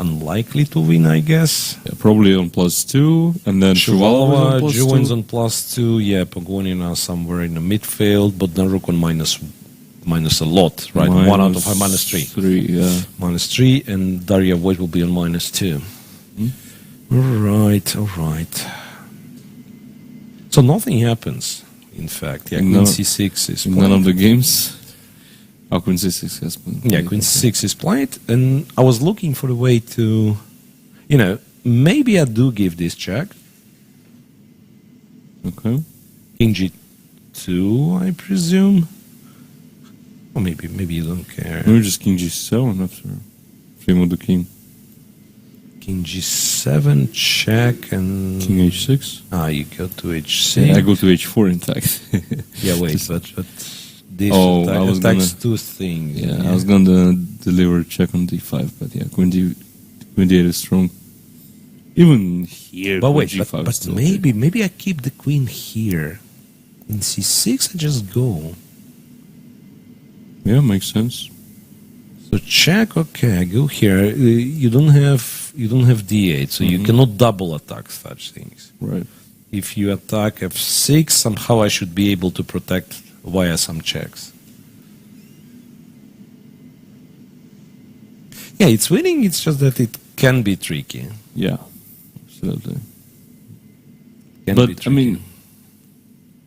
unlikely to win, I guess. Yeah, probably on +2, and then Shuvalova joins on +2, yeah, Pogonina somewhere in the midfield, but Naruk on minus a lot, right? 1 out of 5, -3. 3, yeah. -3, and Daria Voigt will be on -2. All right. So nothing happens, in fact. Yeah, Queen C6 is in none of the games. Oh, Queen C6 has been played. Yeah, Queen C6 is played, and I was looking for a way to, maybe I do give this check. Okay. King G2, I presume. Or maybe you don't care. Maybe just King G7 after frame of the king. King G7, check, and... King H6. You go to H6. Yeah, I go to H4, in fact. Yeah, wait, but this attacks two things. Yeah, I was gonna deliver check on D5, but yeah, Queen D8 is strong. Even here, But wait, G5 is but still maybe I keep the queen here. In C6, I just go. Yeah, makes sense. So check, okay, I go here. You don't have D8, so you cannot double attack such things. Right. If you attack F6, somehow I should be able to protect via some checks. Yeah, it's winning, it's just that it can be tricky. Yeah, absolutely. Can But be I tricky. mean,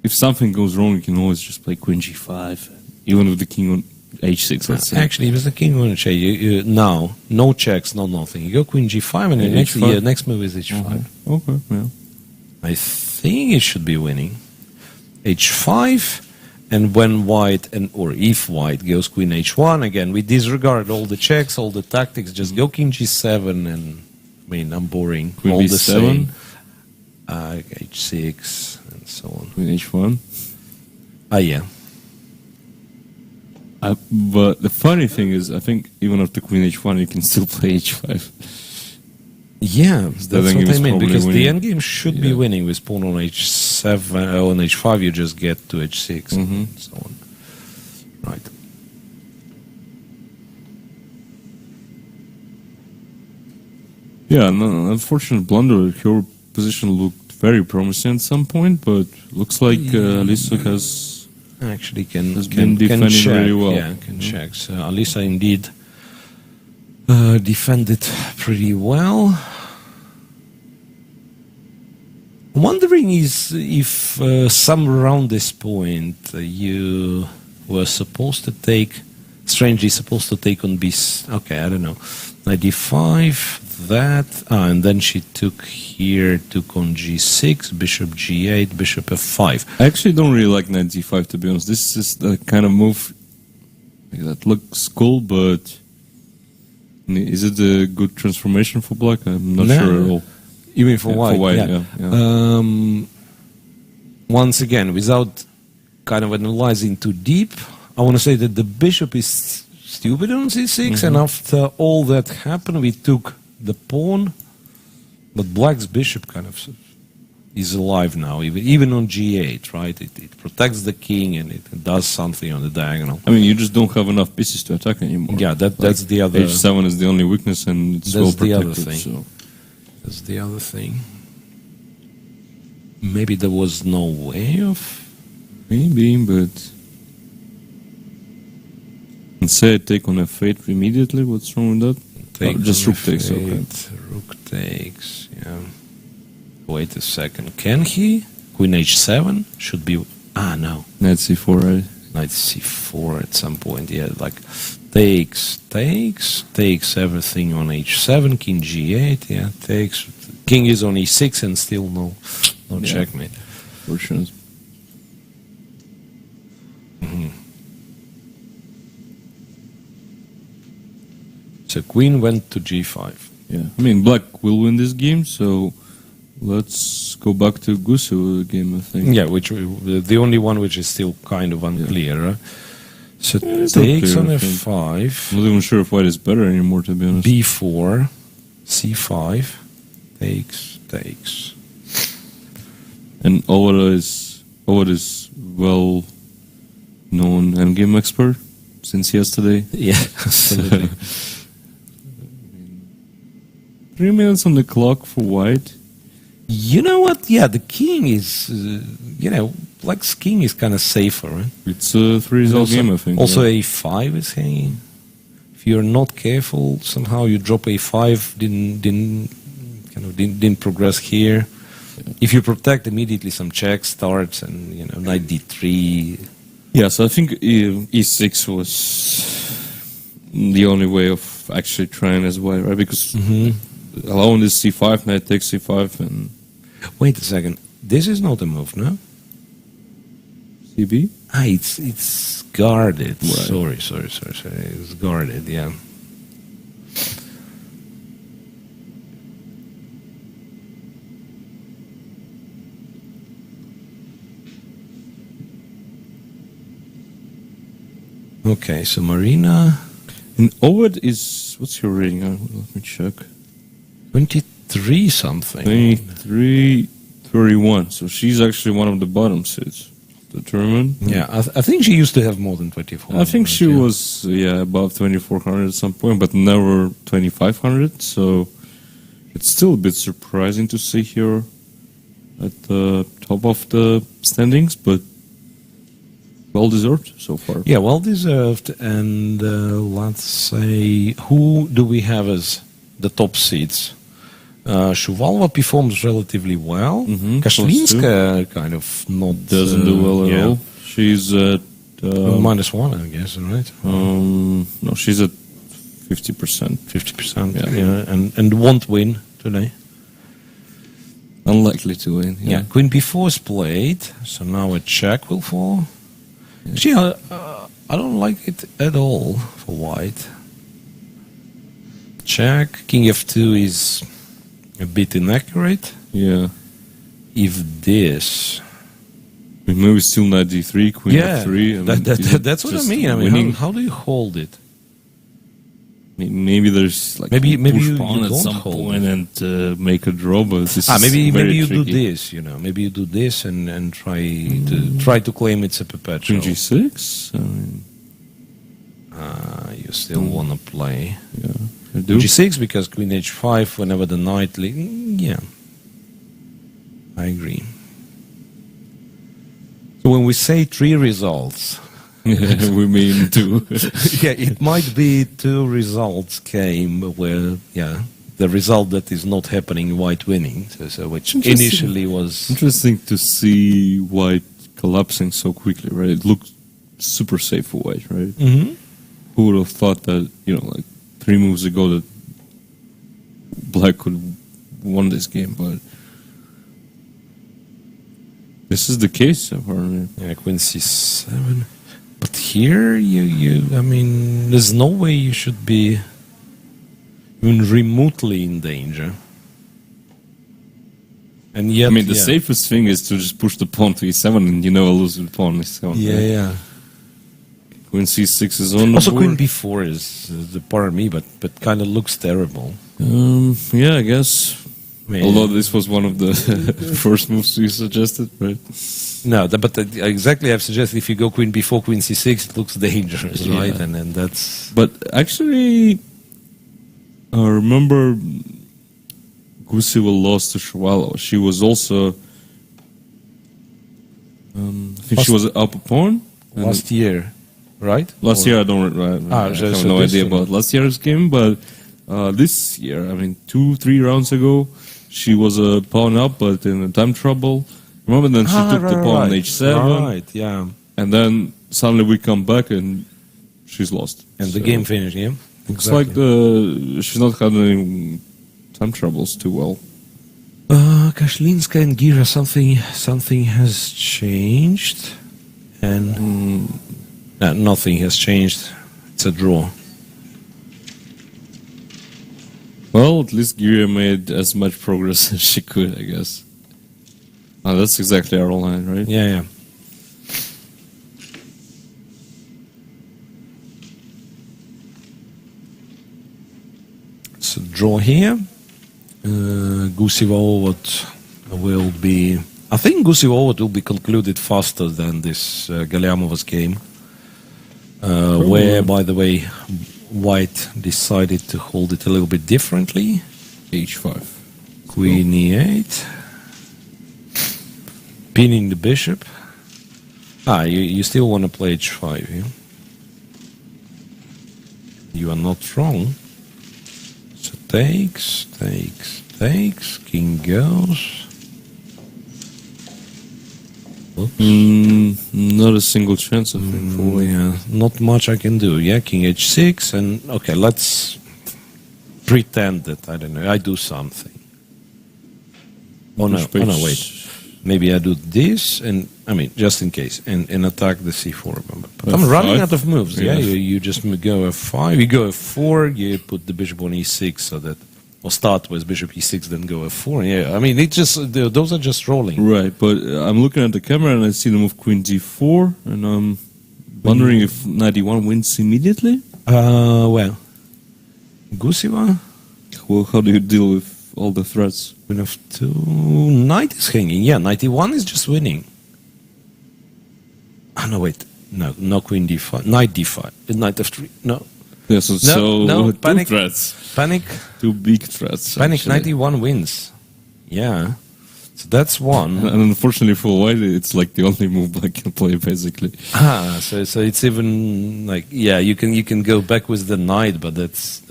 if something goes wrong, you can always just play Queen G5, even with the king on H6. Let's say. Actually, with the king on H8, now no checks, no nothing. You go Queen G5, and Yeah, the H5? next move is H5. Okay, yeah. I think it should be winning. H5, and when white or if white goes Queen H1, again, we disregard all the checks, all the tactics, just go King G7, and I mean, I'm boring. Queen all B7? the same. H6, and so on. Queen H1. Yeah. But the funny thing is, I think even after Queen H1, you can still play H5. Yeah, that's what endgame I is mean, probably because the winning. endgame should be winning with pawn on H7, on H5 you just get to H6 and so on. Right. Yeah, no, unfortunate blunder. Her position looked very promising at some point, but looks like Alisa has Actually been defending check. very well. Yeah, can check. So Alisa indeed defended pretty well. I'm wondering if somewhere around this point you were supposed to take, strangely supposed to take on B. Okay, I don't know. Knight D5, that, and then she took on G6, Bishop G8, Bishop F5. I actually don't really like Knight D5, to be honest. This is the kind of move that looks cool, but is it a good transformation for black? I'm not sure at all. You mean for white? For white, yeah. Once again, without kind of analyzing too deep, I want to say that the bishop is stupid on C6, and after all that happened, we took the pawn, but black's bishop kind of is alive now, even on G8, right? It protects the king, and it does something on the diagonal. I mean, you just don't have enough pieces to attack anymore. Yeah, that's the other... H7 is the only weakness, and it's That's well the protected. other thing. So. That's the other thing. Maybe there was no way of... Maybe, but... And say I take on F8 immediately, what's wrong with that? Just rook takes, okay. Rook takes, yeah. Wait a second. Can he? Queen H7 should be... no. Knight C4, right? knight c4 at some point. Yeah, like takes everything on h7, king g8. Yeah, takes. King is on e6 and still no checkmate. Fortunate. So queen went to g5. Yeah, I mean, black will win this game, so let's go back to Gusev game, I think. Yeah, which the only one which is still kind of unclear. Right? So It's takes unclear, on I think. f5, I'm not even sure if white is better anymore, to be honest. b4, c5, takes. And Oda is well known endgame expert since yesterday. Yeah, absolutely. 3 minutes on the clock for white. You know what? Yeah, the king is, black's king is kind of safer, right? It's a 3-result game, I think. Also, yeah. a5 is hanging. If you're not careful, somehow you drop a5, didn't progress here. If you protect, immediately some check starts, and knight d3. Yeah, so I think e6 was the only way of actually trying as white, right? Because allowing this c5, knight takes c5, and Wait a second. This is not a move, no? cb. It's guarded. Right. Sorry. It's guarded. Yeah. Okay, so Marina, And Ovid is, what's your rating? Let me check. 23 something. 23-31. So she's actually one of the bottom seeds. The tournament. Yeah, I think she used to have more than 24. I think she yeah. was above 2400 at some point, but never 2500. So it's still a bit surprising to see her at the top of the standings, but well deserved so far. Yeah, well deserved. And let's say, who do we have as the top seeds? Shuvalova performs relatively well. Kashlinska kind of not Doesn't do well at all. She's at -1, I guess, right? no, she's at 50%. 50%. Yeah. Yeah, and won't win today. Unlikely to win. Yeah, Queen b4 is played, so now a check will fall. Actually, I don't like it at all for white. Check. King f2 is a bit inaccurate. Yeah. If this... Maybe still knight d3, queen f3. That's what I mean. I mean, how do you hold it? Maybe there's like Maybe push you pawn at don't some hold point and make a draw, but this is maybe very you tricky. do this. Maybe you do this and try to claim it's a perpetual. Queen g6. I mean, You still want to play I do. g6 because queen h5 whenever the knight. Yeah, I agree. So when we say 3 results. We mean two. Yeah, it might be 2 results came where, the result that is not happening, white winning, so which initially was... Interesting to see white collapsing so quickly, right? It looked super safe for white, right? Mm-hmm. Who would have thought that, like 3 moves ago that black could won this game, but this is the case so far. Yeah, queen c7. But here, I mean, there's no way you should be even remotely in danger. And yet, I mean, the safest thing is to just push the pawn to e7 and lose the pawn e7. Yeah. Queen c6 is on the Also, board. queen b4 is pardon me, but kind of looks terrible. I guess. Man. Although this was one of the first moves you suggested, right? No, but exactly I've suggested if you go queen b4, queen c6, it looks dangerous, Yeah. right? And that's... But actually, I remember Gusev lost to Shuvalova. She was also, I think she was up a pawn. Last year, right? Last year, I don't. I so have no this idea one. about last year's game, but this year, I mean, 2-3 rounds ago, she was a pawn up, but in time trouble. Remember, then she took the pawn on h7, Right, yeah. and then suddenly we come back and she's lost. And the So game finished, yeah? It's like she's not handling time troubles too well. Kashlinska and Gira, something has changed, and nothing has changed. It's a draw. Well, at least Gira made as much progress as she could, I guess. That's exactly our line, right? Yeah. It's a draw here. Gusiva will be... I think Gusiva will be concluded faster than this Galiamovas game. Where, by the way, White decided to hold it a little bit differently. H5. Queen E8. Pinning the bishop. You still want to play H5, yeah? You are not wrong. So takes. King goes. Not a single chance, I think. Yeah, not much I can do. Yeah, King H6, and okay, let's pretend that, I don't know, I do something. Oh no, wait. Maybe I do this, and I mean, just in case, and attack the c4. But I'm running out of moves. Yeah, you just go f5, you go f4, you put the bishop on e6, so that, or start with bishop e6, then go f4. Yeah, I mean, those are just rolling. Right, but I'm looking at the camera and I see the move queen d4, and I'm wondering if knight e1 wins immediately. Well, Gusiva. Well, how do you deal with all the threats? Queen f2, knight is hanging. Yeah, knight e1 is just winning. No, wait. No queen d5. Knight d5. Knight f3. No. Yeah, so panic. Two threats. Panic. Two big threats. Panic, actually. knight e1 wins. Yeah. So that's one. And unfortunately for White, it's like the only move Black can play, basically. So it's even like, yeah, you can go back with the knight, but that's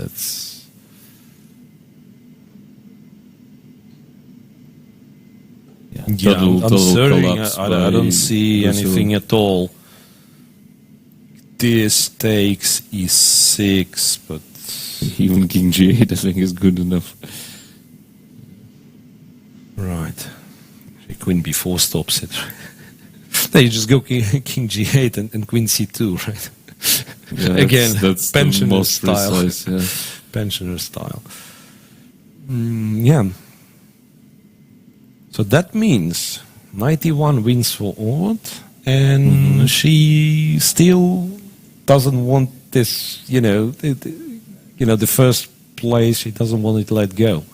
Yeah, I'm sorry, I don't see anything at all. This takes e6, but even King g8 I think is good enough. Right. Queen b4 stops it. Then you just go king g8 and queen c2, right? Yeah, Again, that's pensioner the most style. precise, yeah. Pensioner style. Yeah. So that means knight e1 wins for Odd, and she still doesn't want this, the first place. She doesn't want it to let go.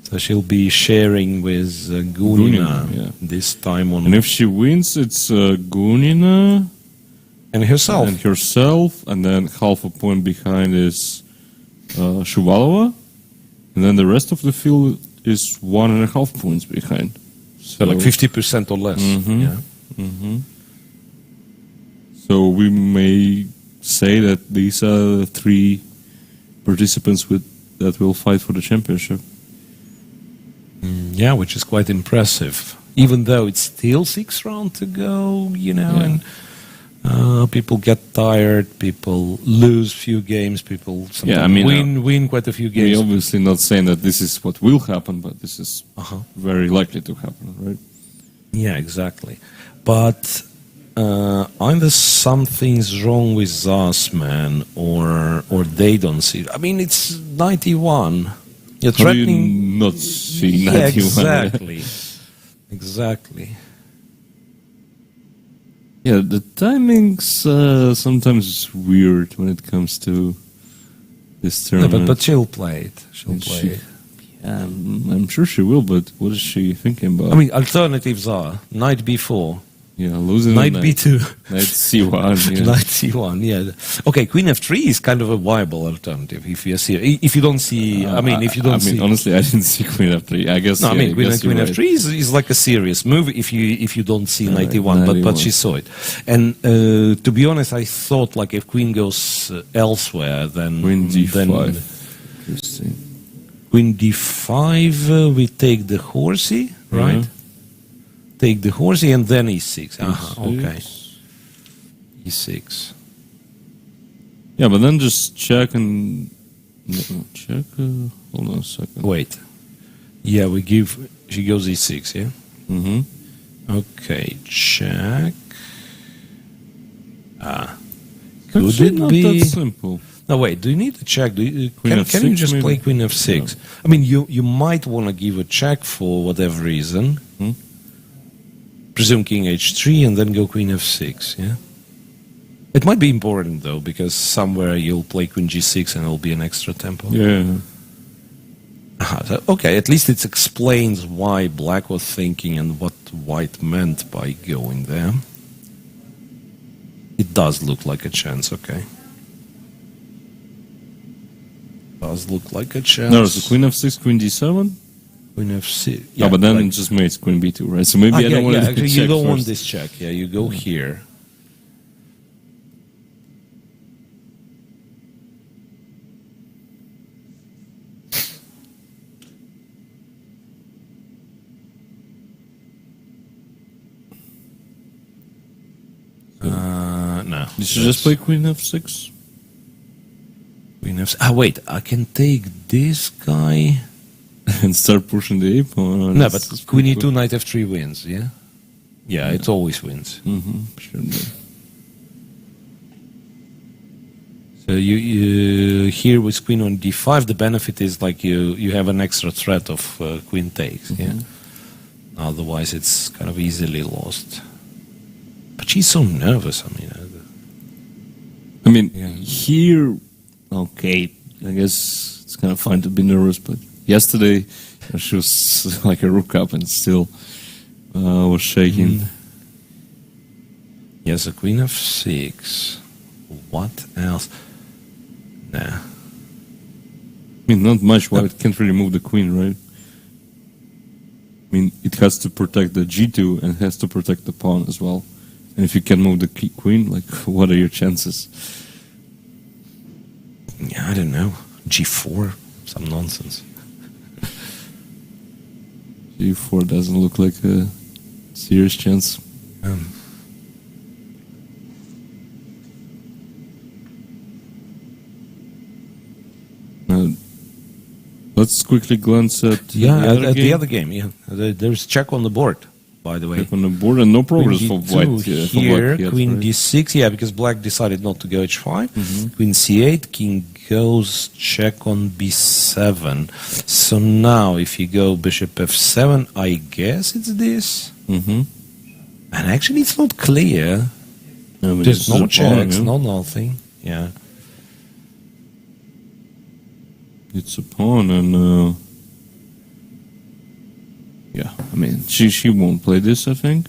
So she'll be sharing with Gunina this time on. And if she wins, it's Gunina and herself, and then half a point behind is Shuvalova, and then the rest of the field is 1.5 points behind. So like 50% or less. So we may say that these are the three participants that will fight for the championship. Yeah, which is quite impressive. Even though it's still 6 rounds to go, and people get tired, people lose few games, people win quite a few games. We're obviously not saying that this is what will happen, but this is very likely to happen, right? Yeah, exactly. But either something's wrong with us, man, or they don't see it. I mean, it's 91. You're threatening. How do you not see 91? Exactly. Exactly. Yeah, the timing's sometimes weird when it comes to this tournament. But she'll play it. She'll play it. Yeah, I'm sure she will, but what is she thinking about? I mean, alternatives are knight b4. Yeah, losing knight b2. Knight c1. Yeah. Knight c1, yeah. Okay, queen f3 is kind of a viable alternative if you see. If you don't see, see. Honestly, I didn't see queen f3. I guess. No, queen f3 is like a serious move if you don't see knight e1, but she saw it. And to be honest, I thought like if queen goes elsewhere, then queen d5. Interesting. Queen d5, we take the horsey, right? Take the horsey and then e6. Okay. e6. Yeah, but then just check and check. Hold on a second. Wait. Yeah, we give. She goes e6. Yeah. Mm-hmm. Okay. Check. Could Actually, it not be? that simple. No, wait. Do you need to check? Can you F6 just maybe? play Queen f6? I mean, you might want to give a check for whatever reason. Hmm? Presume King h3 and then go Queen f6. Yeah. It might be important though, because somewhere you'll play Queen g6 and it'll be an extra tempo. Yeah. So, okay, at least it explains why Black was thinking and what White meant by going there. It does look like a chance, okay. Does look like a chance. No, it's Queen f6, Queen d7. Queen f6. Yeah, but then like- it just makes Queen b2, right? So maybe I don't want to actually, check you don't want first. this check. Yeah, you go here. No. You should just play Queen f6. Queen f6. Ah, wait. I can take this guy. And start pushing the a-pawn. No, but Queen e2, Knight f3 wins, yeah? Yeah, it always wins. Mm-hmm. Sure. So you here with Queen on d5, the benefit is like you have an extra threat of Queen takes, yeah? Otherwise, it's kind of easily lost. But she's so nervous, I mean, Yeah. here, okay, I guess it's kind of fine to be nervous, but yesterday she was like a rook up and still was shaking. Yes, a Queen f6. What else? Nah. I mean, not much. White can't really move the queen, right? I mean, it has to protect the g2 and has to protect the pawn as well. And if you can move the queen, like, what are your chances? Yeah, I don't know. g4? Some nonsense. g4 doesn't look like a serious chance. Let's quickly glance at Yeah, at the game. other game, yeah. There's check on the board, by the way. Check on the board and no progress Queen for white. D2 For here, black yet, Queen right? d6, yeah, because Black decided not to go h5. Queen c8, King goes check on b7. So now, if you go Bishop f7, I guess it's this. Mm-hmm. And actually, it's not clear. I mean, There's this is no a pawn, checks, yeah? no nothing. Yeah. It's a pawn, and yeah, I mean, she won't play this, I think.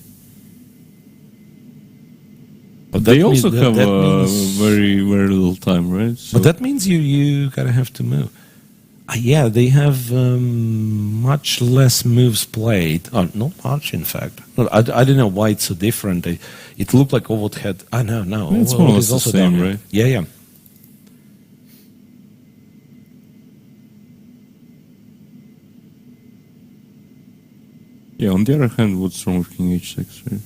But they that also means- have that means- very little time, right? So But that means you kind of have to move. Yeah, they have much less moves played. Oh, not much, in fact. No, I don't know why it's so different. It looked like Ovod had... no. It's Ovod more or less is the also same, down. right? Yeah. yeah. On the other hand, what's wrong with King h6? Right?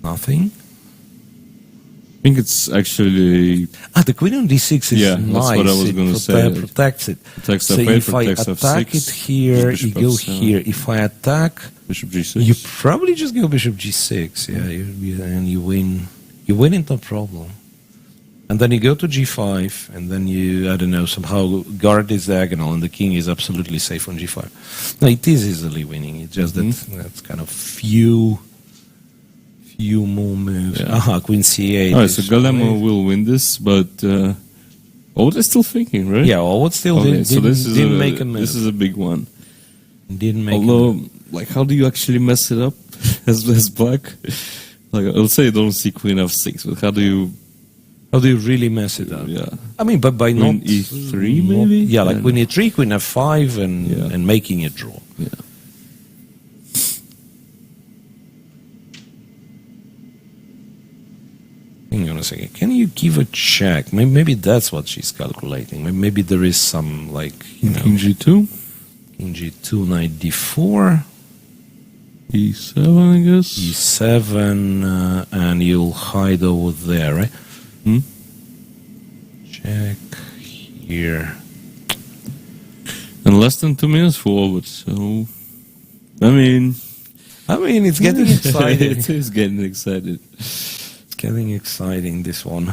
Nothing. I think it's actually The Queen on d6 is Yeah, nice. that's what I was It gonna say. protects it. protects So f8, if I protects attack f6. it here, you bishop go f7, here. If I attack... Bishop g6. You probably just go Bishop g6, and you win. You win it, no problem. And then you go to g5, and then you, I don't know, somehow guard this diagonal, and the king is absolutely safe on g5. No, it is easily winning. It's just that's kind of few more moves. Yeah. Queen c8. Alright, so Galemo will win this, but they're still thinking, right? Yeah, well, what still Okay, so didn't make a move. This is a big one. Didn't make a Although, move. like, how do you actually mess it up as black? Like, I'll say you don't see Queen f6, but how do you? How do you really mess it up? Yeah, I mean, but by Queen not e3 maybe? Yeah, like And- Queen e3, Queen f5, Yeah. and making it draw. yeah. Hang on a second. Can you give a check? Maybe that's what she's calculating. Maybe there is some, like, King g2. King g2, knight d4. E7, I guess. E7, and you'll hide over there, right? Hmm? Check here. And less than 2 minutes forward, so... I mean, it's getting exciting. It is getting excited. It's getting exciting, this one.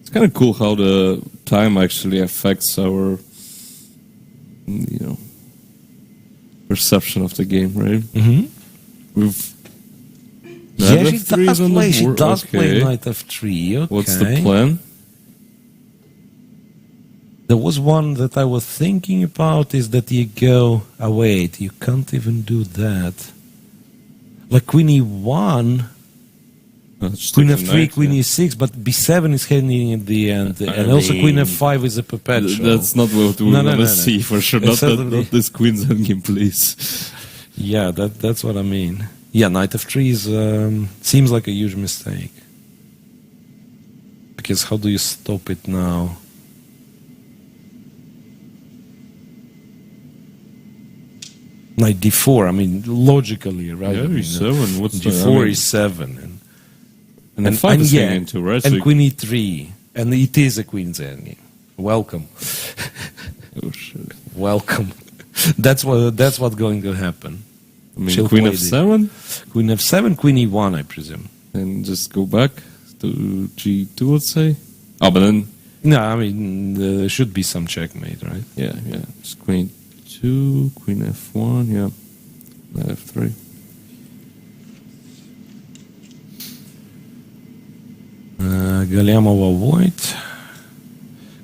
It's kind of cool how the time actually affects our, perception of the game, right? Mm-hmm. We've Yeah, Knight she F3 does is on the play. She board. does play Okay. Knight F3. Okay. What's the plan? There was one that I was thinking about, is that you go... Oh, wait, you can't even do that. Like Queen E1, Just Queen take the F3, knight, Queen yeah. E6, but B7 is heading at the end. I And also Queen mean, F5 is a perpetual. That's not what we No, want to no. see for sure. It's Not certainly- this Queen's game, please. Yeah, that's what I mean. Yeah, Knight F3 is, seems like a huge mistake. Because how do you stop it now? Knight D4, I mean, logically, right? Yeah, I mean, E7. What's the- D4 I mean- is 7. And F5 is hanging too, right? And So Queen E3. And it is a Queen's endgame. Welcome. oh shit. Welcome. That's what's going to happen. I mean, She'll Queen play F7, Queen F7, Queen E1, I presume. and just go back to G2, let's say. Oh, but then, No, I mean, there should be some checkmate, right? yeah. Just Queen 2, Queen F1, yeah. Knight F3. Galyamov avoid.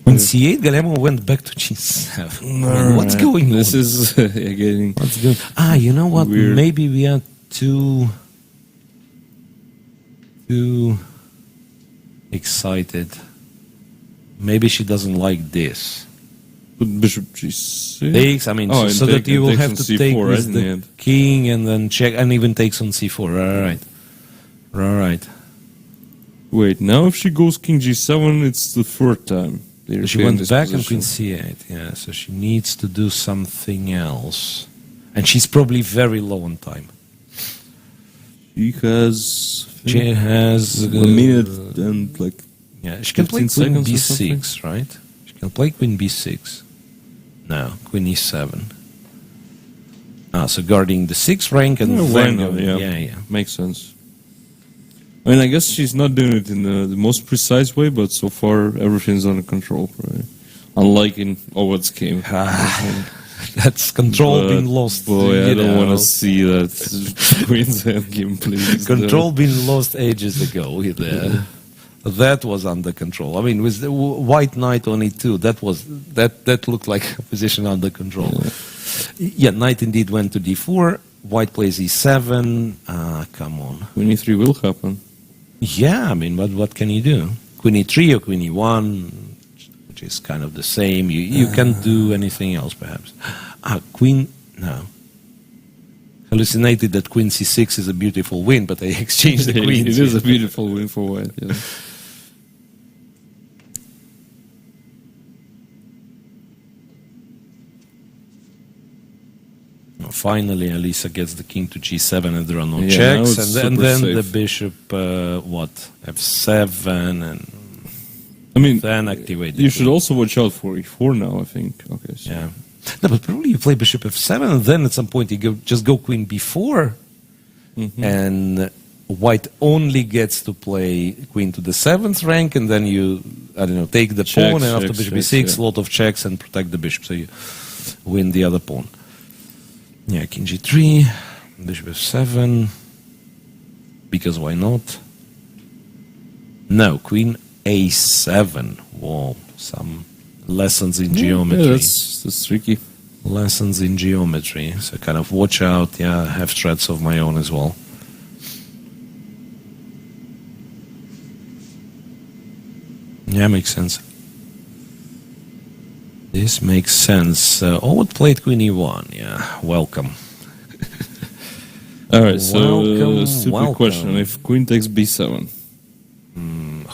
Queen C8, Galyamov went back to G7. I mean, what's going on? This is getting... What's going? You know what? Weird. Maybe we are too excited. Maybe she doesn't like this. Put Bishop G6. Takes, I mean, Oh, so and that you will takes have on to C4, take right, with in the the end. king and then check, and even takes on C4. Right. Wait, now if she goes King G7, it's the third time. they're She getting went this back on position. Queen C8. Yeah, so she needs to do something else, and she's probably very low on time. She has... She has a minute and like... Yeah, she can play 15 Queen seconds or B6, right? She can play Queen B6. No, Queen E7. So guarding the 6th rank and Yeah, then why not? yeah. Makes sense. I mean, I guess she's not doing it in the most precise way, but so far everything's under control, right? Unlike in Owad's game. That's control being lost. Boy, I you don't want know. to see that Queen's end game, please. Control being lost ages ago. There. That was under control. I mean, with the White Knight on E2, that looked like a position under control. Yeah, Knight indeed went to D4. White plays E7. Come on. Queen E3 will happen. Yeah, I mean, what can you do? Queen E3 or Queen E1, which is kind of the same. You can't do anything else, perhaps. Queen, no. Hallucinated that Queen C6 is a beautiful win, but I exchanged the queens. It is a beautiful win for White. Yeah. Finally, Alisa gets the king to G7 and there are no Yeah, now checks. it's And super then the safe. bishop, F7, and I mean, then activate the you should queen. also watch out for E4 now, I think. Okay, so Yeah. No, but probably you play bishop F7 and then at some point you just go queen B4 and White only gets to play queen to the 7th rank and then you, I don't know, take the Checks, pawn and after checks, bishop checks, E6, yeah. lot of checks and protect the bishop. So you win the other pawn. Yeah, king G3, bishop F7, because why not? No, queen A7. Whoa, some lessons in geometry. Yeah, that's tricky. Lessons in geometry. So kind of watch out. Yeah, I have threats of my own as well. Yeah, makes sense. This makes sense. Owad played Queen E1. Yeah, welcome. All right, so Welcome, stupid welcome. question: if Queen takes B7,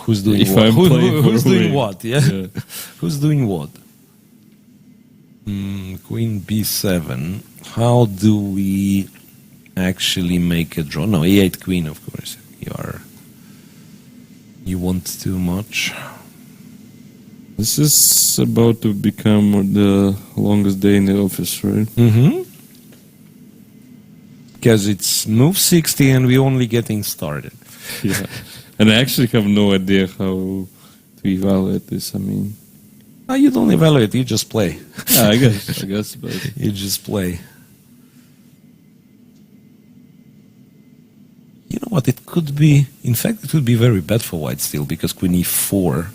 Who's doing If what? I'm playing Who's for doing win. what? Yeah. Yeah. Who's doing what? Queen b7. How do we actually make a draw? No, e8 queen, of course. You want too much. This is about to become the longest day in the office, right? Mm-hmm. Because it's move 60 and we're only getting started. Yeah. And I actually have no idea how to evaluate this. I mean, You don't evaluate, you just play. yeah, I guess, but You just play. You know what, it could be, in fact, it would be very bad for white still, because queen e4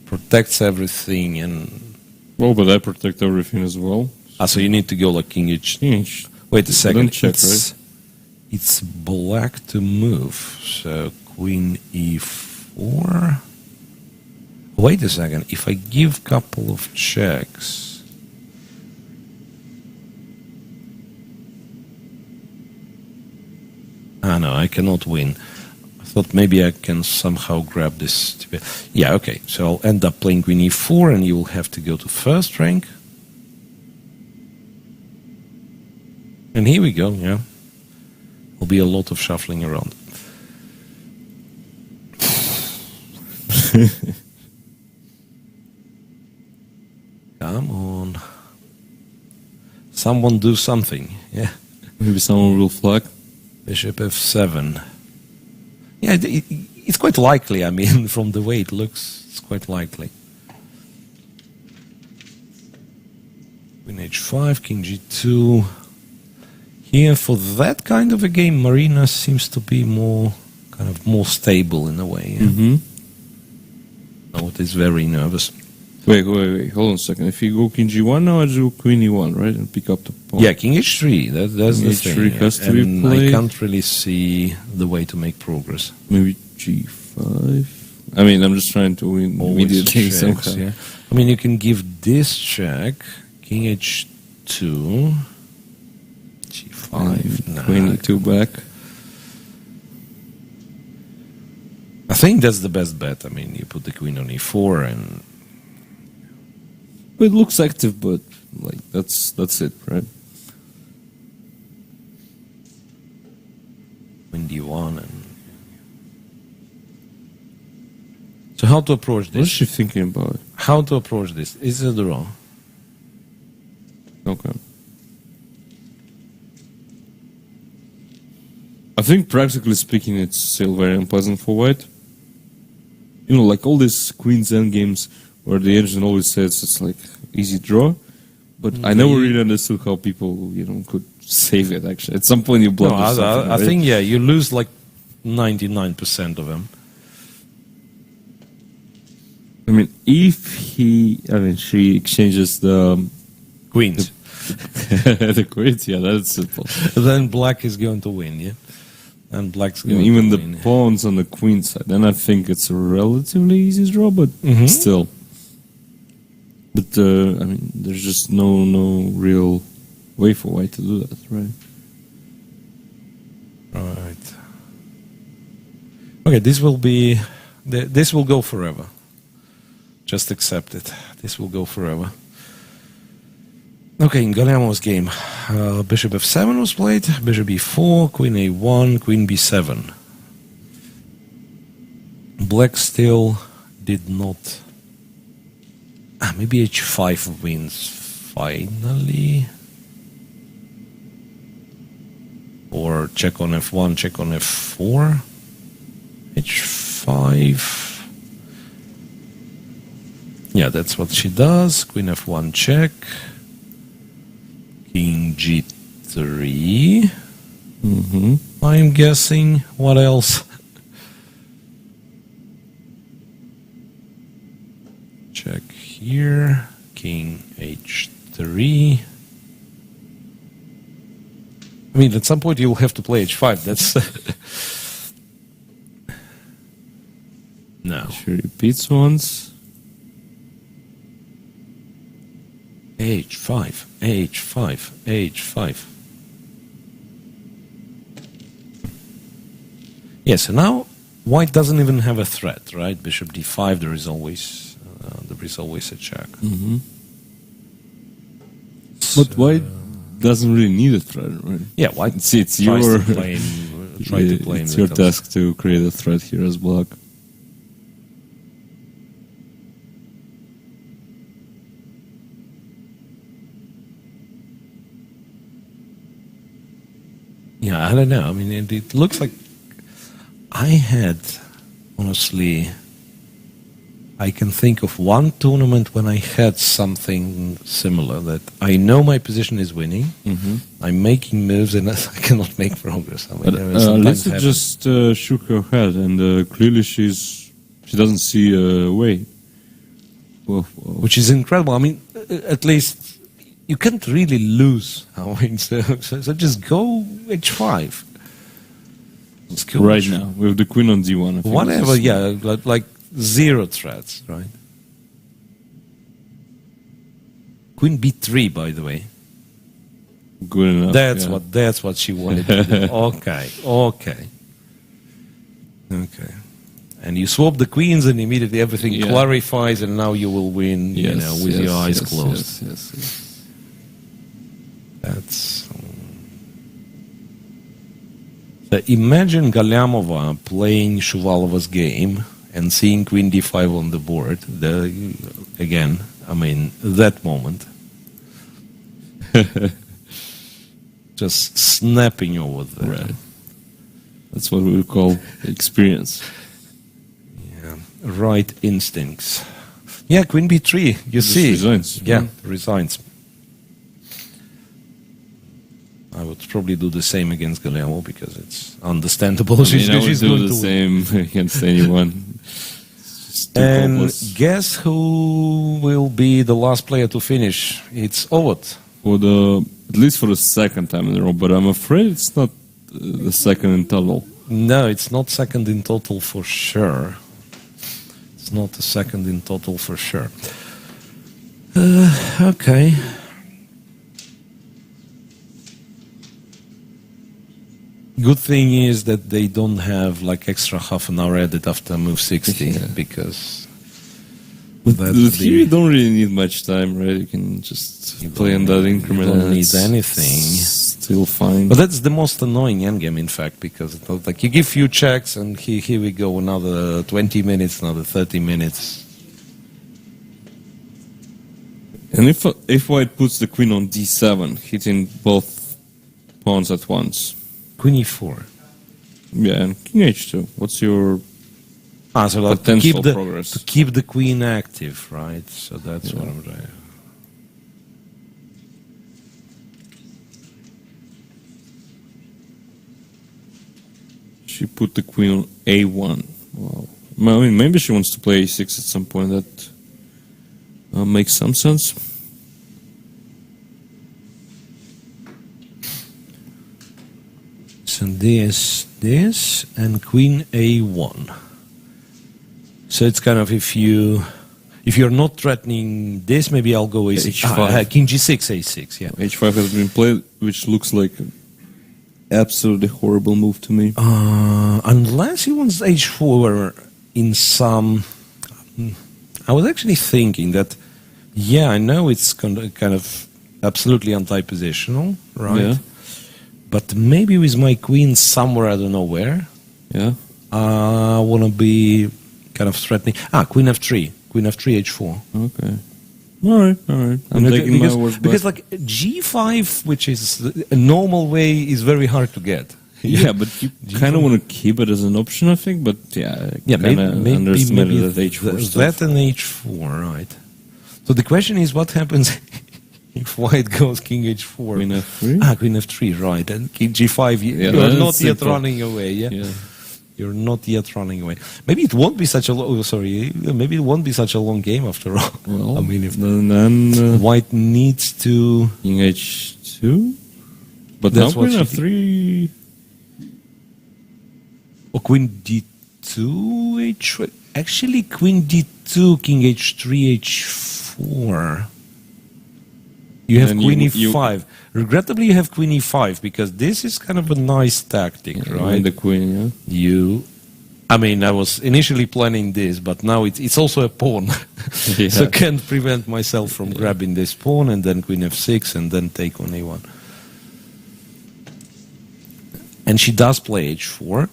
protects everything and... well, but I protect everything as well. so you need to go like king h... Wait a second. Don't check, right? It's black to move, so queen e4... Wait a second, if I give couple of checks... no, I cannot win. I thought maybe I can somehow grab this. Yeah, okay, so I'll end up playing queen e4 and you will have to go to first rank. And here we go, yeah. Will be a lot of shuffling around. Come on. Someone do something, yeah. Maybe someone will flag. Bishop f7. Yeah, it's quite likely, I mean, from the way it looks, it's quite likely. Queen h5, king g2. Here, for that kind of a game, Marina seems to be more stable in a way. Yeah? Mm-hmm. No, it is very nervous. Wait, hold on a second. If you go king g1 now, I do queen e1, right? And pick up the pawn. Yeah, king h3, that's the thing. H3 has to be And played. I can't really see the way to make progress. Maybe g5. I mean, I'm just trying to win Always immediately checks, somehow. yeah. I mean, you can give this check, king h2, g5, nah. Queen e2 back. I think that's the best bet. I mean, you put the queen on e4 and... But it looks active, but like that's it, right? Queen d1 and... So how to approach What is this? she thinking about? How to approach this? Is it a draw? Okay. I think practically speaking, it's still very unpleasant for white. You know, like all these queen's endgames where the agent always says it's like easy draw, but I never really understood how people, could save it. Actually, at some point you blunder something. I right? think you lose like 99% of them. I mean, she exchanges the Queens. the queens, yeah, that's simple. Then black is going to win, yeah? And black's going Even to the win. pawns on the queen side, then I think it's a relatively easy draw, but still. But I mean, there's just no real way for white to do that, right? Right. Okay, this will go forever. Just accept it. This will go forever. Okay, in Galeamo's game, bishop f7 was played, bishop e4, queen a1, queen b7. Black still did not... maybe h5 wins finally. Or check on f1, check on f4. h5... Yeah, that's what she does. Queen f1 check. King g3. I'm guessing. What else? Check here. King h3. I mean, at some point you'll have to play h5. That's... No. She repeats once. h5, h5, h5. Yes, so now white doesn't even have a threat, right? Bishop d5, there is always a check. But white doesn't really need a threat, right? Yeah, white It's tries your to claim, try to claim it's the your toss. task to create a threat here as black. Yeah, I don't know. I mean, it looks like I had, honestly, I can think of one tournament when I had something similar that I know my position is winning. I'm making moves and I cannot make progress. I mean, But sometimes Lisa happens. just shook her head, and clearly she doesn't see a way. Which is incredible. I mean, at least you can't really lose. I mean, so just go h5. Let's go Right h5. now, with the queen on d1. I think Whatever, this is- yeah, like zero threats, right? Queen b3, by the way. Good enough. That's what she wanted to do. Okay. And you swap the queens, and immediately everything Yeah. clarifies, and now you will win, with your eyes closed. Yes. That's. So imagine Galyamova playing Shuvalova's game and seeing Queen d5 on the board. Again, I mean, that moment. Just snapping over there. Right. That's what we would call experience. Yeah. Right instincts. Yeah, Queen b3, you Just see. resigns. Yeah, resigns. I would probably do the same against Galyamova because it's understandable. I She's would do going the to win. same against anyone. It's just too And hopeless. guess who will be the last player to finish? It's Ovot. At least for the second time in a row, but I'm afraid it's not the second in total. No, it's not second in total for sure. It's not the second in total for sure. Okay. Good thing is that they don't have like extra half an hour added after move 60 Yeah. because With that here, you don't really need much time, right? You can just play on that increment. you don't and need it's anything. Still fine. But that's the most annoying endgame, in fact, because it's not like you give few checks and here we go, another 20 minutes, another 30 minutes. And if white puts the queen on d7, hitting both pawns at once. Queen e4. Yeah, and king h2. What's your So like to potential keep progress? to keep the queen active, right? So that's what I'm trying. She put the queen on a1. Wow. I mean, maybe she wants to play a6 at some point. That makes some sense. So this, and queen a1. So it's kind of if you're not threatening this, maybe I'll go a6. H5. King g6, a6, yeah. h5 has been played, which looks like an absolutely horrible move to me. Unless he wants h4 in some... I was actually thinking that, yeah, I know it's kind of absolutely anti-positional, right? Yeah. But maybe with my queen somewhere, I don't know where, Yeah. I want to be kind of threatening. Queen f3, h4. Okay. All right. I'm taking my words back. Because like g5, which is a normal way, is very hard to get. Yeah, but you kind of want to keep it as an option, I think. But yeah, I kind of underestimated that h4 stuff. that and h4, right? So the question is, what happens if white goes king h4? Queen f3? Queen f3, right? And king g5, you're that's not yet simple. running away, yeah? Yeah. You're not yet running away. Maybe it won't be such a maybe it won't be such a long game after all. Well, I mean, if then white needs to... king h2? But That's now what queen she f3... Or queen d2, h... Actually, queen d2, king h3, h4. You have And queen you- e5. Regrettably, you have queen e5 because this is kind of a nice tactic, Yeah, right? the queen, yeah. You I mean, I was initially planning this, but now it's also a pawn. Yeah. So can't prevent myself from grabbing this pawn and then queen f6 and then take on a1. And she does play h4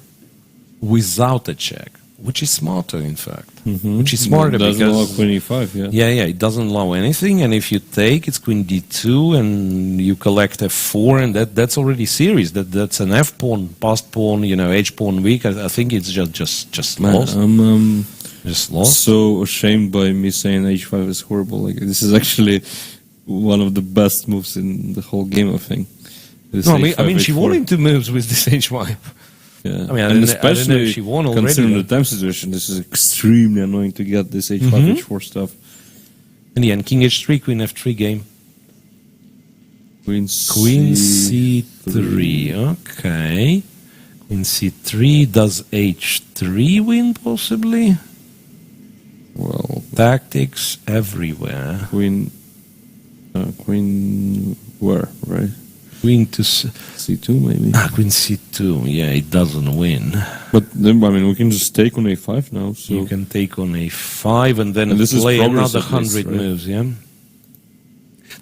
without a check, which is smarter, in fact. Which is smarter It doesn't because... allow queen e5, yeah. Yeah, it doesn't allow anything, and if you take, it's queen d2, and you collect f4, and that's already serious. That's an f pawn, passed pawn, h pawn weak. I think it's just lost. I'm Just lost. so ashamed by me saying h5 is horrible. Like, this is actually one of the best moves in the whole game, I think. This No, I h5, mean, she h4. won in 2 moves with this h5. Yeah. I mean, I and didn't know especially if she won already, considering but- the time situation, this is extremely annoying to get this h5, h4 stuff. And yeah, and king h3, queen f3 game. Queen c3, okay. Queen c3, does h3 win, possibly? Well, Tactics everywhere. queen where, right? Queen to c2 maybe. queen c2. Yeah, it doesn't win. But then, I mean, we can just take on a5 now. So You can take on a5 and then And this is play progress another at least, 100 right? moves. Yeah.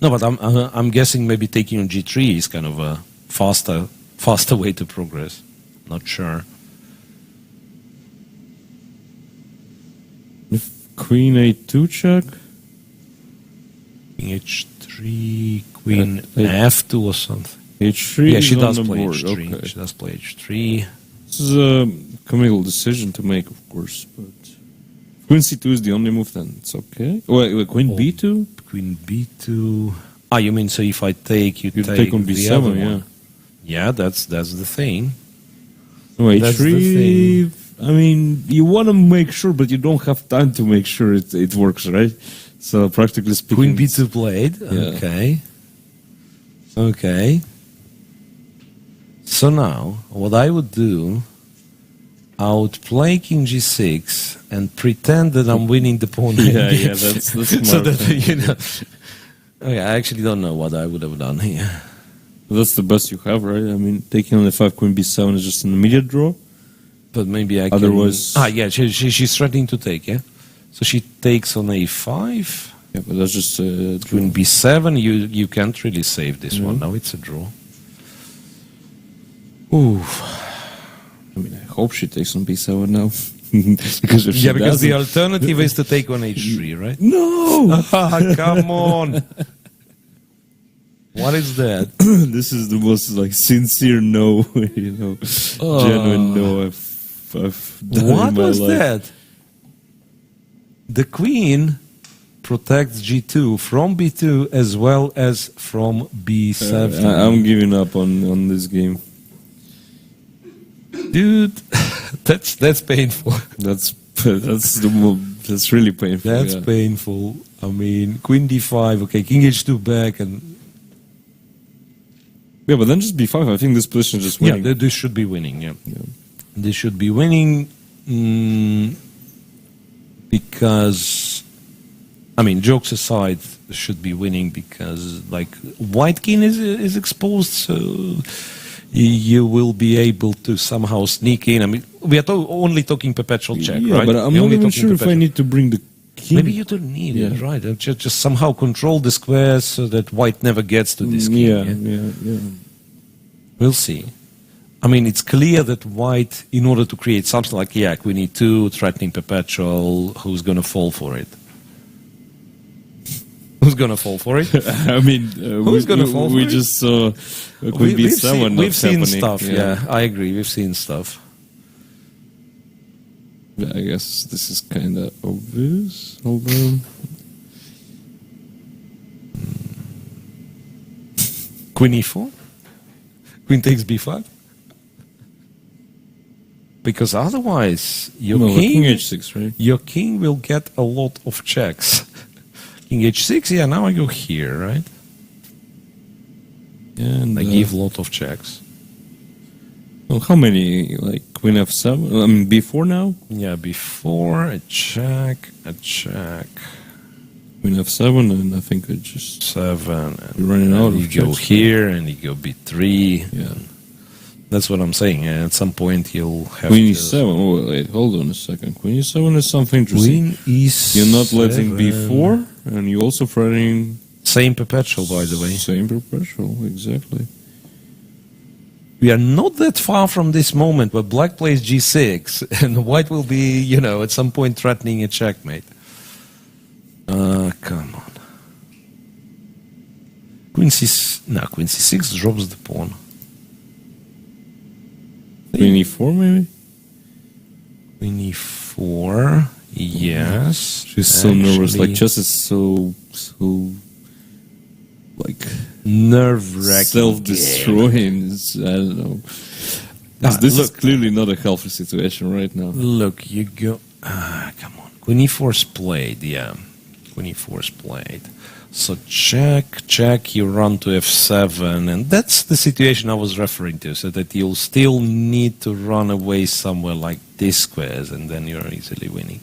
No, but I'm guessing maybe taking on g3 is kind of a faster way to progress. Not sure. if queen a2 check. King h3, queen Uh, f2 or something. h3 Yeah, is she on does the play board. h3. Okay. She does play h3. This is a communal decision to make, of course, but queen c2 is the only move, then it's okay. Wait, queen Oh. b2? Queen b2. You mean so if I take, you You take, take on the b7, other yeah. one? Yeah, that's the thing. No, That's the h3, I mean, you want to make sure, but you don't have time to make sure it works, right? So practically speaking... Queen b2 played. Yeah. Okay. Okay. So now, what I would do, I would play king g6 and pretend that I'm winning the pawn. Yeah, that's smart. So that, Okay, I actually don't know what I would have done here. That's the best you have, right? I mean, taking on the 5 queen b7 is just an immediate draw. But maybe I can... Otherwise- yeah, she's threatening to take, yeah? So she takes on a5. Yeah, but that's just Queen b7, you can't really save this one. Mm-hmm. Now it's a draw. Ooh. I mean, I hope she takes on b7 now. because if she Because the doesn't- alternative is to take on h3, right? No! Come on. What is that? This is the most sincere no, genuine no I've done What in my was life. that? The queen protects g2 from b2 as well as from b7. I'm giving up on this game. Dude, that's painful. That's really painful. That's yeah. painful. I mean, queen d5, okay, king h2 back, and Yeah, but then just b5. I think this position is just winning. yeah, this should be winning. Yeah, this should be winning because, I mean, jokes aside, should be winning because white king is exposed, so you will be able to somehow sneak in. I mean, we are only talking perpetual check, Yeah, right? but I'm We're not only even talking sure if I perpetual. need to bring the king. Maybe you don't need it, Yeah. right? And just somehow control the squares so that white never gets to this king. Yeah. We'll see. I mean, it's clear that white, in order to create something like, queen e2, threatening perpetual, who's going to fall for it? Who's going to fall for it? I mean, Who's gonna fall for we it? just saw queen b7. We've seen happening. stuff, yeah, I agree. We've seen stuff. Yeah, I guess this is kind of obvious. Hold on. Queen e4? Queen takes b5? Because otherwise, your king h6, right? your king will get a lot of checks. King h6, yeah, now I go here, right? And I give a lot of checks. well, how many? Like queen f7? I mean, b4 now? Yeah, before a check, Queen f7, and I think I just... 7, and You're running out and of you go checks. here, and you go b3. Yeah. That's what I'm saying. At some point, you'll have Queen to... e7. Oh, wait, hold on a second. Queen e7 is something interesting. Queen e7. You're not letting b4, and you're also threatening... Same perpetual, by the way. Same perpetual, exactly. We are not that far from this moment where black plays g6 and white will be, you know, at some point threatening a checkmate. Come on. Queen c6 drops the pawn. Queen e4, maybe? Queen e4, yes. She's so nervous, like chess is so like nerve-wracking, self-destroying. I don't know. This is clearly not a healthy situation right now. Look, you go. Come on. Queen e4 is played. Yeah, Queen e4 is played. So check. You run to f7, and that's the situation I was referring to. So that you'll still need to run away somewhere like this squares, and then you're easily winning.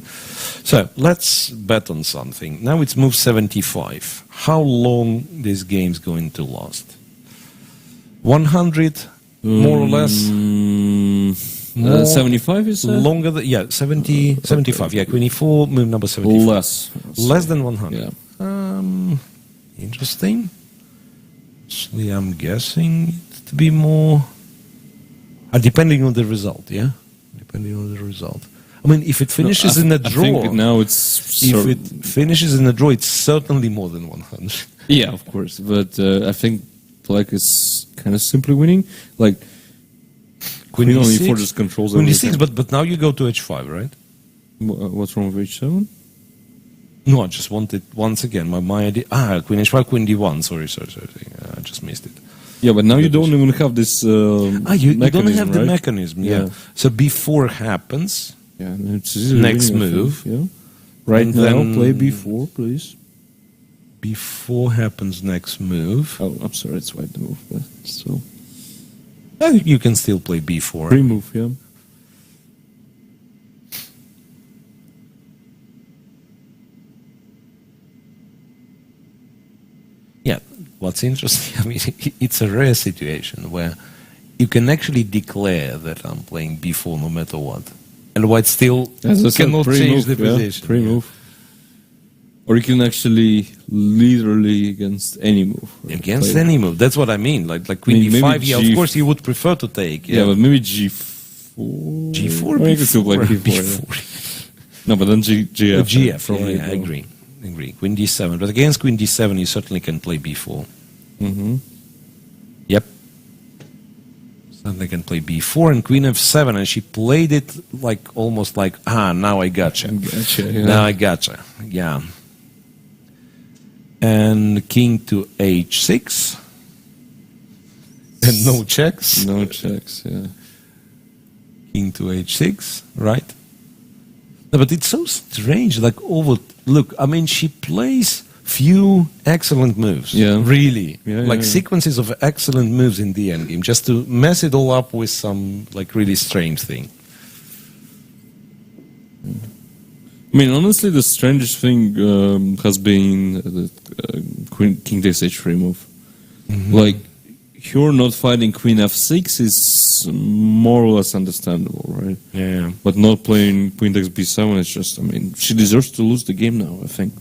So let's bet on something. Now it's move 75. How long this game's going to last? 100, more or less? 75 is longer than, yeah, 75. Yeah, Queen e4, move number 75. Less than 100. Yeah. Interesting. Actually, I'm guessing it to be more... depending on the result, yeah? Depending on the result. I mean, if it finishes in a draw... I think now it's... If it finishes in a draw, it's certainly more than 100. Yeah, of course. But I think black is kind of simply winning. Like, Queen e4 just controls everything. Queen e6, but now you go to h5, right? What's wrong with h7? No, I just wanted, once again, my idea... Queen h5, Queen d1. Sorry. I just missed it. Yeah, but now you don't even have this you don't have right? the mechanism, yeah. So b4 happens... Yeah, it's next move. Yeah. Right now, play b4, please. b4 happens next move. Oh, I'm sorry, it's white move, but still. You can still play b4. Pre-move, yeah. Yeah, what's interesting, I mean, it's a rare situation where you can actually declare that I'm playing b4 no matter what. And white still cannot change the position. Pre-move. Or you can actually literally against any move. Right? Against any move. That's what I mean. Like Queen d5, yeah, of course you would prefer to take. Yeah, but maybe g4. G4, or you can still play b4. Yeah. No, but then gf. GF, probably. Yeah, I agree. Queen d7. But against Queen d7, you certainly can play b4. Mm-hmm. Yep. Then they can play b4 and Queen f7, and she played it like almost like, now I gotcha. Yeah. Now I gotcha. Yeah. And king to h6. And no checks. No checks, yeah. King to h6, right? No, but it's so strange. Look, I mean, she plays few excellent moves. Yeah. Really. Yeah, sequences of excellent moves in the endgame, just to mess it all up with some, really strange thing. I mean, honestly, the strangest thing has been the king takes h3 move. Mm-hmm. Like, her not fighting queen f6 is more or less understandable, right? Yeah. But not playing queen takes b7 is just, I mean, she deserves to lose the game now, I think.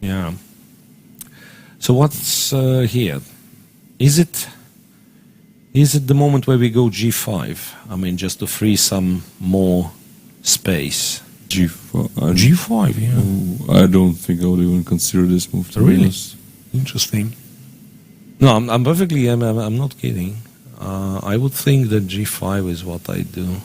Yeah. So what's here? Is it the moment where we go g5? I mean, just to free some more space. G5. G5, yeah. I don't think I would even consider this move. To really? Be honest. Interesting. No, I'm perfectly. I'm not kidding. I would think that g5 is what I do,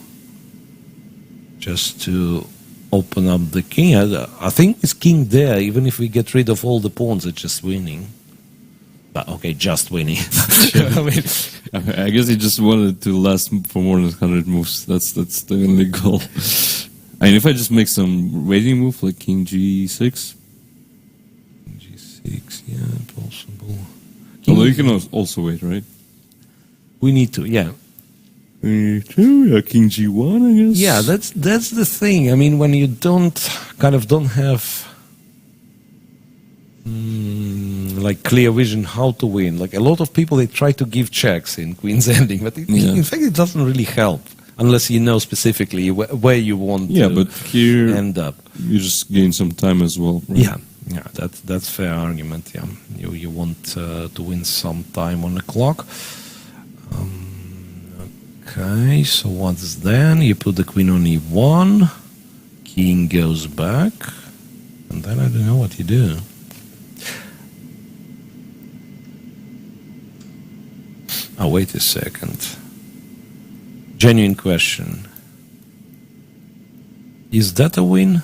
just to open up the king. I think it's king there. Even if we get rid of all the pawns, it's just winning. But okay, just winning. I guess he just wanted to last for more than 100 moves. That's the only goal. I mean, if I just make some waiting move like king g6. G6, yeah, possible. Although you can also wait, right? We need to, yeah. Yeah, king g1, I guess. Yeah, that's the thing. I mean, when you don't have like clear vision how to win. Like a lot of people, they try to give checks in Queen's Ending, but in fact it doesn't really help unless you know specifically where you want to but here end up. You just gain some time as well. Right? Yeah, that's fair argument. Yeah, you want to win some time on the clock. Okay, so what's then? You put the queen on e1, king goes back, and then I don't know what you do. Oh, wait a second. Genuine question. Is that a win?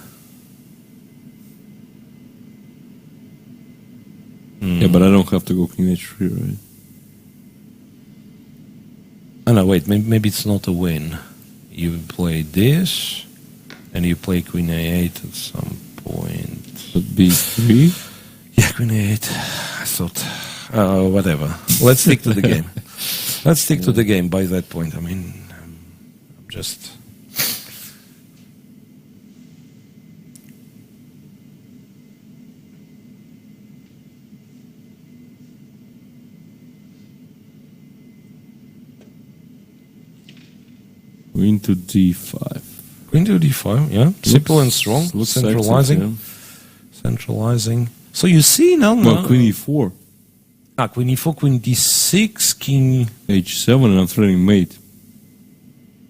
Yeah, but I don't have to go king h3, right? Oh, no, wait, maybe it's not a win. You play this, and you play queen a8 at some point. But b3? Yeah, queen a8. I thought, whatever. Let's stick to the game. Let's stick to the game by that point. I mean, I'm just... Queen to d5. Queen to d5, yeah. Simple and strong. Centralizing. Sexy, Centralizing. So you see now... Well, queen e4. Queen e4, queen d6, king... h7, and I'm threatening mate.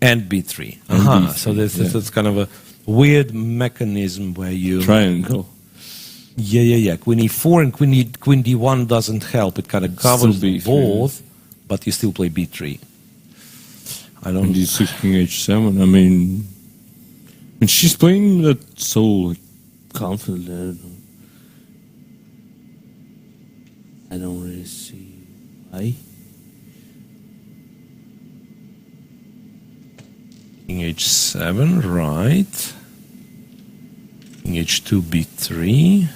And b3. So that's kind of a weird mechanism where you... Triangle. Yeah. Queen e4 and queen d1 doesn't help. It kind of covers both, but you still play b3. I don't... And d6, king h7. I mean, she's playing that so like, confident. I don't really see why. King h7, right. King h2, b3.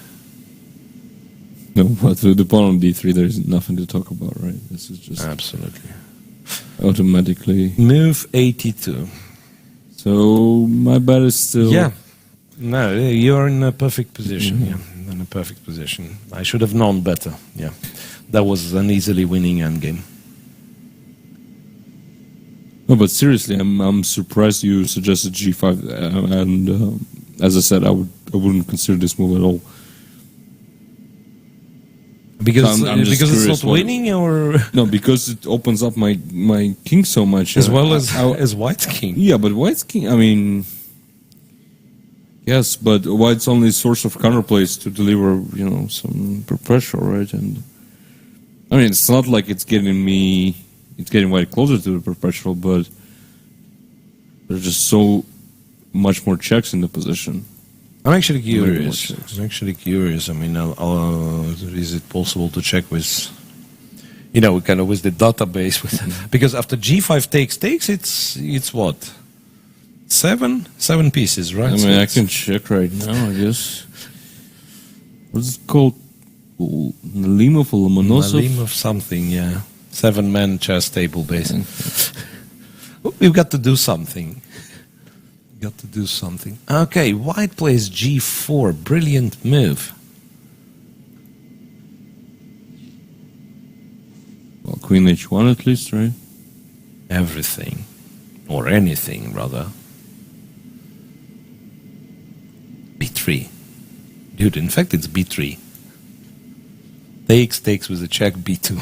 No, but with the pawn on d3, there's nothing to talk about, right? This is just Absolutely. automatically. Move 82. So my bet is still... Yeah. No, you're in a perfect position. Yeah, in a perfect position. I should have known better. Yeah, that was an easily winning endgame. No, but seriously, I'm surprised you suggested g5. And as I said, I wouldn't consider this move at all. Because So I'm just because it's curious not winning, or No, because it opens up my king so much. as well as White's king. Yeah, but White's king, I mean... Yes, but White's only source of counterplays to deliver, some pressure, right? And I mean, it's not like it's getting White closer to the perpetual, but there's just so much more checks in the position. I'm actually curious. I mean, is it possible to check with, kind of with the database? Because after g5 takes, it's what? Seven pieces, right? I mean, I can check right now, I guess. What's it called? Nalimov or Lomonosov? Nalimov something, yeah. 7-man chess table, basically. We've got to do something. Okay, White plays g4. Brilliant move. Well, Queen h1 at least, right? Everything. Or anything, rather. b3. Dude, in fact, it's b3. Takes with a check, b2.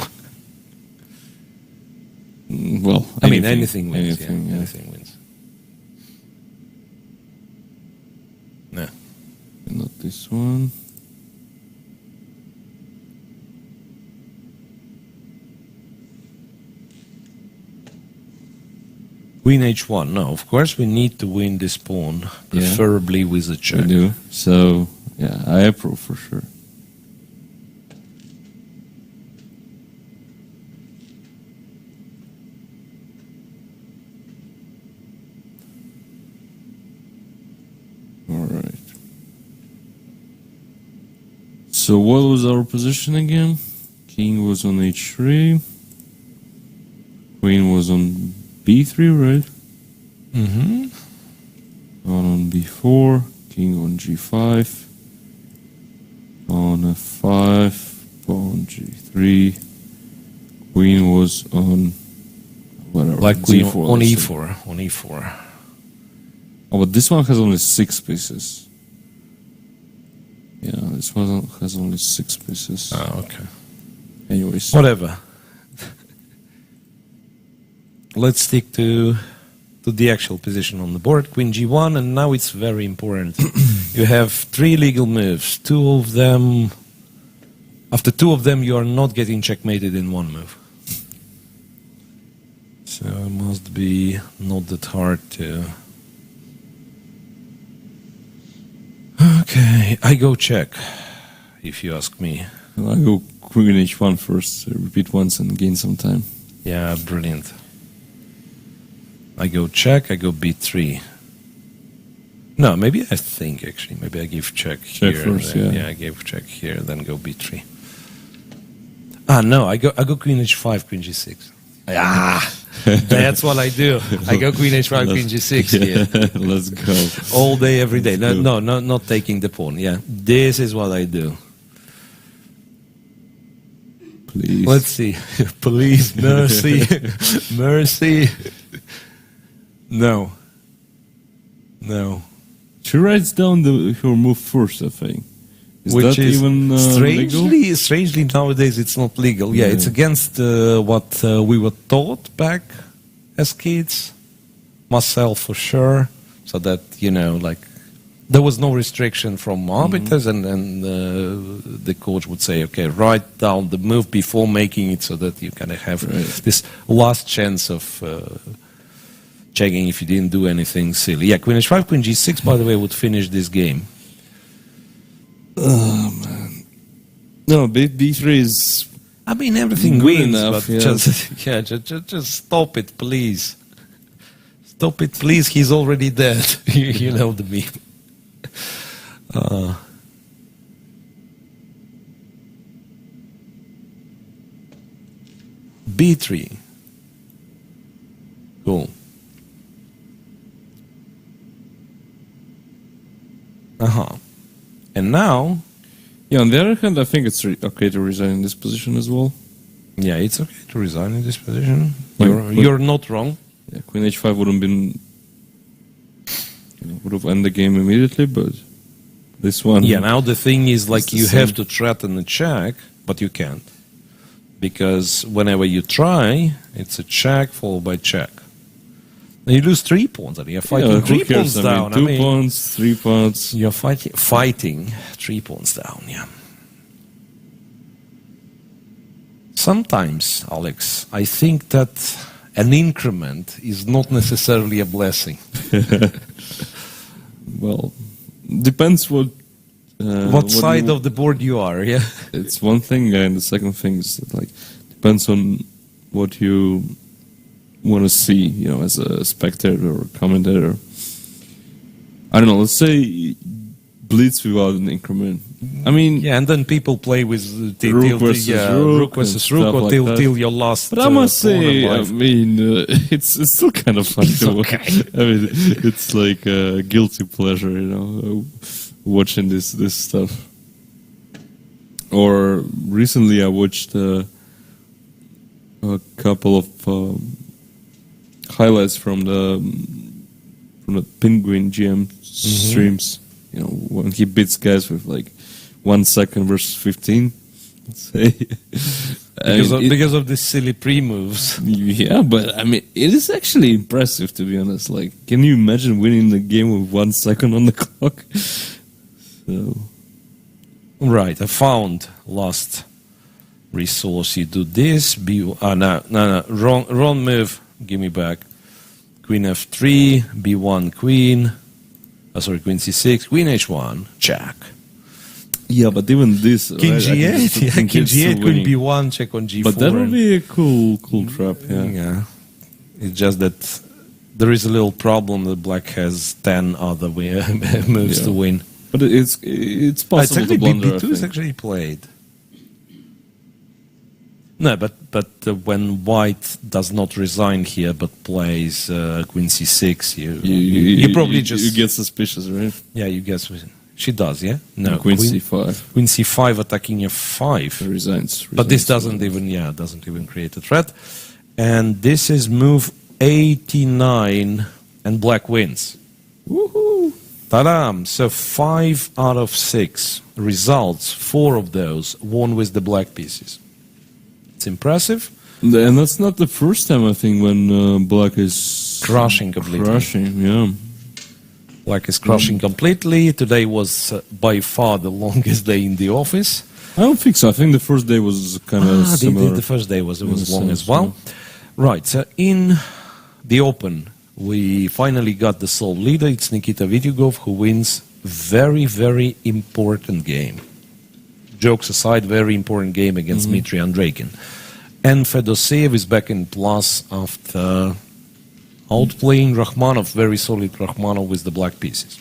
Well, anything wins. Anything wins. No. Not this one. Queen h1. No, of course we need to win this pawn, preferably with a check. We do. So, yeah, I approve for sure. All right. So what was our position again? King was on h3. Queen was on b3, right? Mm-hmm. Pawn on b4, king on g5, pawn f5, pawn G3. Queen was on whatever. Like queen Z4, on let's say. E4. On E4. Oh, but this one has only 6 pieces. Yeah, this one has only 6 pieces. Oh, okay. Anyways. Whatever. Let's stick to the actual position on the board. Queen G1, and now it's very important. You have 3 legal moves. 2 of them... After 2 of them, you are not getting checkmated in 1 move. So it must be not that hard to... Okay, I go check, if you ask me. I go Queen H1 first, repeat once and gain some time. Yeah, brilliant. I go check, I go B3. No, maybe I think actually. Maybe I give check Check here. first, then, yeah. I give check here, then go B3. Ah, no, I go Queen H5, Queen G6. Ah, that's what I do. I go Queen H5, Queen G6 here. Let's go. All day, every day. No, not taking the pawn. Yeah, this is what I do. Please. Let's see. Please, mercy, mercy. No. She writes down her move first, I think. Is Which that is even legal? strangely nowadays it's not legal. Yeah, it's against what we were taught back as kids. Myself for sure. So that, like, there was no restriction from arbiters, and the coach would say, okay, write down the move before making it so that you kind of have this last chance of checking if you didn't do anything silly. Yeah, Queen H5, Queen G6, by the way, would finish this game. Oh, man. No, B3 is... I mean, everything Good wins, enough, but yeah. just stop it, please. Stop it, please. He's already dead. You know the meme. B3. Cool. And now... Yeah, on the other hand, I think it's okay to resign in this position as well. Yeah, it's okay to resign in this position. But- You're not wrong. Yeah, Queen H5 wouldn't been... would have ended the game immediately, but this one... Yeah, now the thing is, like, the you same. have to threaten a check, but you can't. Because whenever you try, it's a check followed by check. And you lose 3 pawns, and you're fighting who 3 cares? pawns down. 2 pawns, 3 pawns. You're fighting 3 pawns down, yeah. Sometimes, Alex, I think that an increment is not necessarily a blessing. Well, depends what Side you- of the board you are, yeah? It's one thing, and the second thing is that, like, depends on what you want to see, as a spectator or commentator. I don't know. Let's say blitz without an increment. I mean, Yeah, and then people play with Rook versus rook rook versus and rook stuff or like till that. till your last. but I must pawn say, I alive. mean, it's still kind of fun to watch. I mean, it's like a guilty pleasure, watching this stuff. Or recently, I watched a couple of highlights from the Penguin GM streams. When he beats guys with like 1 second versus 15. Let's say. because of the silly pre-moves. Yeah, but I mean, it is actually impressive, to be honest. Like, can you imagine winning the game with 1 second on the clock? So, Right, I found last resource. You do this. No, wrong move. Give me back. Queen F3, B1 Queen. Queen C6, Queen H1, check. yeah, but even this, King right, I G8, just yeah, think King it's G8, Queen winning. B1, check on G4. But that would and- be a cool trap. Yeah. Yeah. It's just that there is a little problem that Black has 10 other moves Yeah. to win. But it's It's possible actually to blunder. B2 is actually played. No, but when White does not resign here but plays Queen C6, you probably just you get suspicious, right? yeah, you guess She does, yeah? No. Queen c5. Queen c5 attacking f5. Resigns. But this doesn't even create a threat. And this is move 89, and black wins. Woohoo! Ta-dam! So 5 out of 6 results, 4 of those won with the black pieces. It's impressive. And that's not the first time, I think, when black is Crushing completely. Crushing, yeah. Black is crushing completely. Today was by far the longest day in the office. I don't think so. I think the first day was kind of similar. The first day was long sense, as well. Right, so in the Open, we finally got the sole leader. It's Nikita Vityugov, who wins very, very important game. Jokes aside, very important game against Dmitry Andreikin. And Fedoseev is back in plus after outplaying Rachmanov, very solid Rachmanov with the black pieces.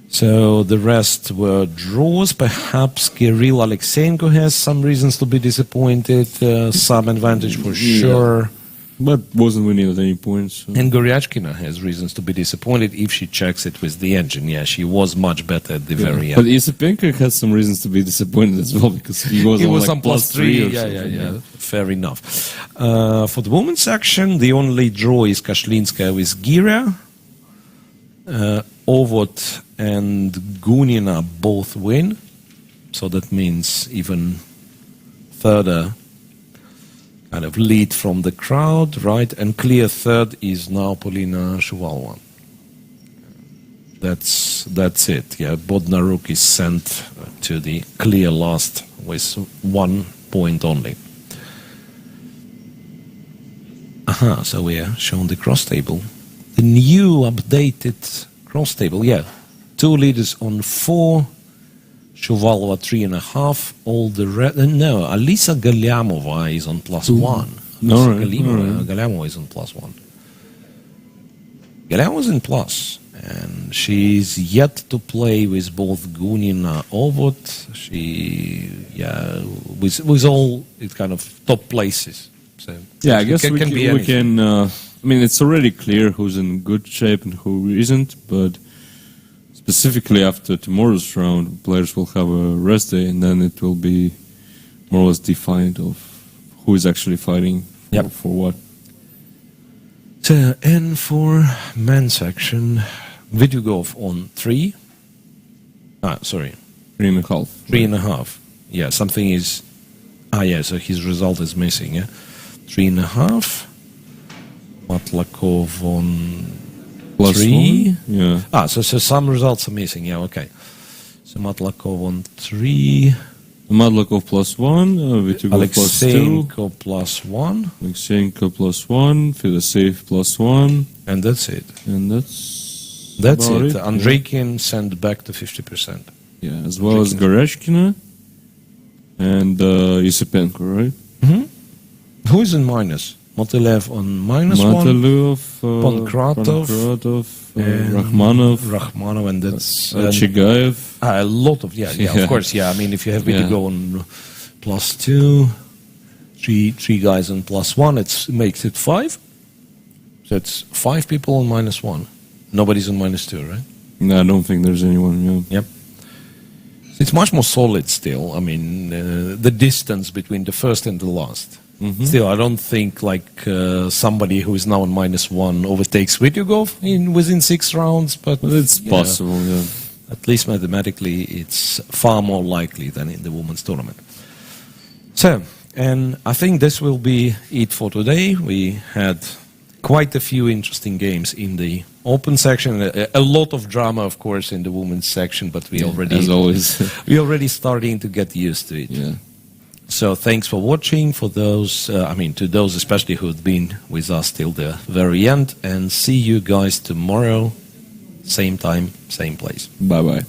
So the rest were draws. Perhaps Kirill Aleksandr has some reasons to be disappointed. Some advantage for sure. But wasn't winning at any points. So. And Goryachkina has reasons to be disappointed if she checks it with the engine. Yeah, she was much better at the very end. But Isipenko has some reasons to be disappointed as well, because he was on on plus 3 or yeah, something. yeah. Fair enough. For the women's section, the only draw is Kashlinskaya with Gira. Ovot and Gunina both win. So that means even further kind of lead from the crowd, right? And clear third is now Polina Shuvalova. That's it. Yeah, Bodnaruk is sent to the clear last with 1 point only. So we are shown the cross table. The new updated cross table, yeah. 2 leaders on 4. Shuvalova 3.5. All the no, Alisa Galyamova is on plus 1. No, Galyamova is on plus 1. Galyamova's in plus, and she's yet to play with both Gunina Ovot. She, with all it kind of top places. So Yeah, I guess can be we anything. can. I mean, it's already clear who's in good shape and who isn't, but specifically after tomorrow's round, players will have a rest day, and then it will be more or less defined of who is actually fighting for what. So, and for men's section, Vityugov on 3. 3.5. 3.5. Yeah, something is. So his result is missing. Yeah, 3.5. Matlakov on Plus 3. 1? Yeah. So some results are missing. Yeah, okay. So Matlakov on 3. Madlakov plus 1, Vityugov plus 2. Alekseyenko plus 1. Alekseyenko plus 1, Fedoseev plus 1. And that's it. And that's That's it. about Andreikin sent back to 50%. Yeah, as well as Goryachkina and Isipenko, right? Who is in minus? Motilev on minus 1. Matelov, Pankratov, and Rachmanov, and that's Chigaev. a lot of of course, I mean, if you have Vityugov on plus 2, three guys on plus 1, it makes it 5. So it's 5 people on minus 1. Nobody's on minus 2, right? No, I don't think there's anyone. Yep. It's much more solid still. I mean, the distance between the first and the last. Still, I don't think somebody who is now on minus 1 overtakes Vityugov within 6 rounds. But it's possible, yeah. At least mathematically, it's far more likely than in the women's tournament. So, and I think this will be it for today. We had quite a few interesting games in the open section. A lot of drama, of course, in the women's section, but we already, as always, we already starting to get used to it. Yeah. So thanks for watching. For those, to those especially who've been with us till the very end, and see you guys tomorrow, same time, same place. Bye bye.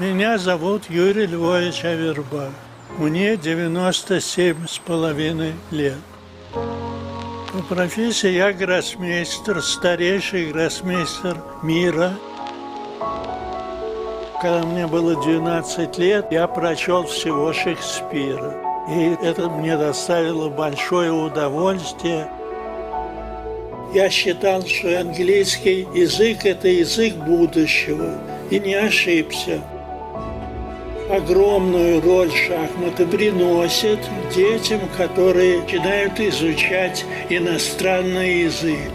Меня зовут Юрий Львович Авербах. Мне 97,5 лет. По профессии я гроссмейстер, старейший гроссмейстер мира. Когда мне было 12 лет, я прочел всего Шекспира. И это мне доставило большое удовольствие. Я считал, что английский язык – это язык будущего. И не ошибся. Огромную роль шахматы приносят детям, которые начинают изучать иностранный язык.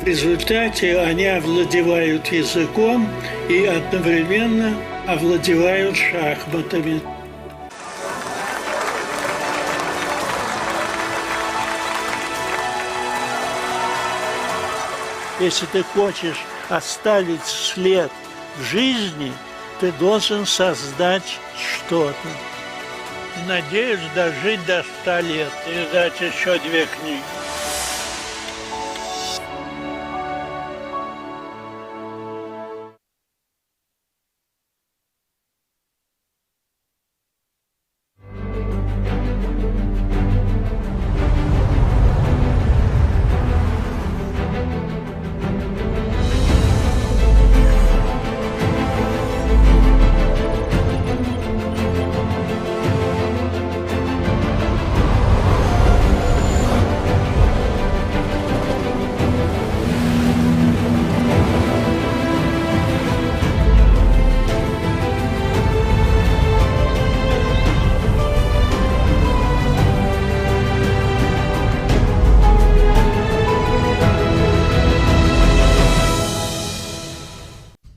В результате они овладевают языком и одновременно овладевают шахматами. Если ты хочешь оставить след в жизни, ты должен создать что-то. Надеюсь дожить до 100 лет и издать еще 2 книги.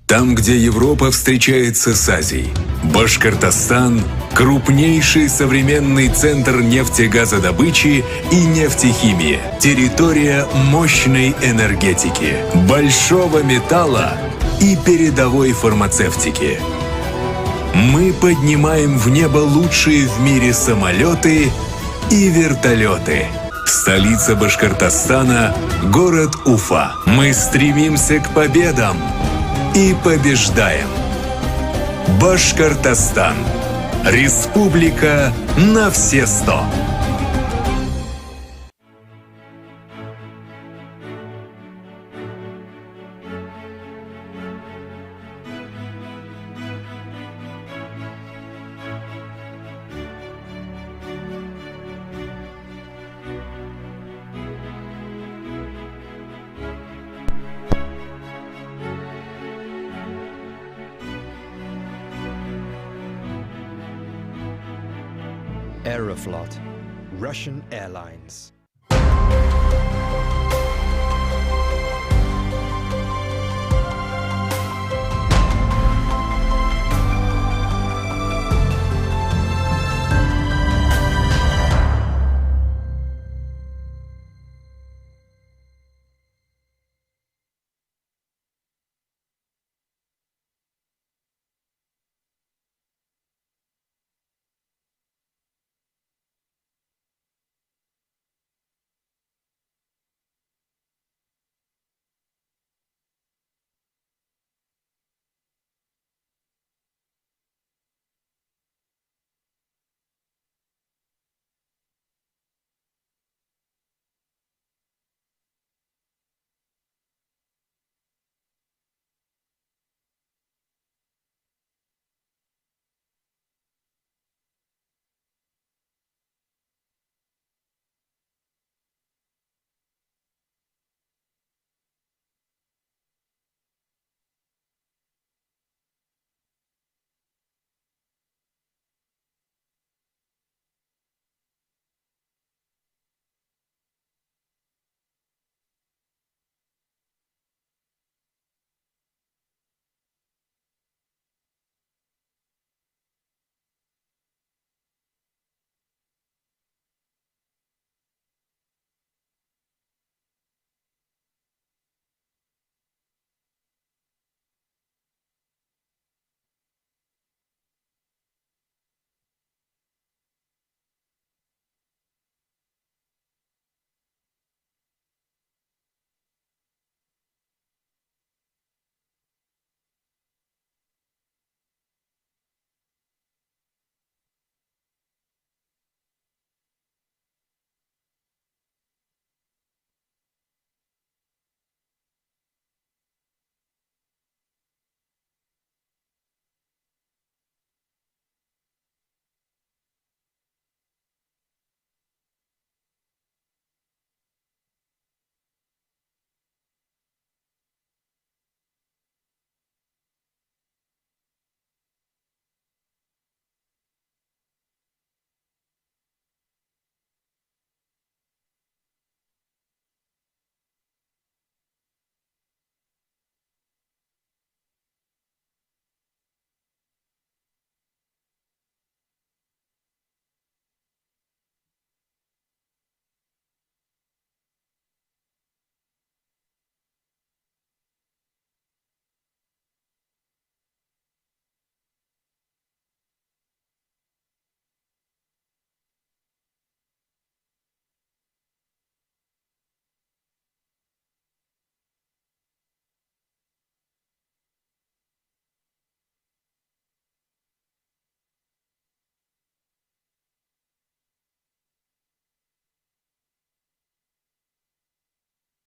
Там, где Европа встречается с Азией. Башкортостан – крупнейший современный центр нефтегазодобычи и нефтехимии. Территория мощной энергетики, большого металла и передовой фармацевтики. Мы поднимаем в небо лучшие в мире самолеты и вертолеты. Столица Башкортостана – город Уфа. Мы стремимся к победам и побеждаем. Башкортостан. Республика на все 100. Aeroflot, Russian Airlines.